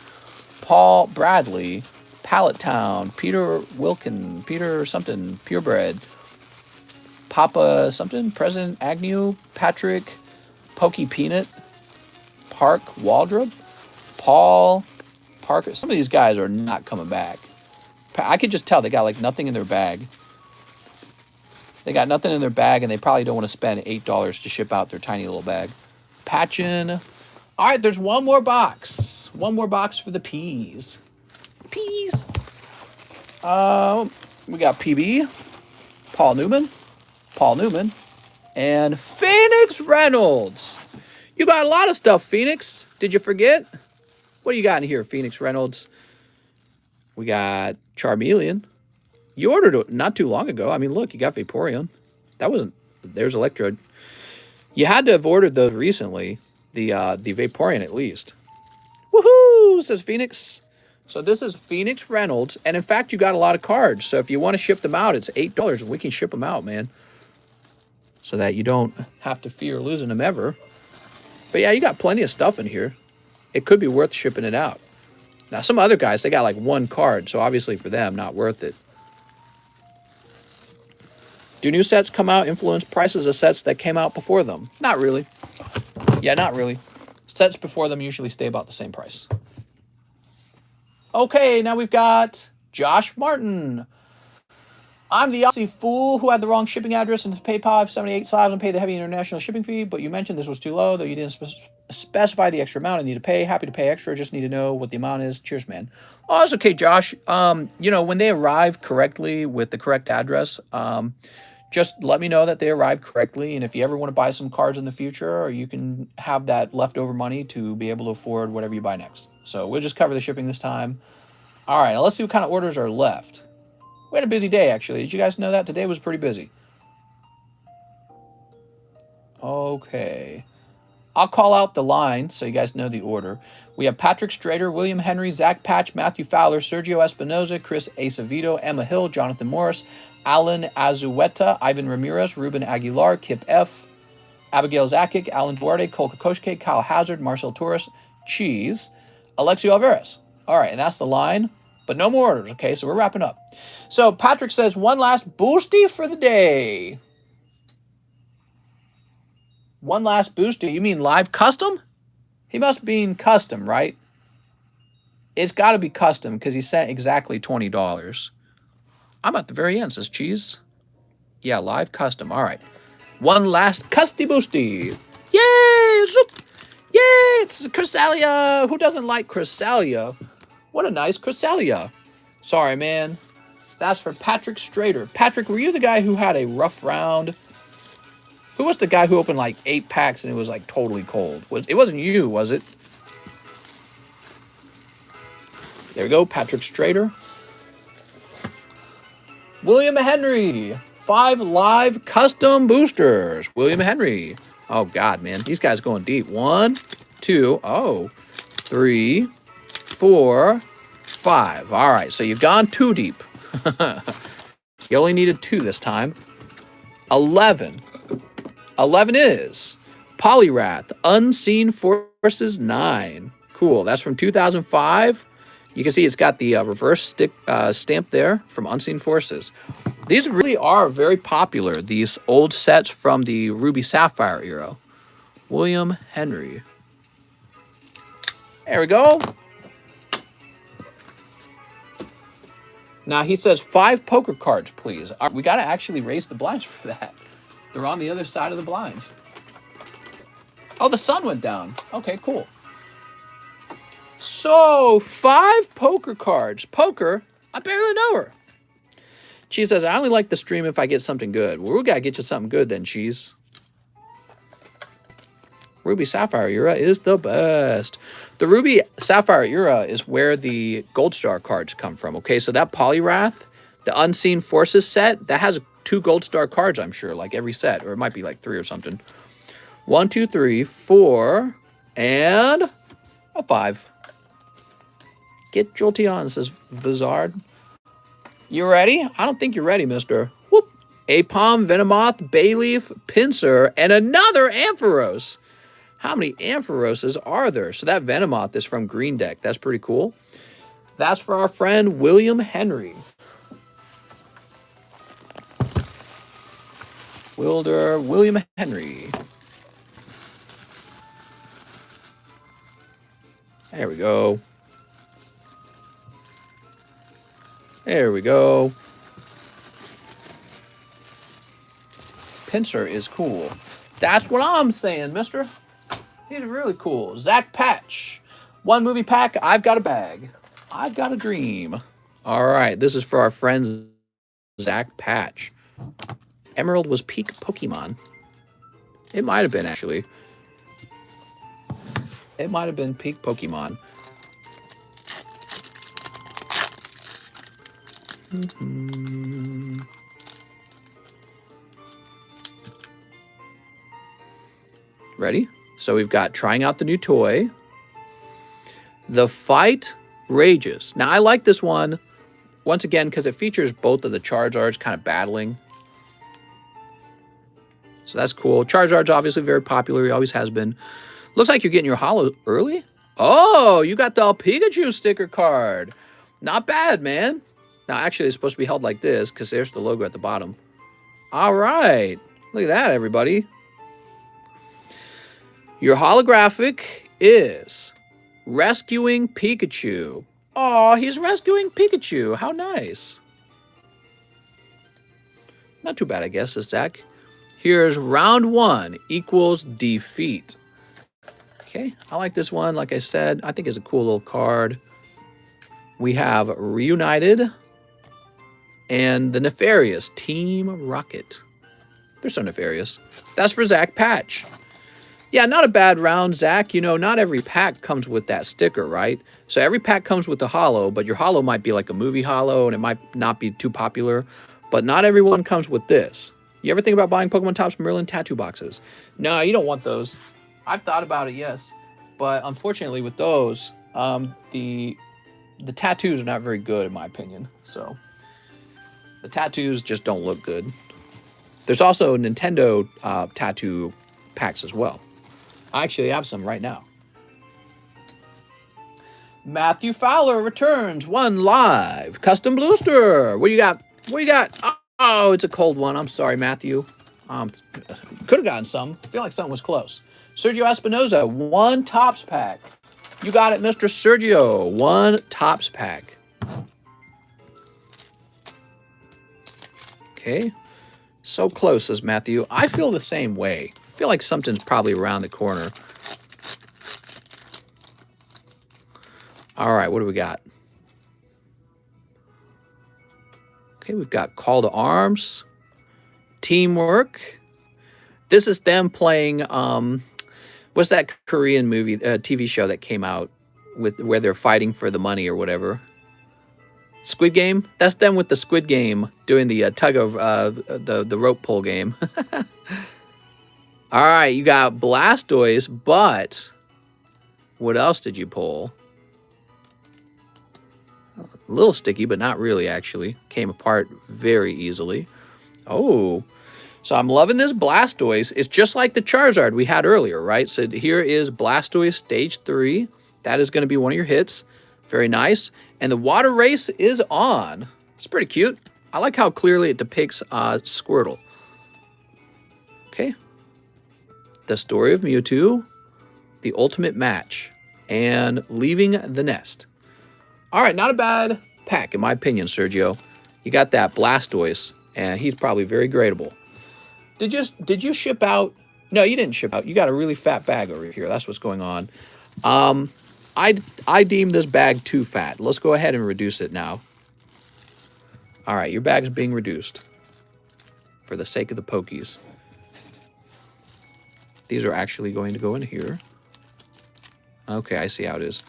Paul Bradley, Pallet Town, Peter Wilkin, Peter something, Purebred, Papa something, President Agnew, Patrick, Pokey Peanut, Park Waldrop, Paul Parker. Some of these guys are not coming back. I could just tell they got like nothing in their bag. They got nothing in their bag, and they probably don't want to spend $8 to ship out their tiny little bag. Patchin. All right, there's one more box. One more box for the P's. P's. We got PB, Paul Newman, and Phoenix Reynolds. You got a lot of stuff, Phoenix. Did you forget? What do you got in here, Phoenix Reynolds? We got Charmeleon. You ordered it not too long ago. I mean, look, you got Vaporeon. That wasn't... There's Electrode. You had to have ordered those recently. The Vaporeon, at least. Woohoo, says Phoenix. So this is Phoenix Reynolds. And in fact, you got a lot of cards. So if you want to ship them out, it's $8. We can ship them out, man. So that you don't have to fear losing them ever. But yeah, you got plenty of stuff in here. It could be worth shipping it out. Now, some other guys, they got like one card. So obviously for them, not worth it. Do new sets come out influence prices of sets that came out before them? Not really. Yeah, not really. Sets before them usually stay about the same price. Okay, now we've got Josh Martin. I'm the Aussie fool who had the wrong shipping address into PayPal. I've 78 slabs and paid the heavy international shipping fee, but you mentioned this was too low, though you didn't specify the extra amount I need to pay. Happy to pay extra. Just need to know what the amount is. Cheers, man. Oh, that's okay, Josh. You know, when they arrive correctly with the correct address, just let me know that they arrived correctly. And if you ever want to buy some cards in the future, or you can have that leftover money to be able to afford whatever you buy next. So we'll just cover the shipping this time. All right, now let's see what kind of orders are left. We had a busy day, actually. Did you guys know that? Today was pretty busy. Okay. I'll call out the line so you guys know the order. We have Patrick Strader, William Henry, Zach Patch, Matthew Fowler, Sergio Espinoza, Chris Acevedo, Emma Hill, Jonathan Morris, Alan Azueta, Ivan Ramirez, Ruben Aguilar, Kip F., Abigail Zakic, Alan Duarte, Cole Kokoschke, Kyle Hazard, Marcel Torres, Cheese, Alexio Alvarez. All right, and that's the line, but no more orders, okay? So we're wrapping up. So Patrick says, one last boosty for the day. One last boosty. You mean live custom? He must mean custom, right? It's got to be custom because he sent exactly $20. I'm at the very end, says Cheese. Yeah, live custom. All right. One last custy boosty. Yay! Zoop! Yay! It's Cresselia. Who doesn't like Cresselia? What a nice Cresselia. Sorry, man. That's for Patrick Strader. Patrick, were you the guy who had a rough round? Who was the guy who opened like 8 packs and it was like totally cold? It wasn't you, was it? There we go, Patrick Strader. William Henry. 5 live custom boosters. William Henry. Oh, God, man. These guys going deep. 1, 2, 3, 4, 5. All right, so you've gone too deep. You only needed 2 this time. 11. 11 is Poliwrath, Unseen Forces 9. Cool. That's from 2005. You can see it's got the reverse stamp there from Unseen Forces. These really are very popular, these old sets from the Ruby Sapphire era. William Henry. There we go. Now he says 5 poker cards, please. We got to actually raise the blinds for that. They're on the other side of the blinds. Oh, the sun went down. Okay, cool. So, 5 poker cards. Poker, I barely know her. Cheese says, I only like the stream if I get something good. Well, we got to get you something good then, Cheese. Ruby Sapphire era is the best. The Ruby Sapphire era is where the Gold Star cards come from, okay? So that Poliwrath, the Unseen Forces set, that has 2 Gold Star cards, I'm sure, like every set. Or it might be like 3 or something. 1, 2, 3, 4, and a 5. Get Jolteon, says Vizard. You ready? I don't think you're ready, mister. Whoop. Apom, Venomoth, Bayleaf, Pinsir, and another Ampharos. How many Ampharoses are there? So that Venomoth is from Green Deck. That's pretty cool. That's for our friend William Henry. William Henry. There we go. There we go. Pinsir is cool. That's what I'm saying, mister. He's really cool. Zach Patch. One movie pack. I've got a bag. I've got a dream. All right. This is for our friend Zach Patch. Emerald was peak Pokemon. It might have been, actually. It might have been peak Pokemon. Ready? So we've got trying out the new toy. The fight rages. Now, I like this one, once again, because it features both of the Charizards kind of battling. So that's cool. Charizard's obviously very popular. He always has been. Looks like you're getting your holo early. Oh, you got the Pikachu sticker card. Not bad, man. Now, actually, it's supposed to be held like this because there's the logo at the bottom. All right. Look at that, everybody. Your holographic is rescuing Pikachu. Oh, he's rescuing Pikachu. How nice. Not too bad, I guess, is Zach. Here's round 1 equals defeat. Okay, I like this one. Like I said, I think it's a cool little card. We have Reunited and the Nefarious Team Rocket. They're so nefarious. That's for Zach Patch. Yeah, not a bad round, Zach. You know, not every pack comes with that sticker, right? So every pack comes with the holo, but your holo might be like a movie holo, and it might not be too popular. But not everyone comes with this. You ever think about buying Pokemon Topps Merlin tattoo boxes? No, you don't want those. I've thought about it, yes. But unfortunately with those, the tattoos are not very good, in my opinion. So the tattoos just don't look good. There's also Nintendo tattoo packs as well. I actually have some right now. Matthew Fowler returns 1 live. Custom Bluester. What do you got? What do you got? Oh, it's a cold one. I'm sorry, Matthew. Could have gotten some. I feel like something was close. Sergio Espinoza, 1 Topps pack. You got it, Mr. Sergio. 1 Topps pack. Okay. So close, says Matthew. I feel the same way. I feel like something's probably around the corner. All right, what do we got? Okay, we've got Call to Arms, Teamwork. This is them playing, what's that Korean movie, TV show that came out with where they're fighting for the money or whatever? Squid Game? That's them with the Squid Game doing the tug of the rope pull game. All right, you got Blastoise, but what else did you pull? A little sticky, but not really, actually. Came apart very easily. Oh, so I'm loving this Blastoise. It's just like the Charizard we had earlier, right? So here is Blastoise Stage 3. That is going to be one of your hits. Very nice. And the water race is on. It's pretty cute. I like how clearly it depicts Squirtle. Okay. The Story of Mewtwo, The Ultimate Match, and Leaving the Nest. All right, not a bad pack, in my opinion, Sergio. You got that Blastoise, and he's probably very gradable. Did you ship out? No, you didn't ship out. You got a really fat bag over here. That's what's going on. I deem this bag too fat. Let's go ahead and reduce it now. All right, your bag's being reduced for the sake of the Pokies. These are actually going to go in here. Okay, I see how it is.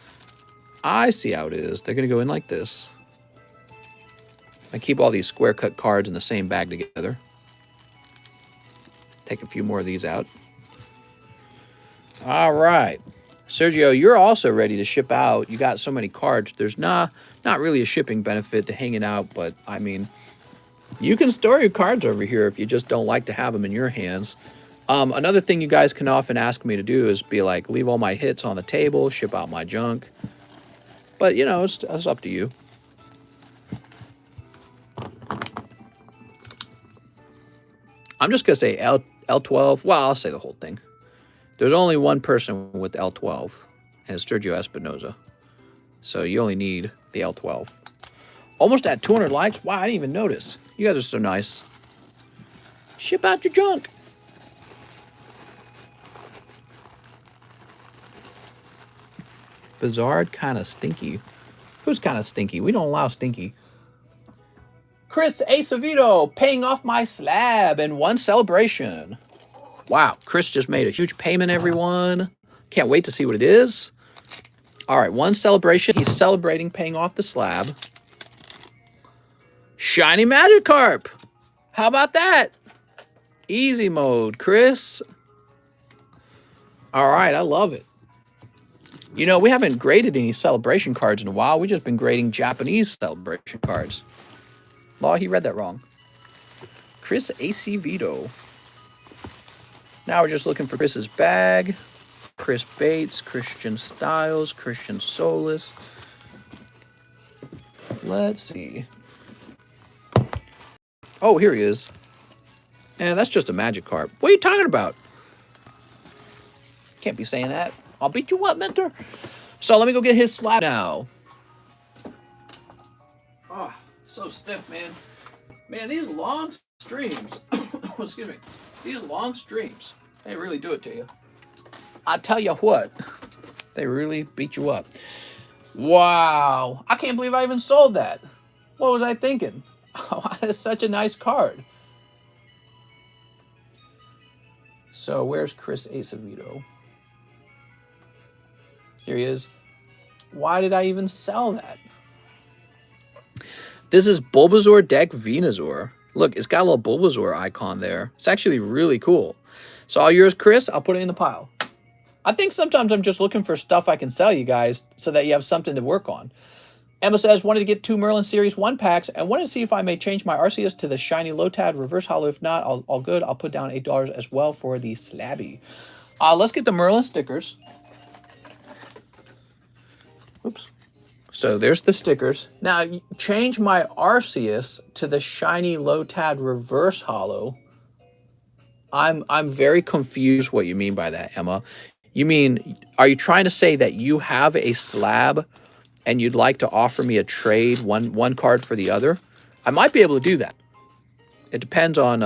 I see how it is. They're going to go in like this. I keep all these square cut cards in the same bag together. Take a few more of these out. All right. Sergio, you're also ready to ship out. You got so many cards. There's not really a shipping benefit to hanging out, but I mean, you can store your cards over here if you just don't like to have them in your hands. Another thing you guys can often ask me to do is be like, leave all my hits on the table, ship out my junk. But, you know, it's up to you. I'm just going to say L12. Well, I'll say the whole thing. There's only one person with L12, and it's Sergio Espinoza. So you only need the L12. Almost at 200 likes. Wow, I didn't even notice. You guys are so nice. Ship out your junk. Bizarre, kind of stinky. Who's kind of stinky? We don't allow stinky. Chris Acevedo paying off my slab in one celebration. Wow, Chris just made a huge payment, everyone. Can't wait to see what it is. All right, one celebration. He's celebrating paying off the slab. Shiny Magikarp. How about that? Easy mode, Chris. All right, I love it. You know, we haven't graded any celebration cards in a while. We've just been grading Japanese celebration cards. Law, he read that wrong. Chris Acevedo. Now we're just looking for Chris's bag. Chris Bates, Christian Styles, Christian Solis. Let's see. Oh, here he is. And that's just a Magikarp. What are you talking about? Can't be saying that. I'll beat you up, mentor. So let me go get his slab now. Oh, so stiff, man. Man, these long streams. Excuse me. These long streams, they really do it to you. I tell you what, they really beat you up. Wow. I can't believe I even sold that. What was I thinking? Oh, that's such a nice card. So where's Chris Acevedo? Here he is. Why did I even sell that? This is Bulbasaur deck Venusaur. Look, it's got a little Bulbasaur icon there. It's actually really cool. So all yours, Chris. I'll put it in the pile. I think sometimes I'm just looking for stuff I can sell you guys so that you have something to work on. Emma says, wanted to get 2 Merlin Series 1 packs and wanted to see if I may change my Arceus to the shiny Lotad reverse holo. If not, all good. I'll put down $8 as well for the Slabby. Let's get the Merlin stickers. Oops. So there's the stickers. Now, change my Arceus to the shiny Lotad reverse holo. I'm very confused what you mean by that, Emma. You mean, are you trying to say that you have a slab and you'd like to offer me a trade, one card for the other? I might be able to do that. It depends on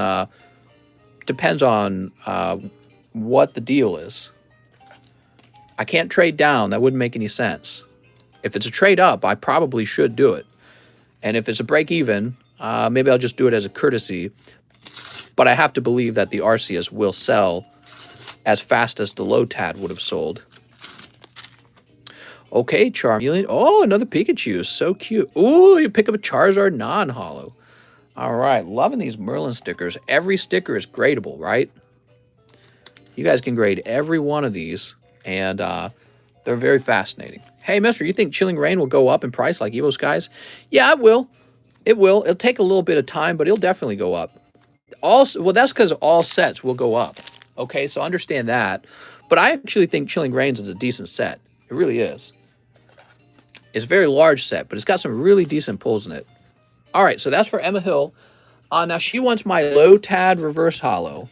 what the deal is. I can't trade down. That wouldn't make any sense. If it's a trade up, I probably should do it. And if it's a break even, maybe I'll just do it as a courtesy. But I have to believe that the Arceus will sell as fast as the Lotad would have sold. Okay, Charmeleon. Oh, another Pikachu. So cute. Ooh, you pick up a Charizard non-holo. All right, loving these Merlin stickers. Every sticker is gradable, right? You guys can grade every one of these, and they're very fascinating. Hey, mister, you think Chilling Reign will go up in price like Evo Skies? Yeah, it will. It will. It'll take a little bit of time, but it'll definitely go up. Well, that's because all sets will go up. Okay, so understand that. But I actually think Chilling Reigns is a decent set. It really is. It's a very large set, but it's got some really decent pulls in it. All right, so that's for Emma Hill. Now she wants my Lotad reverse holo.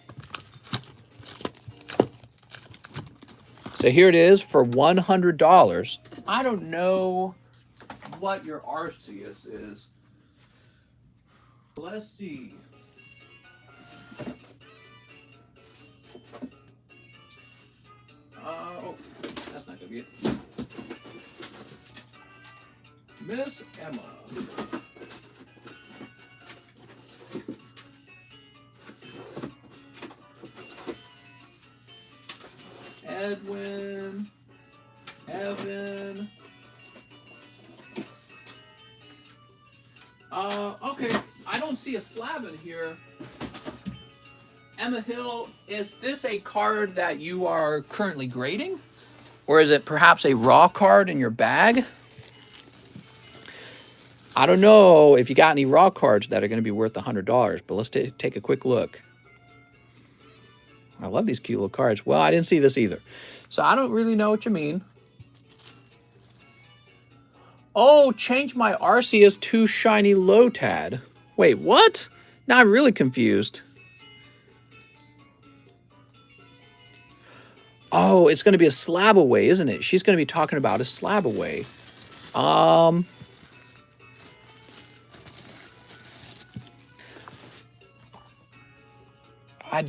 So here it is for $100. I don't know what your Arceus is. Let's see. Oh, that's not gonna be it. Miss Emma. Edwin. Evan. Okay. I don't see a slab in here. Emma Hill, is this a card that you are currently grading? Or is it perhaps a raw card in your bag? I don't know if you got any raw cards that are going to be worth $100, but let's take a quick look. I love these cute little cards. Well, I didn't see this either. So I don't really know what you mean. Oh, change my Arceus to shiny Lotad. Wait, what? Now I'm really confused. Oh, it's going to be a slab away, isn't it? She's going to be talking about a slab away. I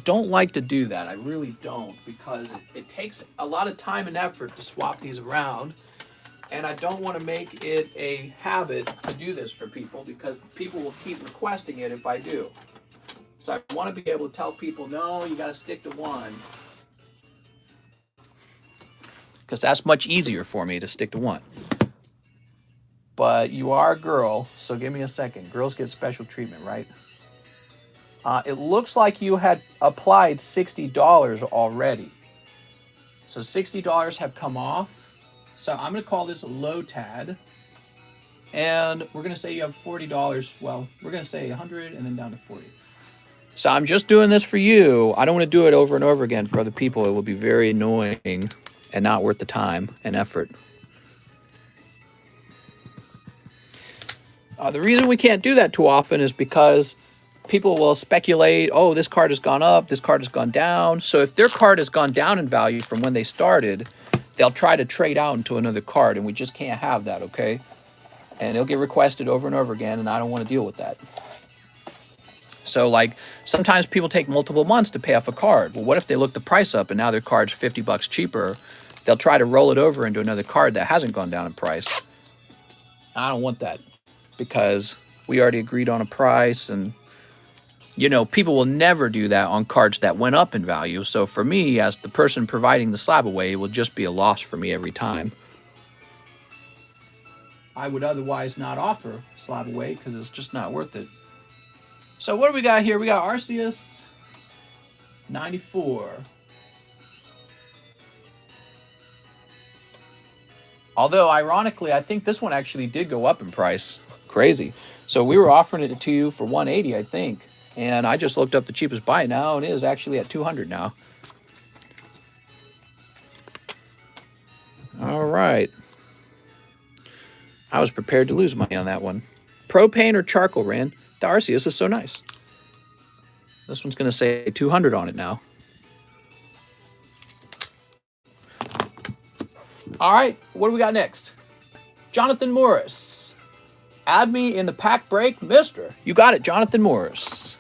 don't like to do that. I really don't, because it takes a lot of time and effort to swap these around. And I don't want to make it a habit to do this for people, because people will keep requesting it if I do. So I want to be able to tell people, no, you got to stick to one. Because that's much easier for me to stick to one. But you are a girl, so give me a second. Girls get special treatment, right? It looks like you had applied $60 already. So $60 have come off. So I'm going to call this a Lotad. And we're going to say you have $40. Well, we're going to say 100 and then down to 40. So I'm just doing this for you. I don't want to do it over and over again for other people. It will be very annoying and not worth the time and effort. The reason we can't do that too often is because people will speculate, oh, this card has gone up, this card has gone down. So if their card has gone down in value from when they started, they'll try to trade out into another card, and we just can't have that, okay? And it'll get requested over and over again, and I don't want to deal with that. So, like, sometimes people take multiple months to pay off a card. Well, what if they look the price up and now their card's $50 cheaper? They'll try to roll it over into another card that hasn't gone down in price. I don't want that, because we already agreed on a price, and you know, people will never do that on cards that went up in value. So for me, as the person providing the slab away, it will just be a loss for me every time. I would otherwise not offer slab away because it's just not worth it. So what do we got here? We got Arceus 94. Although, ironically, I think this one actually did go up in price. Crazy. So we were offering it to you for 180, I think. And I just looked up the cheapest buy now, and it is actually at 200 now. All right. I was prepared to lose money on that one. Propane or charcoal, Rand? The Arceus is so nice. This one's going to say 200 on it now. All right, what do we got next? Jonathan Morris. Add me in the pack break, mister. You got it, Jonathan Morris.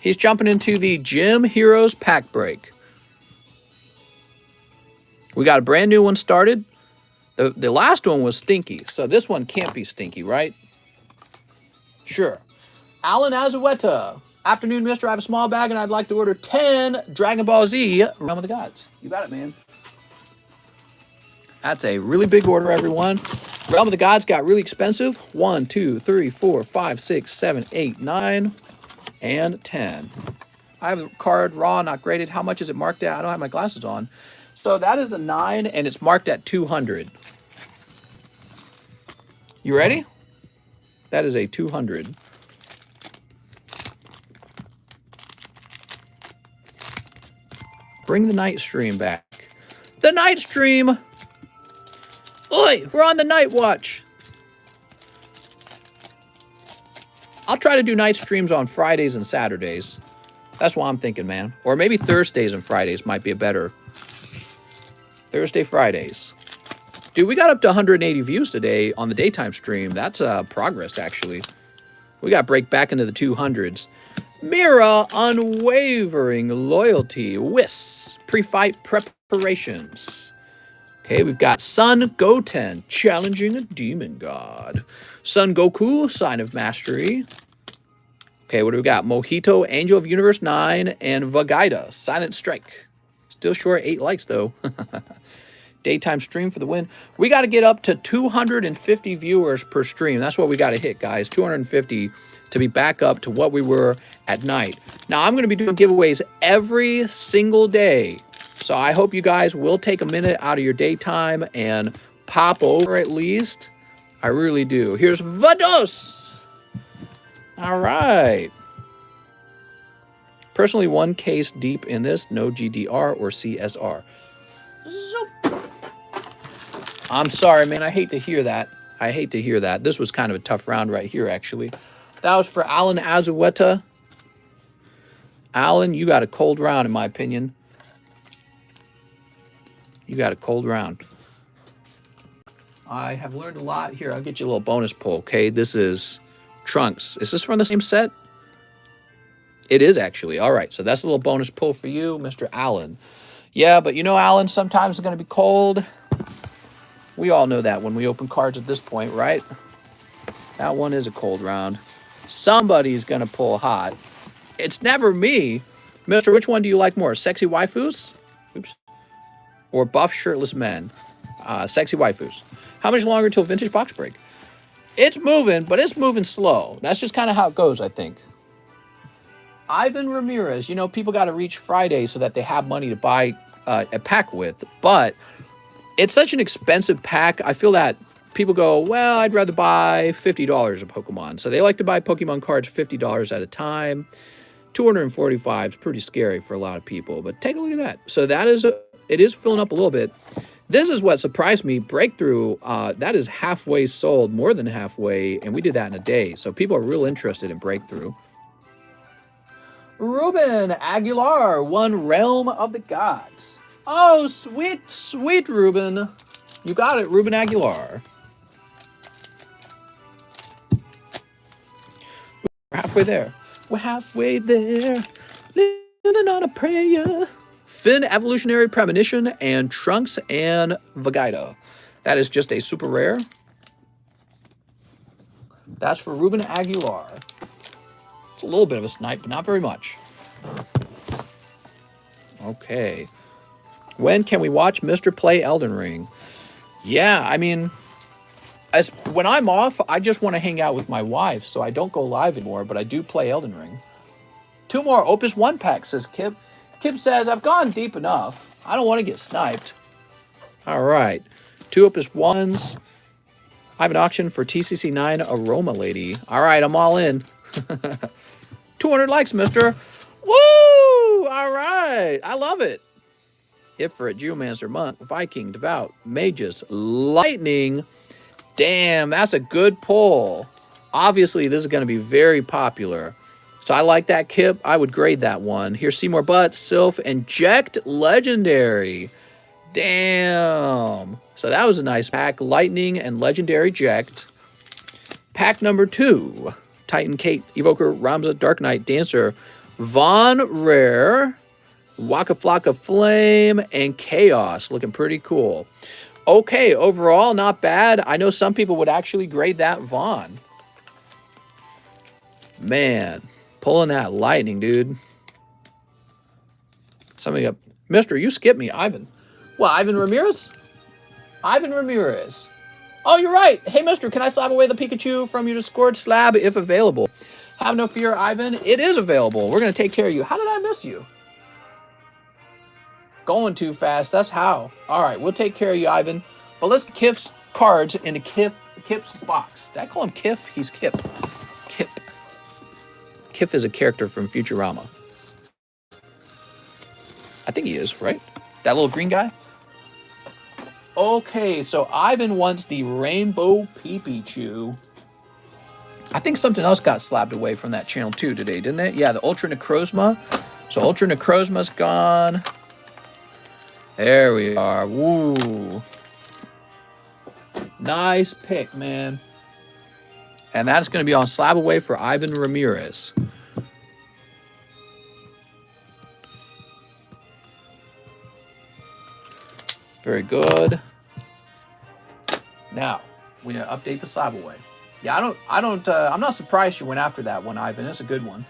He's jumping into the Gym Heroes pack break. We got a brand new one started. The last one was stinky, so this one can't be stinky, right? Sure. Alan Azueta. Afternoon, mister. I have a small bag, and I'd like to order 10 Dragon Ball Z Realm of the Gods. You got it, man. That's a really big order, everyone. Realm of the Gods got really expensive. 1, 2, 3, 4, 5, 6, 7, 8, 9, and 10. I have a card raw, not graded. How much is it marked at? I don't have my glasses on. So that is a 9, and it's marked at 200. You ready? That is a 200. Bring the night stream back. The night stream! Oi, we're on the night watch. I'll try to do night streams on Fridays and Saturdays. That's what I'm thinking, man. Or maybe Thursdays and Fridays might be a better. Thursday, Fridays. Dude, we got up to 180 views today on the daytime stream. That's progress, actually. We got to break back into the 200s. Mira, unwavering loyalty. Whis, pre-fight preparations. Okay, we've got Son Goten, challenging a demon god. Son Goku, sign of mastery. Okay, what do we got? Mojito, Angel of Universe 9, and Vegeta, Silent Strike. Still short 8 likes, though. Daytime stream for the win. We got to get up to 250 viewers per stream. That's what we got to hit, guys. 250 to be back up to what we were at night. Now, I'm going to be doing giveaways every single day So I hope you guys will take a minute out of your daytime and pop over at least. I really do. Here's Vados. All right. Personally, one case deep in this, no GDR or CSR. Zoop. I'm sorry, man. I hate to hear that. I hate to hear that. This was kind of a tough round right here, actually. That was for Alan Azueta. Alan, you got a cold round, in my opinion. You got a cold round. I have learned a lot. Here, I'll get you a little bonus pull, okay? This is Trunks. Is this from the same set? It is, actually. All right, so that's a little bonus pull for you, Mr. Allen. Yeah, but you know, Allen, sometimes it's going to be cold. We all know that when we open cards at this point, right? That one is a cold round. Somebody's going to pull hot. It's never me. Mister, which one do you like more? Sexy waifus? Oops. Or buff shirtless men? Sexy waifus. How much longer till vintage box break? It's moving, but it's moving slow. That's just kind of how it goes, I think. Ivan Ramirez. You know, people got to reach Friday so that they have money to buy a pack with. But it's such an expensive pack. I feel that people go, well, I'd rather buy $50 of Pokemon. So they like to buy Pokemon cards $50 at a time. 245 is pretty scary for a lot of people. But take a look at that. So that is it is filling up a little bit. This is what surprised me. Breakthrough, that is halfway sold, more than halfway, and we did that in a day. So people are real interested in Breakthrough. Ruben Aguilar won Realm of the Gods. Oh, sweet, sweet Ruben. You got it, Ruben Aguilar. We're halfway there. We're halfway there. Living on a prayer. Finn, Evolutionary Premonition, and Trunks and Vegeta. That is just a super rare. That's for Ruben Aguilar. It's a little bit of a snipe, but not very much. Okay. When can we watch Mr. play Elden Ring? Yeah, I mean, when I'm off, I just want to hang out with my wife, so I don't go live anymore, but I do play Elden Ring. 2 more Opus 1 packs, says Kip. Kip says, I've gone deep enough. I don't want to get sniped. All right. 2 Opus 1s. I have an auction for TCC 9 Aroma Lady. All right, I'm all in. 200 likes, mister. Woo! All right. I love it. Ifrit, Geomancer, Monk, Viking, Devout, Magus, Lightning. Damn, that's a good pull. Obviously, this is going to be very popular. So I like that, Kip. I would grade that one. Here's Seymour Butts, Sylph, and Jekt Legendary. Damn. So that was a nice pack. Lightning and Legendary Jekt. Pack number 2. Titan Kate, Evoker, Ramza, Dark Knight, Dancer, Von Rare, Waka Flocka Flame, and Chaos. Looking pretty cool. Okay, overall, not bad. I know some people would actually grade that Vaughn. Man, pulling that lightning, dude. Somebody up. Mister, you skipped me, Ivan. Well, Ivan Ramirez? Ivan Ramirez. Oh, you're right. Hey, mister, can I slab away the Pikachu from your Discord? Slab if available. Have no fear, Ivan. It is available. We're going to take care of you. How did I miss you? Going too fast. That's how. All right, we'll take care of you, Ivan. But let's get Kif's cards into Kip's box. Did I call him Kif? He's Kip. Kip. Kif is a character from Futurama. I think he is, right? That little green guy? Okay, so Ivan wants the Rainbow Pikachu. I think something else got slapped away from that channel too today, didn't it? Yeah, the Ultra Necrozma. So Ultra Necrozma's gone. There we are. Woo. Nice pick, man. And that's going to be on slab away for Ivan Ramirez. Very good. Now, we update the slab away. Yeah, I'm not surprised you went after that one, Ivan. It's a good one.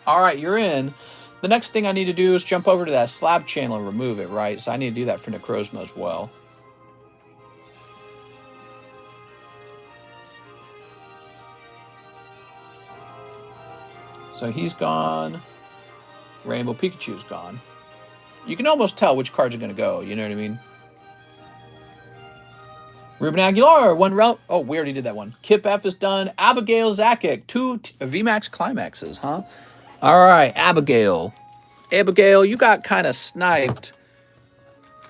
All right, you're in. The next thing I need to do is jump over to that slab channel and remove it, right? So I need to do that for Necrozma as well. So he's gone. Rainbow Pikachu's gone. You can almost tell which cards are going to go. You know what I mean? Ruben Aguilar, one route. Oh, we already did that one. Kip F is done. Abigail Zakic, 2 VMAX climaxes, huh? All right, Abigail. Abigail, you got kind of sniped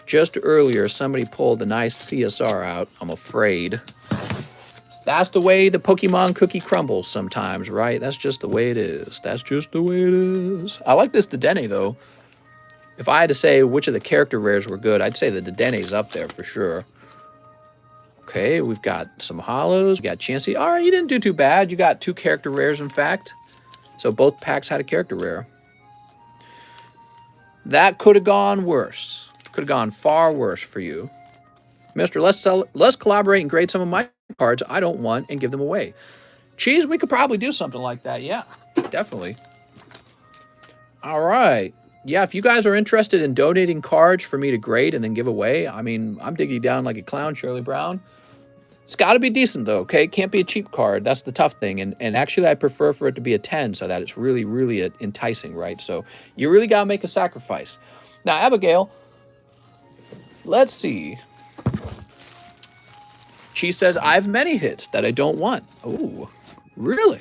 just earlier. Somebody pulled a nice CSR out, I'm afraid. That's the way the Pokemon cookie crumbles sometimes, right? That's just the way it is. That's just the way it is. I like this Dedenne, though. If I had to say which of the character rares were good, I'd say the Dedenne's up there for sure. Okay, we've got some hollows. We got Chansey. All right, you didn't do too bad. You got 2 character rares, in fact. So both packs had a character rare. That could have gone worse. Could have gone far worse for you. Mister, let's collaborate and grade some of my cards I don't want and give them away. Cheese, we could probably do something like that. Yeah, definitely. All right. Yeah, if you guys are interested in donating cards for me to grade and then give away, I mean, I'm digging down like a clown, Shirley Brown. It's got to be decent, though, okay? It can't be a cheap card. That's the tough thing. And actually, I prefer for it to be a 10 so that it's really, really enticing, right? So you really got to make a sacrifice. Now, Abigail, let's see. She says, I have many hits that I don't want. Oh, really?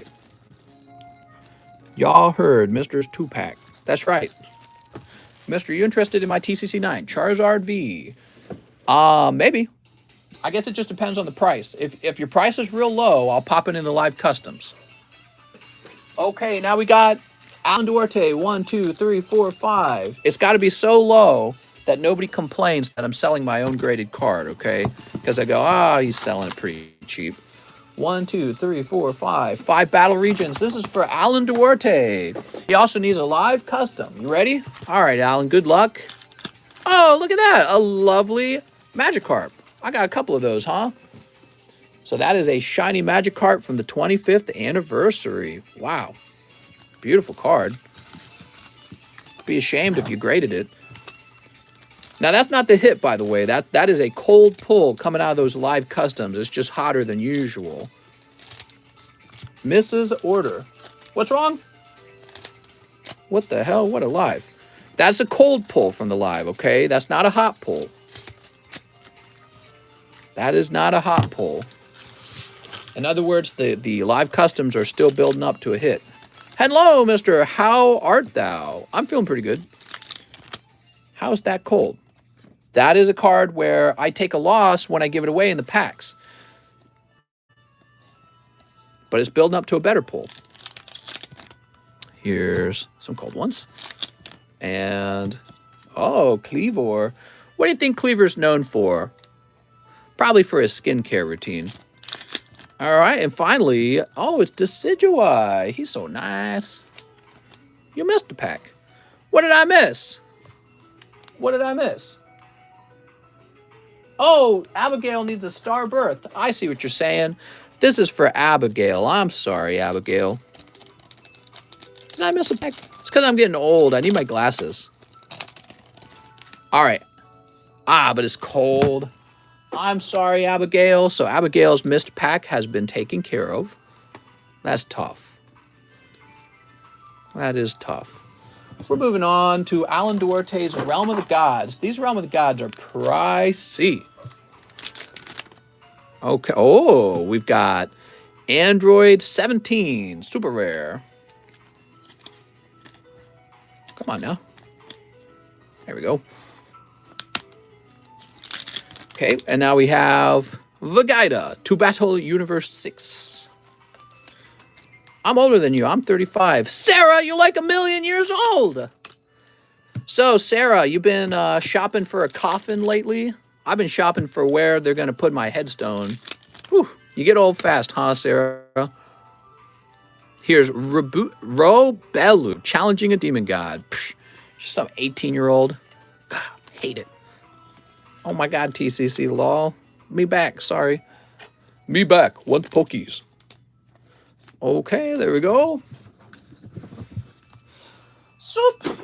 Y'all heard Mr.'s 2-pack. That's right. Mister, you interested in my TCC 9? Charizard V. Maybe. I guess it just depends on the price. If your price is real low, I'll pop it in the live customs. Okay, now we got Alan Duarte. 1, 2, 3, 4, 5. It's got to be so low that nobody complains that I'm selling my own graded card, okay? Because I go, he's selling it pretty cheap. 1, 2, 3, 4, 5. 5 battle regions. This is for Alan Duarte. He also needs a live custom. You ready? All right, Alan, good luck. Oh, look at that. A lovely Magikarp. I got a couple of those, huh? So that is a shiny Magikarp from the 25th anniversary. Wow. Beautiful card. Be ashamed if you graded it. Now, that's not the hit, by the way. That is a cold pull coming out of those live customs. It's just hotter than usual. Mrs. Order. What's wrong? What the hell? What a live. That's a cold pull from the live, okay? That's not a hot pull. That is not a hot pull. In other words, the live customs are still building up to a hit. Hello, Mr. How art thou? I'm feeling pretty good. How's that cold? That is a card where I take a loss when I give it away in the packs. But it's building up to a better pull. Here's some cold ones. And, Cleavor. What do you think Cleavor's known for? Probably for his skincare routine. All right, and finally, it's Decidueye. He's so nice. You missed a pack. What did I miss? What did I miss? Oh, Abigail needs a star birth. I see what you're saying. This is for Abigail. I'm sorry, Abigail. Did I miss a pack? It's because I'm getting old. I need my glasses. All right. But it's cold. I'm sorry, Abigail. So Abigail's missed pack has been taken care of. That's tough. That is tough. We're moving on to Alan Duarte's Realm of the Gods. These Realm of the Gods are pricey. Okay. Oh, we've got Android 17. Super rare. Come on now. There we go. Okay, and now we have Vegeta to Battle Universe 6. I'm older than you. I'm 35. Sarah, you're like 1,000,000 years old. So, Sarah, you've been shopping for a coffin lately? I've been shopping for where they're going to put my headstone. Whew, you get old fast, huh, Sarah? Here's Robelu, challenging a demon god. Psh, just some 18-year-old. Hate it. Oh my god, TCC, lol. Me back, sorry. Me back, want pokies. Okay, there we go. Soup.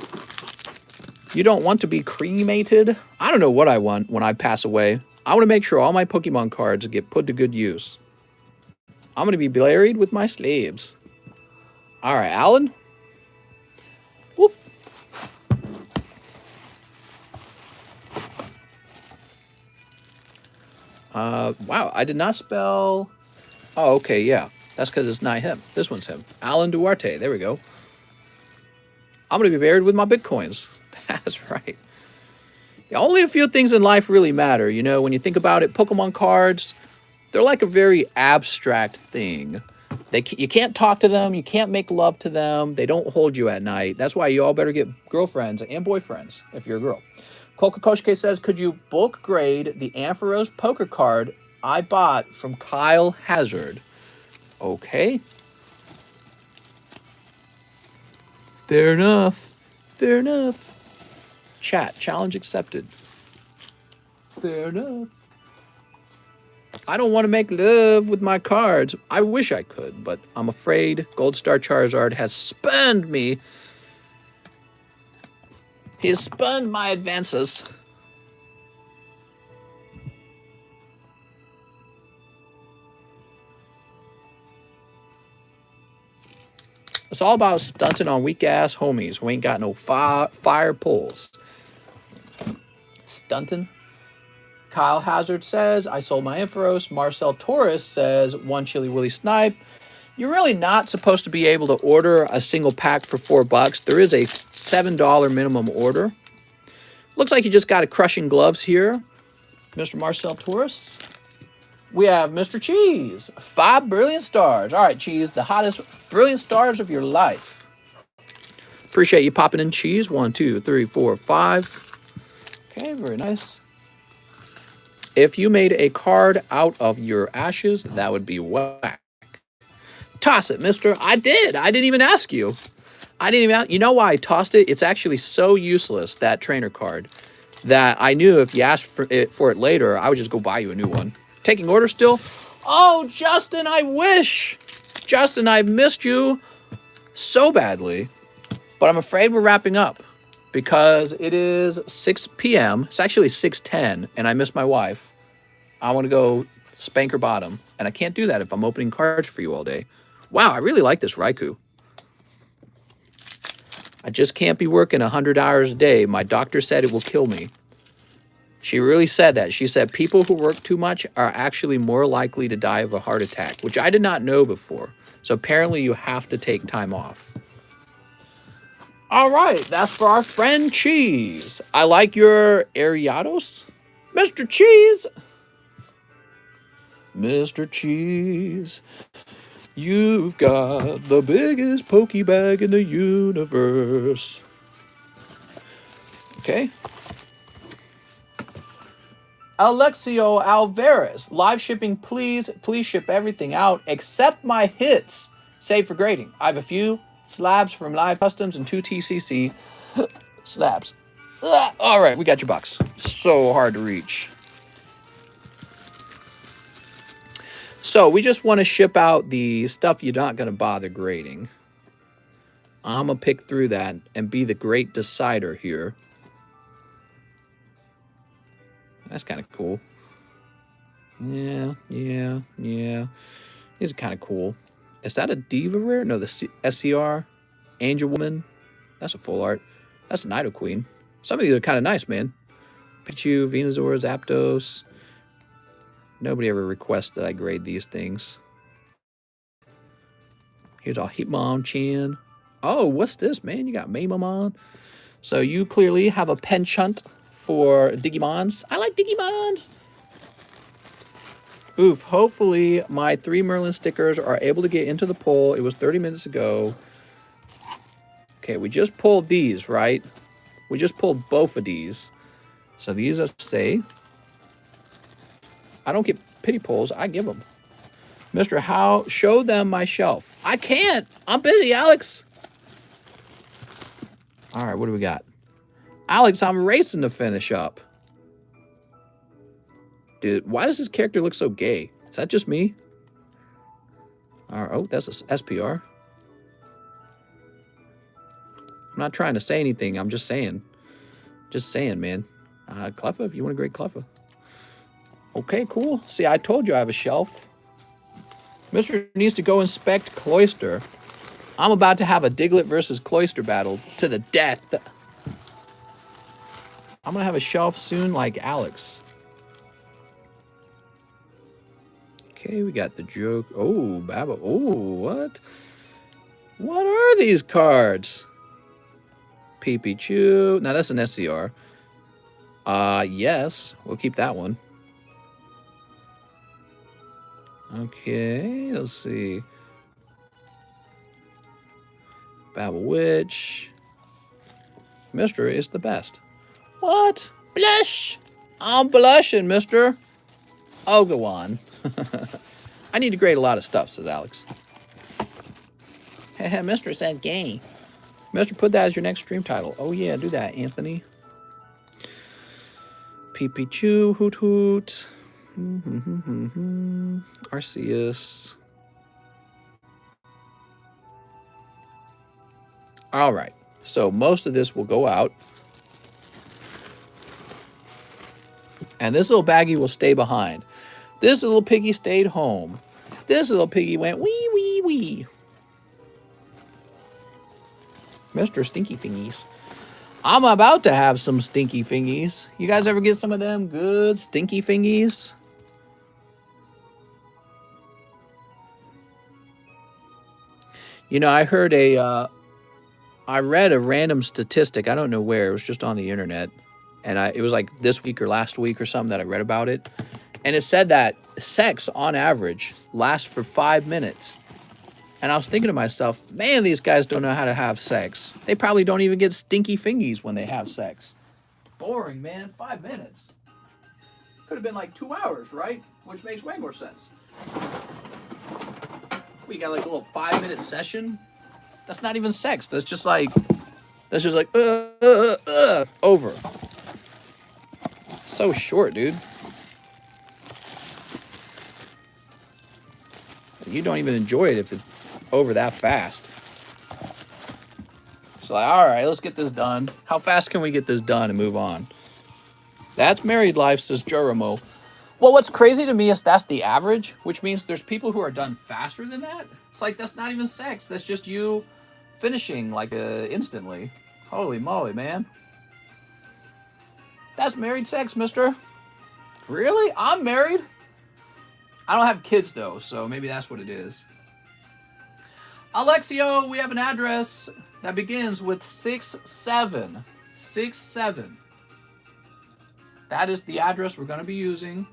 You don't want to be cremated? I don't know what I want when I pass away. I want to make sure all my Pokemon cards get put to good use. I'm going to be buried with my slaves. All right, Alan. Wow, I did not spell... Oh, okay, yeah. That's because it's not him. This one's him. Alan Duarte. There we go. I'm going to be buried with my Bitcoins. That's right. Yeah, only a few things in life really matter. You know, when you think about it, Pokemon cards, they're like a very abstract thing. You can't talk to them. You can't make love to them. They don't hold you at night. That's why you all better get girlfriends and boyfriends if you're a girl. Kokokoshke says, could you bulk grade the Ampharos poker card I bought from Kyle Hazard? Okay. Fair enough. Fair enough. Chat, challenge accepted. Fair enough. I don't want to make love with my cards. I wish I could, but I'm afraid Gold Star Charizard has spurned me. He has spurned my advances. It's all about stunting on weak-ass homies who ain't got no fire pulls. Stunting. Kyle Hazard says, I sold my Ampharos. Marcel Torres says, one Chili Willy Snipe. You're really not supposed to be able to order a single pack for $4. There is a $7 minimum order. Looks like you just got a crushing gloves here, Mr. Marcel Torres. We have Mr. Cheese, 5 brilliant stars. All right, Cheese, the hottest brilliant stars of your life. Appreciate you popping in, Cheese. 1, 2, 3, 4, 5. Okay, very nice. If you made a card out of your ashes, that would be whack. Toss it, mister. I did. I didn't even ask you. I didn't even ask. You know why I tossed it? It's actually so useless, that trainer card, that I knew if you asked for it later, I would just go buy you a new one. Taking orders still? Oh, Justin, I wish. Justin, I've missed you so badly. But I'm afraid we're wrapping up because it is 6 p.m. It's actually 6:10, and I miss my wife. I want to go spank her bottom, and I can't do that if I'm opening cards for you all day. Wow, I really like this Raikou. I just can't be working 100 hours a day. My doctor said it will kill me. She really said that. She said people who work too much are actually more likely to die of a heart attack, which I did not know before. So apparently you have to take time off. All right, that's for our friend Cheese. I like your Ariados, Mr. Cheese. Mr. Cheese, you've got the biggest Pokebag in the universe. Okay. Alexio Alvarez, live shipping, please. Please ship everything out except my hits. Save for grading. I have a few slabs from Live Customs and 2 TCC slabs. All right, we got your box. So hard to reach. So we just want to ship out the stuff you're not going to bother grading. I'm going to pick through that and be the great decider here. That's kind of cool. Yeah. These are kind of cool. Is that a Diva rare? No, the SCR. Angel Woman. That's a full art. That's a Nido Queen. Some of these are kind of nice, man. Pichu, Venusaur, Zapdos. Nobody ever requests that I grade these things. Here's our Hitmonchan. Oh, what's this, man? You got Maymamon. So you clearly have a penchant for Digimons. I like Digimons. Oof. Hopefully my 3 Merlin stickers are able to get into the poll. It was 30 minutes ago. Okay, we just pulled these, right? We just pulled both of these. So these are stay. I don't get pity polls. I give them. Mr. How, show them my shelf. I can't. I'm busy, Alex. All right, what do we got? Alex, I'm racing to finish up. Dude, why does this character look so gay? Is that just me? All right, oh, that's a SPR. I'm not trying to say anything. I'm just saying. Just saying, man. Cleffa, if you want to grade Cleffa. Okay, cool. See, I told you I have a shelf. Mr. needs to go inspect Cloyster. I'm about to have a Diglett versus Cloyster battle to the death. I'm going to have a shelf soon like Alex. Okay, we got the joke. Oh, Baba. Oh, what? What are these cards? PP Chew. Now that's an SCR. Yes. We'll keep that one. Okay, let's see. Babble Witch. Mystery is the best. What? Blush! I'm blushing, mister. Oh, go on. I need to grade a lot of stuff, says Alex. Mister said gay. Mister, put that as your next stream title. Oh, yeah, do that, Anthony. PP Chew, Hoot Hoot. Arceus. All right. So most of this will go out. And this little baggie will stay behind. This little piggy stayed home. This little piggy went wee, wee, wee. Mr. Stinky Fingies. I'm about to have some stinky fingies. You guys ever get some of them good stinky fingies? You know, I read a random statistic. I don't know where. It was just on the internet. And it was like this week or last week or something that I read about it. And it said that sex, on average, lasts for 5 minutes. And I was thinking to myself, man, these guys don't know how to have sex. They probably don't even get stinky fingies when they have sex. Boring, man. 5 minutes. Could have been like 2 hours, right? Which makes way more sense. We got like a little 5-minute session. That's not even sex. That's just like over. So short, dude. You don't even enjoy it if it's over that fast. It's like, all right, let's get this done. How fast can we get this done and move on? That's married life, says Jeromo. Well, what's crazy to me is that's the average, which means there's people who are done faster than that. It's like, that's not even sex. That's just you finishing like instantly. Holy moly, man. That's married sex, mister. Really? I'm married? I don't have kids, though, so maybe that's what it is. Alexio, we have an address that begins with 67. 67. That is the address we're going to be using.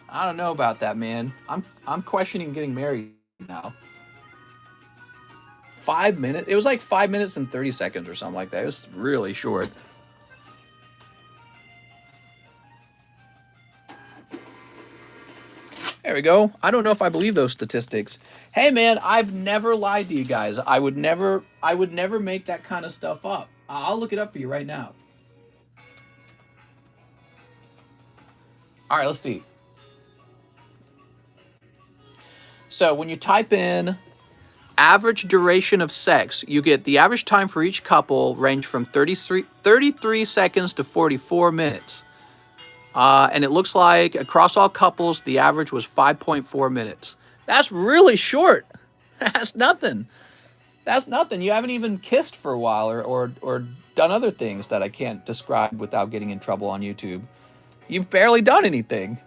I don't know about that, man. I'm questioning getting married now. 5 minutes? It was like 5 minutes and 30 seconds or something like that. It was really short. There we go. I don't know if I believe those statistics. Hey, man, I've never lied to you guys. I would never make that kind of stuff up. I'll look it up for you right now. All right, let's see. So when you type in average duration of sex, you get the average time for each couple range from 33 seconds to 44 minutes. And it looks like across all couples, the average was 5.4 minutes. That's really short. That's nothing. That's nothing. You haven't even kissed for a while or done other things that I can't describe without getting in trouble on YouTube. You've barely done anything.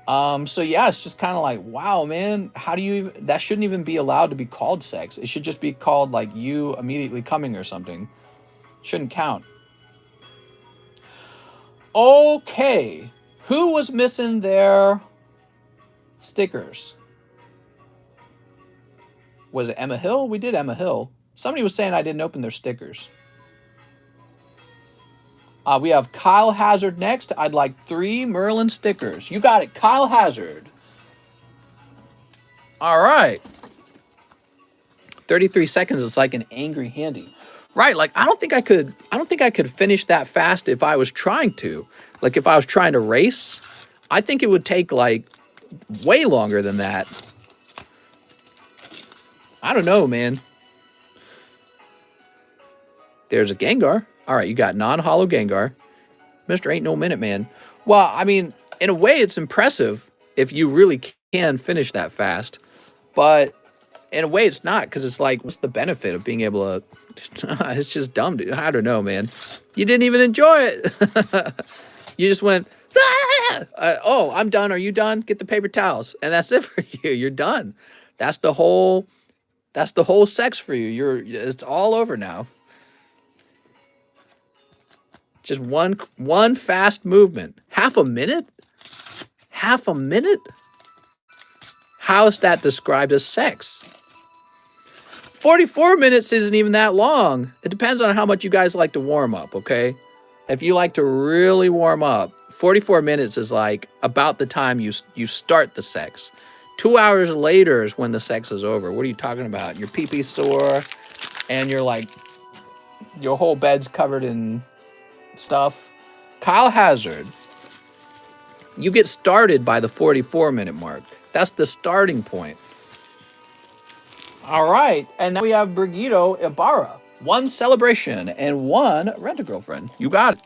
So yeah, it's just kind of like, wow, man, how do you even, that shouldn't even be allowed to be called sex. It should just be called like you immediately coming or something. Shouldn't count. Okay, who was missing their stickers? Was it Emma Hill? We did Emma Hill. Somebody was saying I didn't open their stickers. We have Kyle Hazard next. I'd like 3 Merlin stickers. You got it, Kyle Hazard. All right. 33 seconds is like an angry handy. Right, like I don't think I could finish that fast if I was trying to. Like if I was trying to race, I think it would take like way longer than that. I don't know, man. There's a Gengar. All right, you got non-hollow Gengar. Mr. Ain't No Minute Man. Well, I mean, in a way it's impressive if you really can finish that fast. But in a way it's not, because it's like, what's the benefit of being able to... It's just dumb, dude. I don't know, man. You didn't even enjoy it. You just went, ah! Yeah. Oh, I'm done. Are you done? Get the paper towels. And that's it for you. You're done. That's the whole sex for you. It's all over now. Just one fast movement. Half a minute? Half a minute? How is that described as sex? 44 minutes isn't even that long. It depends on how much you guys like to warm up, okay? If you like to really warm up, 44 minutes is like about the time you start the sex. 2 hours later is when the sex is over. What are you talking about? Your pee-pee sore and you're like, your whole bed's covered in stuff. Kyle Hazard, you get started by the 44-minute mark. That's the starting point. All right, and now we have Brigido Ibarra. 1 celebration and 1 rent-a-girlfriend. You got it.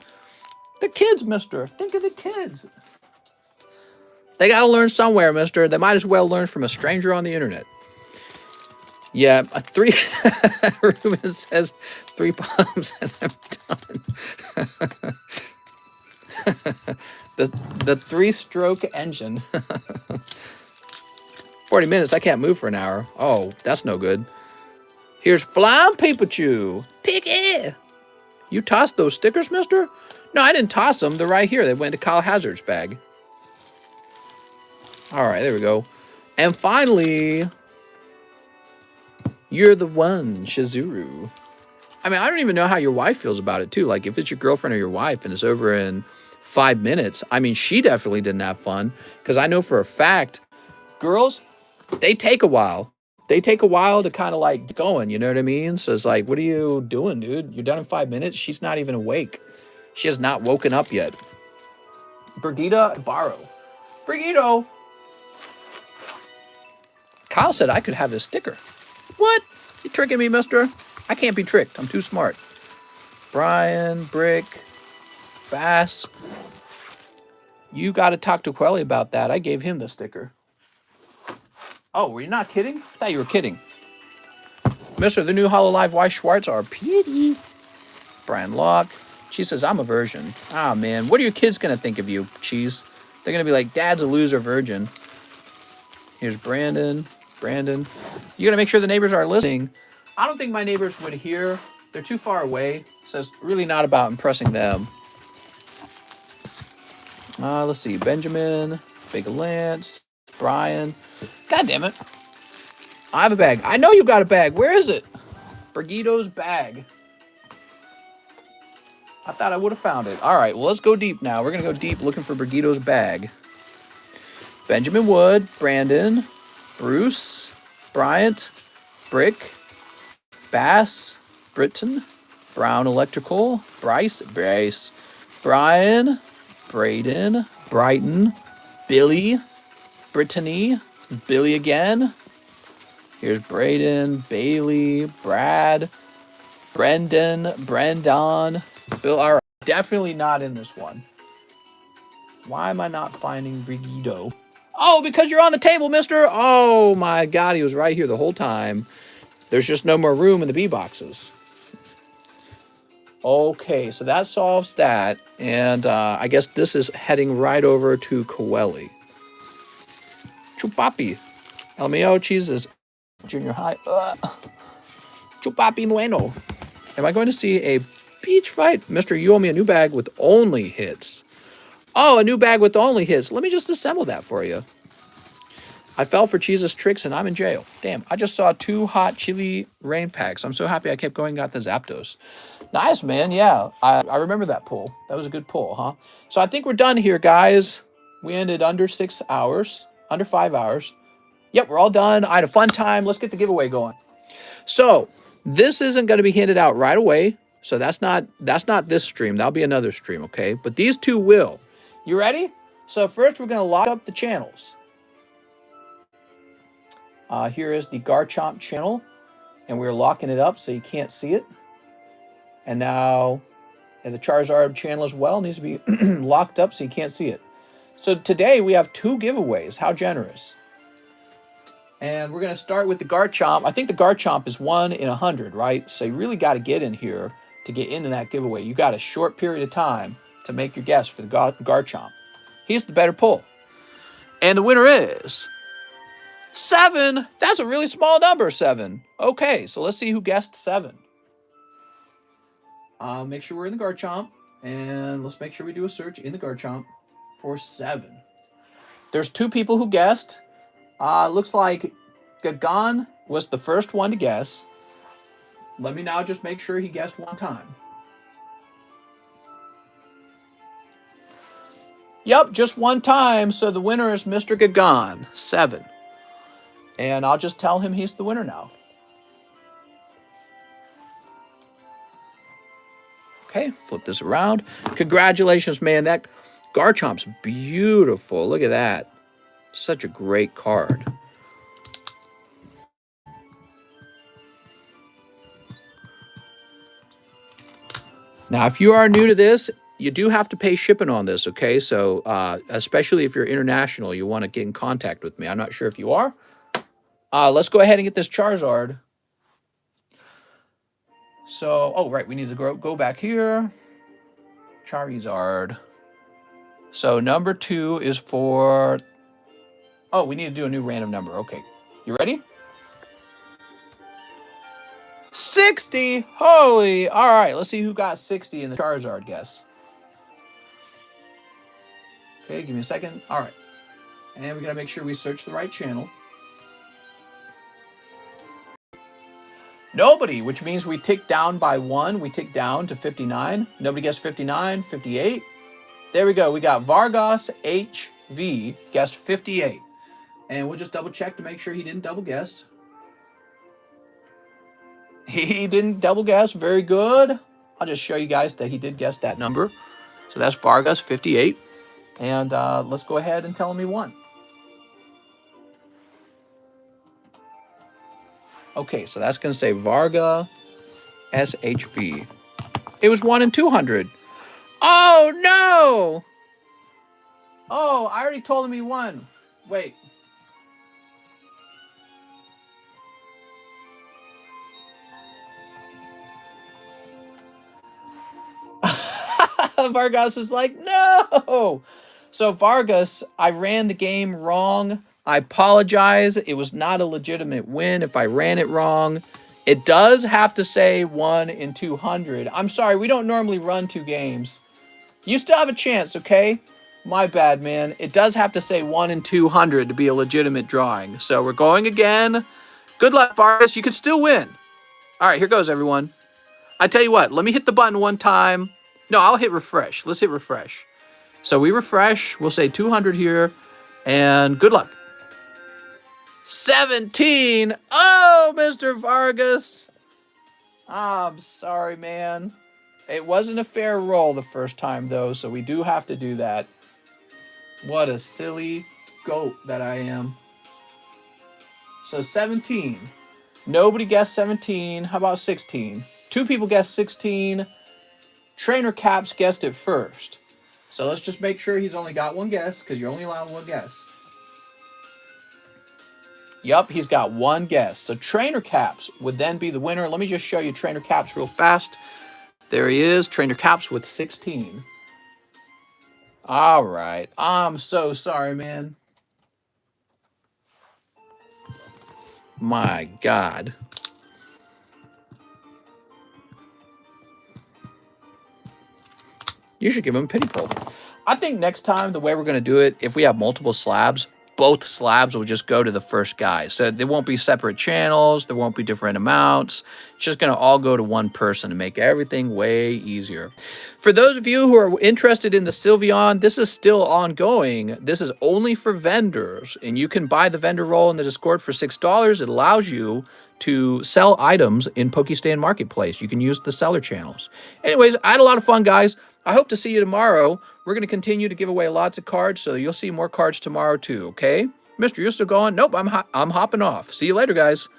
The kids, mister. Think of the kids. They got to learn somewhere, mister. They might as well learn from a stranger on the internet. Yeah, 3. Ruben says 3 pumps and I'm done. the 3-stroke engine. 40 minutes, I can't move for an hour. Oh, that's no good. Here's Flying Pikachu. Piggy! You tossed those stickers, mister? No, I didn't toss them. They're right here. They went to Kyle Hazard's bag. All right, there we go. And finally, you're the one, Shizuru. I mean, I don't even know how your wife feels about it, too. Like, if it's your girlfriend or your wife and it's over in 5 minutes, I mean, she definitely didn't have fun. Because I know for a fact, girls, they take a while. They take a while to kind of like get going, you know what I mean? So it's like, what are you doing, dude? You're done in 5 minutes? She's not even awake. She has not woken up yet. Brigida Barrow. Brigito. Kyle said I could have his sticker. What? You tricking me, mister? I can't be tricked. I'm too smart. Brian, Brick, Bass. You got to talk to Quelly about that. I gave him the sticker. Oh, were you not kidding? I thought you were kidding. Mister, the new HoloLive Y Schwartz are pretty. Brian Locke. She says, I'm a virgin. Ah, man. What are your kids going to think of you, Cheese? They're going to be like, Dad's a loser virgin. Here's Brandon. Brandon. You got to make sure the neighbors are listening. I don't think my neighbors would hear. They're too far away. So it's really not about impressing them. Let's see. Benjamin. Big Lance. Brian. God damn it. I have a bag. I know you got a bag. Where is it? Brigido's bag. I thought I would have found it. All right, well, let's go deep now. We're going to go deep looking for Brigido's bag. Benjamin Wood, Brandon, Bruce, Bryant, Brick, Bass, Britton, Brown Electrical, Bryce, Brian, Braden, Brighton, Billy, Brittany, Billy again. Here's Braden, Bailey, Brad, Brendan, Bill. All right, definitely not in this one. Why am I not finding Brigido? Oh, because you're on the table, mister. Oh, my God. He was right here the whole time. There's just no more room in the B boxes. Okay, so that solves that. And I guess this is heading right over to Coeli. Chupapi. El Mio Cheeses. Junior high. Chupapi Bueno. Am I going to see a beach fight? Mister, you owe me a new bag with only hits. Oh, a new bag with only hits. Let me just assemble that for you. I fell for Cheese's tricks and I'm in jail. Damn, I just saw 2 hot chili rain packs. I'm so happy I kept going and got the Zapdos. Nice, man. Yeah, I remember that pull. That was a good pull, huh? So I think we're done here, guys. We ended under 6 hours, under 5 hours. Yep, we're all done. I had a fun time. Let's get the giveaway going. So this isn't going to be handed out right away. So that's not this stream. That'll be another stream, okay? But these 2 will. You ready? So first we're going to lock up the channels. Here is the Garchomp channel, and we're locking it up so you can't see it. And now the Charizard channel as well needs to be locked up so you can't see it. So today we have 2 giveaways. How generous. And we're going to start with the Garchomp. I think the Garchomp is 1 in 100, right? So you really got to get in here to get into that giveaway. You got a short period of time to make your guess for the Garchomp. He's the better pull. And the winner is 7. That's a really small number, 7. Okay, so let's see who guessed 7. Make sure we're in the Garchomp, and let's make sure we do a search in the Garchomp for 7. There's 2 people who guessed. Looks like Gagan was the first one to guess. Let me now just make sure he guessed one time. Yep, just one time. So the winner is Mr. Gagan, 7. And I'll just tell him he's the winner now. Okay, flip this around. Congratulations, man. That Garchomp's beautiful. Look at that. Such a great card. Now, if you are new to this, you do have to pay shipping on this, okay? So, especially if you're international, you want to get in contact with me. I'm not sure if you are. Let's go ahead and get this Charizard. So, oh, right, we need to go back here. Charizard. So, number 2 is for... Oh, we need to do a new random number. Okay, you ready? 60! Holy! All right, let's see who got 60 in the Charizard guess. Okay, give me a second. All right. And we got to make sure we search the right channel. Nobody, which means we tick down by 1. We tick down to 59. Nobody guessed 59, 58. There we go. We got Vargas HV guessed 58. And we'll just double check to make sure he didn't double guess. He didn't double guess. Very good. I'll just show you guys that he did guess that number. So that's Vargas 58. And let's go ahead and tell him he won. Okay, so that's going to say Varga SHV. It was 1 in 200. Oh, no! Oh, I already told him he won. Wait. Vargas is like, no! So Vargas, I ran the game wrong. I apologize. It was not a legitimate win if I ran it wrong. It does have to say 1 in 200. I'm sorry, we don't normally run 2 games. You still have a chance, okay? My bad, man. It does have to say 1 in 200 to be a legitimate drawing. So we're going again. Good luck, Vargas. You could still win. All right, here goes, everyone. I tell you what, let me hit the button one time. No, I'll hit refresh. Let's hit refresh. So we refresh. We'll say 200 here. And good luck. 17. Oh, Mr. Vargas. I'm sorry, man. It wasn't a fair roll the first time, though, so we do have to do that. What a silly goat that I am. So 17. Nobody guessed 17. How about 16? 2 people guessed 16. Trainer Caps guessed it first. So let's just make sure he's only got 1 guess, because you're only allowed 1 guess. Yup, he's got 1 guess. So Trainer Caps would then be the winner. Let me just show you Trainer Caps real fast. There he is, Trainer Caps with 16. All right. I'm so sorry, man. My God. You should give him a pity poll. I think next time, the way we're going to do it, if we have multiple slabs, both slabs will just go to the first guy. So there won't be separate channels. There won't be different amounts. It's just going to all go to one person to make everything way easier. For those of you who are interested in the Sylveon, this is still ongoing. This is only for vendors, and you can buy the vendor roll in the Discord for $6. It allows you to sell items in Pokestand Marketplace. You can use the seller channels. Anyways, I had a lot of fun, guys. I hope to see you tomorrow. We're going to continue to give away lots of cards, so you'll see more cards tomorrow too, okay? Mister, you're still going? Nope, I'm hopping off. See you later, guys.